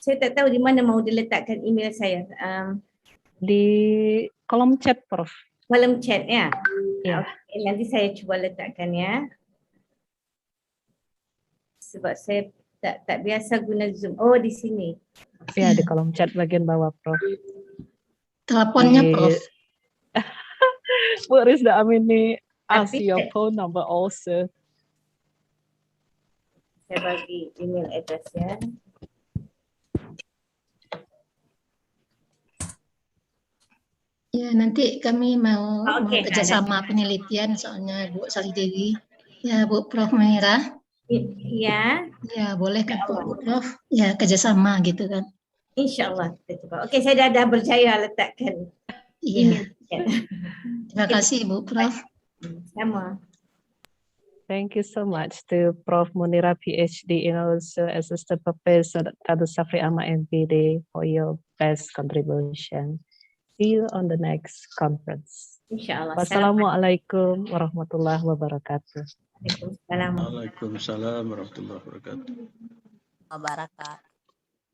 Saya tak tahu di mana mau diletakkan email saya. Di kolom chat Prof. Kolom chat ya. Ya. Okay, nanti saya coba letakkan ya. Sebab saya tak biasa guna Zoom. Oh, di sini. Ya, di kolom chat bagian bawah Prof. Teleponnya Prof. Bu Rizda Amini ask your phone number also. Saya bagi email address ya. Ya, nanti kami mau kerjasama penelitian soalnya Bu Salidewi. Ya, Bu Prof Munira. Ya. Ya, boleh kan Bu Prof? Ya, kerjasama gitu kan. InsyaAllah kita coba. Okey, saya dah berjaya letakkan. Iya. Terima kasih Bu Prof. Sama. Thank you so much to Prof Munira PhD and also Assistant Professor Dr. Safri Ahmad MPD for your best contribution. See you on the next conference. InsyaAllah. Wassalamualaikum warahmatullahi wabarakatuh. Waalaikumsalam warahmatullahi wabarakatuh.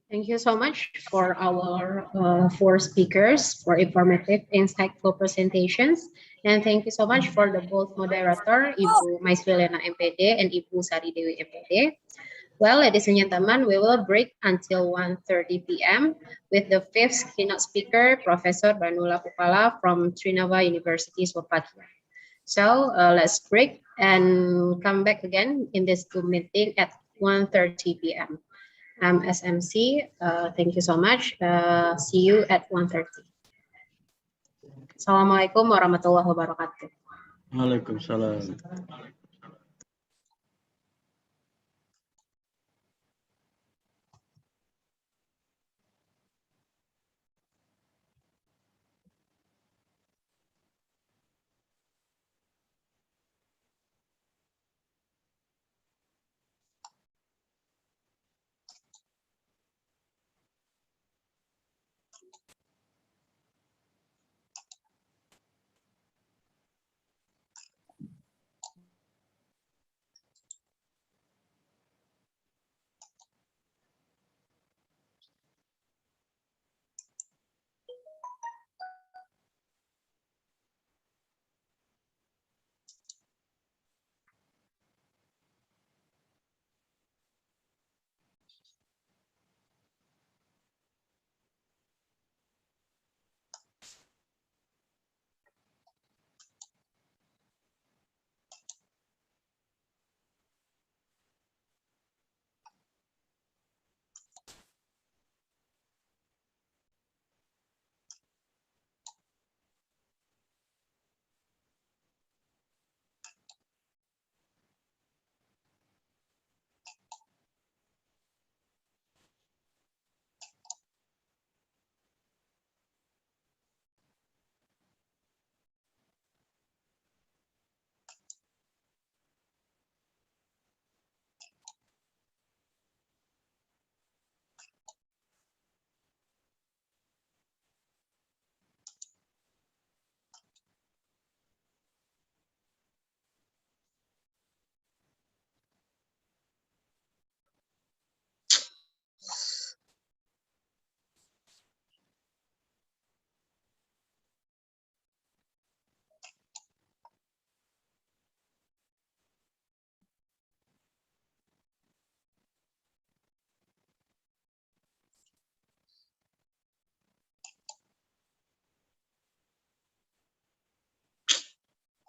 Thank you so much for our four speakers for informative, insightful presentations. And thank you so much for the both moderator, Ibu Maiswilena MPD and Ibu Sari Dewi MPD. Well, ladies and gentlemen, we will break until 1:30 p.m. with the fifth keynote speaker, Professor Banula Pupala from Trinava University, Slovakia. So let's break and come back again in this Zoom meeting at 1:30 p.m. SMC, thank you so much. See you at 1:30. Assalamualaikum warahmatullahi wabarakatuh. Waalaikumsalam.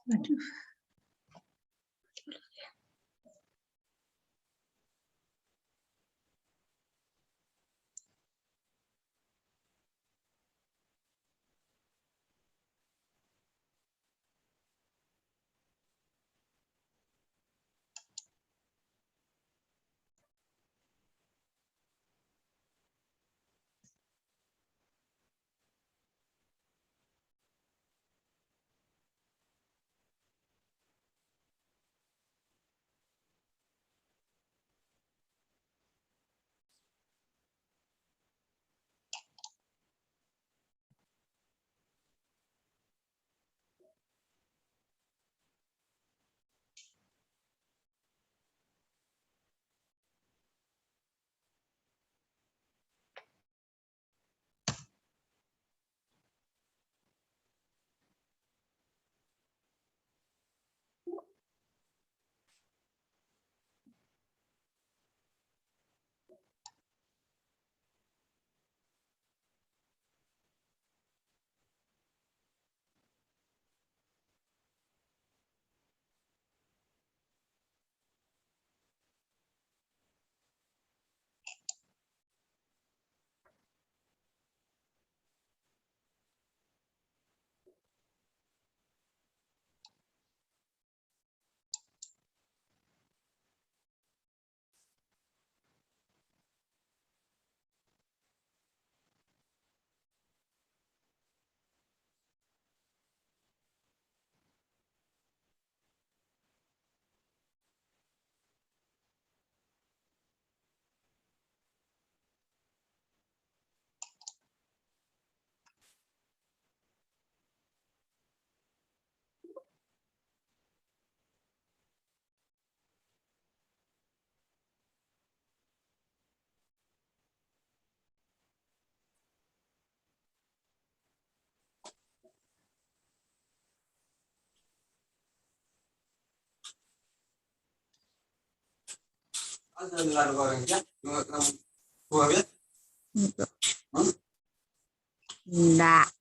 Aduh. Enggak.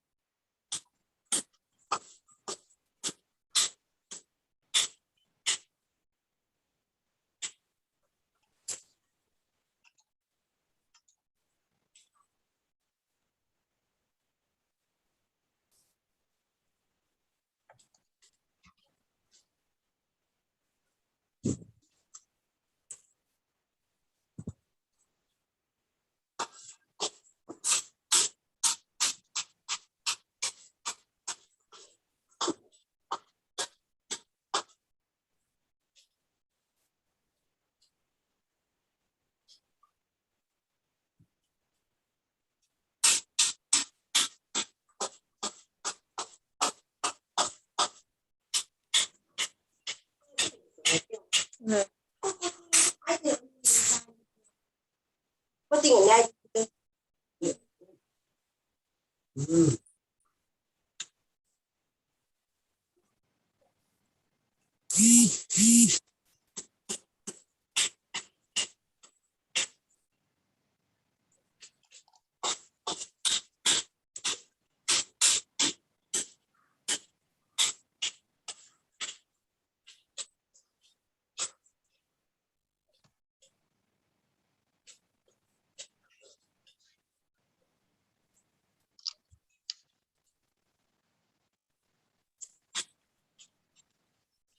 Có tiếng ngay.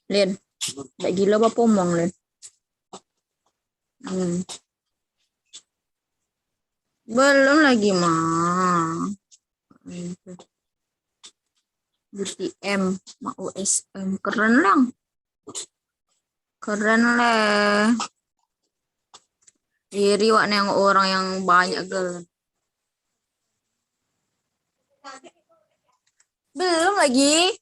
Lin, kayak gila apa pomong, Lin? Belum lagi, mah. BTM, ma USM, keren lang. Keren leh. Diri wak yang orang yang banyak gel. Belum lagi.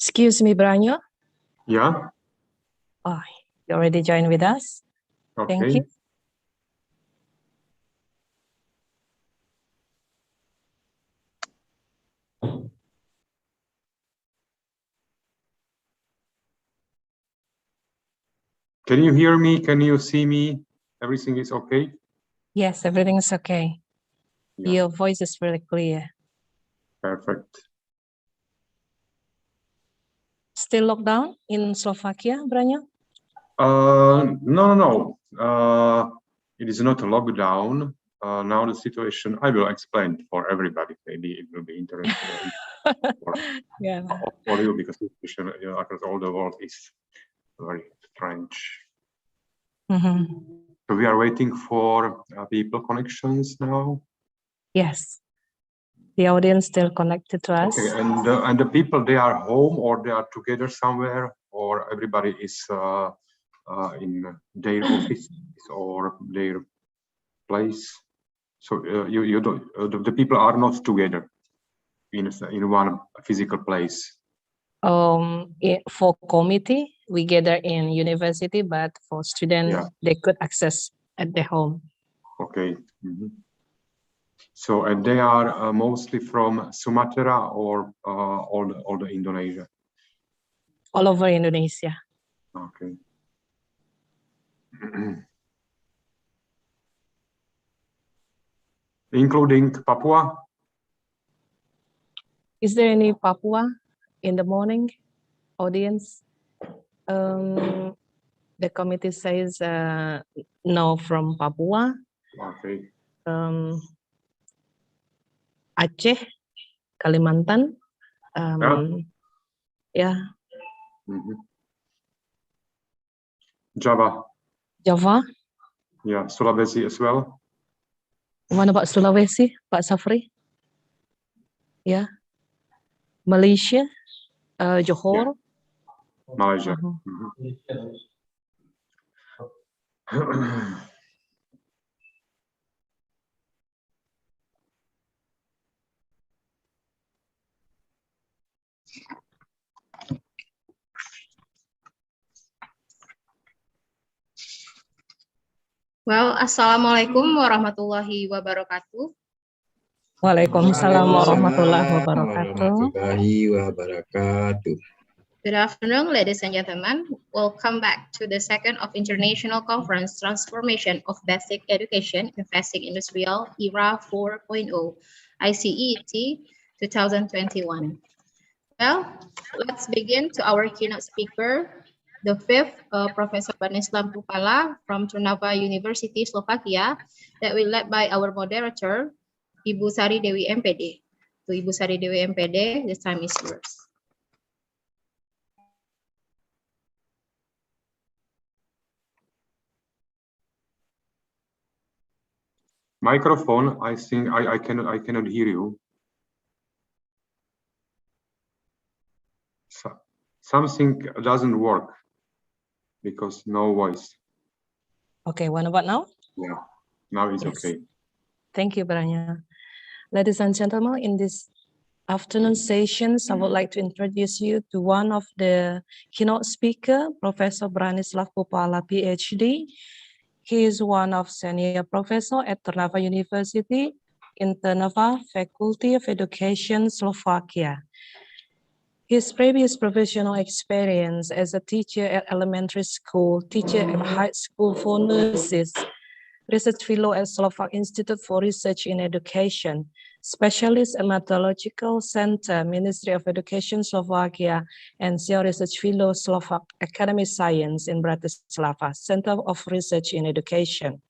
Excuse me, Branyo. Yeah. Oh, you already joined with us. Thank Okay. you. Can you hear me? Can you see me? Everything is okay? Yes, everything is okay. Yeah. Your voice is very clear. Perfect. Still lockdown in Slovakia, Branya? No. It is not a lockdown. Now the situation, I will explain for everybody. Maybe it will be interesting for you, because the situation across all the world is very strange. So we are waiting for people connections now. Yes. The audience still connected to us. Okay, and the people, they are home or they are together somewhere, or everybody is in their office or their place. So you don't, the people are not together in one physical place. For committee, we gather in university, but for students, they could access at their home. Okay. So, and they are mostly from Sumatra or all the Indonesia? All over Indonesia. Okay. Including Papua? Is there any Papua in the morning audience? The committee says no from Papua. Okay. Aceh, Kalimantan. Yeah. Java. Java. Yeah, Sulawesi as well. What about Sulawesi, Pak Safri? Yeah. Malaysia, Johor. Malaysia. Well, Assalamualaikum warahmatullahi wabarakatuh. Waalaikumsalam warahmatullahi wabarakatuh. Good afternoon, ladies and gentlemen. Welcome back to the second of International Conference Transformation of Basic Education in Basic Industrial Era 4.0, ICCET 2021. Well, let's begin to our keynote speaker, the fifth, Professor Branislav Pupala from Trnava University, Slovakia, that will led by our moderator, Ibu Sari Dewi MPD. To Ibu Sari Dewi MPD, this time is yours. Microphone, I think I cannot hear you. Something doesn't work because no voice. Okay, what about now? Yeah, now it's okay. Thank you, Branya. Ladies and gentlemen, in this afternoon sessions, I would like to introduce you to one of the keynote speaker, Professor Branislav Pupala, PhD. He is one of senior professor at Trnava University in Trnava Faculty of Education, Slovakia. His previous professional experience as a teacher at elementary school, teacher at high school for nurses, research fellow at Slovak Institute for Research in Education, specialist at Meteorological Center, Ministry of Education, Slovakia, and SEO Research Fellow, Slovak Academy Science in Bratislava, Center of Research in Education.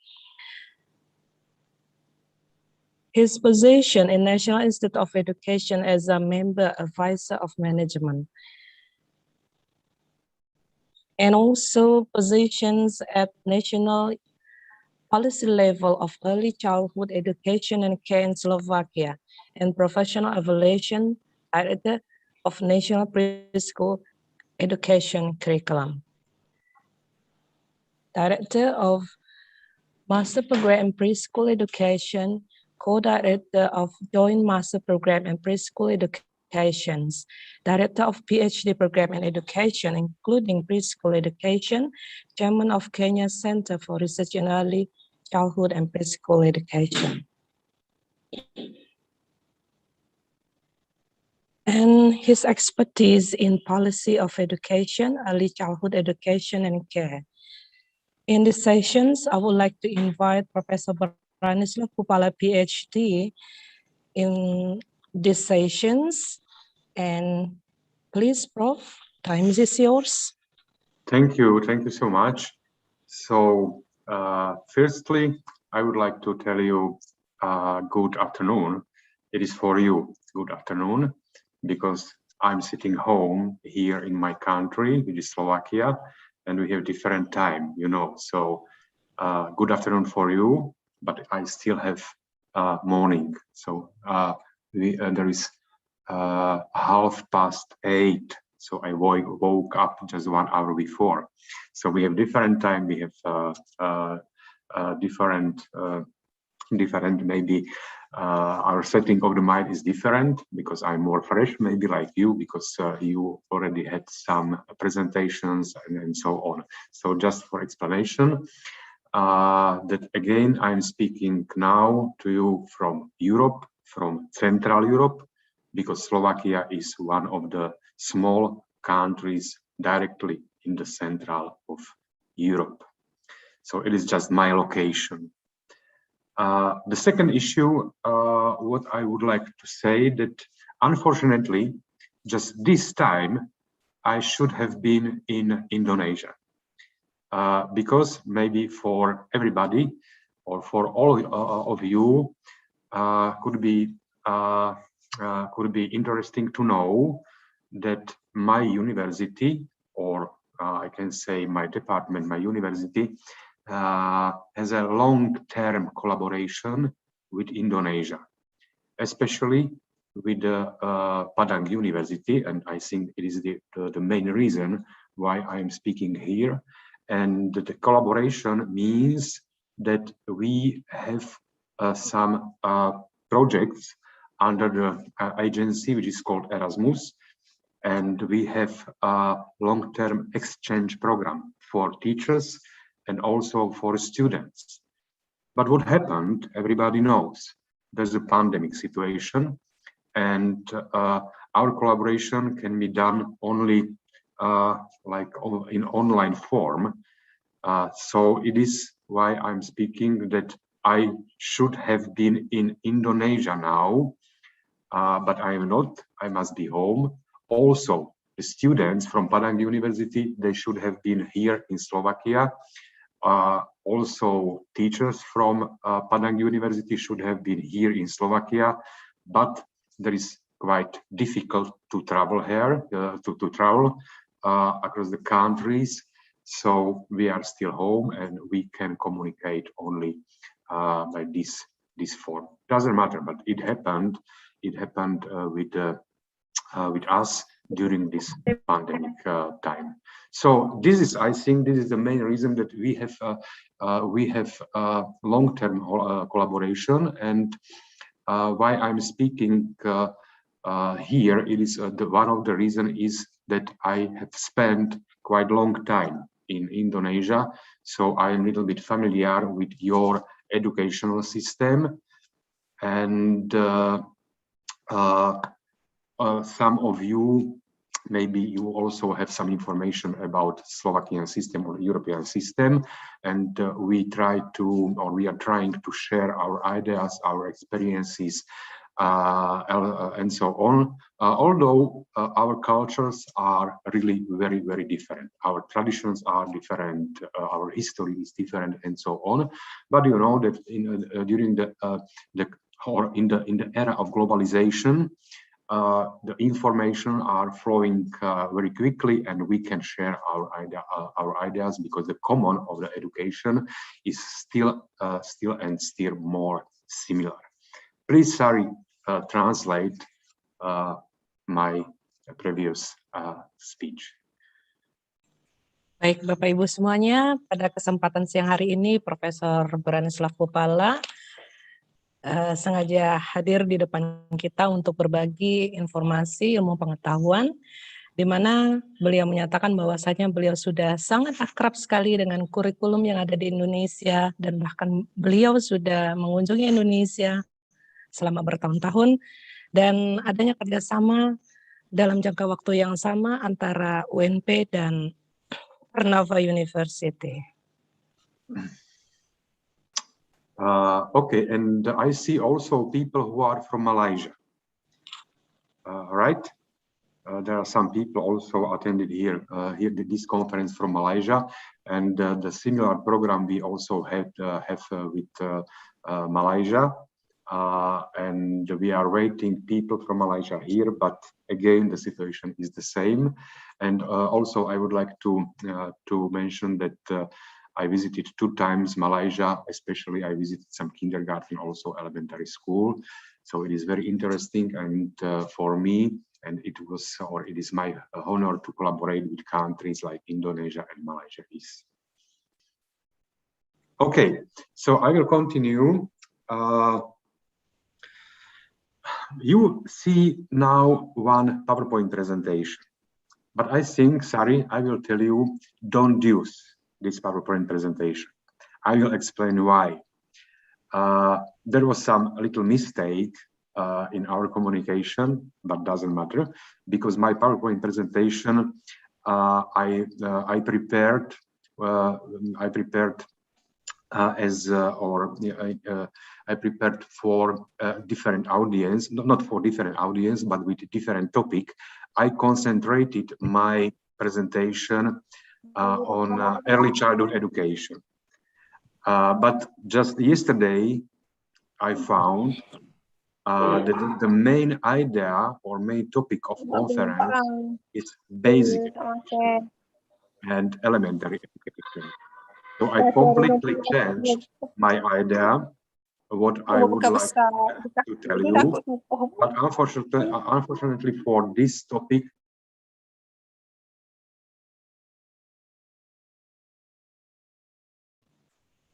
His position in National Institute of Education as a member advisor of management, and also positions at national policy level of early childhood education and care in Slovakia, and professional evaluation director of national preschool education curriculum. Director of Master Program in Preschool Education, co-director of Joint Master Program in Preschool Education, director of PhD Program in Education, including Preschool Education, chairman of Kenya Center for Research in Early Childhood and Preschool Education. And his expertise in policy of education, early childhood education and care, In these sessions, I would like to invite Professor Branislav Kupala, PhD, in these sessions. And please, Prof, time is yours. Thank you so much. So, firstly, I would like to tell you good afternoon. It is for you, good afternoon, because I'm sitting home here in my country, which is Slovakia, and we have different time, you know. So, good afternoon for you, but I still have morning. So, there is 8:30. So I woke up just 1 hour before. So we have different time. We have different maybe our setting of the mind is different because I'm more fresh, maybe like you, because you already had some presentations and so on. So just for explanation, that again, I'm speaking now to you from Europe, from Central Europe, because Slovakia is one of the small countries directly in the central of Europe. So it is just my location. The second issue, what I would like to say that unfortunately, just this time, I should have been in Indonesia. Because maybe for everybody or for all of you could be interesting to know that my university, or I can say my department, my university, has a long-term collaboration with Indonesia, especially with the Padang University, and I think it is the main reason why I'm speaking here. And the collaboration means that we have some projects under the agency, which is called Erasmus, and we have a long-term exchange program for teachers and also for students. But what happened, everybody knows, there's a pandemic situation, and our collaboration can be done only like in online form. So it is why I'm speaking that I should have been in Indonesia now, but I am not. I must be home. Also, the students from Padang University, they should have been here in Slovakia. Also, teachers from Padang University should have been here in Slovakia, but there is quite difficult to travel here, to travel across the countries. So we are still home and we can communicate only by this form. Doesn't matter, but it happened. It happened with us during this pandemic time. So this is, I think, this is the main reason that we have long-term collaboration. And why I'm speaking here, it is one of the reason is that I have spent quite long time in Indonesia, so I am a little bit familiar with your educational system, and some of you, maybe you also have some information about Slovakian system or European system, and we are trying to share our ideas, our experiences, and so on. Although our cultures are really very, very different. Our traditions are different, our history is different, and so on. But you know that during the era of globalization, the information are flowing very quickly, and we can share our ideas because the common of the education is still more similar. Please, sorry, translate my previous speech. Baik, Bapak Ibu semuanya, pada kesempatan siang hari ini, Profesor Branislav Kupala sengaja hadir di depan kita untuk berbagi informasi ilmu pengetahuan, di mana beliau menyatakan bahwasanya beliau sudah sangat akrab sekali dengan kurikulum yang ada di Indonesia, dan bahkan beliau sudah mengunjungi Indonesia selama bertahun-tahun, dan adanya kerjasama dalam jangka waktu yang sama antara UNP dan Pernava University. Okay, and I see also people who are from Malaysia, right? There are some people also attended here this conference from Malaysia, and the similar program we also have with Malaysia, and we are waiting people from Malaysia here, but again the situation is the same. And also I would like to mention that I visited 2 times Malaysia, especially I visited some kindergarten, also elementary school. So it is very interesting, and for me, and it is my honor to collaborate with countries like Indonesia and Malaysia is. Okay, so I will continue. You see now one PowerPoint presentation, but I think, Sari, I will tell you, don't use this PowerPoint presentation. I will explain why. There was some little mistake in our communication, but doesn't matter, because my PowerPoint presentation I prepared I prepared for different audience, not for different audience, but with a different topic. I concentrated my presentation on early childhood education. But just yesterday, I found that the main idea or main topic of conference is basic education and elementary education. So I completely changed my idea, what I would like to tell you. But unfortunately for this topic,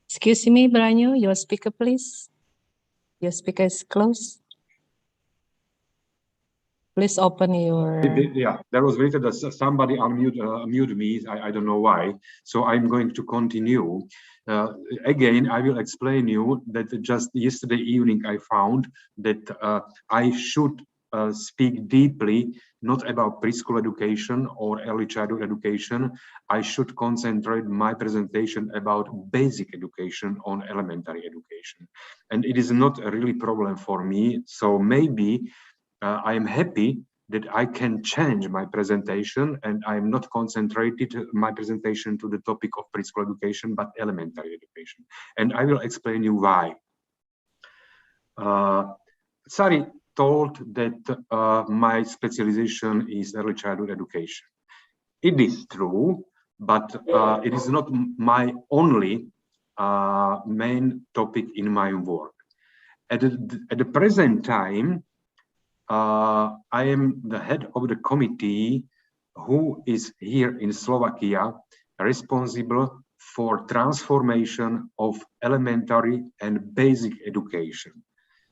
Excuse me, Branyo, your speaker, please. Your speaker is closed. Please open your... Yeah, there was written that somebody unmute me. I don't know why. So I'm going to continue. Again, I will explain you that just yesterday evening I found that I should speak deeply, not about preschool education or early childhood education. I should concentrate my presentation about basic education on elementary education. And it is not a really problem for me. So maybe I am happy that I can change my presentation, and I am not concentrated my presentation to the topic of preschool education, but elementary education. And I will explain you why. Sari told that my specialization is early childhood education. It is true, but it is not my only main topic in my work. At the present time, I am the head of the committee who is here in Slovakia responsible for transformation of elementary and basic education.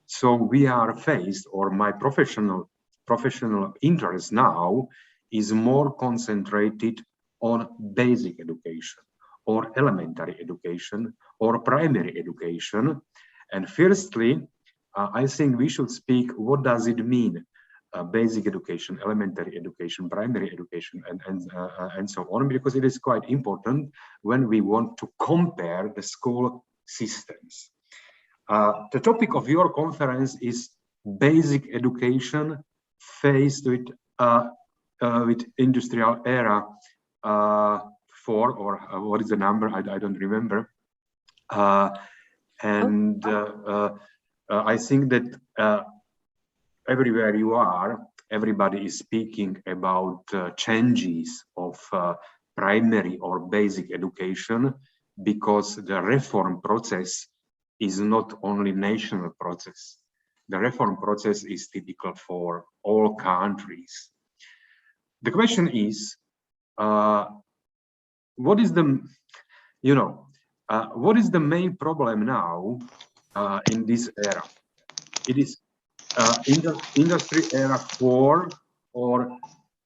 So we are faced, or my professional interest now is more concentrated on basic education or elementary education or primary education. And firstly, I think we should speak, what does it mean? Basic education, elementary education, primary education, and so on, because it is quite important when we want to compare the school systems. The topic of your conference is basic education faced with industrial era 4, or what is the number? I don't remember. I think that everywhere you are, everybody is speaking about changes of primary or basic education, because the reform process is not only national process. The reform process is typical for all countries. The question is, what is the main problem now in this era? It is industry era 4, or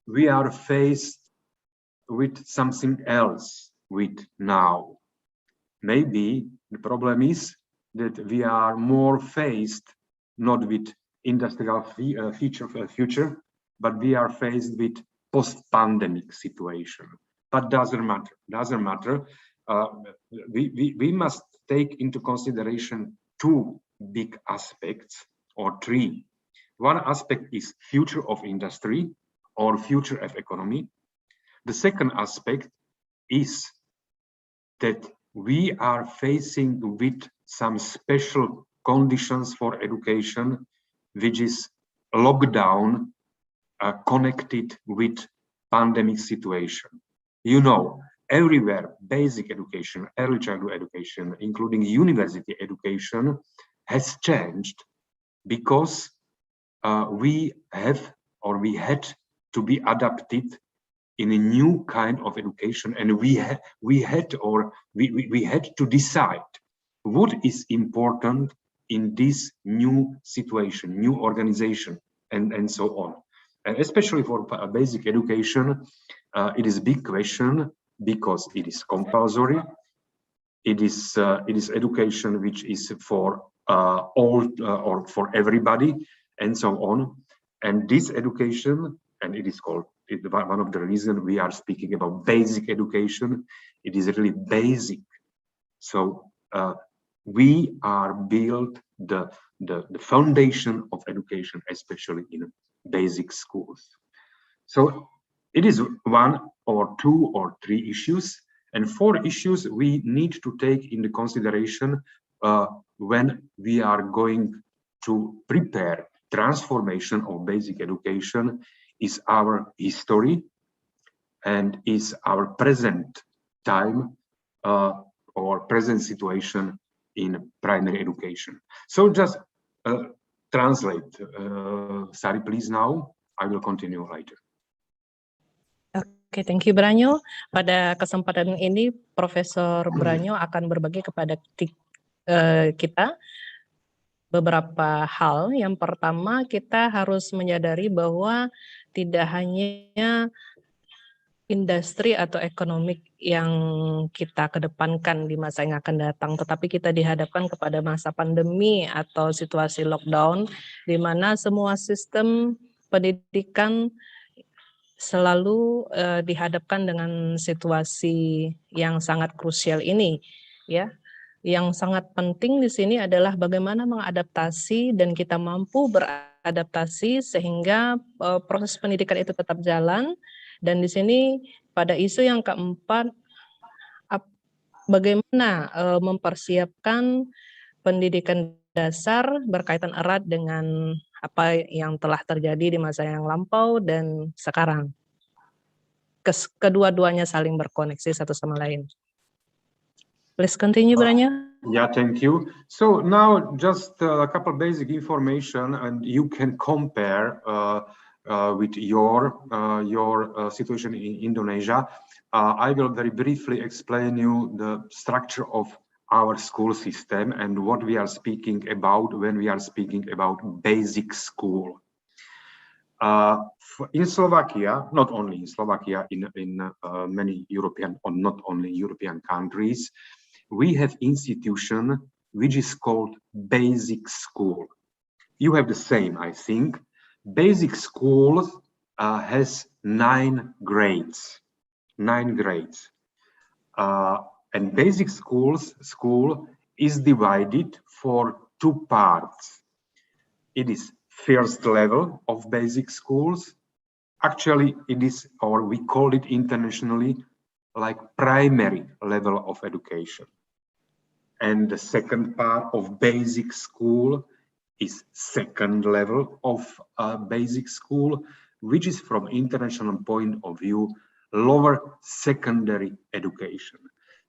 we are faced with something else with now. Maybe the problem is that we are more faced not with industrial future, but we are faced with post-pandemic situation. But doesn't matter. we must take into consideration two big aspects, or three. One aspect is future of industry or future of economy. The second aspect is that we are facing with some special conditions for education, which is lockdown connected with pandemic situation. You know, everywhere basic education, early childhood education, including university education, has changed because we had to be adapted in a new kind of education, and we had to decide what is important in this new situation, new organization, and so on. And especially for basic education, it is a big question because it is compulsory. It is education which is for all or for everybody, and so on. And this education, and it is called, one of the reasons we are speaking about basic education, it is really basic. So we are built the foundation of education, especially in basic schools. So it is one or two or three issues, and four issues we need to take into consideration when we are going to prepare transformation of basic education. Is our history and is our present time or present situation in primary education. So just translate. Sari, please now. I will continue later. Oke, thank you Branyo. Pada kesempatan ini, Profesor Branyo akan berbagi kepada kita beberapa hal. Yang pertama, kita harus menyadari bahwa tidak hanya industri atau ekonomi yang kita kedepankan di masa yang akan datang, tetapi kita dihadapkan kepada masa pandemi atau situasi lockdown, di mana semua sistem pendidikan selalu dihadapkan dengan situasi yang sangat krusial ini, ya. Yang sangat penting di sini adalah bagaimana mengadaptasi dan kita mampu beradaptasi sehingga proses pendidikan itu tetap jalan. Dan di sini pada isu yang keempat, bagaimana mempersiapkan pendidikan dasar berkaitan erat dengan apa yang telah terjadi di masa yang lampau dan sekarang. Kedua-duanya saling berkoneksi satu sama lain. Please continue, Branyo. Yeah, thank you. So now just a couple basic information, and you can compare with your situation in Indonesia. I will very briefly explain you the structure of our school system and what we are speaking about when we are speaking about basic school. In Slovakia, not only in Slovakia, in many European or not only European countries, we have institution which is called basic school. You have the same, I think. Basic school has 9 grades. 9 grades. And basic school is divided for 2 parts. It is first level of basic schools. Actually, it is, or we call it internationally, like primary level of education. And the second part of basic school is second level of basic school, which is from international point of view, lower secondary education.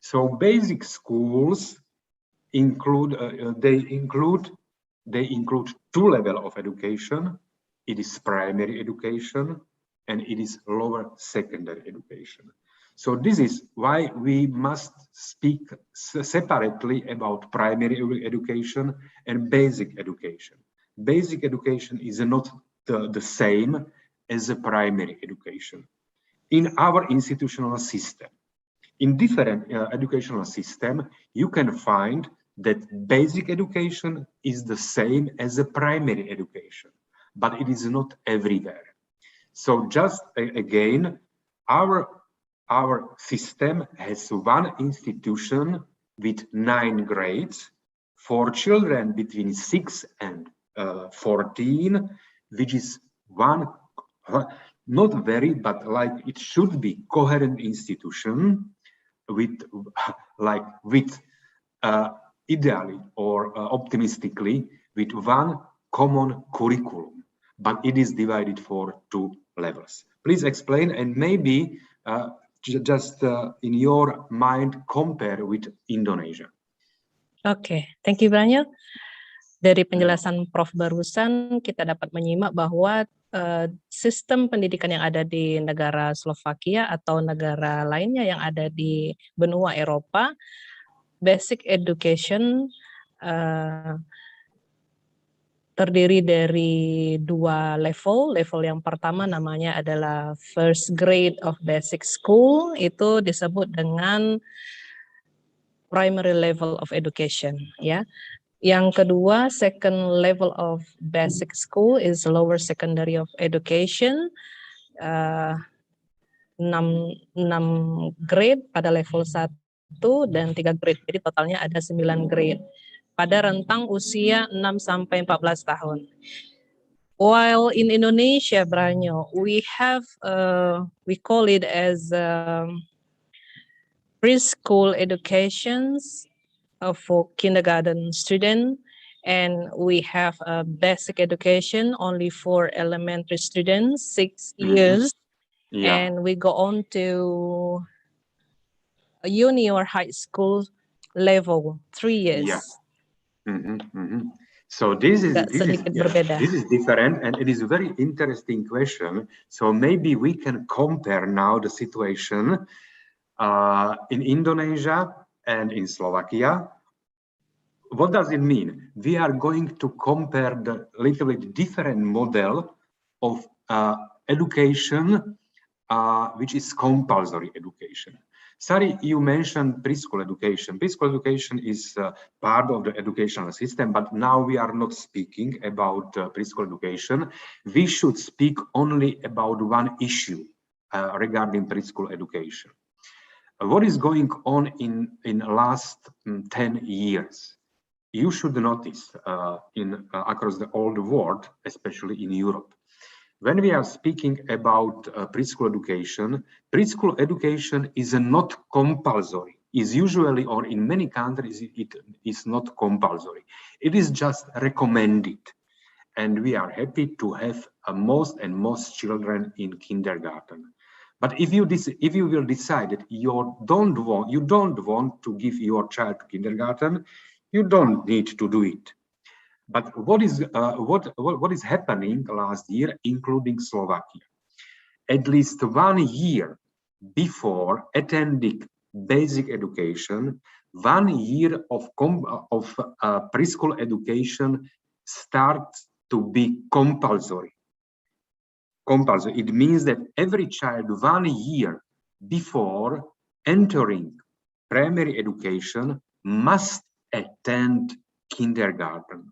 So basic schools include, they include 2 levels of education. It is primary education and it is lower secondary education. So this is why we must speak separately about primary education and basic education. Basic education is not the same as a primary education. In our institutional system, in different educational system, you can find that basic education is the same as a primary education, but it is not everywhere. So just again, our our system has one institution with 9 grades for children between 6 and 14, which is one, not very, but like it should be coherent institution with ideally or optimistically with one common curriculum, but it is divided for 2 levels. Please explain, and maybe just in your mind compare with Indonesia. Oke, thank you banyak. Dari penjelasan Prof barusan kita dapat menyimak bahwa sistem pendidikan yang ada di negara Slovakia atau negara lainnya yang ada di benua Eropa, basic education terdiri dari 2 level. Level yang pertama namanya adalah first grade of basic school, itu disebut dengan primary level of education, ya. Yang kedua, second level of basic school is lower secondary of education, 6 grade pada level 1 dan 3 grade, jadi totalnya ada 9 grade pada rentang usia 6 sampai 14 tahun. While in Indonesia, Branyo, we have we call it as preschool educations for kindergarten student, and we have a basic education only for elementary students, 6 years, and we go on to a uni or high school level, 3 years. So this is different, and it is a very interesting question. So maybe we can compare now the situation in Indonesia and in Slovakia. What does it mean? We are going to compare the little bit different model of education, which is compulsory education. Sari, you mentioned preschool education. Preschool education is part of the educational system, but now we are not speaking about preschool education. We should speak only about one issue regarding preschool education. What is going on in the last 10 years? You should notice across the whole world, especially in Europe. When we are speaking about preschool education is not compulsory. Is usually, or in many countries, it is not compulsory. It is just recommended, and we are happy to have most children in kindergarten. But if you will decide that you don't want to give your child to kindergarten, you don't need to do it. But what is happening last year, including Slovakia? At least 1 year before attending basic education, 1 year of preschool education starts to be compulsory. It means that every child 1 year before entering primary education must attend kindergarten.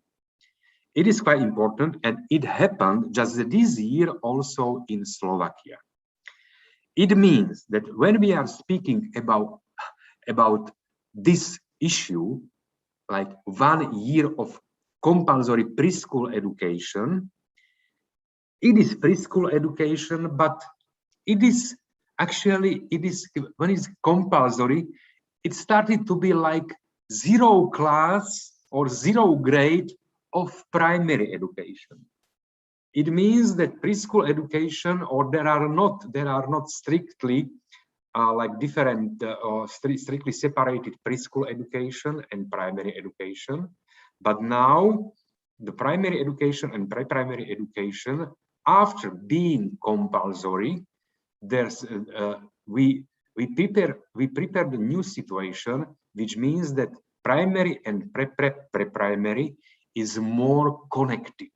It is quite important, and it happened just this year also in Slovakia. It means that when we are speaking about this issue, like 1 year of compulsory preschool education, it is preschool education, but it is actually, when it's compulsory, it started to be like 0 class or 0 grade of primary education. It means that preschool education, or there are not strictly like different or strictly separated preschool education and primary education, but now the primary education and pre-primary education, after being compulsory, there's we prepare the new situation, which means that primary and pre-primary is more connected.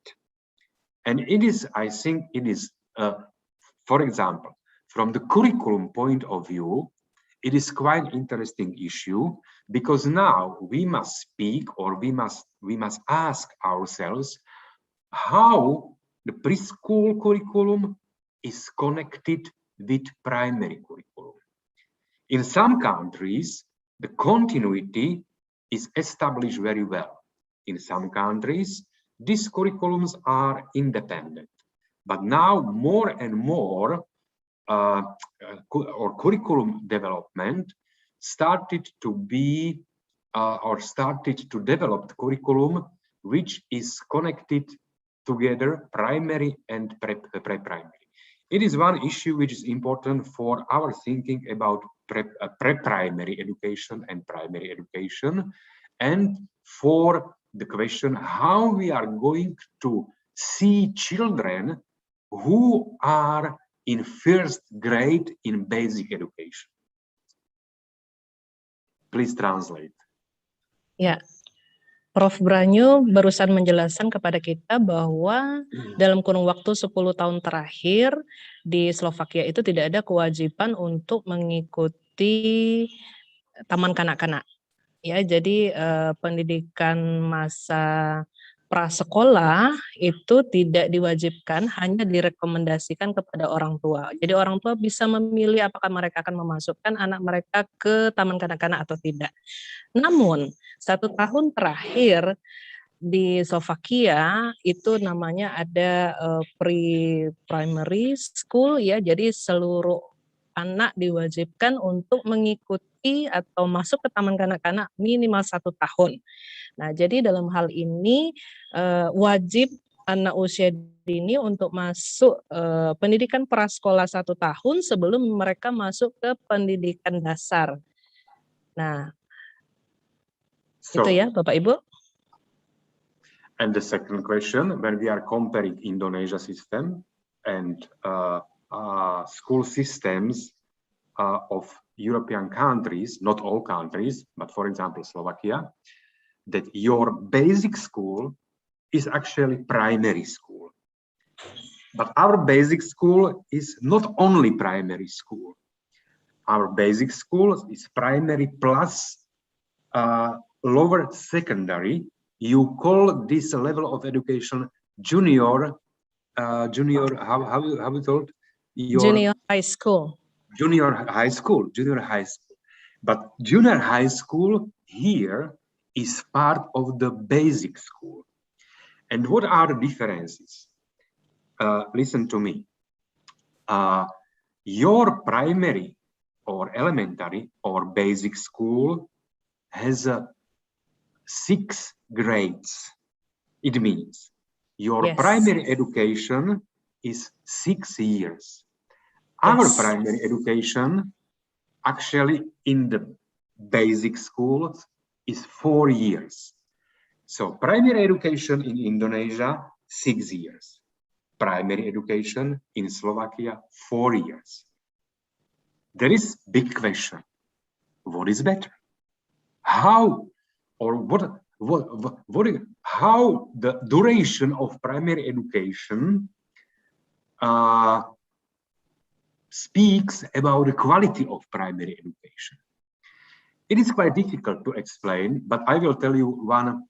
And it is, I think it is, for example, from the curriculum point of view, it is quite an interesting issue, because now we must speak, or we must ask ourselves how the preschool curriculum is connected with primary curriculum. In some countries, the continuity is established very well. In some countries, these curriculums are independent. But now more and more curriculum development started to be started to develop the curriculum which is connected together primary and pre-primary. It is one issue which is important for our thinking about pre-primary education and primary education, and for the question how we are going to see children who are in first grade in basic education. Please translate. Ya, Prof. Branyu barusan menjelaskan kepada kita bahwa dalam kurun waktu 10 tahun terakhir di Slovakia itu tidak ada kewajiban untuk mengikuti taman kanak-kanak. Ya, jadi pendidikan masa prasekolah itu tidak diwajibkan, hanya direkomendasikan kepada orang tua. Jadi orang tua bisa memilih apakah mereka akan memasukkan anak mereka ke taman kanak-kanak atau tidak. Namun 1 tahun terakhir di Slovakia itu namanya ada pre-primary school ya, jadi seluruh anak diwajibkan untuk mengikuti atau masuk ke taman kanak-kanak minimal 1 tahun. Nah, jadi dalam hal ini wajib anak usia dini untuk masuk pendidikan prasekolah 1 tahun sebelum mereka masuk ke pendidikan dasar. Nah, itu ya Bapak Ibu. And the second question, when we are comparing Indonesia system and school systems of European countries, not all countries, but for example Slovakia, that your basic school is actually primary school. But our basic school is not only primary school. Our basic school is primary plus lower secondary. You call this level of education junior, how we told? Junior high school. Junior high school. But junior high school here is part of the basic school. And what are the differences? Listen to me. Your primary or elementary or basic school has 6 grades. It means your primary education is 6 years. Our primary education actually in the basic schools is 4 years. So primary education in Indonesia, 6 years. Primary education in Slovakia, 4 years. There is big question. What is better? How or how the duration of primary education speaks about the quality of primary education. It is quite difficult to explain, but I will tell you one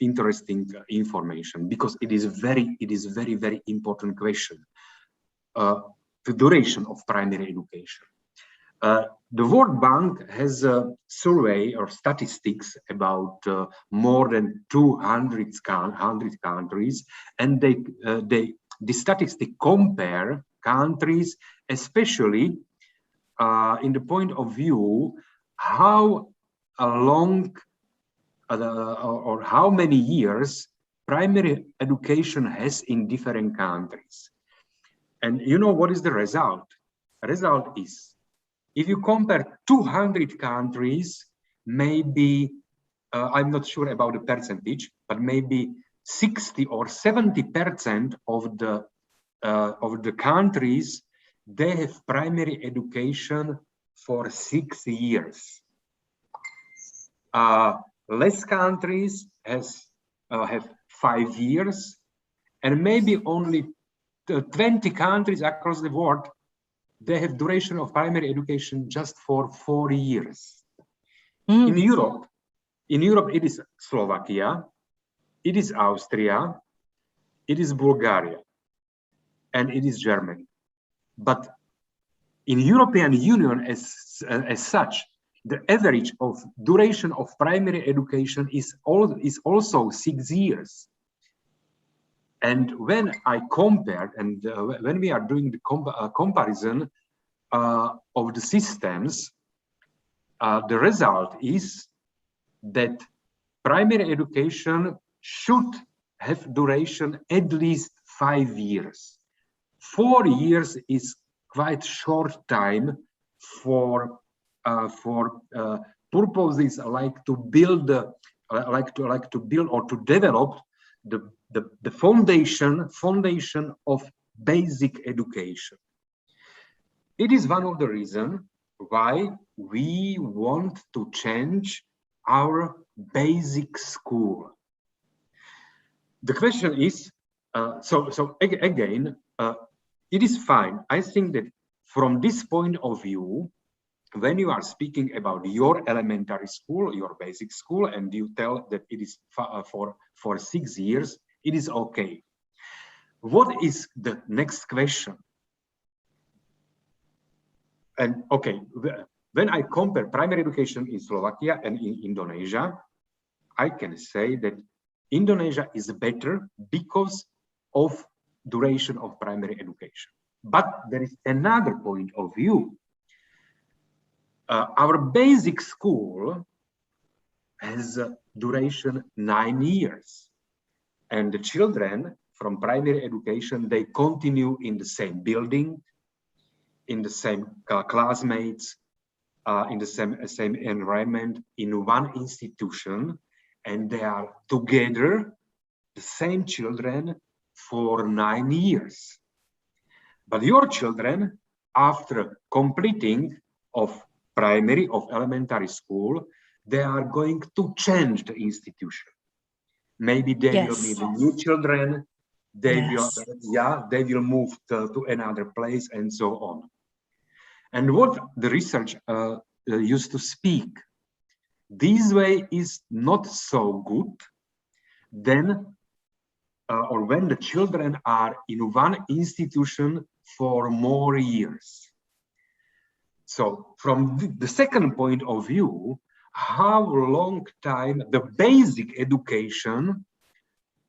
interesting information, because it is very important question. The duration of primary education. The World Bank has a survey or statistics about more than 200 countries, and the statistics compare countries, especially in the point of view how long or how many years primary education has in different countries. And you know what is the result? The result is, if you compare 200 countries, maybe, I'm not sure about the percentage, but maybe 60 or 70% of the countries, they have primary education for 6 years. Less countries have 5 years, and maybe only 20 countries across the world, they have duration of primary education just for 4 years. In Europe, it is Slovakia, it is Austria, it is Bulgaria, and it is Germany. But In European Union as such, the average of duration of primary education is also 6 years. And when I compare, and when we are doing the comparison of the systems, the result is that primary education should have duration at least 5 years. 4 years is quite short time for purposes like to build, to build or to develop the foundation of basic education. It is one of the reasons why we want to change our basic school. The question is, again, it is fine. I think that from this point of view, when you are speaking about your elementary school, your basic school, and you tell that it is for 6 years, it is okay. What is the next question? And okay, when I compare primary education in Slovakia and in Indonesia, I can say that Indonesia is better because of duration of primary education. But there is another point of view. Our basic school has a duration 9 years, and the children from primary education, they continue in the same building, in the same classmates, in the same environment, in one institution, and they are together, the same children, for 9 years. But your children, after completing of elementary school, they are going to change the institution. Maybe they will meet new children, they will move to another place, and so on. And what the research used to speak, this way is not so good then, or when the children are in one institution for more years. So from the second point of view, how long time the basic education,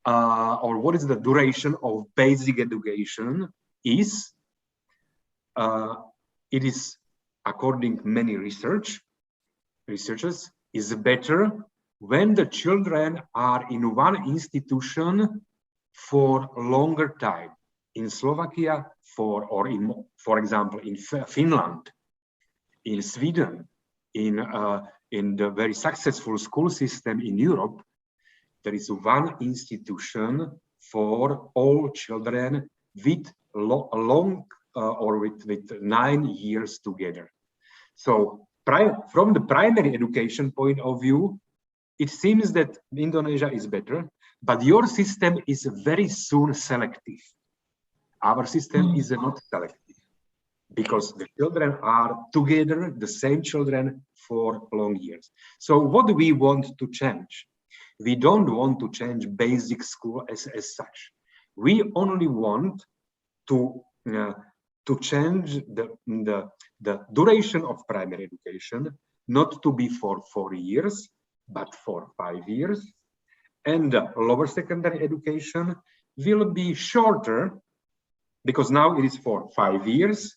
or what is the duration of basic education is, it is, according to many researchers, is better when the children are in one institution for longer time. In Slovakia, for example, in Finland, in Sweden, in the very successful school system in Europe, there is one institution for all children with with 9 years together. So from the primary education point of view, it seems that Indonesia is better, but your system is very soon selective. Our system is not selective because the children are together, the same children, for long years. So what do we want to change? We don't want to change basic school as such. We only want to change the duration of primary education, not to be for 4 years, but for 5 years. And lower secondary education will be shorter, because now it is for 5 years,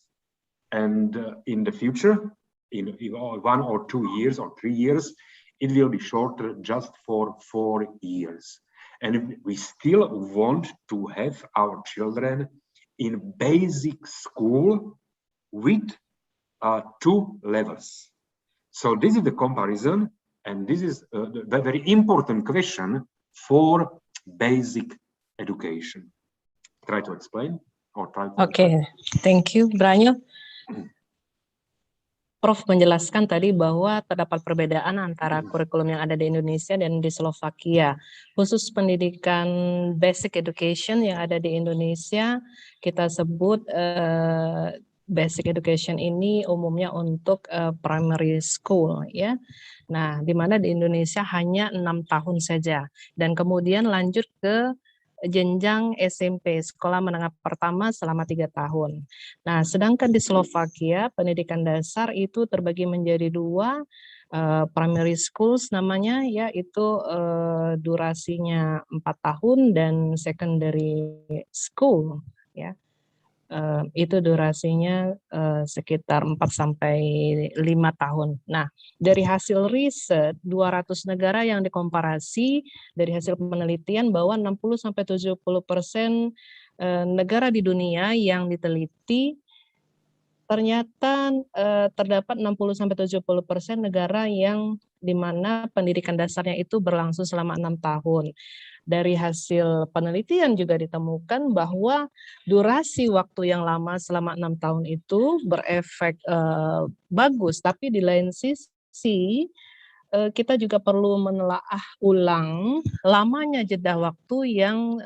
and in the future, in 1 or 2 years or 3 years, it will be shorter just for 4 years. And we still want to have our children in basic school with 2 levels. So this is the comparison, and this is the very important question for basic education. Try to explain or try to Okay, thank you, Branyo. Prof menjelaskan tadi bahwa terdapat perbedaan antara kurikulum yang ada di Indonesia dan di Slovakia. Khusus pendidikan basic education yang ada di Indonesia, kita sebut basic education ini umumnya untuk primary school, ya. Nah, di mana di Indonesia hanya 6 tahun saja, dan kemudian lanjut ke jenjang SMP, sekolah menengah pertama selama 3 tahun. Nah, sedangkan di Slovakia pendidikan dasar itu terbagi menjadi 2, primary schools namanya, yaitu durasinya 4 tahun, dan secondary school, ya. Itu durasinya sekitar 4 sampai 5 tahun. Nah, dari hasil riset 200 negara yang dikomparasi, dari hasil penelitian bahwa 60 sampai 70% negara di dunia yang diteliti ternyata terdapat 60 sampai 70% negara yang di mana pendidikan dasarnya itu berlangsung selama 6 tahun. Dari hasil penelitian juga ditemukan bahwa durasi waktu yang lama selama 6 tahun itu berefek bagus, tapi di lain sisi kita juga perlu menelaah ulang lamanya jeda waktu yang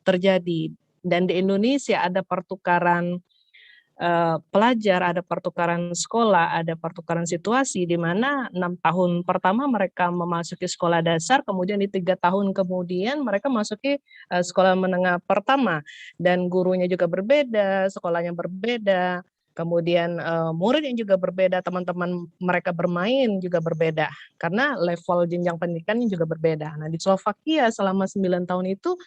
terjadi. Dan di Indonesia ada pertukaran pelajar, ada pertukaran sekolah, ada pertukaran situasi di mana 6 tahun pertama mereka memasuki sekolah dasar, kemudian di 3 tahun kemudian mereka masuki sekolah menengah pertama, dan gurunya juga berbeda, sekolahnya berbeda, kemudian muridnya juga berbeda, teman-teman mereka bermain juga berbeda, karena level jenjang pendidikannya juga berbeda. Nah, di Slovakia selama 9 tahun itu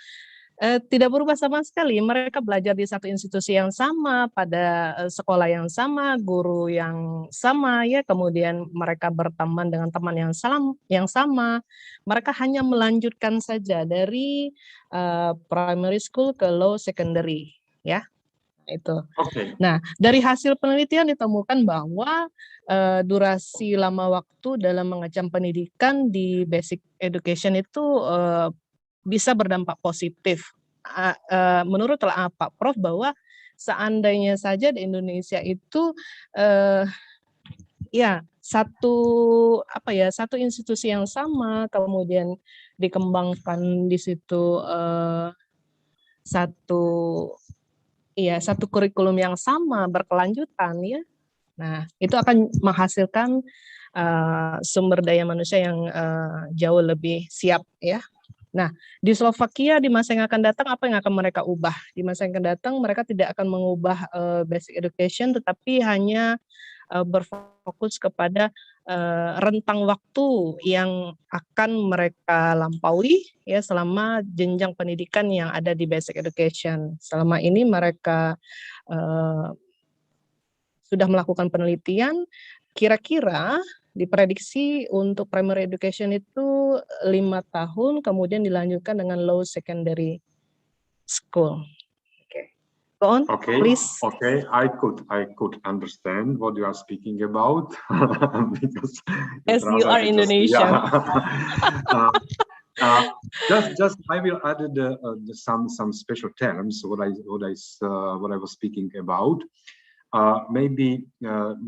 tidak berubah sama sekali. Mereka belajar di satu institusi yang sama, pada sekolah yang sama, guru yang sama, ya. Kemudian mereka berteman dengan teman yang sama. Mereka hanya melanjutkan saja dari primary school ke low secondary, ya. Itu. Nah, dari hasil penelitian ditemukan bahwa durasi lama waktu dalam mengecam pendidikan di basic education itu bisa berdampak positif. Menurut Pak Prof bahwa seandainya saja di Indonesia itu satu institusi yang sama, kemudian dikembangkan di situ satu kurikulum yang sama berkelanjutan, ya. Nah, itu akan menghasilkan sumber daya manusia yang jauh lebih siap, ya. Nah, di Slovakia di masa yang akan datang, apa yang akan mereka ubah? Di masa yang akan datang mereka tidak akan mengubah basic education, tetapi hanya berfokus kepada rentang waktu yang akan mereka lampaui, ya, selama jenjang pendidikan yang ada di basic education. Selama ini mereka sudah melakukan penelitian, kira-kira diprediksi untuk primary education itu 5 tahun, kemudian dilanjutkan dengan low secondary school. Go on, please. Okay, I could understand what you are speaking about because as you are Indonesian. Just I will add some special terms what I was speaking about. Maybe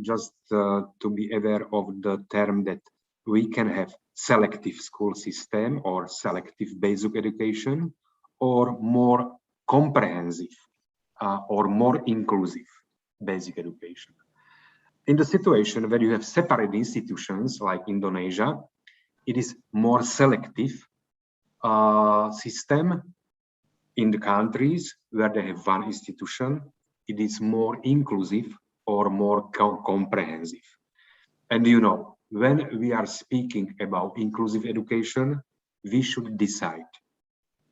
just to be aware of the term that we can have selective school system or selective basic education, or more comprehensive or more inclusive basic education. In the situation where you have separate institutions like Indonesia, it is more selective system. In the countries where they have one institution, it is more inclusive or more comprehensive. And you know, when we are speaking about inclusive education, we should decide.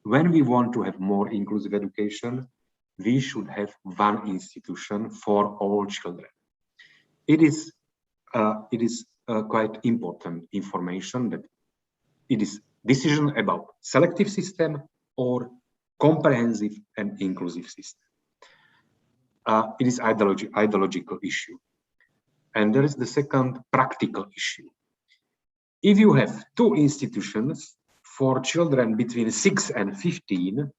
When we want to have more inclusive education, we should have one institution for all children. It is quite important information that it is decision about selective system or comprehensive and inclusive system. It is ideological issue. And there is the second practical issue. If you have 2 institutions for children between 6 and 15,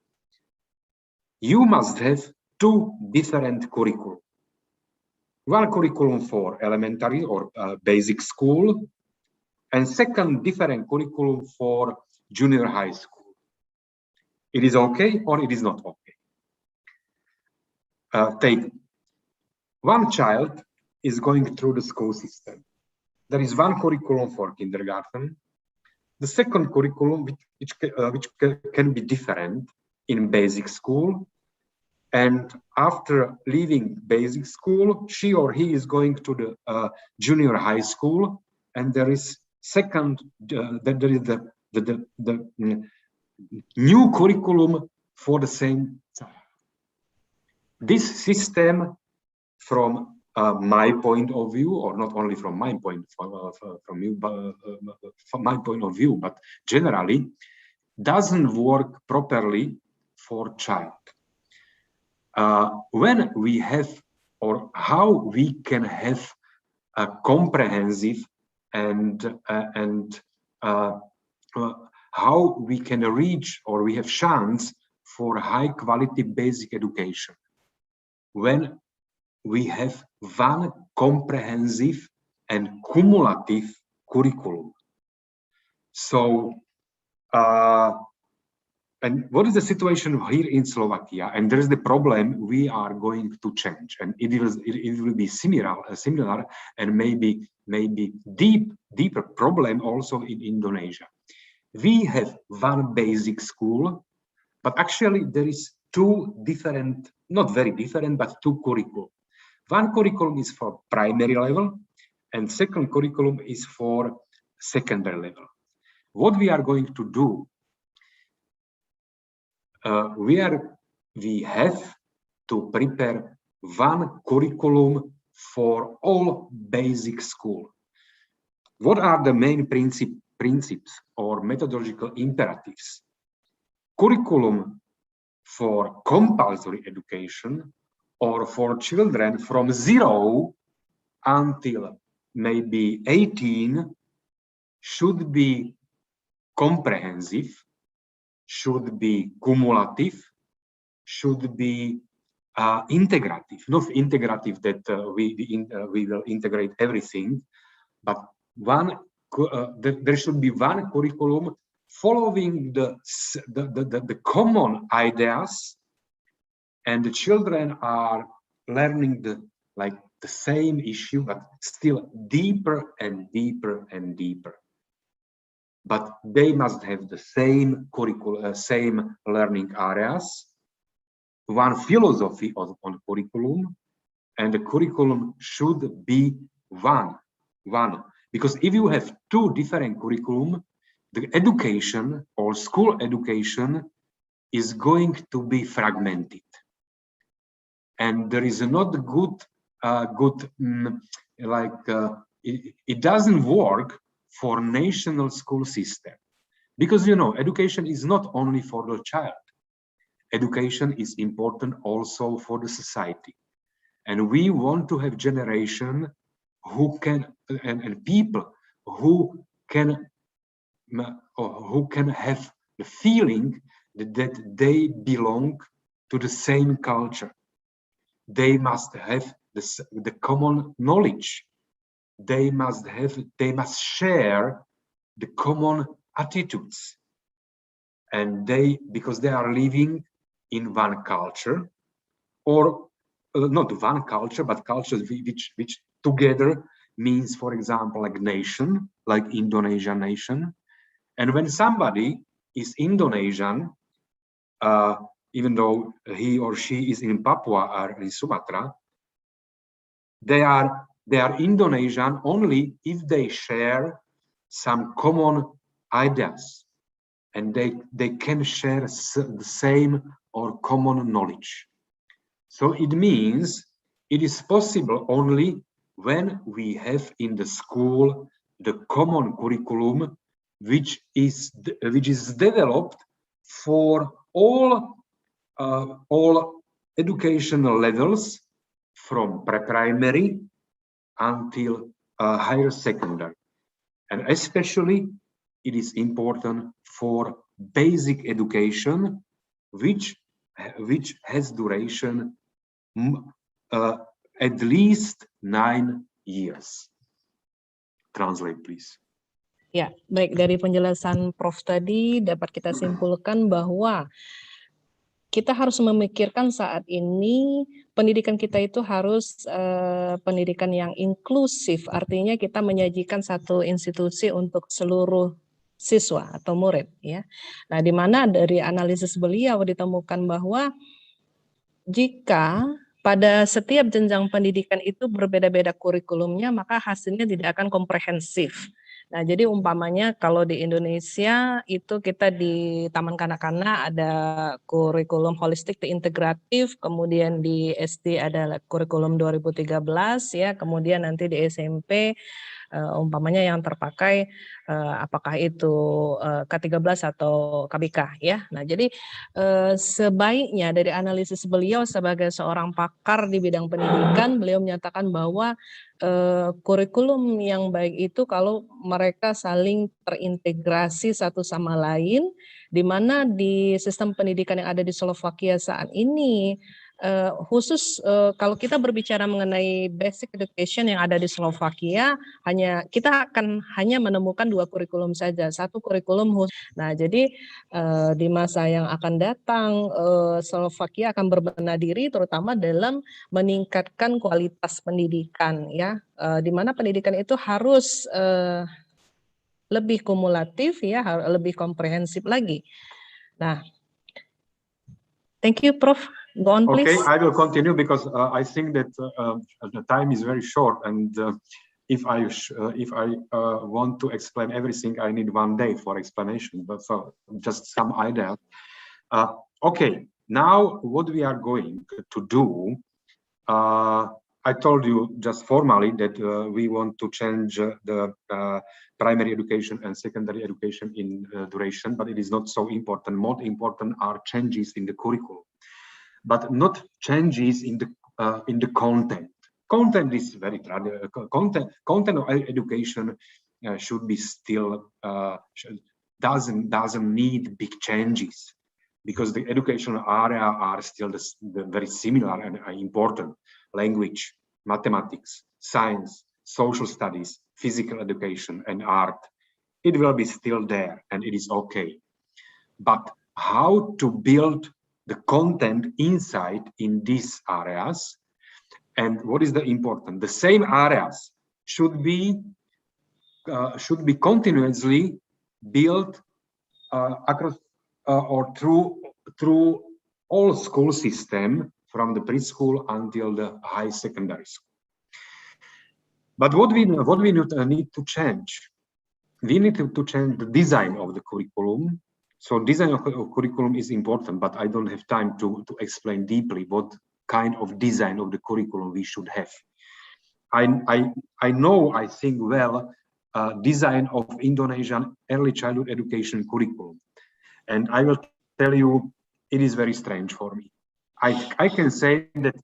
you must have 2 different curricula. One curriculum for elementary or basic school, and second different curriculum for junior high school. It is okay or it is not okay? Take one child is going through the school system. There is one curriculum for kindergarten. The second curriculum, which can be different, in basic school, and after leaving basic school, she or he is going to the junior high school, and there is there is the new curriculum for the same child. This system, from my point of view, or not only from my point from my point of view, but generally, doesn't work properly for child. When we have, or how we can have a comprehensive and how we can reach, or we have chance for high quality basic education when we have one comprehensive and cumulative curriculum. So, and what is the situation here in Slovakia? And there is the problem we are going to change, and it will be similar and maybe deeper problem also in Indonesia. We have one basic school, but actually there is two different, not very different, but two curriculum. One curriculum is for primary level, and second curriculum is for secondary level. What we are going to do, we have to prepare one curriculum for all basic school. What are the main principes or methodological imperatives? Curriculum for compulsory education, or for children from 0 until maybe 18, should be comprehensive, should be cumulative, should be integrative. Not integrative that we will integrate everything, but there should be one curriculum following the common ideas, and the children are learning the same issue, but still deeper and deeper and deeper. But they must have the same curriculum, same learning areas, one philosophy on curriculum, and the curriculum should be one. Because if you have two different curriculum, the education or school education is going to be fragmented, and there is not good it doesn't work for national school system, because education is not only for the child. Education is important also for the society, and we want to have generation who can and people who can have the feeling that they belong to the same culture. They must have the common knowledge. They must share the common attitudes, and because they are living in one culture, or not one culture, but cultures which together means, for example, like nation, like Indonesian nation. And when somebody is Indonesian, even though he or she is in Papua or in Sumatra, they are Indonesian only if they share some common ideas, and they can share the same or common knowledge. So it means it is possible only when we have in the school the common curriculum, which is developed for all educational levels, from pre-primary until higher secondary. And especially it is important for basic education, which has duration at least 9 years. Translate, please. Ya, baik, dari penjelasan Prof tadi dapat kita simpulkan bahwa kita harus memikirkan saat ini pendidikan kita itu harus pendidikan yang inklusif, artinya kita menyajikan satu institusi untuk seluruh siswa atau murid ya. Nah, di mana dari analisis beliau ditemukan bahwa jika pada setiap jenjang pendidikan itu berbeda-beda kurikulumnya, maka hasilnya tidak akan komprehensif. Nah, jadi umpamanya kalau di Indonesia itu kita di Taman Kanak-Kanak ada kurikulum holistik integratif, kemudian di SD ada kurikulum 2013 ya, kemudian nanti di SMP umpamanya yang terpakai apakah itu K13 atau KBK ya. Nah, jadi sebaiknya dari analisis beliau sebagai seorang pakar di bidang pendidikan, beliau menyatakan bahwa kurikulum yang baik itu kalau mereka saling terintegrasi satu sama lain, di mana di sistem pendidikan yang ada di Slovakia saat ini khusus kalau kita berbicara mengenai basic education yang ada di Slovakia, kita akan hanya menemukan 2 kurikulum saja, satu kurikulum khusus. Nah, jadi di masa yang akan datang Slovakia akan berbenah diri terutama dalam meningkatkan kualitas pendidikan ya, di mana pendidikan itu harus lebih kumulatif ya, lebih komprehensif lagi. Nah, thank you, Prof. Go on, please. Okay, I will continue because I think that the time is very short, and if I want to explain everything, I need 1 day for explanation. But so just some ideas. Okay, now what we are going to do? I told you just formally that we want to change the primary education and secondary education in duration, but it is not so important. More important are changes in the curriculum, but not changes in the content. Content is very content of education should be still doesn't need big changes, because the educational area are still the very similar and important: language, mathematics, science, social studies, physical education, and art. It will be still there, and it is okay. But how to build the content inside in these areas, and what is the important? The same areas should be continuously built across or through all school system, from the preschool until the high secondary school. But what we need to change? We need to change the design of the curriculum. So design of curriculum is important, but I don't have time to explain deeply what kind of design of the curriculum we should have. I think well design of Indonesian early childhood education curriculum, and I will tell you it is very strange for me. I can say that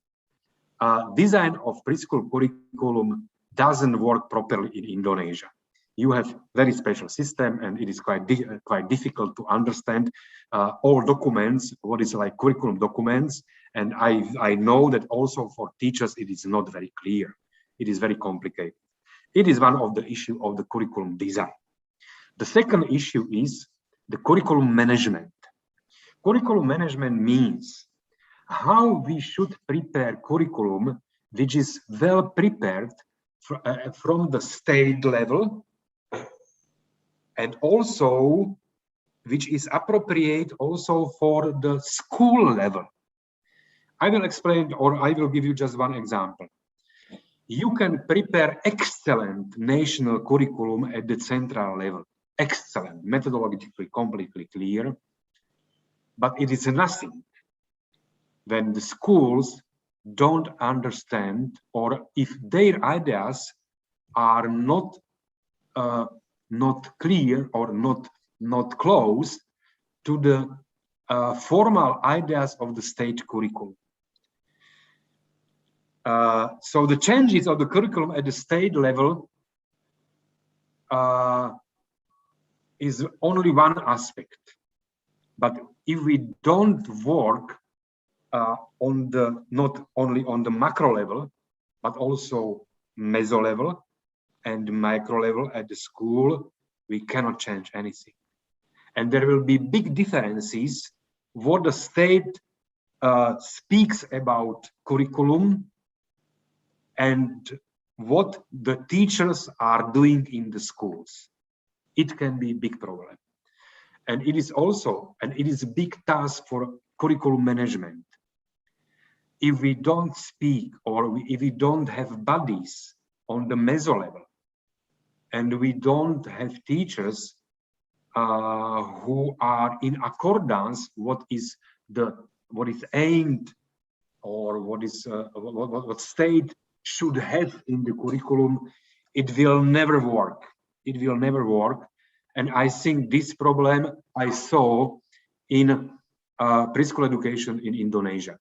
design of preschool curriculum doesn't work properly in Indonesia. You have very special system, and it is quite difficult to understand all documents, what is like curriculum documents. And I know that also for teachers, it is not very clear. It is very complicated. It is one of the issue of the curriculum design. The second issue is the curriculum management. Curriculum management means how we should prepare curriculum which is well prepared from the state level, and also which is appropriate also for the school level. I will explain, or I will give you just one example. You can prepare excellent national curriculum at the central level, excellent, methodologically completely clear, but it is nothing when the schools don't understand, or if their ideas are not clear or not close to the formal ideas of the state curriculum. So the changes of the curriculum at the state level is only one aspect. But if we don't work on the not only on the macro level, but also meso level and micro level at the school, we cannot change anything. And there will be big differences what the state speaks about curriculum and what the teachers are doing in the schools. it can be a big problem. And it is also, and it is a big task for curriculum management. If we don't speak, or if we don't have buddies on the meso level, and we don't have teachers who are in accordance what is aimed, or what state should have in the curriculum, it will never work. It will never work. And I think this problem I saw in preschool education in Indonesia.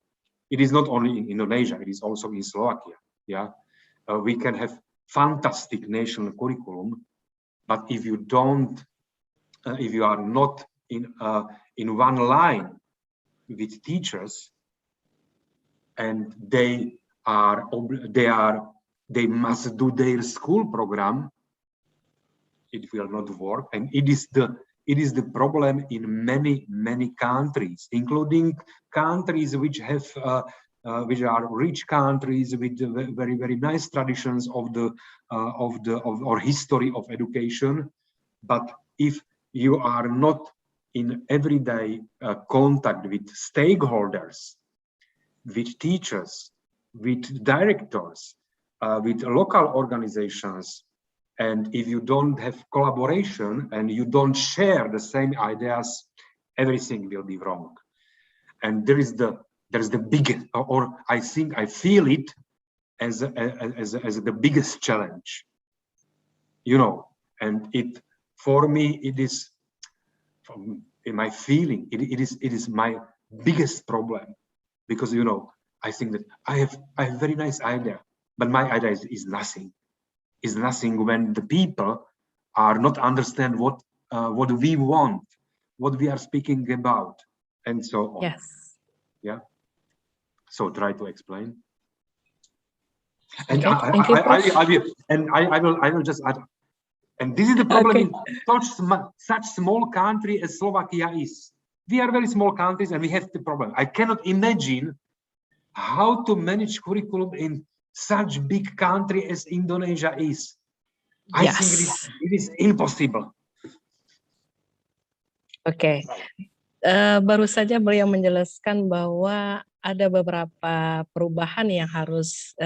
It is not only in Indonesia, it is also in Slovakia. Yeah, we can have fantastic national curriculum, but if you don't, if you are not in one line with teachers, and they must do their school program, it will not work. And it is the problem in many countries, including countries which have which are rich countries with very nice traditions of our history of education. But if you are not in everyday contact with stakeholders, with teachers, with directors, with local organizations, and if you don't have collaboration and you don't share the same ideas, everything will be wrong. And there's the biggest, or I think I feel it as the biggest challenge, you know. And it, for me, it is, in my feeling, it is my biggest problem, because, you know, I think that I have a very nice idea, but my idea is nothing. Is nothing when the people are not understand what we want, what we are speaking about, and so on. Yes. Yeah. So try to explain. And Okay, I will just add. And this is the problem in such small country as Slovakia is. We are very small countries, and we have the problem. I cannot imagine how to manage curriculum in such big country as Indonesia is. I think it is impossible. Oke. Baru saja beliau menjelaskan bahwa ada beberapa perubahan yang harus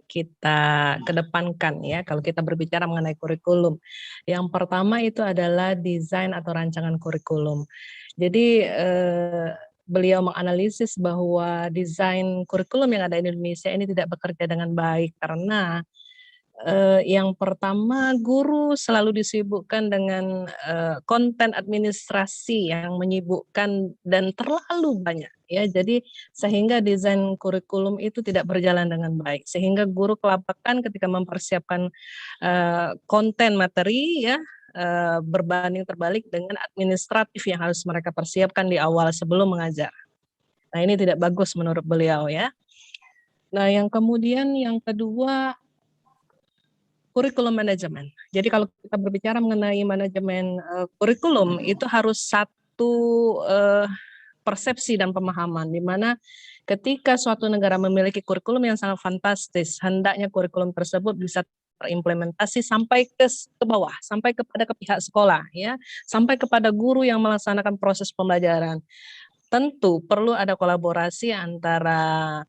kita kedepankan ya kalau kita berbicara mengenai kurikulum. Yang pertama itu adalah desain atau rancangan kurikulum. Jadi beliau menganalisis bahwa desain kurikulum yang ada di Indonesia ini tidak bekerja dengan baik karena yang pertama, guru selalu disibukkan dengan konten administrasi yang menyibukkan dan terlalu banyak ya. Jadi sehingga desain kurikulum itu tidak berjalan dengan baik, sehingga guru kelabakan ketika mempersiapkan konten materi ya, berbanding terbalik dengan administratif yang harus mereka persiapkan di awal sebelum mengajar. Nah, ini tidak bagus menurut beliau ya. Nah, yang kemudian yang kedua, kurikulum manajemen. Jadi kalau kita berbicara mengenai manajemen kurikulum, itu harus satu persepsi dan pemahaman, di mana ketika suatu negara memiliki kurikulum yang sangat fantastis, hendaknya kurikulum tersebut bisa terimplementasi sampai ke bawah, sampai kepada pihak sekolah, ya, sampai kepada guru yang melaksanakan proses pembelajaran. Tentu perlu ada kolaborasi antara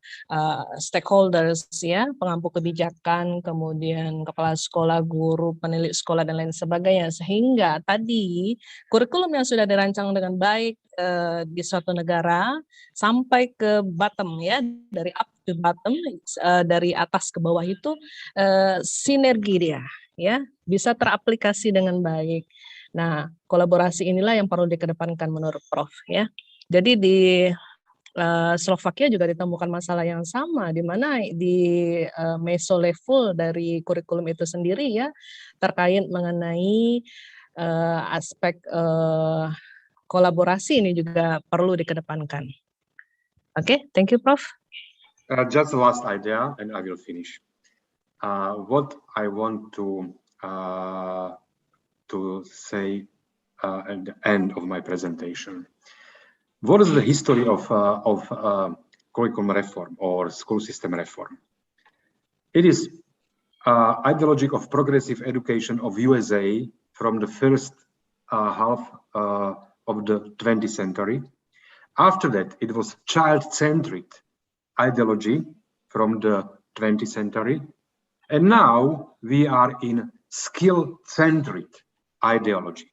stakeholders ya, pengampu kebijakan, kemudian kepala sekolah, guru, penilik sekolah dan lain sebagainya, sehingga tadi kurikulum yang sudah dirancang dengan baik di suatu negara sampai ke bottom ya, dari up to bottom, dari atas ke bawah itu sinergi dia ya, bisa teraplikasi dengan baik. Nah, kolaborasi inilah yang perlu dikedepankan menurut Prof ya. Jadi di Slovakia juga ditemukan masalah yang sama, di mana di meso level dari kurikulum itu sendiri ya, terkait mengenai aspek kolaborasi ini juga perlu dikedepankan. Oke, thank you, Prof. Just the last idea, and I will finish. What I want to say at the end of my presentation. What is the history of curriculum reform or school system reform? It is ideology of progressive education of USA from the first half of the 20th century. After that, it was child-centric ideology from the 20th century. And now we are in skill-centric ideology.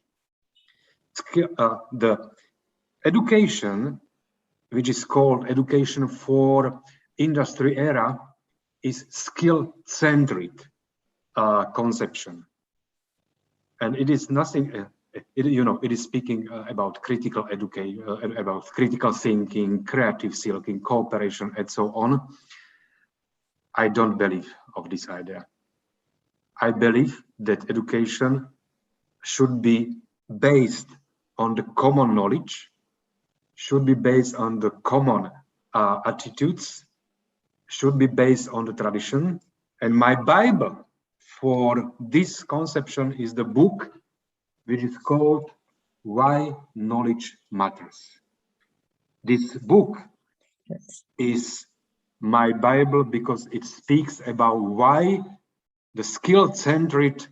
The education, which is called education for industry era, is skill-centric conception. And it is nothing, it is speaking about critical education, about critical thinking, creative thinking, cooperation, and so on. I don't believe of this idea. I believe that education should be based on the common knowledge, should be based on the common attitudes, should be based on the tradition. And my Bible for this conception is the book which is called Why Knowledge Matters. This book is my Bible because it speaks about why the skill-centric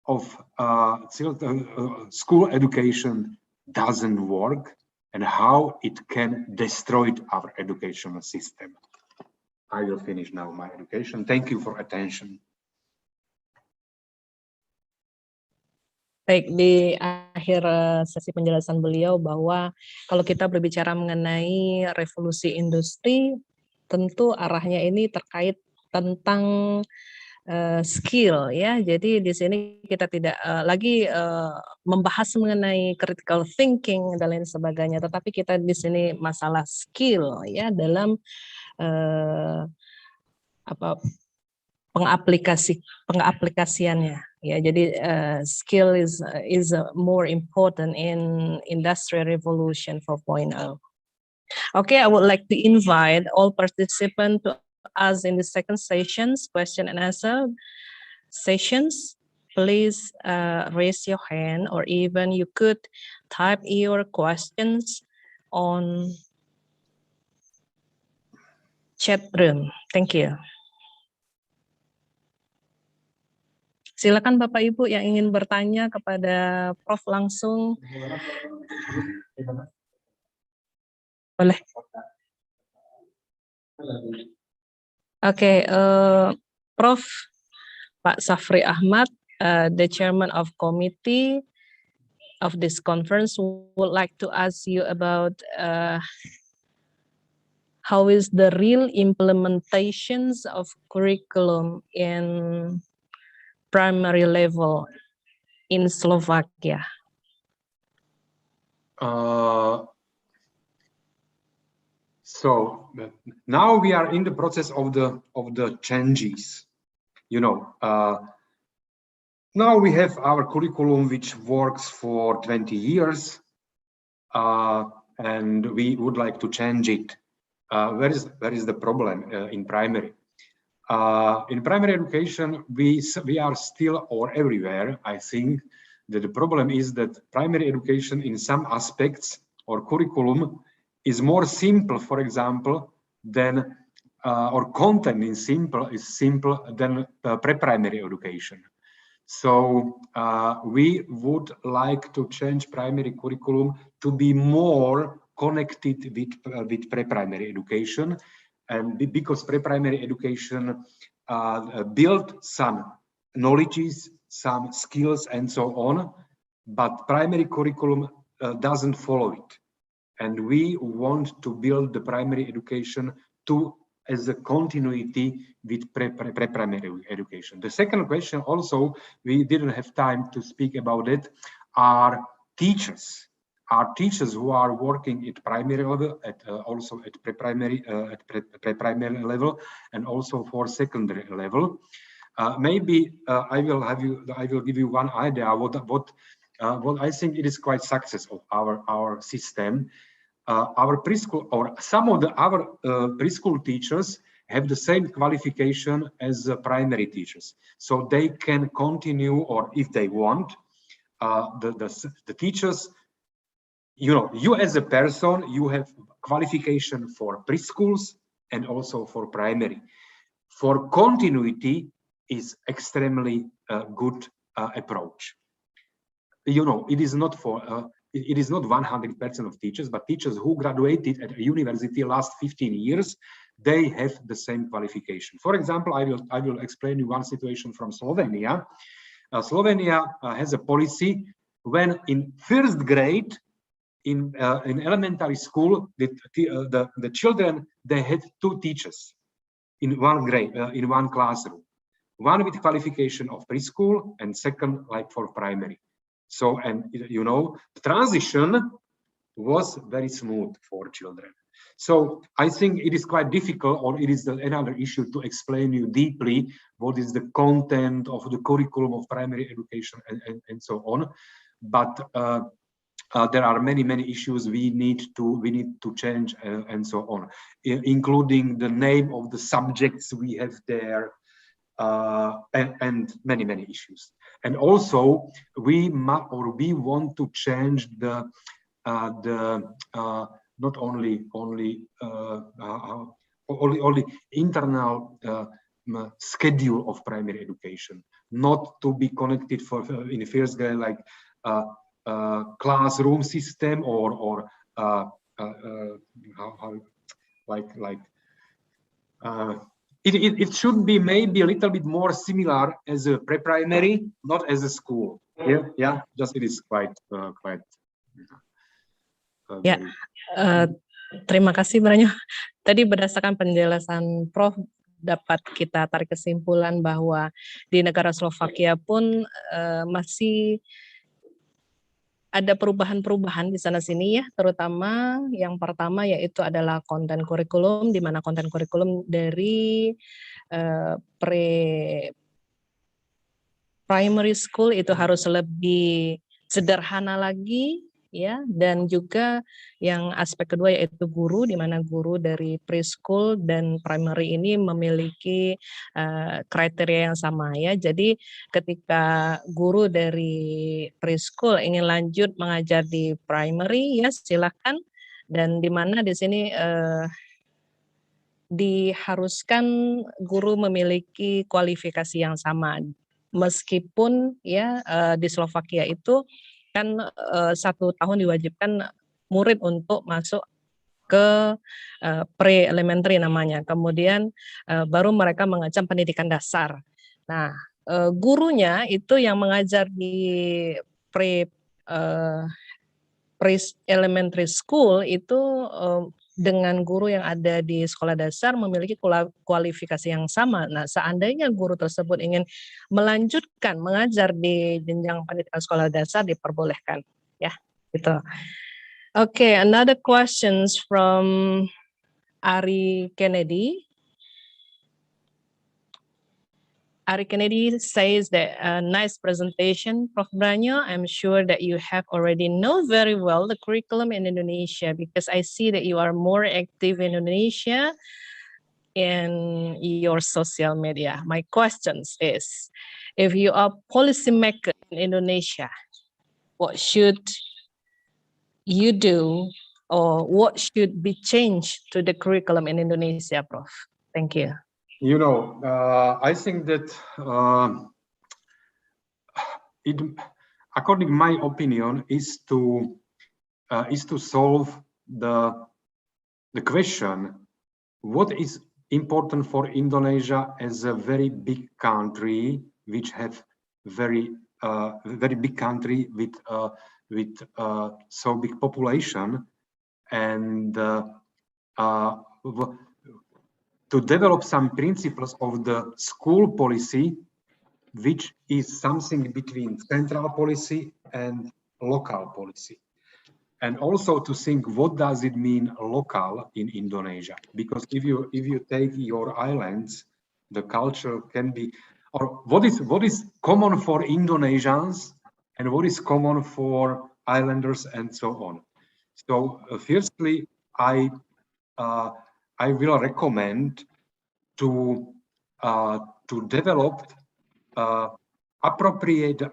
of school education doesn't work and how it can destroy our educational system. I will finish now my education. Thank you for attention. Baik, di akhir sesi penjelasan beliau bahwa kalau kita berbicara mengenai revolusi industri, tentu arahnya ini terkait tentang skill ya. Jadi di sini kita tidak lagi membahas mengenai critical thinking dan lain sebagainya, tetapi kita di sini masalah skill ya dalam pengaplikasiannya ya. Jadi skill is more important in Industrial Revolution 4.0. Okay, I would like to invite all participants to ask in the second sessions, question and answer sessions. Please raise your hand, or even you could type your questions on chat room. Thank you. Silakan Bapak Ibu yang ingin bertanya kepada Prof langsung. Boleh. Oke, Prof Pak Safri Ahmad, the chairman of committee of this conference, would like to ask you about how is the real implementations of curriculum in primary level in Slovakia? So now we are in the process of the changes. You know, now we have our curriculum which works for 20 years, and we would like to change it. Where is the problem in primary? In primary education, we are still, or everywhere, I think, that the problem is that primary education in some aspects or curriculum is more simple, for example, than or content is simple than pre-primary education. So we would like to change primary curriculum to be more connected with pre-primary education, and because pre-primary education build some knowledges, some skills, and so on, but primary curriculum doesn't follow it. And we want to build the primary education as a continuity with pre-primary education. The second question also, we didn't have time to speak about it, are teachers. Are teachers who are working at primary level, also at pre-primary level, and also for secondary level. Maybe I will give you one idea what I think it is quite success of our system. Our preschool, or some of our preschool teachers have the same qualification as primary teachers, so they can continue, or if they want, the teachers. You know, you as a person, you have qualification for preschools and also for primary. For continuity is extremely good approach. you know, it is not for it is not 100% of teachers, but teachers who graduated at a university last 15 years, they have the same qualification. For example, I will explain you one situation from Slovenia. Slovenia has a policy when in first grade in elementary school, the children, they had 2 teachers in one grade, in one classroom. One with qualification of preschool and second like for primary. So, and you know, the transition was very smooth for children. So I think it is quite difficult, or it is another issue to explain you deeply what is the content of the curriculum of primary education and so on. But there are many issues we need to change and so on, including the name of the subjects we have there, and many issues. And also we want to change the not only internal schedule of primary education, not to be connected for in the first grade like classroom system or it should be maybe a little bit more similar as a pre-primary, not as a school. Yeah, just it is quite. Ya, terima kasih banyak. Tadi berdasarkan penjelasan Prof, dapat kita tarik kesimpulan bahwa di negara Slovakia pun masih ada perubahan-perubahan di sana-sini ya, terutama yang pertama yaitu adalah konten kurikulum, di mana konten kurikulum dari primary school itu harus lebih sederhana lagi ya, dan juga yang aspek kedua yaitu guru, di mana guru dari preschool dan primary ini memiliki kriteria yang sama ya. Jadi ketika guru dari preschool ingin lanjut mengajar di primary ya silakan, dan di mana di sini diharuskan guru memiliki kualifikasi yang sama, meskipun ya di Slovakia itu kan 1 tahun diwajibkan murid untuk masuk ke pre-elementary namanya, kemudian baru mereka mengecam pendidikan dasar. Nah, gurunya itu yang mengajar di pre-elementary school itu dengan guru yang ada di sekolah dasar memiliki kualifikasi yang sama. Nah, seandainya guru tersebut ingin melanjutkan mengajar di jenjang pendidikan sekolah dasar diperbolehkan, ya, gitu. Okay, another questions from Ari Kennedy. Ari Kennedy says that nice presentation, Prof. Branyo. I'm sure that you have already know very well the curriculum in Indonesia, because I see that you are more active in Indonesia in your social media. My questions is, if you are policymaker in Indonesia, what should you do, or what should be changed to the curriculum in Indonesia, Prof? Thank you. You know, I think that according to my opinion, is to solve the question: what is important for Indonesia as a very big country, which have very big country with so big population, and to develop some principles of the school policy, which is something between central policy and local policy. And also to think, what does it mean local in Indonesia? Because if you take your islands, the culture can be, or what is common for Indonesians and what is common for islanders and so on. So firstly, I will recommend to develop appropriate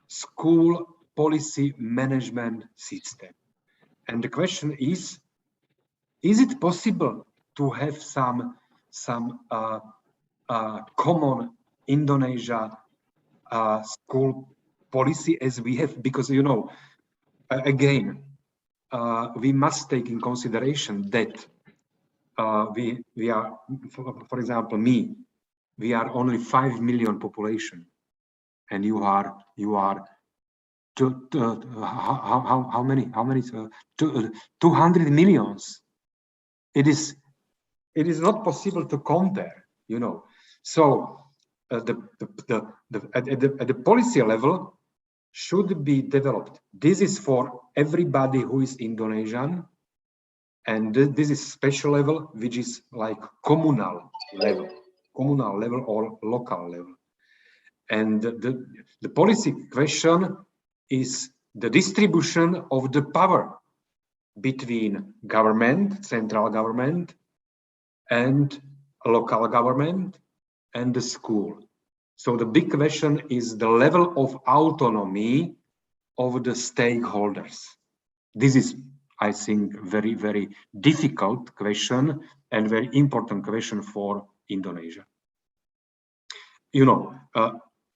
school policy management system. And the question is it possible to have some common Indonesia school policy as we have, because, you know, again, we must take in consideration that we are, for example, we are only 5 million population, and you are how many 200 millions. It is not possible to compare, you know. So at the policy level should be developed. This is for everybody who is Indonesian, and this is special level, which is like communal level or local level. And the policy question is the distribution of the power between government, central government, and local government, and the school. So the big question is the level of autonomy of the stakeholders. This is, I think, very, very difficult question and very important question for Indonesia. You know,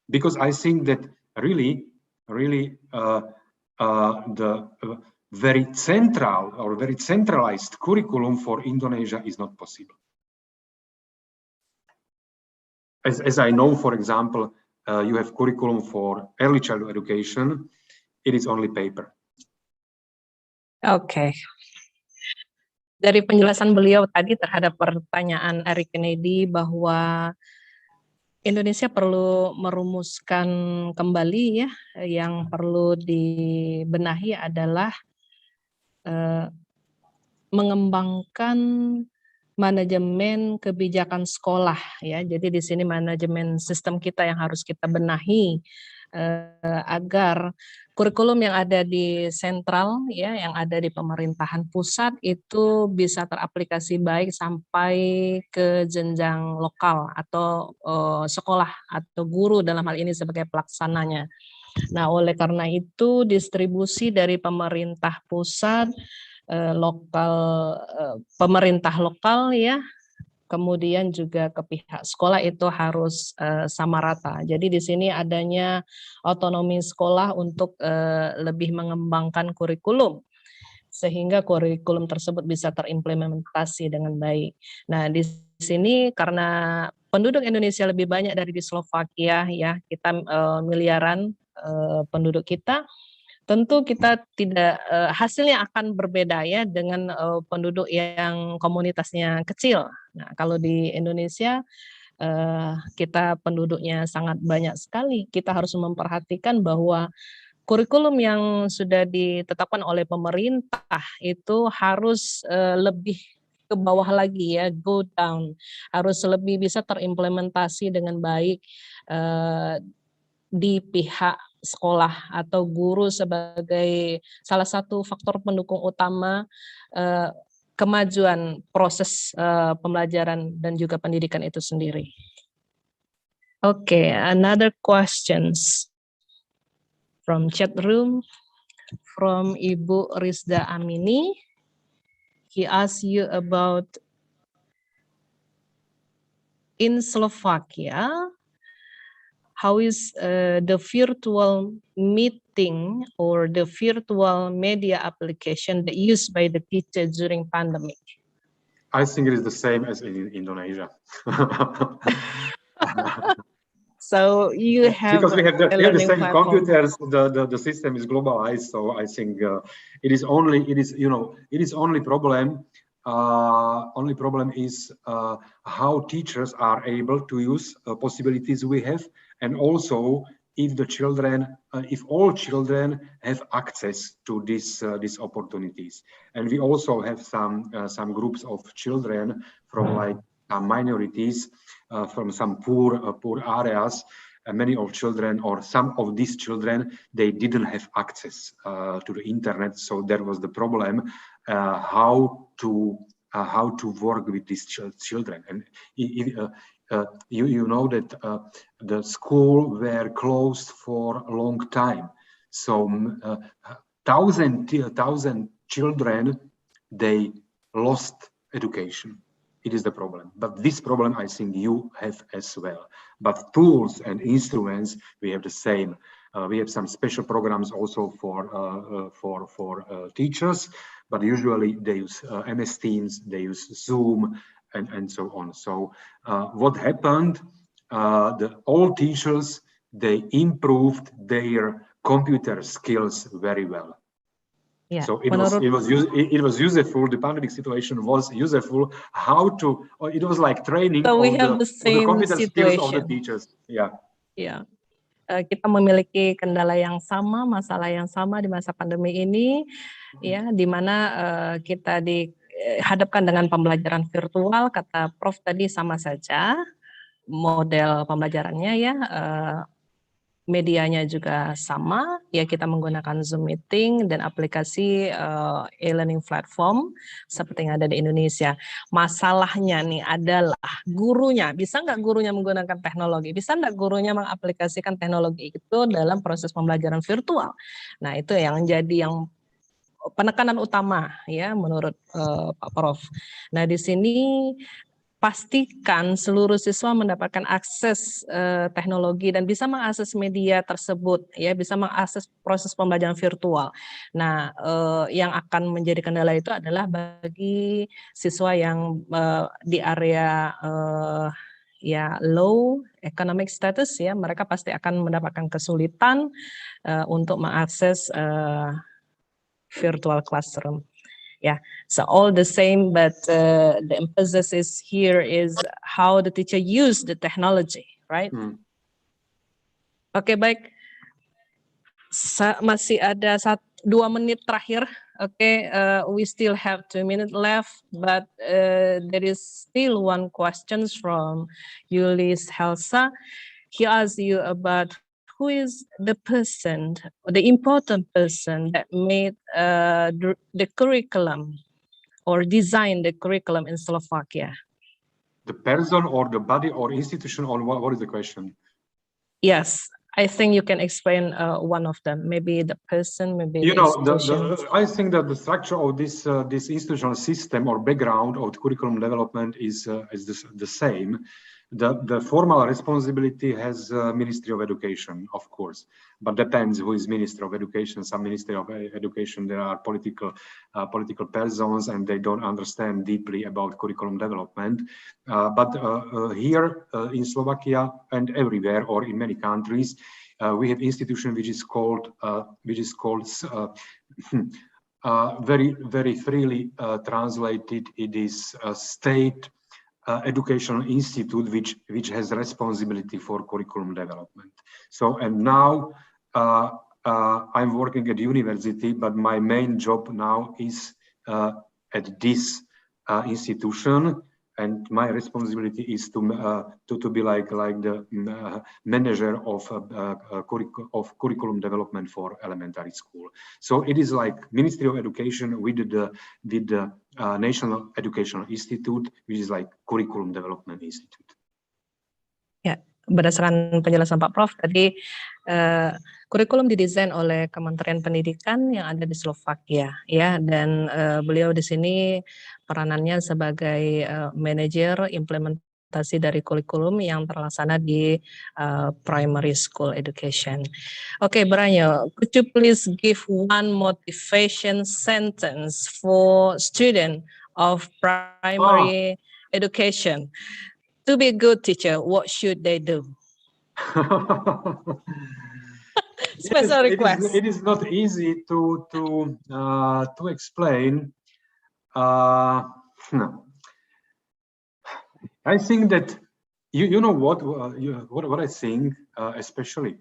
because I think that really the very central or very centralized curriculum for Indonesia is not possible. As I know, for example, you have curriculum for early childhood education. It is only paper. Oke. Dari penjelasan beliau tadi terhadap pertanyaan Eric Kennedy bahwa Indonesia perlu merumuskan kembali ya, yang perlu dibenahi adalah mengembangkan manajemen kebijakan sekolah ya. Jadi di sini manajemen sistem kita yang harus kita benahi agar kurikulum yang ada di sentral ya, yang ada di pemerintahan pusat itu bisa teraplikasi baik sampai ke jenjang lokal atau sekolah atau guru dalam hal ini sebagai pelaksananya. Nah, oleh karena itu distribusi dari pemerintah pusat, pemerintah lokal ya, kemudian juga ke pihak sekolah itu harus sama rata. Jadi di sini adanya otonomi sekolah untuk lebih mengembangkan kurikulum sehingga kurikulum tersebut bisa terimplementasi dengan baik. Nah, di sini karena penduduk Indonesia lebih banyak dari di Slovakia ya, kita miliaran penduduk kita. Tentu kita tidak hasilnya akan berbeda ya dengan penduduk yang komunitasnya kecil. Nah, kalau di Indonesia kita penduduknya sangat banyak sekali. Kita harus memperhatikan bahwa kurikulum yang sudah ditetapkan oleh pemerintah itu harus lebih ke bawah lagi ya, go down. Harus lebih bisa terimplementasi dengan baik di pihak sekolah atau guru sebagai salah satu faktor pendukung utama kemajuan proses pembelajaran dan juga pendidikan itu sendiri. Okay, another questions from chat room from Ibu Rizda Amini. He asked you about in Slovakia, how is the virtual meeting or the virtual media application that used by the teacher during pandemic? I think it is the same as in Indonesia. So you have because we have the same computers. The system is globalized, so I think it is only problem. Only problem is how teachers are able to use possibilities we have, and also if the children, if all children have access to these opportunities. And we also have some groups of children from like minorities, from some poor areas. Many of children, or some of these children, they didn't have access to the internet, so there was the problem how to work with these children. And you know that the school were closed for a long time, so 1,000 children, they lost education. it is the problem. But this problem, I think you have as well. But tools and instruments, we have the same. We have some special programs also for teachers, but usually they use MS Teams, they use Zoom, and so on. So what happened? All teachers, they improved their computer skills very well. Yeah, so it was useful. The pandemic situation was useful. How to? It was like training so we of have the same computer skills of the situation. teachers. Yeah. Yeah. Kita memiliki kendala yang sama, masalah yang sama di masa pandemi ini, ya, di mana kita dihadapkan dengan pembelajaran virtual. Kata Prof tadi sama saja model pembelajarannya, ya, medianya juga sama, ya, kita menggunakan Zoom meeting dan aplikasi e-learning platform seperti yang ada di Indonesia. Masalahnya nih adalah gurunya, bisa nggak gurunya menggunakan teknologi, bisa nggak gurunya mengaplikasikan teknologi itu dalam proses pembelajaran virtual. Nah, itu yang jadi penekanan utama, ya, menurut Pak Prof. Nah, di sini pastikan seluruh siswa mendapatkan akses teknologi dan bisa mengakses media tersebut, ya, bisa mengakses proses pembelajaran virtual. Nah, yang akan menjadi kendala itu adalah bagi siswa yang di area ya low economic status, ya, mereka pasti akan mendapatkan kesulitan untuk mengakses virtual classroom. Yeah, so all the same, but the emphasis is here is how the teacher use the technology, right? Oke, baik. Masih ada 2 menit terakhir. Oke, we still have 2 minutes left, but there is still one question from Yulis Helsa. He asks you about who is the person, the important person that made the curriculum or designed the curriculum in Slovakia? The person or the body or institution, or what is the question? Yes, I think you can explain one of them. Maybe the person, maybe the institution. I think that the structure of this institutional system or background of curriculum development is the same. The formal responsibility has Ministry of Education, of course, but depends who is Minister of Education. Some Ministry of Education, there are political persons and they don't understand deeply about curriculum development. But here in Slovakia and everywhere, or in many countries, we have institution which is called very freely translated. It is a state educational institute which has responsibility for curriculum development. So, and now I'm working at university, but my main job now is at this institution, and my responsibility is to be like the manager of curriculum development for elementary school. So it is like Ministry of Education with the National Educational Institute, which is like Curriculum Development Institute. Ya, berdasarkan penjelasan Pak Prof tadi, kurikulum didesain oleh Kementerian Pendidikan yang ada di Slovakia, ya, dan beliau di sini peranannya sebagai manajer implementasi dari kurikulum yang terlaksana di primary school education. Okay, Branyo, could you please give one motivation sentence for student of primary education to be a good teacher? What should they do? Special request. It is not easy to explain. No. I think that you know what I think, especially.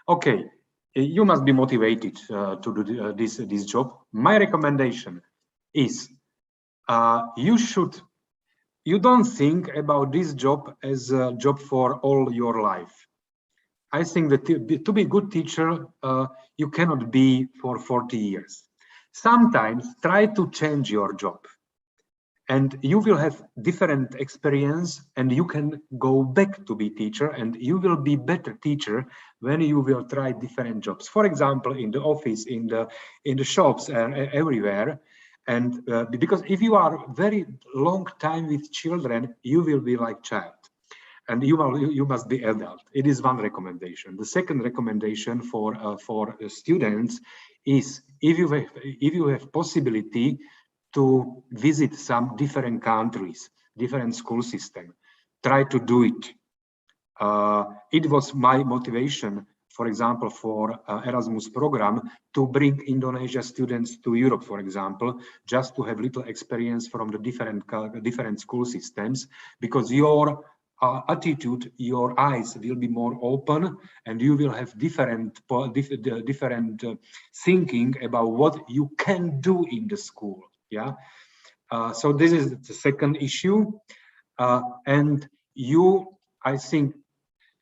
Okay, you must be motivated to do this job. My recommendation is you don't think about this job as a job for all your life. I think that to be a good teacher, you cannot be for 40 years. Sometimes try to change your job and you will have different experience and you can go back to be teacher and you will be better teacher when you will try different jobs. For example, in the office, in the shops and everywhere, And because if you are very long time with children, you will be like child. And you must be adult. It is one recommendation. The second recommendation for students is if you have possibility to visit some different countries, different school system, try to do it. It was my motivation, for example, for Erasmus program to bring Indonesia students to Europe, for example, just to have little experience from the different school systems, because your attitude, your eyes will be more open, and you will have different thinking about what you can do in the school. Yeah. So this is the second issue, and I think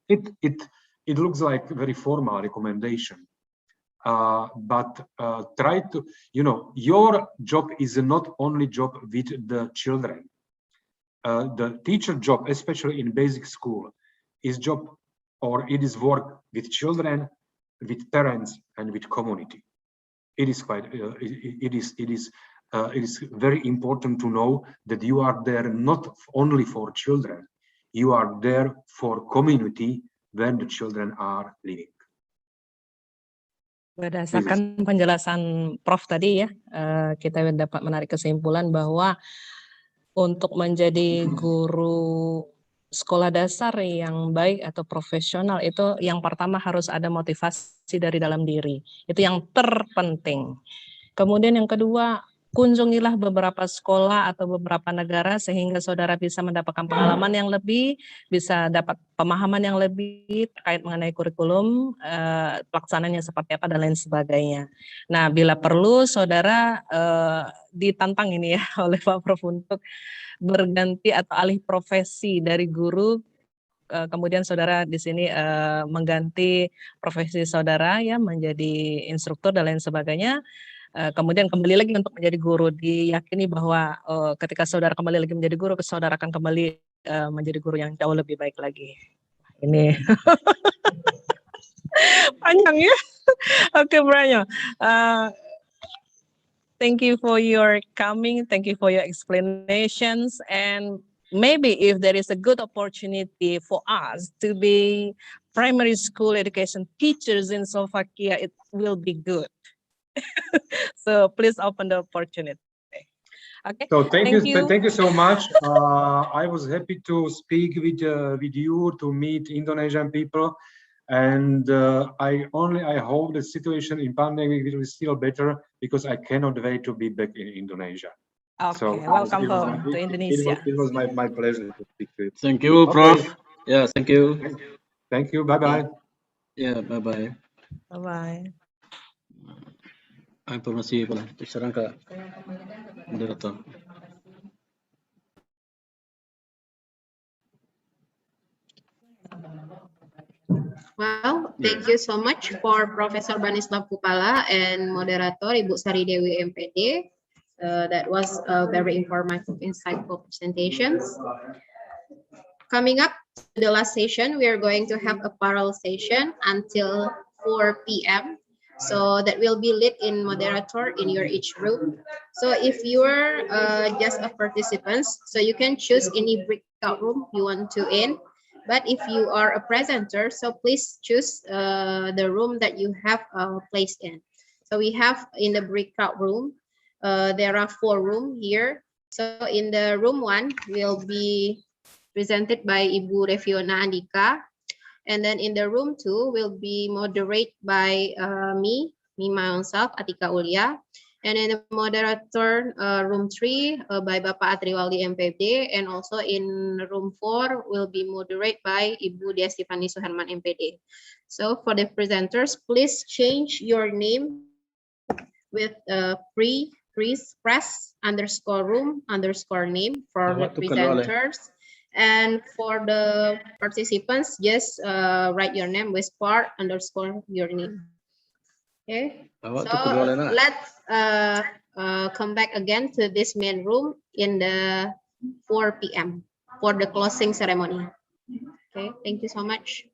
it looks like a very formal recommendation, but try to, your job is not only job with the children. The teacher job, especially in basic school, is job, or it is work with children, with parents, and with community. It is quite. It is very important to know that you are there not only for children, you are there for community when the children are living. Berdasarkan penjelasan Prof tadi ya, kita dapat menarik kesimpulan bahwa untuk menjadi guru sekolah dasar yang baik atau profesional itu yang pertama harus ada motivasi dari dalam diri. Itu yang terpenting. Kemudian yang kedua, kunjungilah beberapa sekolah atau beberapa negara sehingga saudara bisa mendapatkan pengalaman yang lebih, bisa dapat pemahaman yang lebih terkait mengenai kurikulum, pelaksanaannya seperti apa dan lain sebagainya. Nah, bila perlu saudara ditantang ini ya oleh Pak Prof untuk berganti atau alih profesi dari guru, kemudian saudara di sini mengganti profesi saudara ya menjadi instruktur dan lain sebagainya. Kemudian kembali lagi untuk menjadi guru, diyakini bahwa ketika saudara kembali lagi menjadi guru, saudara akan kembali menjadi guru yang jauh lebih baik lagi. Ini panjang ya. Oke, Branyo. Thank you for your coming. Thank you for your explanations. And maybe if there is a good opportunity for us to be primary school education teachers in Slovakia, it will be good. So please open the opportunity. Okay. So thank you so much. I was happy to speak with you, to meet Indonesian people, and I hope the situation in pandemic will be still better, because I cannot wait to be back in Indonesia. Okay, so welcome home to Indonesia. It was my pleasure to speak to you. Thank you, Prof. Yeah, thank you. Thank you. Bye bye. Yeah, bye bye. Bye bye. Informasi pula diserang ke moderator. Well, thank you so much for Professor Banislav Kupala and moderator Ibu Sari Dewi MPD. That was a very informative, insightful presentations. Coming up to the last session, we are going to have a parallel session until 4 p.m. So that will be lit in moderator in your each group. So if you're just a participant, so you can choose any breakout room you want to in. But if you are a presenter, so please choose the room that you have placed in. So we have in the breakout room, there are 4 rooms here. So in the room 1 will be presented by Ibu Reviona Andika. And then in the room 2 will be moderated by me myself, Atika Ulia. And in the moderator room 3 by Bapak Atriwaldi MPD, and also in room 4 will be moderated by Ibu Dia Stefani Suherman MPD. So for the presenters, please change your name with please press _room_name for the presenters. And for the participants, just write your name with *_ your name. Okay. So let's come back again to this main room in the 4 p.m. for the closing ceremony. Okay. Thank you so much.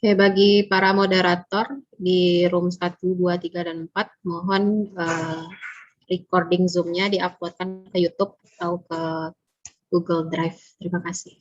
Oke, bagi para moderator di room 1, 2, 3, dan 4, mohon recording Zoom-nya diuploadkan ke YouTube atau ke Google Drive. Terima kasih.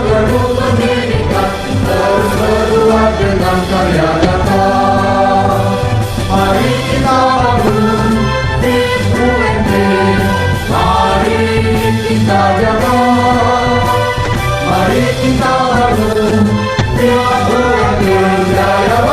ilmu pendidikan terus berbuat dengan karya nyata. Mari kita bangun UNB, mari kita jaga. Mari kita bangun UNB jaya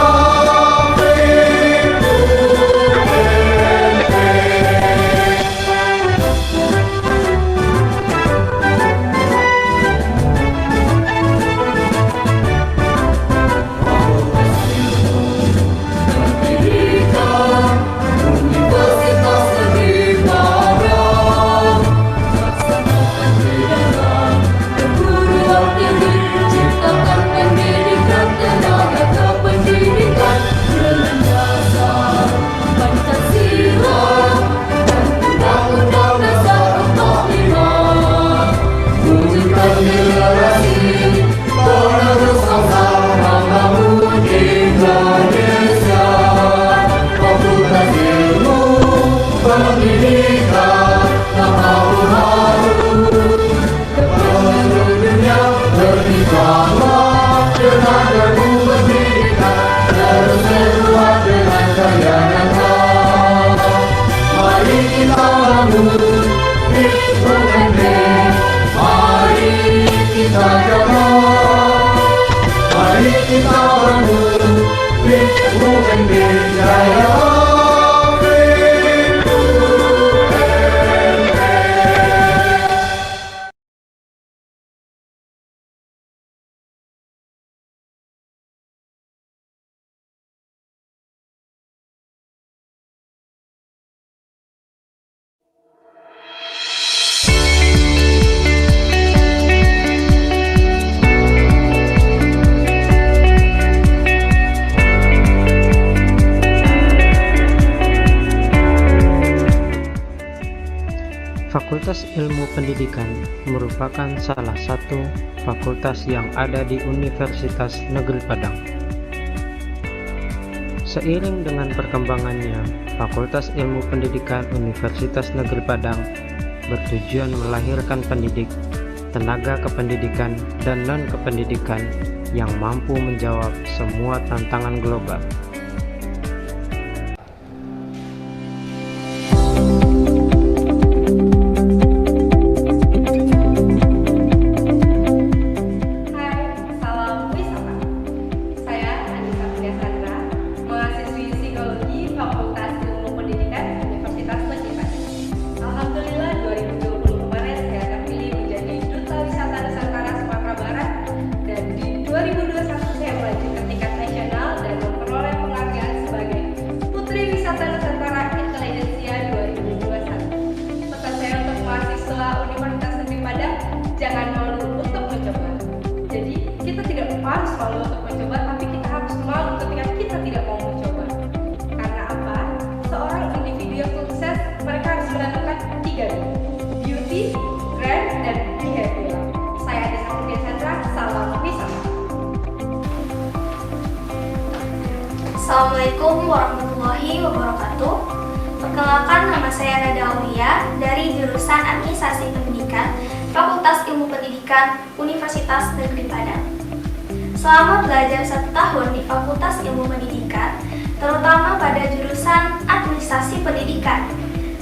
Fakultas Ilmu Pendidikan merupakan salah satu fakultas yang ada di Universitas Negeri Padang. Seiring dengan perkembangannya, Fakultas Ilmu Pendidikan Universitas Negeri Padang bertujuan melahirkan pendidik, tenaga kependidikan, dan non-kependidikan yang mampu menjawab semua tantangan global. Assalamualaikum warahmatullahi wabarakatuh. Perkenalkan, nama saya Nada Aulia dari jurusan Administrasi Pendidikan, Fakultas Ilmu Pendidikan, Universitas Negeri Padang. Selama belajar 1 tahun di Fakultas Ilmu Pendidikan, terutama pada jurusan Administrasi Pendidikan,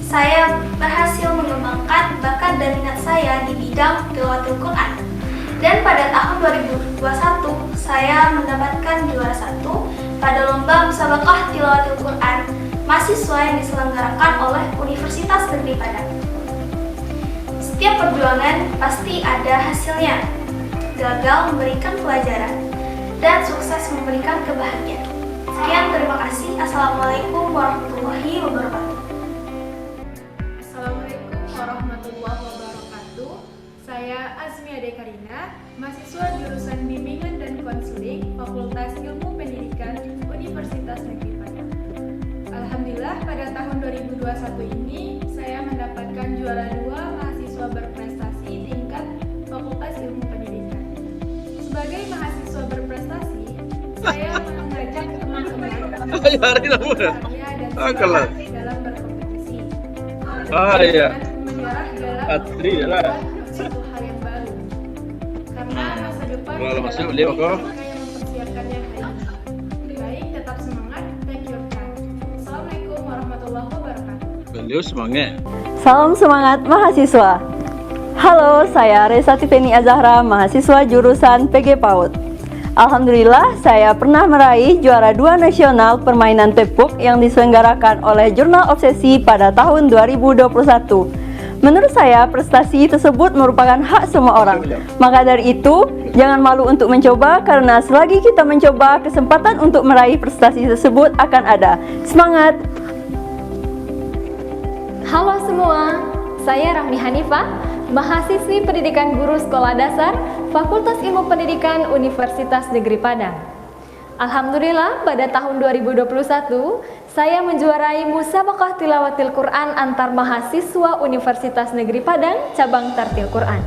saya berhasil mengembangkan bakat dan minat saya di bidang tilawatul Quran. Dan pada tahun 2021, saya mendapatkan juara 1 pada lomba musabaqah tilawatul Quran mahasiswa yang diselenggarakan oleh Universitas Negeri Padang. Setiap perjuangan pasti ada hasilnya. Gagal memberikan pelajaran dan sukses memberikan kebahagiaan. Sekian, terima kasih. Assalamualaikum warahmatullahi wabarakatuh. Assalamualaikum warahmatullahi wabarakatuh. Saya Azmi Ade Karina, mahasiswa jurusan Bimbingan dan Konseling Fakultas Ilmu Pendidikan Universitas Negeri Padang. Alhamdulillah, pada tahun 2021 ini saya mendapatkan juara 2 mahasiswa berprestasi tingkat Fakultas Ilmu Pendidikan. Sebagai mahasiswa berprestasi, saya mengajak teman-teman berkarya dan semangat dalam berkompetisi. Menyerah dalam membuat suatu hal yang baru. Karena masa Kalau masuk, beliau kok. Mempersiapkannya hari ini. Baik, tetap semangat. Take your time. Assalamualaikum warahmatullahi wabarakatuh. Beliau semangat. Salam semangat mahasiswa. Halo, saya Resa Tifeni Azahra, mahasiswa jurusan PG PAUD. Alhamdulillah, saya pernah meraih juara 2 nasional permainan tepuk yang diselenggarakan oleh Jurnal Obsesi pada tahun 2021. Menurut saya, prestasi tersebut merupakan hak semua orang. Maka dari itu, jangan malu untuk mencoba, karena selagi kita mencoba, kesempatan untuk meraih prestasi tersebut akan ada. Semangat! Halo semua, saya Rahmi Hanifah, mahasiswi pendidikan guru sekolah dasar, Fakultas Ilmu Pendidikan Universitas Negeri Padang. Alhamdulillah, pada tahun 2021, saya menjuarai musabaqah tilawatil Quran antar mahasiswa Universitas Negeri Padang, cabang Tartil Quran.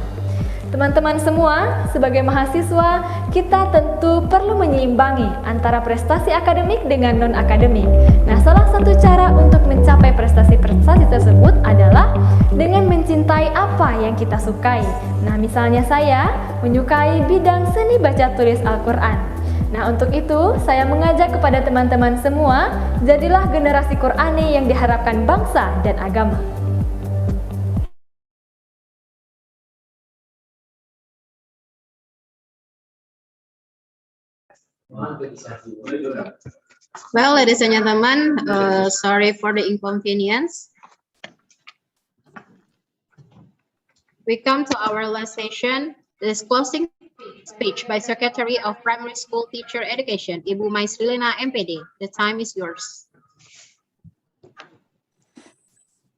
Teman-teman semua, sebagai mahasiswa, kita tentu perlu menyeimbangi antara prestasi akademik dengan non-akademik. Nah, salah satu cara untuk mencapai prestasi-prestasi tersebut adalah dengan mencintai apa yang kita sukai. Nah, misalnya saya menyukai bidang seni baca tulis Al-Quran. Nah, untuk itu, saya mengajak kepada teman-teman semua, jadilah generasi Qurani yang diharapkan bangsa dan agama. Well, ladies and gentlemen, sorry for the inconvenience. We come to our last session, this closing speech by Secretary of Primary School Teacher Education, Ibu Maisrilina MPD. The time is yours.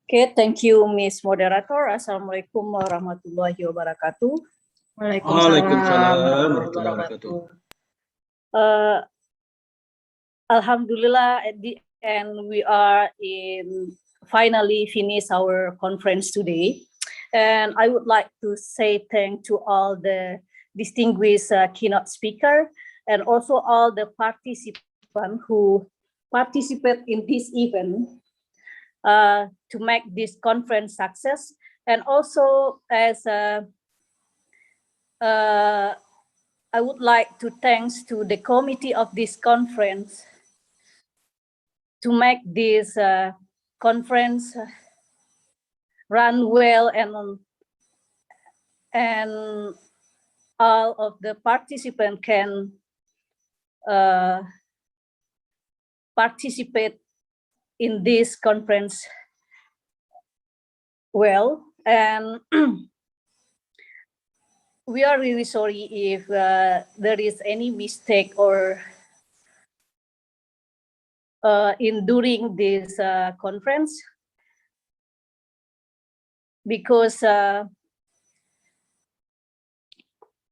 Okay, thank you, Miss Moderator. Assalamualaikum warahmatullahi wabarakatuh. Waalaikumsalam warahmatullahi wabarakatuh. Alhamdulillah, at the end we are finally finish our conference today, and I would like to say thank to all the distinguished keynote speaker and also all the participants who participate in this event to make this conference success, and also as I would like to thanks to the committee of this conference to make this conference run well, and all of the participants can participate in this conference well, and we are really sorry if there is any mistake or during this conference, because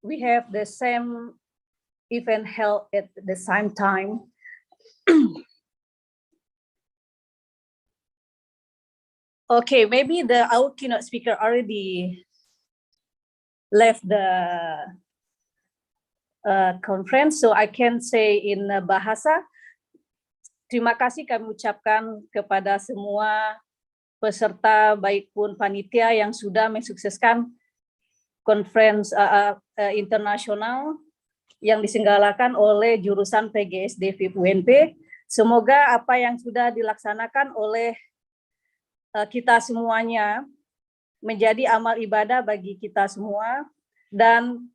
we have the same event held at the same time. Okay, maybe our keynote speaker already left the conference, so I can say in bahasa. Terima kasih kami ucapkan kepada semua peserta, baik pun panitia yang sudah mensukseskan conference internasional yang diselenggarakan oleh jurusan PGSD FIP UNP. Semoga apa yang sudah dilaksanakan oleh kita semuanya menjadi amal ibadah bagi kita semua, dan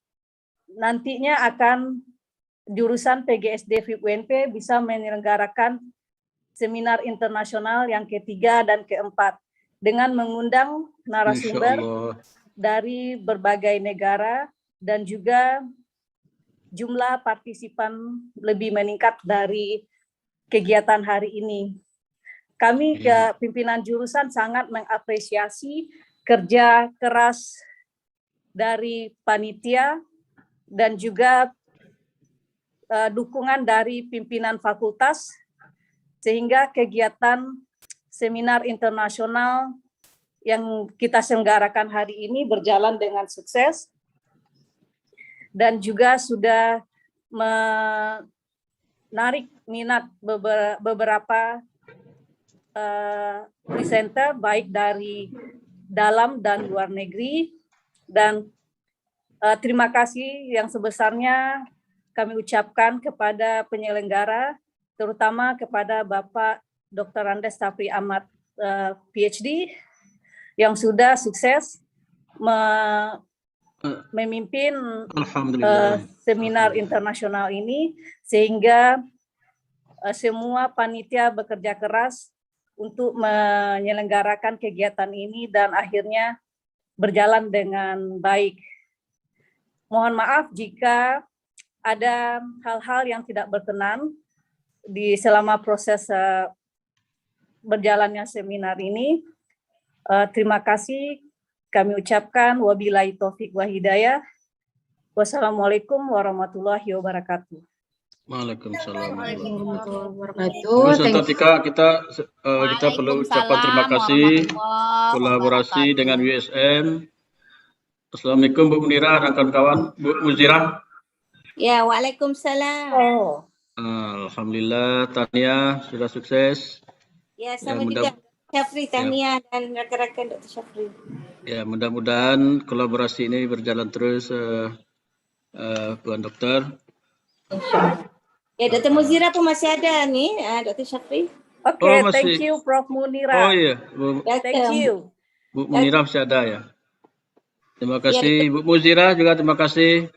nantinya akan jurusan PGSD FIP UNP bisa menyelenggarakan seminar internasional yang ketiga dan keempat dengan mengundang narasumber dari berbagai negara, dan juga jumlah partisipan lebih meningkat dari kegiatan hari ini. Kami ke pimpinan jurusan sangat mengapresiasi kerja keras dari panitia dan juga dukungan dari pimpinan fakultas, sehingga kegiatan seminar internasional yang kita selenggarakan hari ini berjalan dengan sukses, dan juga sudah menarik minat beberapa presenter baik dari dalam dan luar negeri, dan Terima kasih yang sebesarnya kami ucapkan kepada penyelenggara, terutama kepada Bapak Dr. Andes Safri Ahmad, PhD, yang sudah sukses memimpin seminar internasional ini, sehingga semua panitia bekerja keras untuk menyelenggarakan kegiatan ini dan akhirnya berjalan dengan baik. Mohon maaf jika ada hal-hal yang tidak berkenan selama proses berjalannya seminar ini. Terima kasih kami ucapkan, wabillahi taufik wa hidayah. Wassalamualaikum warahmatullahi wabarakatuh. Waalaikumsalam warahmatullahi wabarakatuh. Kita perlu ucapan terima kasih kolaborasi dengan USM. Assalamualaikum Bu Munira dan kawan-kawan. Bu Muzirah. Ya, waalaikumsalam. Alhamdulillah, Tania sudah sukses. Ya, sama juga Syafri, Tania dan rakan-rakan Dr. Syafri. Ya, mudah-mudahan kolaborasi ini berjalan terus, Puan Dokter. Insyaallah. Ya, Dr. Muzira pun masih ada nih, Dr. Syafri. Oke, thank you Prof. Munira. Oh iya, Thank you. Bu Munira masih ada ya. Terima kasih Bu Muzira juga, terima kasih.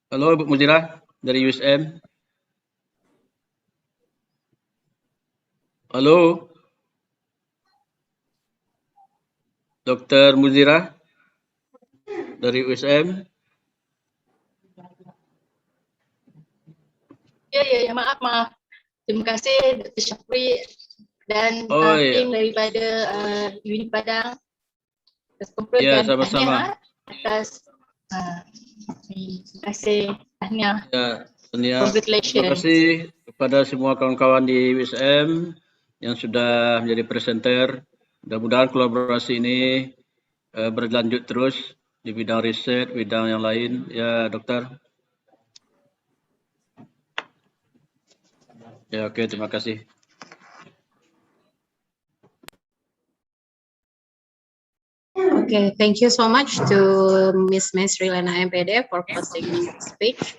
Halo Bu Muzira dari USM. Halo. Dr. Muzira dari USM. Ya, maaf. Terima kasih Dr. Syafri dan tim daripada Uni Padang. Ya, sama-sama. Atas terima kasih Tania. Ya, Tania. Congratulations. Terima kasih kepada semua kawan-kawan di USM yang sudah menjadi presenter. Mudah-mudahan kolaborasi ini berlanjut terus di bidang riset, bidang yang lain. Ya, Dokter. Ya, oke, terima kasih. Okay, thank you so much to Miss Rilena MPD for closing speech.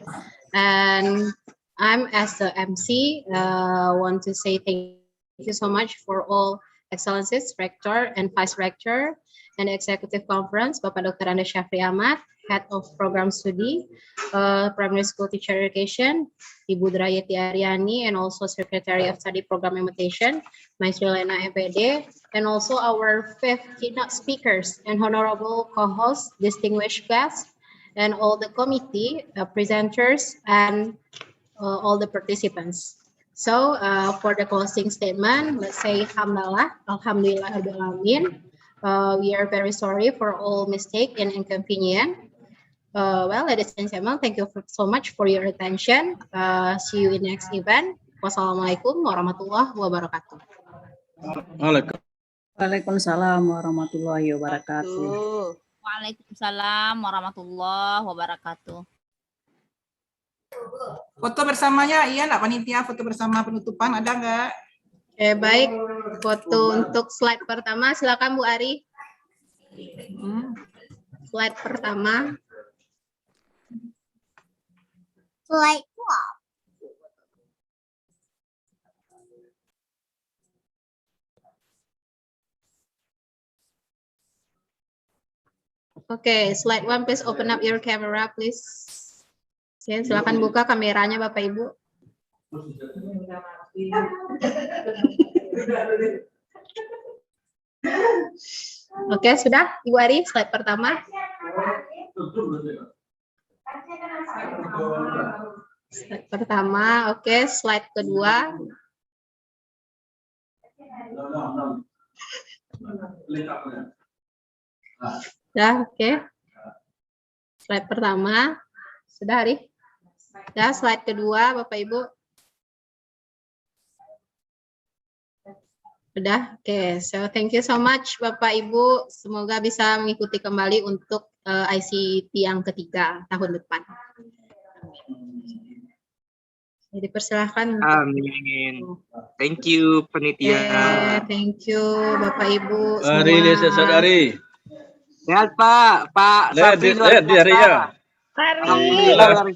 And I'm as the MC, want to say thank you so much for all excellencies, Rector and Vice Rector, and Executive Conference, Bapak Dr. Andes Safri Ahmad, Head of Program Studi, Primary School Teacher Education, Ibu Drayeti Aryani, and also Secretary of Study Program Imitation, Ms. Rilena MPD, and also our 5th keynote speakers and honorable co-hosts, distinguished guests, and all the committee, presenters, and all the participants. So for the closing statement, let's say Alhamdulillah, we are very sorry for all mistake and inconvenience. Well, ladies and gentlemen, thank you so much for your attention. See you in next event. Wassalamualaikum warahmatullahi wabarakatuh. Waalaikumsalam warahmatullahi wabarakatuh. Waalaikumsalam warahmatullahi wabarakatuh. Foto bersamanya, iya nggak panitia? Foto bersama penutupan ada nggak? Baik, foto untuk slide pertama, silakan Bu Ari. Slide pertama. Slide 12. Okay, slide 1, please open up your camera, please. Ya, silakan buka kameranya Bapak Ibu. Oke, sudah Ibu Ari, slide pertama. Slide pertama, oke, slide kedua. Ya, oke. Slide pertama. Sudah, Ari? Ya, slide kedua, Bapak Ibu. Sudah, oke. So, thank you so much, Bapak Ibu. Semoga bisa mengikuti kembali untuk ICCET yang ketiga tahun depan. Jadi persilahkan. Amin. Thank you, panitia. Thank you, Bapak Ibu. Ari, Ari. Sehat Pak. Pak Safri luar Lihat dia Ria. Alhamdulillah.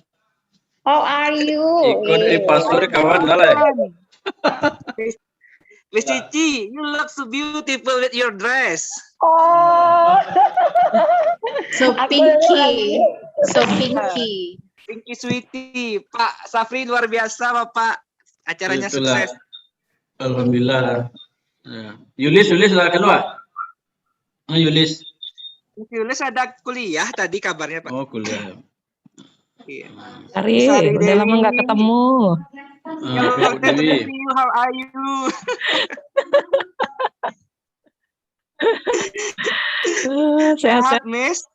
How are you? Ikut pastor kawan lah. Miss Cici, you look so beautiful with your dress. Oh. So pinky. So pinky. Pinky sweetie. Pak Safri luar biasa Bapak. Acaranya Itulah. sukses. Alhamdulillah. Ya. Yulis lah keluar. Yulis. Yulis ada kuliah tadi kabarnya Pak. Oh kuliah. Iya. Ari, udah lama nggak ketemu. Hello, Dewi. How are you? Sehat-sehat. Miss.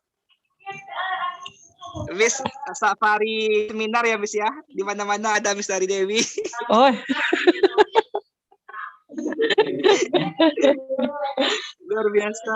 Miss safari seminar ya Miss ya. Di mana-mana ada Miss Dari Dewi. Oh. Luar biasa.